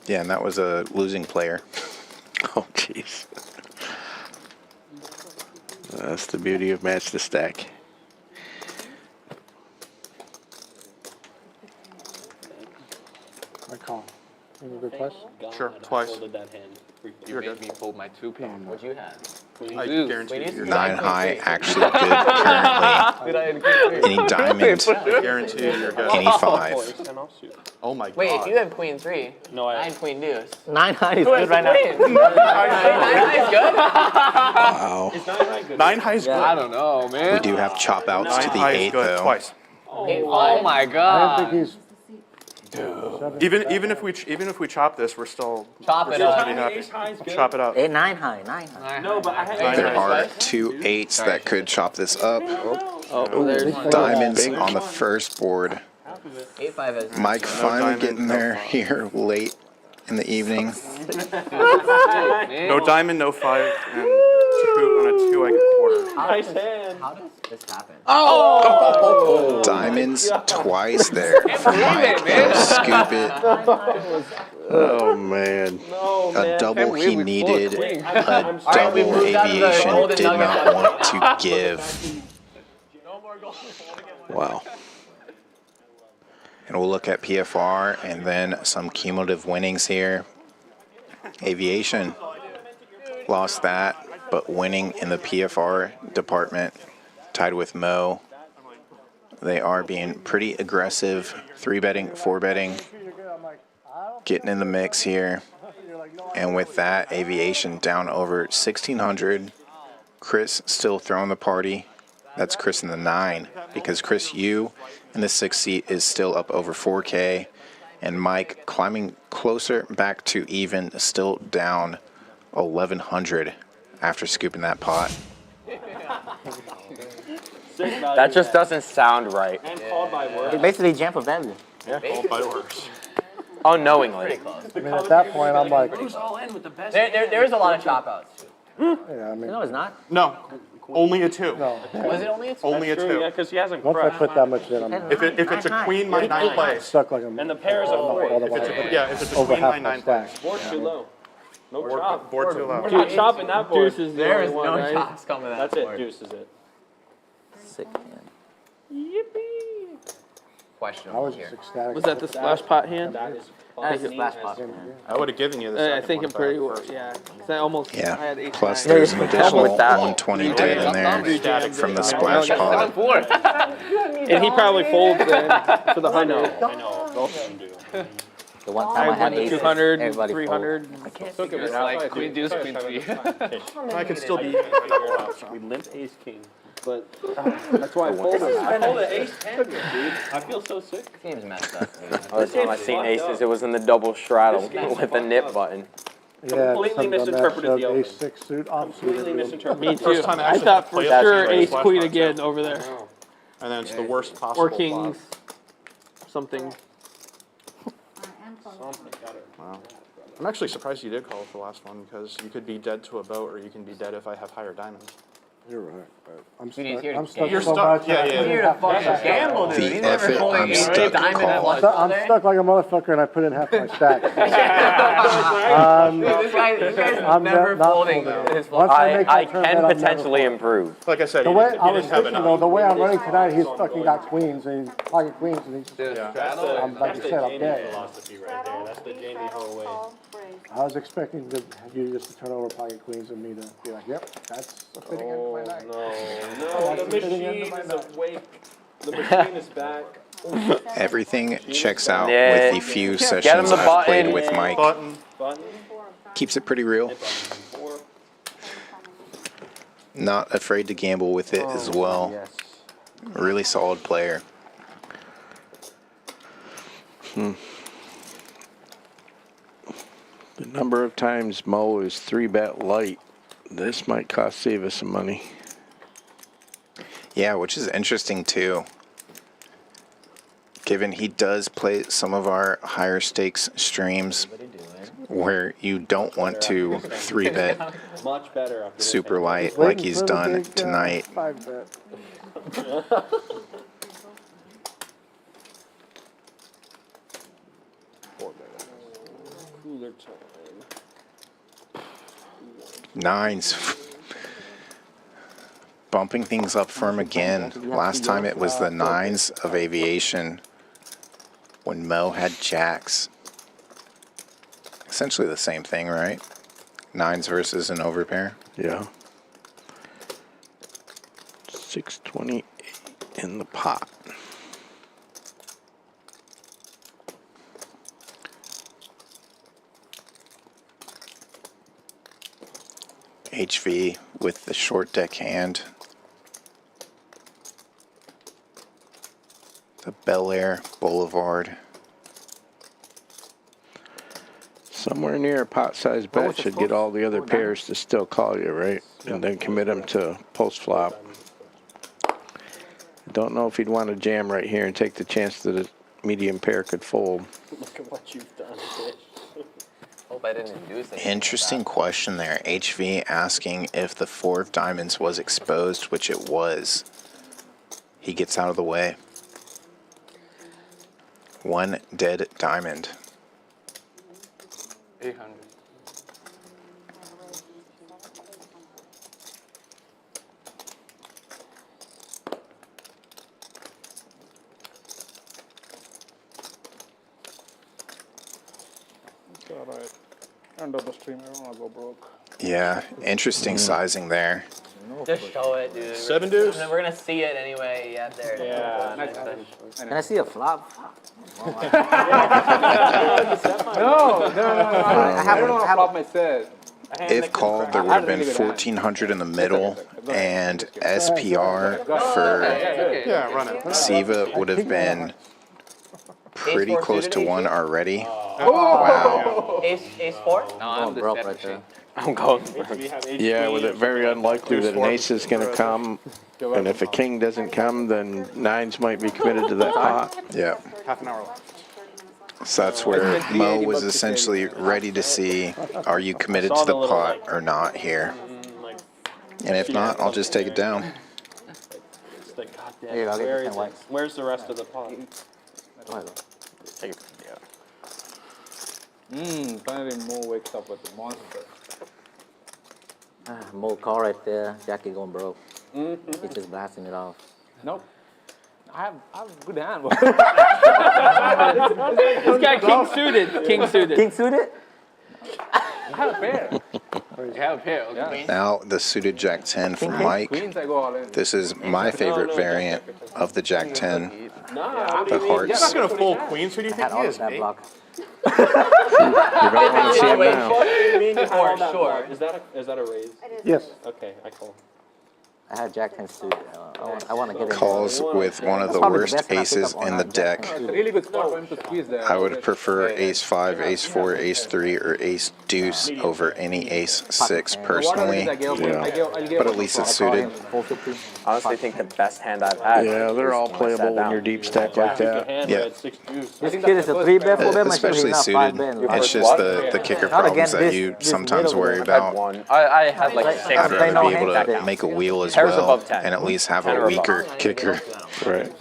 Yeah, and that was a losing player. Oh, jeez. That's the beauty of Match the Stack. I call. Any good question? Sure, twice. Folded that hand. You made me fold my 2-pin. What'd you have? I guarantee you. 9 high, actually good currently. Any diamond, I guarantee you you're good. any 5. Oh my god. Wait, if you have queen 3, No, I had queen deuce. 9 high is Who has good right the now. queen? 9 high is good? Wow. Is 9 high good? 9 high is good. I don't know, man. We do have chop outs 9 to the high is 8 good though. twice. Oh my I god. don't think he's. Even if we chop this, we're still Chop we're it still up. pretty happy. Ace high is good. Chop it up. 9 high, 9 high. No, but I had Nine There high. are 2 8s that could chop this up. Oh, there's Diamonds on the first board. 8-5 is. Mike finally diamond, getting no there 5. here late in the evening. No diamond, no 5, and 2 on a 2 I get quarter. Nice hand. How does this happen? Diamonds twice there for Mike. He'll scoop it. Oh, man. A double he needed. A Alright, we double moved out of the aviation golden did nugget. not want to give. Wow. And we'll look at PFR and then some cumulative winnings here. Aviation lost that, but winning in the PFR department, tied with Mo. They are being pretty aggressive, 3-betting, 4-betting, getting in the mix here. And with that, Aviation down over 1,600. Chris still throwing the party. That's Chris in the 9, because Chris Yu in the 6th seat is still up over 4K. And Mike climbing closer back to even, still down 1,100 after scooping that pot. That just doesn't sound right. And called by word. It's basically jam for value. All by works. Unknowingly. I mean, at that point, I'm like, There's a lot of chop outs. yeah, I mean, No, it's not. No, only a 2. no. Was it only a 2? Only a 2. Yeah, because he hasn't Once I crushed. put that much in, I'm If it's a queen, my 9 plays. stuck like a. And the pairs are all free. the way. Yeah, if it's a Over queen, my half my 9 plays. stack. Board's too low. No chop. Board too low. We're not chopping that board. Deuce is the There only is one, no right? chops coming that That's it. board. Deuce is it. Sick, man. I Questionable was here. just ecstatic. Was that the splash pot hand? That is That's the fine. splash pot, man. I would have given you the I second think one I'm pretty back well, first. yeah. 'Cause I almost I Yeah. had 8 Plus nine. there's an additional with that. 120 dead in there from the splash pot. And he probably folds then for the 100. I know. Both of them do. The one time I had aces, 200, everybody 300. Took it It's like queen deuce, queen 3. I could still be. We limp ace king. But that's why I folded. I folded ace 10, dude. I feel so sick. This game's messed up. Other time I seen aces, it was in the double straddle with the nip button. Yeah, Completely something on that misinterpreted the shoved open. ace six suit offsuit. Completely misinterpreted. Me too. First time I I actually thought for played that sure game was ace flash queen pot, again too. over there. And then it's the worst possible Or kings. Something. Wow. I'm actually surprised you did call for the last one because you could be dead to a boat or you can be dead if I have higher diamonds. You're right, but I'm Dude, he's stuck. here to I'm stuck You're so stuck. much. Yeah, I yeah. couldn't Here to have my fucking stack. gamble, dude. The He's never effort, folding I'm a stuck diamond call. flush all I'm day. stuck like a motherfucker, and I put in half my stack. Dude, this guy's I'm never not folding folding. his Once I make I that turn, can then I'm never potentially folding. improve. Like I said, The you way didn't, I you was didn't have thinking enough. though, the way I'm running tonight, he's fucking got queens and pocket queens, and he's. Yeah. I'm like you said, I'm dead. Philosophy right there. That's the Jamie Ho way. I was expecting you just to turn over pocket queens and me to be like, yep, that's a fitting end to my night. No, the machine is awake. The machine is back. Everything checks out Yeah. with the few him sessions the I've played button. with Mike. Button. Keeps it pretty real. Not afraid to gamble with it as well. Yes. Really solid player. The number of times Mo is 3-bet light, this might cost save us some money. Yeah, which is interesting too. Given he does play some of our higher stakes streams where you don't want to 3-bet Much better after super light Waiting like he's for the done big, tonight. 5-bet. Cooler time. Nines. Bumping things up for him again. Last time it was the nines of aviation when Mo had jacks. Essentially the same thing, right? Nines versus an overpair. Yeah. 628 in the pot. HV with the short deck hand. The Bel Air Boulevard. Somewhere near a pot-sized bet should get all the other pairs to still call you, right? And then commit them to post-flop. Don't know if you'd want to jam right here and take the chance that a medium pair could fold. Look at what you've done, Tisch. Hope I didn't induce anything. Interesting question there. HV asking if the 4 of diamonds was exposed, which it was. He gets out of the way. 1 dead diamond. 800. It's alright. End of the stream, I don't want to go broke. Yeah, interesting sizing there. Just show it, dude. 7 deuce? We're gonna see it anyway. Yeah, there. it is. Yeah. Nice fish. Can I see a flop? No. I don't want to flop my set. If called, there would have been 1400 in the middle, and SPR for Yeah, run it. Siva would have been pretty close to 1 already. Wow. Ace 4? No, I'm broke right there. I'm going. Yeah, with it very unlikely that an ace is going to come, and if a king doesn't come, then nines might be committed to that pot. Yeah. Half an hour left. So that's where Mo was essentially ready to see, are you committed to the pot or not here? And if not, I'll just take it down. It's like, goddamn, Here, I'll get where the is 10 it? whites. Where's the rest of the pot? Take it. Finally Mo wakes up with the monster. Mo call right there. Jackie going broke. He's just blasting it off. Nope. I have a good hand. This guy king suited. King suited. King suited? I have a pair. You have a pair, okay. Now the suited Jack 10 from Mike. Queens, I go all in. This is my favorite variant of the Jack 10. Nah, The He's hearts. not going to fold queens. Who do you think Had he all is, of that mate? block. You're going to want to see him now. What do you mean you have all that Sure. block? Is that a raise? Yes. Okay, I call. I had Jack 10 suited. I want to get in. Calls with one of That's the probably worst best hand I picked aces up on in the Jack deck. 10 It's a suited. really good spot for him to squeeze there. I would prefer ace 5, ace 4, ace 3, or ace deuce over any ace 6 personally, but at least it's suited. Honestly, think the best hand I've had. Yeah, they're all is when I playable sat when down. you're deep stack like that. Yeah. This kid is a 3-bet for them. Especially suited. It's just the kicker problems that you sometimes worry about. I had like 6 I'd rather be able that to counts. make a wheel as Pairs well above 10. and at least have 10 a or weaker above. kicker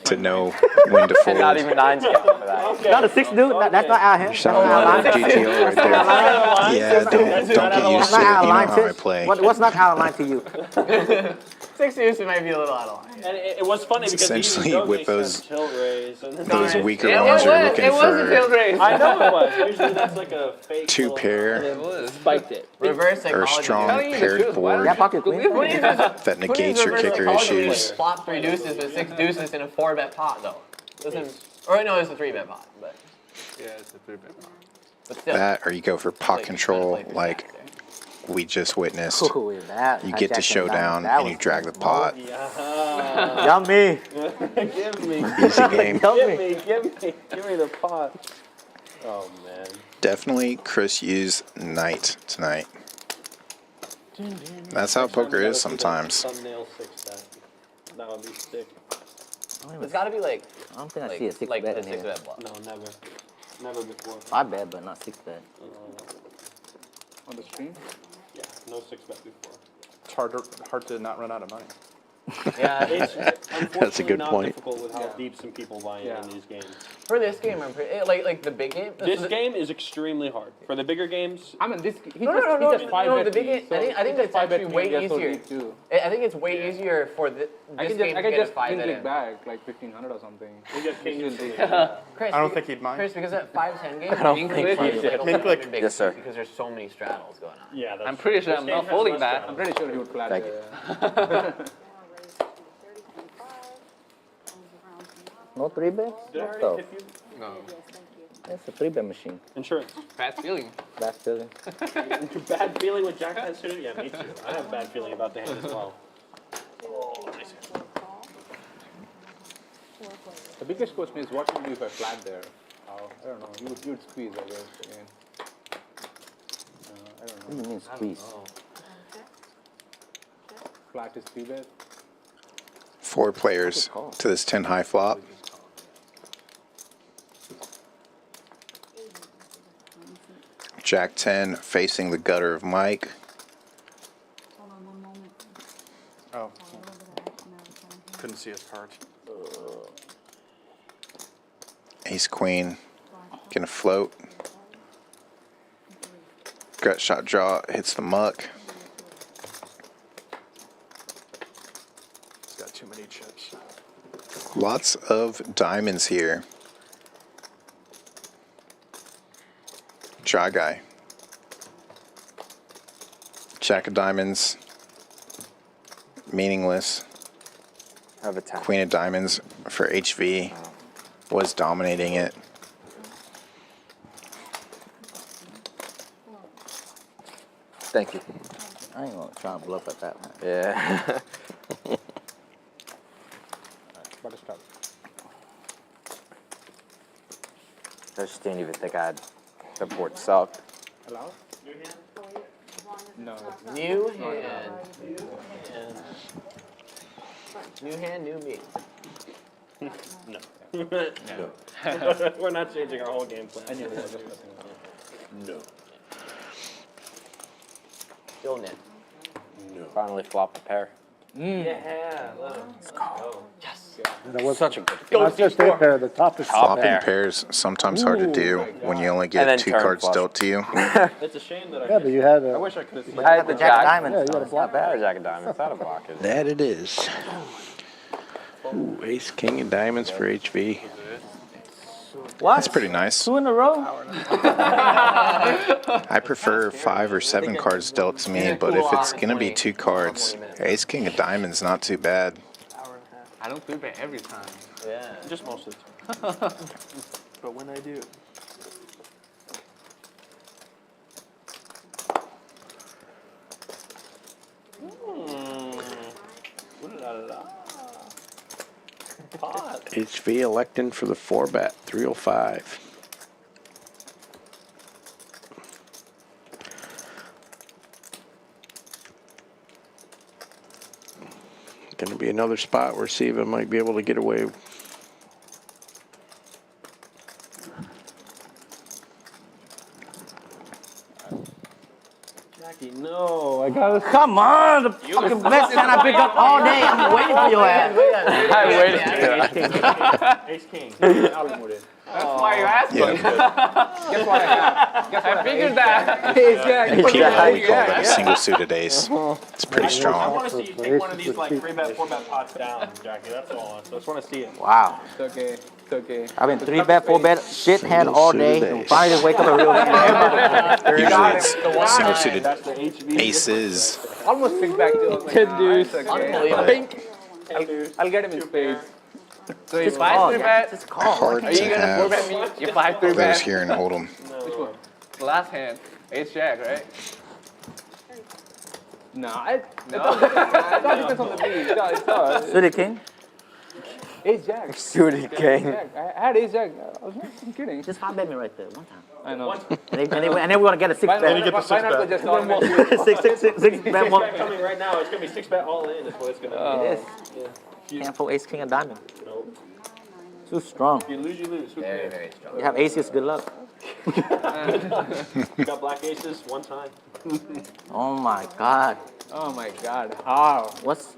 to know when to And not fold. even 9s count for that. Not a 6 dude. That's not our hand. Sound like GTO right there. Yeah, don't get used to it. You know how I play. What's not out of line to you? 6 deuces might be a little out of line. And it was funny because Essentially, with those tilt raise and those weaker ones, you're looking It was a tilt for raise. I know it was. Usually that's like a fake 2 little- pair Spiked it. Reverse or psychology. strong paired board Yeah, pocket queen. that negates your kicker issues. Flop 3 deuces with 6 deuces in a 4-bet pot, though. Doesn't, or no, it's a 3-bet pot, but Yeah, it's a 3-bet. but still. That or you go for pot control like we just witnessed. Ooh, that. You That get to Jack 10 showdown that and you was drag the pot. Yummy. Give me, Easy game. give me the pot. Oh man. Definitely Chris use knight tonight. That's how poker is sometimes. Thumbnail 6 bet. That would be sick. It's got to be like I don't think I see a 6 like bet the in here. 6-bet bluff. No, never. Never before. 5 bet, but not 6 bet. On the stream? Yeah, no 6 bet before. It's hard to not run out of money. Yeah, It's unfortunately That's a good not point. difficult with how deep some people buy in these games. for this game, I'm pretty, like the big game. This game is extremely hard. For the bigger games, I mean, this he No, just no, no, he just 5 bet the big game. I think it's actually way easier. Too. I think it's way easier for this I can game just, I to can get a just 5 win bet big in. bag like 1,500 or something. we get king. Chris, I don't think he'd mind. Chris, because that 5-10 game, I don't think big Yes, sir. because there's so many straddles going on. Yeah, that's I'm pretty sure this I'm game not has folding less that. I'm strategy. pretty sure he would flat Thank it. No 3 bet? Did I already So, tip you? No. it's a 3 bet machine. Insurance. Bad feeling. That's feeling. Bad feeling with Jack 10 suited? Yeah, me too. I have a bad feeling about the hand as well. The biggest question is what would you do if I flat there? I don't know. You would squeeze, I guess. Again. I don't What know. do you mean squeeze? Flat is 3 bet. 4 players to this 10 high flop. Jack 10 facing the gutter of Mike. Oh, couldn't see his cards. Ace Queen gonna float. Gut shot draw hits the muck. He's got too many chips. Lots of diamonds here. Try guy. Jack of diamonds. Meaningless. Have a 10. Queen of diamonds for HV was dominating it. Thank you. I ain't gonna try and bluff at that one. Yeah. Butterstop. I just didn't even think I had the board sucked. Allow? No. New hand. New hand, new me. No. We're not changing our whole game plan. No. Still knit. Finally flop a pair. Yeah, let's go. Yes. That was Such a good not just a pair, the top is Flopping pair. pairs sometimes hard to do when you only And get then 2 turn cards flush. dealt to you. It's a shame that I Yeah, but you had I a, wish I could have seen I had the Jack. Diamonds. yeah, you had a Not block. bad, Jack of diamonds. Not a block. Is it? That it is. Ooh, ace, king, and diamonds for HV. What? That's pretty nice. 2 in a row? I prefer 5 or 7 cards dealt to me, but if it's gonna be 2 cards, Ace King of Diamonds not too bad. I don't 3-bet every time. Yeah. just most of the time. But when I do. Pot. HV electing for the 4-bet, 305. Going to be another spot where Siva might be able to get away. Jackie, no, I got it. Come on, the fucking best hand I pick up all day. I'm waiting for your ass. I waited. Ace King. That's why you're asking. Guess what I have? Guess what I figured that. Ace Jack. We call that a single suited ace. It's pretty I strong. want to see you take one of these like 3-bet, 4-bet pots down, Jackie. That's all. I just want to see it. Wow. It's okay. It's okay. I've been 3-bet, 4-bet, shit hand all day. And finally just wake up a real hand. Usually it's single suited That's the HV. aces. Almost picked back to like, Good dude. it's okay. I'll get him in spades. So you 5-3-bet? Just call. Hard Are you to gonna have 4-bet me? You those 5-3-bet? here and hold them. The last hand. Ace Jack, right? No, it all depends on the beat. It's all. Suited king? Ace Jack. Suited king. Jack. I had Ace Jack. I was not kidding. Just 5-bet me right there, one time. I know. And then we're going to get a 6-bet. Why not just automatically? 6-bet, one. Coming right now, it's gonna be 6-bet all in. Is what it's gonna It is. Can't fold ace, king, and diamond. Too strong. be. You lose, you lose. Who cares? Very strong. You have aces, good luck. You got black aces one time. Oh my god. Oh my God. How? What's...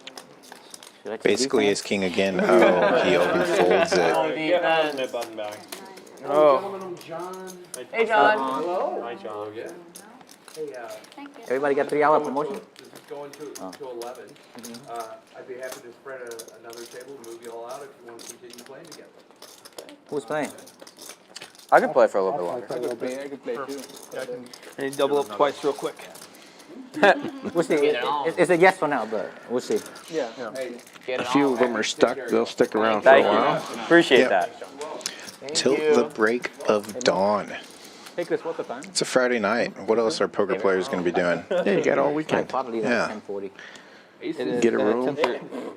Should I take Basically, defense? ace king again. Oh, he overfolds it. Get out of my button back. Oh. Hey, John. Hi, John. Everybody got 3-hour promotion? This is going to 11. I'd be happy to spread another table, move you all out if you want to continue playing together. Who's playing? I could play for a little bit longer. I could play too. I need to double up twice real quick. We'll see. It's a yes for now, but we'll see. Yeah. A few of them are stuck. They'll stick around for a while. Appreciate that. Till the break of dawn. Hey Chris, what's the time? It's a Friday night. What else are poker players going to be doing? Yeah, you got all weekend. Probably Yeah. 10:40. Get a room,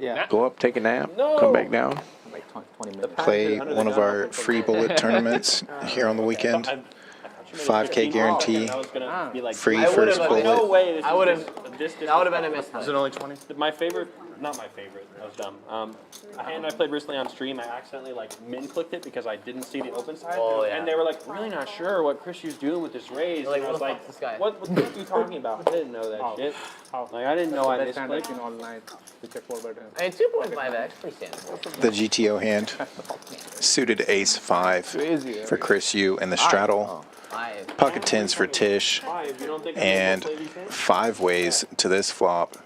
Yeah. go up, take a nap, come back down. Like 20 minutes. Play one of our free bullet tournaments here on the weekend. 5K guarantee. I was gonna be like, Free I would've- first no bullet. way. This I is would've- just That would have been a miss. Is it only 20? My favorite, not my favorite, that was dumb. A hand I played recently on stream, I accidentally like min-clicked it because I didn't see the open side. Oh, yeah. And they were like, really not sure what Chris was doing with this raise. Like, and I was what the like, fuck's this guy? what are you talking about? I didn't know that shit. Like, I didn't know I Best hand I've misclicked. seen all night to check 4-bet hand. I mean, 2.5x, pretty standard. The GTO hand. Suited ace 5 for Chris U and the straddle. 5. Pocket 10s for Tish. You don't think And I'm gonna play these hands? 5 ways to this flop.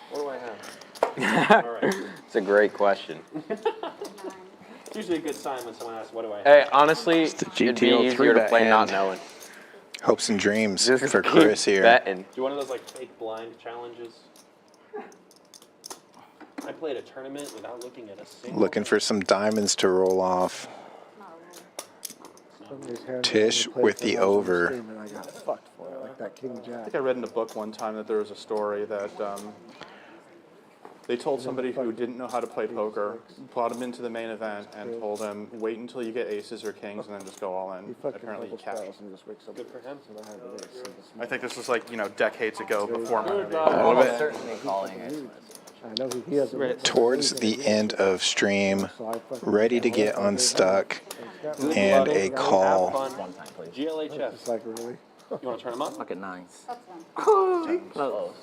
What do I have? All right. It's a great question. It's usually a good sign when someone asks, what do I have? Hey, honestly, the it'd be GTO easier to 3-bet play not hand. knowing. Hopes and dreams Just for keep Chris here. betting. Do one of those like fake blind challenges. I played a tournament without looking at a single. Looking for some diamonds to roll off. Tish with the over. And I got fucked for it, like that king I jack. think I read in a book one time that there was a story that they told somebody who didn't know how to play poker, brought him into the main event, and told him, wait until you get aces or kings and then just go all in. Apparently he cashed. Good for him. I think this was like, decades ago before my age. Almost certainly calling it. I know he has it. Towards the end of stream, ready to get unstuck, and a call. Fun. GLHF. It's like really. You want to turn them up? Pocket 9s. Close.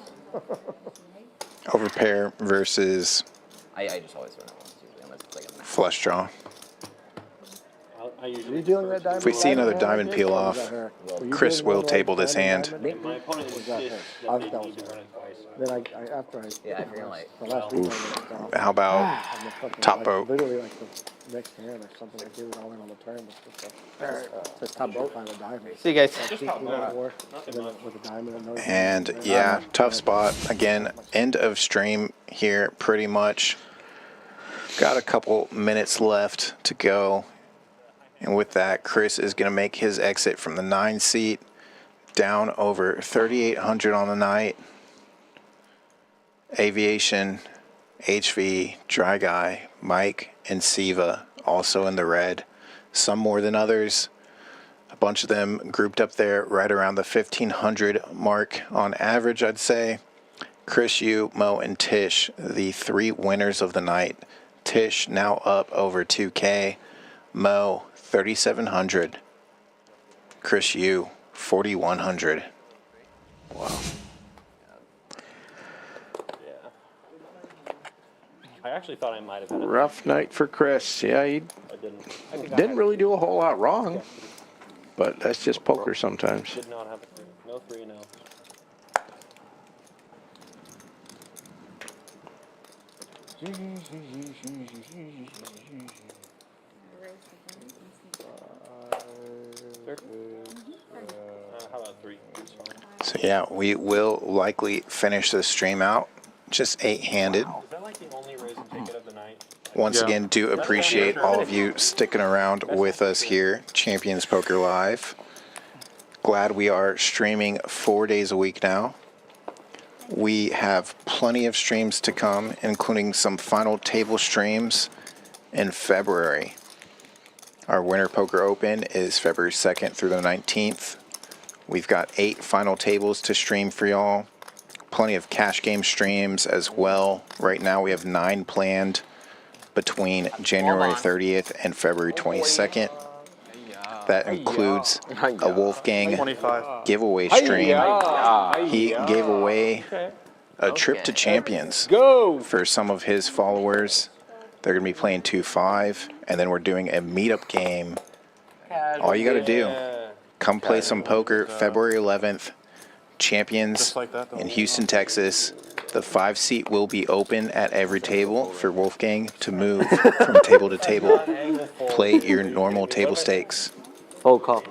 Overpair versus I just always run it once usually, unless it's like a max. flush draw. I Are you usually. dealing that diamond? If we see another diamond peel Or off, was that her? Were you Chris doing will one where table this diamond, hand. diamond? My opponent Was was that this. her? That I they was need to run it twice. Then after I. Yeah, I figured like. The last week I went down. How about I'm the fucking, top like, boat? Literally like the next hand or something, like it was all in on the turn. Just top boat. Find a diamond. See you guys. With a diamond and another And diamond. yeah, tough spot. Again, end of stream here pretty much. Got a couple minutes left to go. And with that, Chris is going to make his exit from the 9 seat, down over 3,800 on the night. Aviation HV, Dry Guy, Mike, and Siva also in the red. Some more than others. A bunch of them grouped up there right around the 1,500 mark on average, I'd say. Chris, you, Mo, and Tish, the three winners of the night. Tish now up over 2K. Mo, 3,700. Chris, you, 4,100. Wow. I actually thought I might have had a Rough night for Chris. Yeah, he I didn't. didn't really do a whole lot wrong, but that's just poker sometimes. Did not have a 3. No 3, no. How about 3? So yeah, we will likely finish this stream out just 8-handed. Is that like the only raise and ticket of the night? Once again, do appreciate all of you sticking around with us here, Champions Poker Live. Glad we are streaming 4 days a week now. We have plenty of streams to come, including some final table streams in February. Our Winter Poker Open is February 2nd through the 19th. We've got 8 final tables to stream for y'all. Plenty of cash game streams as well. Right now we have 9 planned between January 30th and February 22nd. That includes a Wolfgang 25. giveaway stream. He gave away a trip to Champions for some of his followers. They're going to be playing 2-5, and then we're doing a meetup game. All you got to do, come play some poker February 11th, Champions in Houston, Texas. The 5-seat will be open at every table for Wolfgang to move from table to table. Play your normal table stakes. Full call.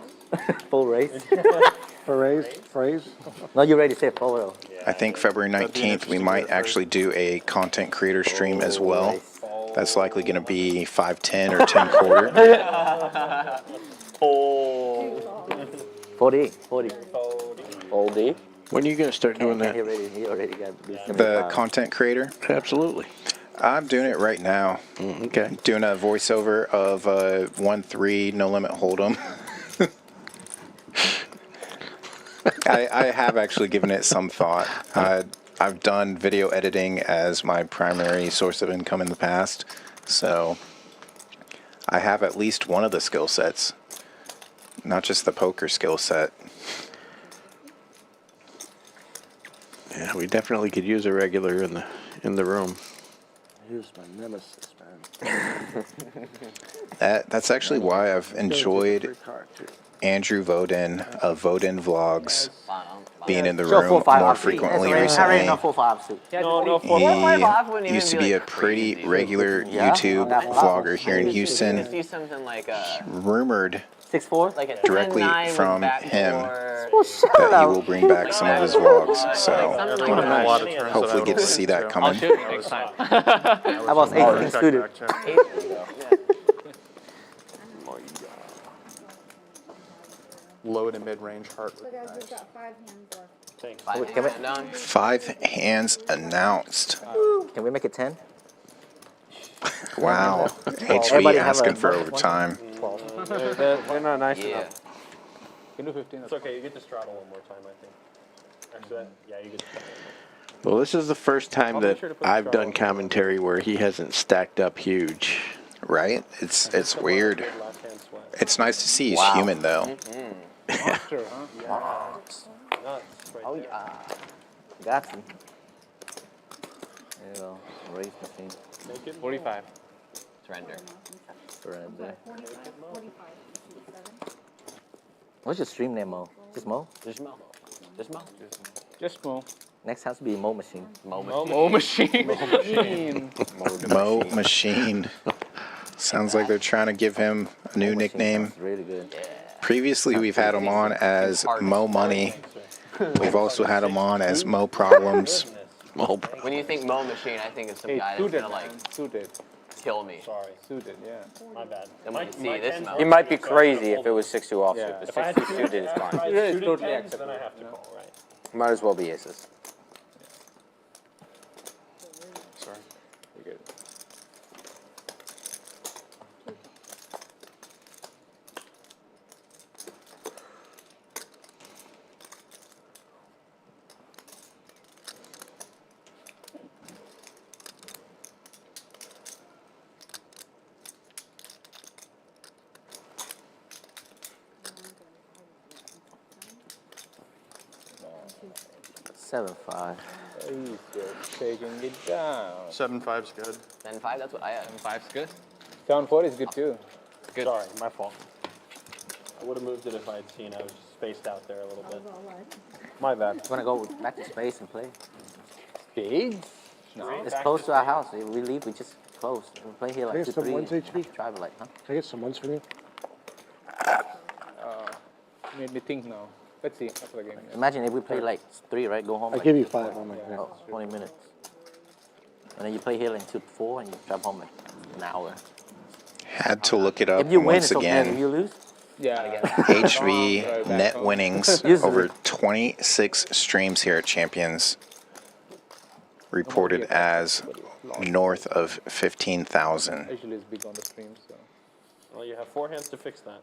Full raise. Phrase? No, you ready to say full roll. I think February 19th we might actually do a content creator stream as well. That's likely going to be 5-10 or 10 quarter. 40. Oldie. When are you going to start doing that? He already got this. The content creator? Absolutely. I'm doing it right now. Okay. Doing a voiceover of 1-3 No Limit Holdem. I have actually given it some thought. I've done video editing as my primary source of income in the past, so I have at least one of the skill sets, not just the poker skill set. Yeah, we definitely could use a regular in the room. Here's my nemesis, man. That's actually why I've enjoyed Andrew Voden of Voden Vlogs being in the room more frequently recently. No 4-5 suit. He used to be a pretty regular YouTube vlogger here in Houston. Rumored 6'4", like directly from him that he will bring back some of his vlogs. So hopefully get to see that coming. How about 18 suited? Low to mid-range heart. So guys, we've got 5 hands left. Thanks. 5 hands announced. Can we make it 10? Wow. HV asking for overtime. They're not nice enough. Can do 15. It's okay. You get to straddle one more time, I think. Actually, yeah, you get to straddle. Well, this is the first time that I've done commentary where he hasn't stacked up huge. Right? It's weird. It's nice to see he's human, though. Monster, huh? Oh, yeah. Got you. There you go. Raise machine. 45. Surrender. Surrender. What's your stream name, Mo? Just Mo? Just Mo. Just Mo. Just Mo. Next has to be Mo Machine. Mo Machine. Mo Machine. Sounds like they're trying to give him a new nickname. Really good. Previously, we've had him on as Mo Money. We've also had him on as Mo Problems. When you think Mo Machine, I think it's some guy that's gonna like Suited. kill me. Sorry. Suited, yeah. My bad. Then we can see this Mo. You might be crazy if it was 6-2 offsuit, Yeah. but If I had 6-2 suited is if I fine. had Yeah, it's suited totally tens, then I acceptable. have to call, right? Might as well be aces. 7-5. He's just taking it down. 7-5's good. 10-5, that's what I had. 5's good. 7-4 is good too. Good. Sorry, my fault. I would have moved it if I had seen. I was spaced out there a little bit. My bad. You wanna go back to space and play? Spades? No. It's close to our house. We leave, we just close. We play here like Can I get some 2-3. ones, HP? Drive it like, huh? Can I get some ones from you? Made me think now. Let's see after the game. Yeah. Imagine if we play like 3, right? Go home. I like give you 5 on my hand. 20 minutes. And then you play here like 2-4 and you drive home like an hour. Had to look it up If you win, once it's okay. If again. you lose, Yeah. HV net winnings over 26 streams here at Champions reported as north of 15,000. Usually it's big on the stream, so. Well, you have 4 hands to fix that.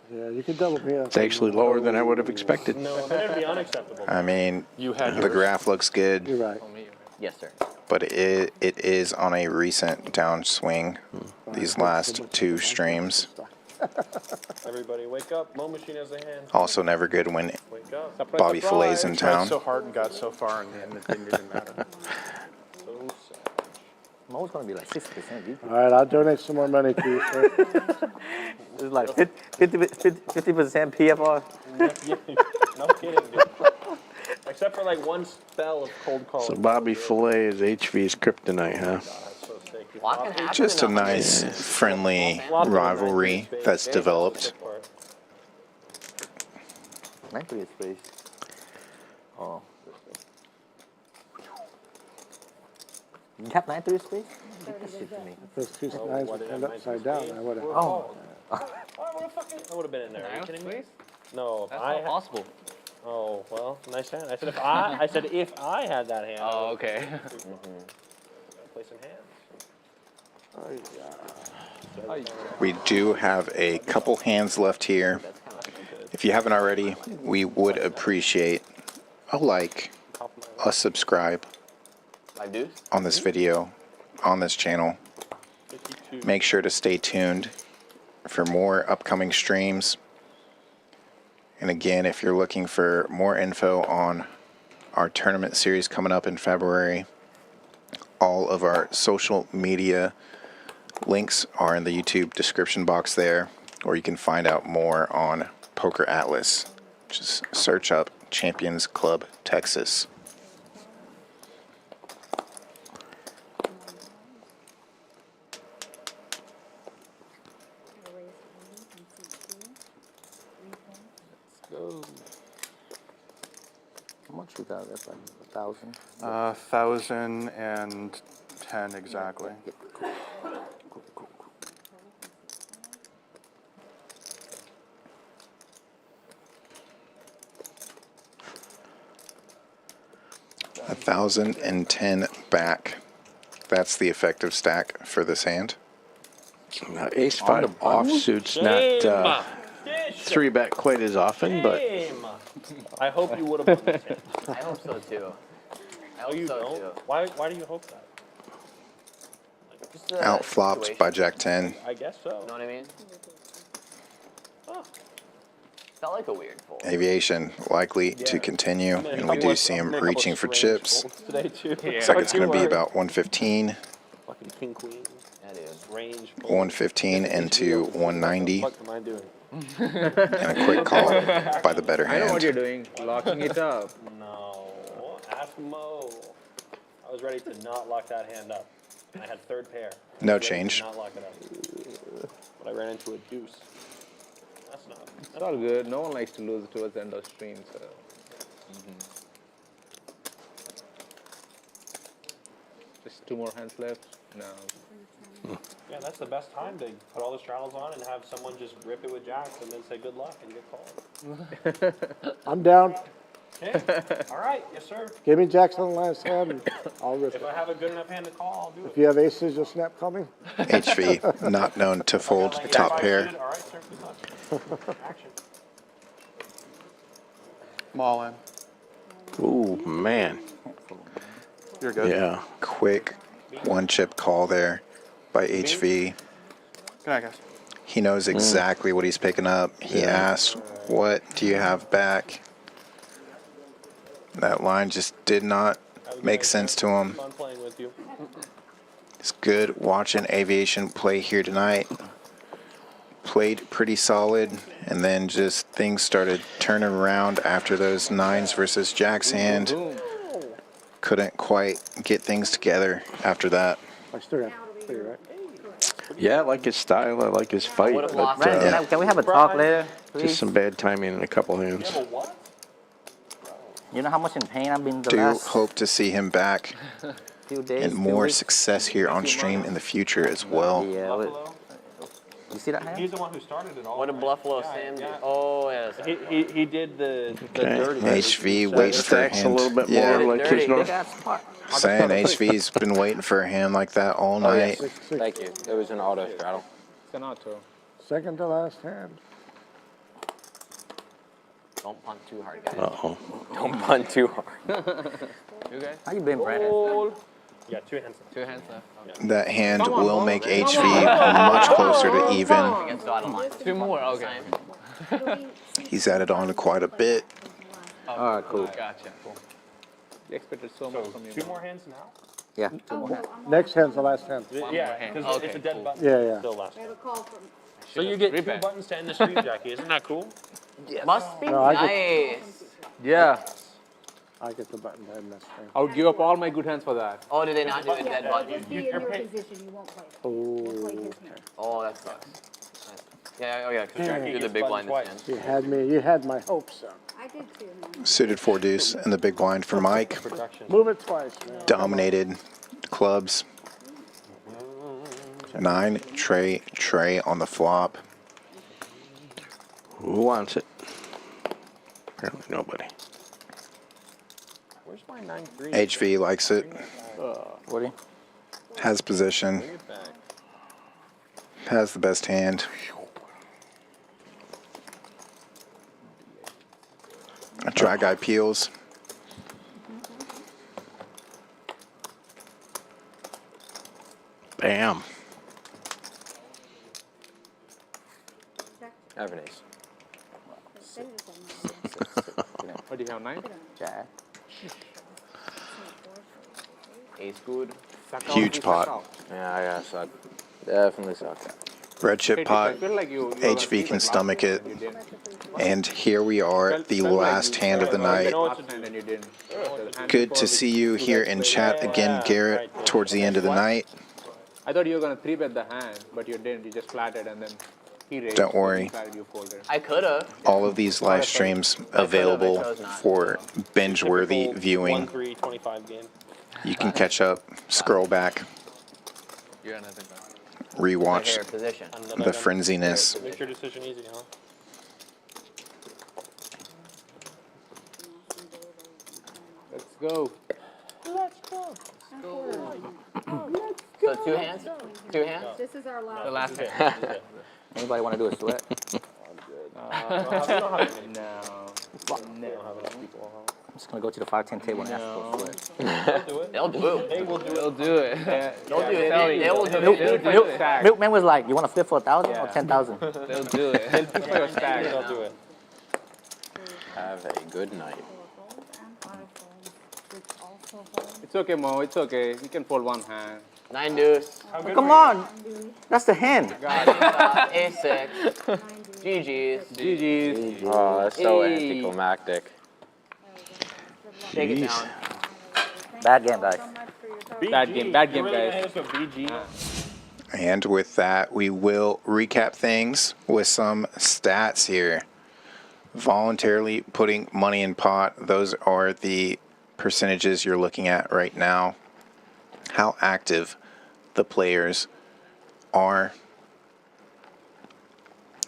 Yeah, you can double me up. It's actually lower than I would have expected. No, then it'd be unexacceptable. I mean, You had the yours. graph looks good, You're right. Yes, sir. but it is on a recent downswing these last 2 streams. Everybody wake up. Mo Machine has a hand. Also never good when Wake up. Surprise, Bobby surprise. Fille's in Tried town. so hard and got so far, and it didn't even matter. So sad. Mo's gonna be like 60%. You- All right, I'll donate some more money to you, sir. It's like 50% PFR. No kidding, dude. Except for like one spell of cold call. So Bobby Fillet is HV's kryptonite, huh? Lot can happen Just a in nice, friendly rivalry that's developed. 9-3 is space. Oh. You have 9-3 space? Get this shit to me. Those 2 nines were turned upside down. I would have. Oh. I would have been in there. Are you kidding me? Please? No, if That's I not possible. Oh well, nice hand. I said if I had that hand. Oh, okay. Play some hands. We do have a couple hands left here. If you haven't already, we would appreciate a like, a subscribe I do. on this video, on this channel. Make sure to stay tuned for more upcoming streams. And again, if you're looking for more info on our tournament series coming up in February, all of our social media links are in the YouTube description box there, or you can find out more on Poker Atlas. Just search up Champions Club Texas. Go. How much we got? That's like 1,000. 1,010 exactly. A 1,010 back. That's the effective stack for this hand. Now, Ace-5 offsuit's not 3-bet quite as often, but I hope you would have won this hand. I hope so too. I Oh, hope you so don't? too. Why do you hope that? Just, Outflopped situation. by Jack 10. I guess so. You know what I mean? Felt like a weird fold. Aviation likely to continue, and we do see him reaching for chips. Today too. Looks like it's going to be about 115, Fucking king queen. That is. Range. 115 into 190, What am I doing? and a quick call by the better I know what you're hand. doing. Locking it up. No. Ask Mo. I was ready to not lock that hand up. I had third pair. No I was ready to change. Not lock it up. But I ran into a deuce. That's not. It's all good. No one likes to lose towards the end of stream, so. Just 2 more hands left. No. Yeah, that's the best time to put all the straddles on and have someone just rip it with jacks and then say good luck and get called. I'm down. Okay. All right. Yes, sir. Give me Jackson on the last hand, and I'll rip If it. I have a good enough hand to call, I'll do it. If you have aces, you'll snap coming. HV, not known to fold top pair. All right, sir. Good luck. Action. I'm all in. ooh, man. You're good. Yeah. Quick one chip call there by HV. Good night, guys. He knows exactly what he's picking up. He asks, what do you have back? That line just did not make sense to him. Fun playing with you. It's good watching Aviation play here tonight. Played pretty solid, and then just things started turning around after those 9s versus Jack's hand. Couldn't quite get things together after that. I still got 3, right? Yeah, I like his style. I like his fight. would've But, lost. Brian, can we have a talk later, please? just some bad timing in a couple hands. You know how much in pain I've been the Do last hope to see him back few days? and few more weeks? success here on stream in the future as well. Yeah. You see that hand? He's the one who started it all. What did Buffalo Sam do? Oh, yes. He did the Okay. dirty. HV waiting for a Stacks a hand. little bit Yeah, more like Dirty. his north. saying HV's been waiting for a hand like that all night. 6, 6. Thank you. It was an auto straddle. It's an auto. Second to last hand. Don't punt too hard, guys. Uh-oh. Don't punt too hard. You guys? How you been, Brandon? Yeah, 2 hands. 2 hands left. That hand will make HV much closer to even. Against the auto line. 2 more, okay. He's added on quite a bit. All right, cool. Gotcha. Cool. You expected so much from you. 2 more hands now? Yeah, 2 more. Next hand's the last hand. Yeah, because it's a dead button. Yeah, yeah. Still last. I have a call from. So you get 2 Rebat. buttons to end the stream, Jackie. Isn't that cool? Must be No, I nice. Yeah. I get the button to end this thing. I would give up all my good hands for that. Oh, did they not do a dead Just button? be in your position, you won't play. You'll play his hand. Oh, that sucks. Yeah, oh yeah, because Jackie did the big blind this hand. You had my hopes up. I did too. Suited 4 deuce and the big blind for Mike. Move it twice, man. Dominated clubs. 9 tray on the flop. Who wants it? Apparently nobody. Where's my 9-3? HV likes it. What do you? Has position. Has the best hand. A try guy peels. Bam. I have an ace. What do you have, 9? Jack. Ace good. Huge pot. Yeah, I got suck. Definitely suck. Red chip pot. HV can stomach it. And here we are, the last hand of the night. Good to see you here in chat again, Garrett, towards the end of the night. I thought you were going to 3-bet the hand, but you didn't. You just flatted and then he raised. Don't worry. You folded. I could have. All of these live streams available for binge-worthy viewing. 1-3-25 game. You can catch up, scroll back, You're nothing. rewatch Position. the frenziness. Make your decision easy, huh? Let's go. So 2 hands? 2 hands? This is our last. The last hand. Anybody want to do a sweat? No. I'm just gonna go to the 5-10 table and ask for a sweat. They'll do it. They will do They'll do it. They'll do it. They will do Milk, it. milk, Milkman was like, "You want to flip for 1,000 or 10,000?" They'll do it. They'll stack. They'll do it. Have a good night. It's okay, Mo. It's okay. You can fold 1 hand. 9 deuce. Come on, that's the hand. A6. GG's. GG's. Oh, that's so Hey. anticlimactic. Shake it down. Bad game, guys. Bad game, guys. BG. And with that, we will recap things with some stats here. Voluntarily putting money in pot, those are the percentages you're looking at right now. How active the players are.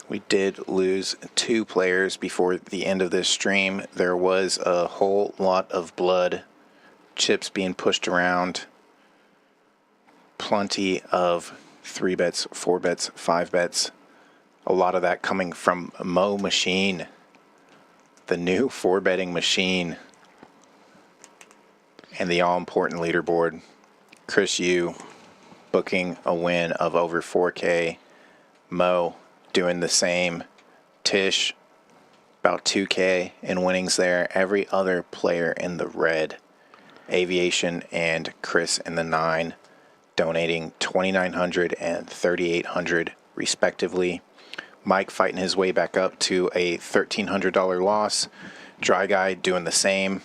We did lose 2 players before the end of this stream. There was a whole lot of blood, chips being pushed around, plenty of 3 bets, 4 bets, 5 bets. A lot of that coming from Mo Machine, the new 4-betting machine, and the all-important leaderboard. Chris Yu booking a win of over 4K. Mo doing the same. Tisch about 2K in winnings there. Every other player in the red. Aviation and Chris in the 9, donating $2,900 and $3,800 respectively. Mike fighting his way back up to a $1,300 loss. Dry Guy doing the same.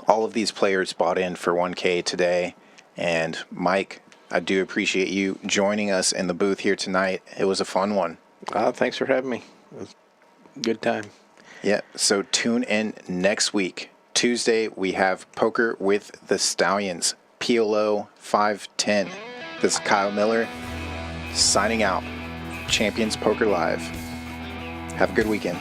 All of these players bought in for 1K today. And Mike, I do appreciate you joining us in the booth here tonight. It was a fun one. Thanks for having me. It was a good time. Yeah, so tune in next week. Tuesday, we have Poker with the Stallions. PLO 510. This is Kyle Miller signing out. Champions Poker Live. Have a good weekend.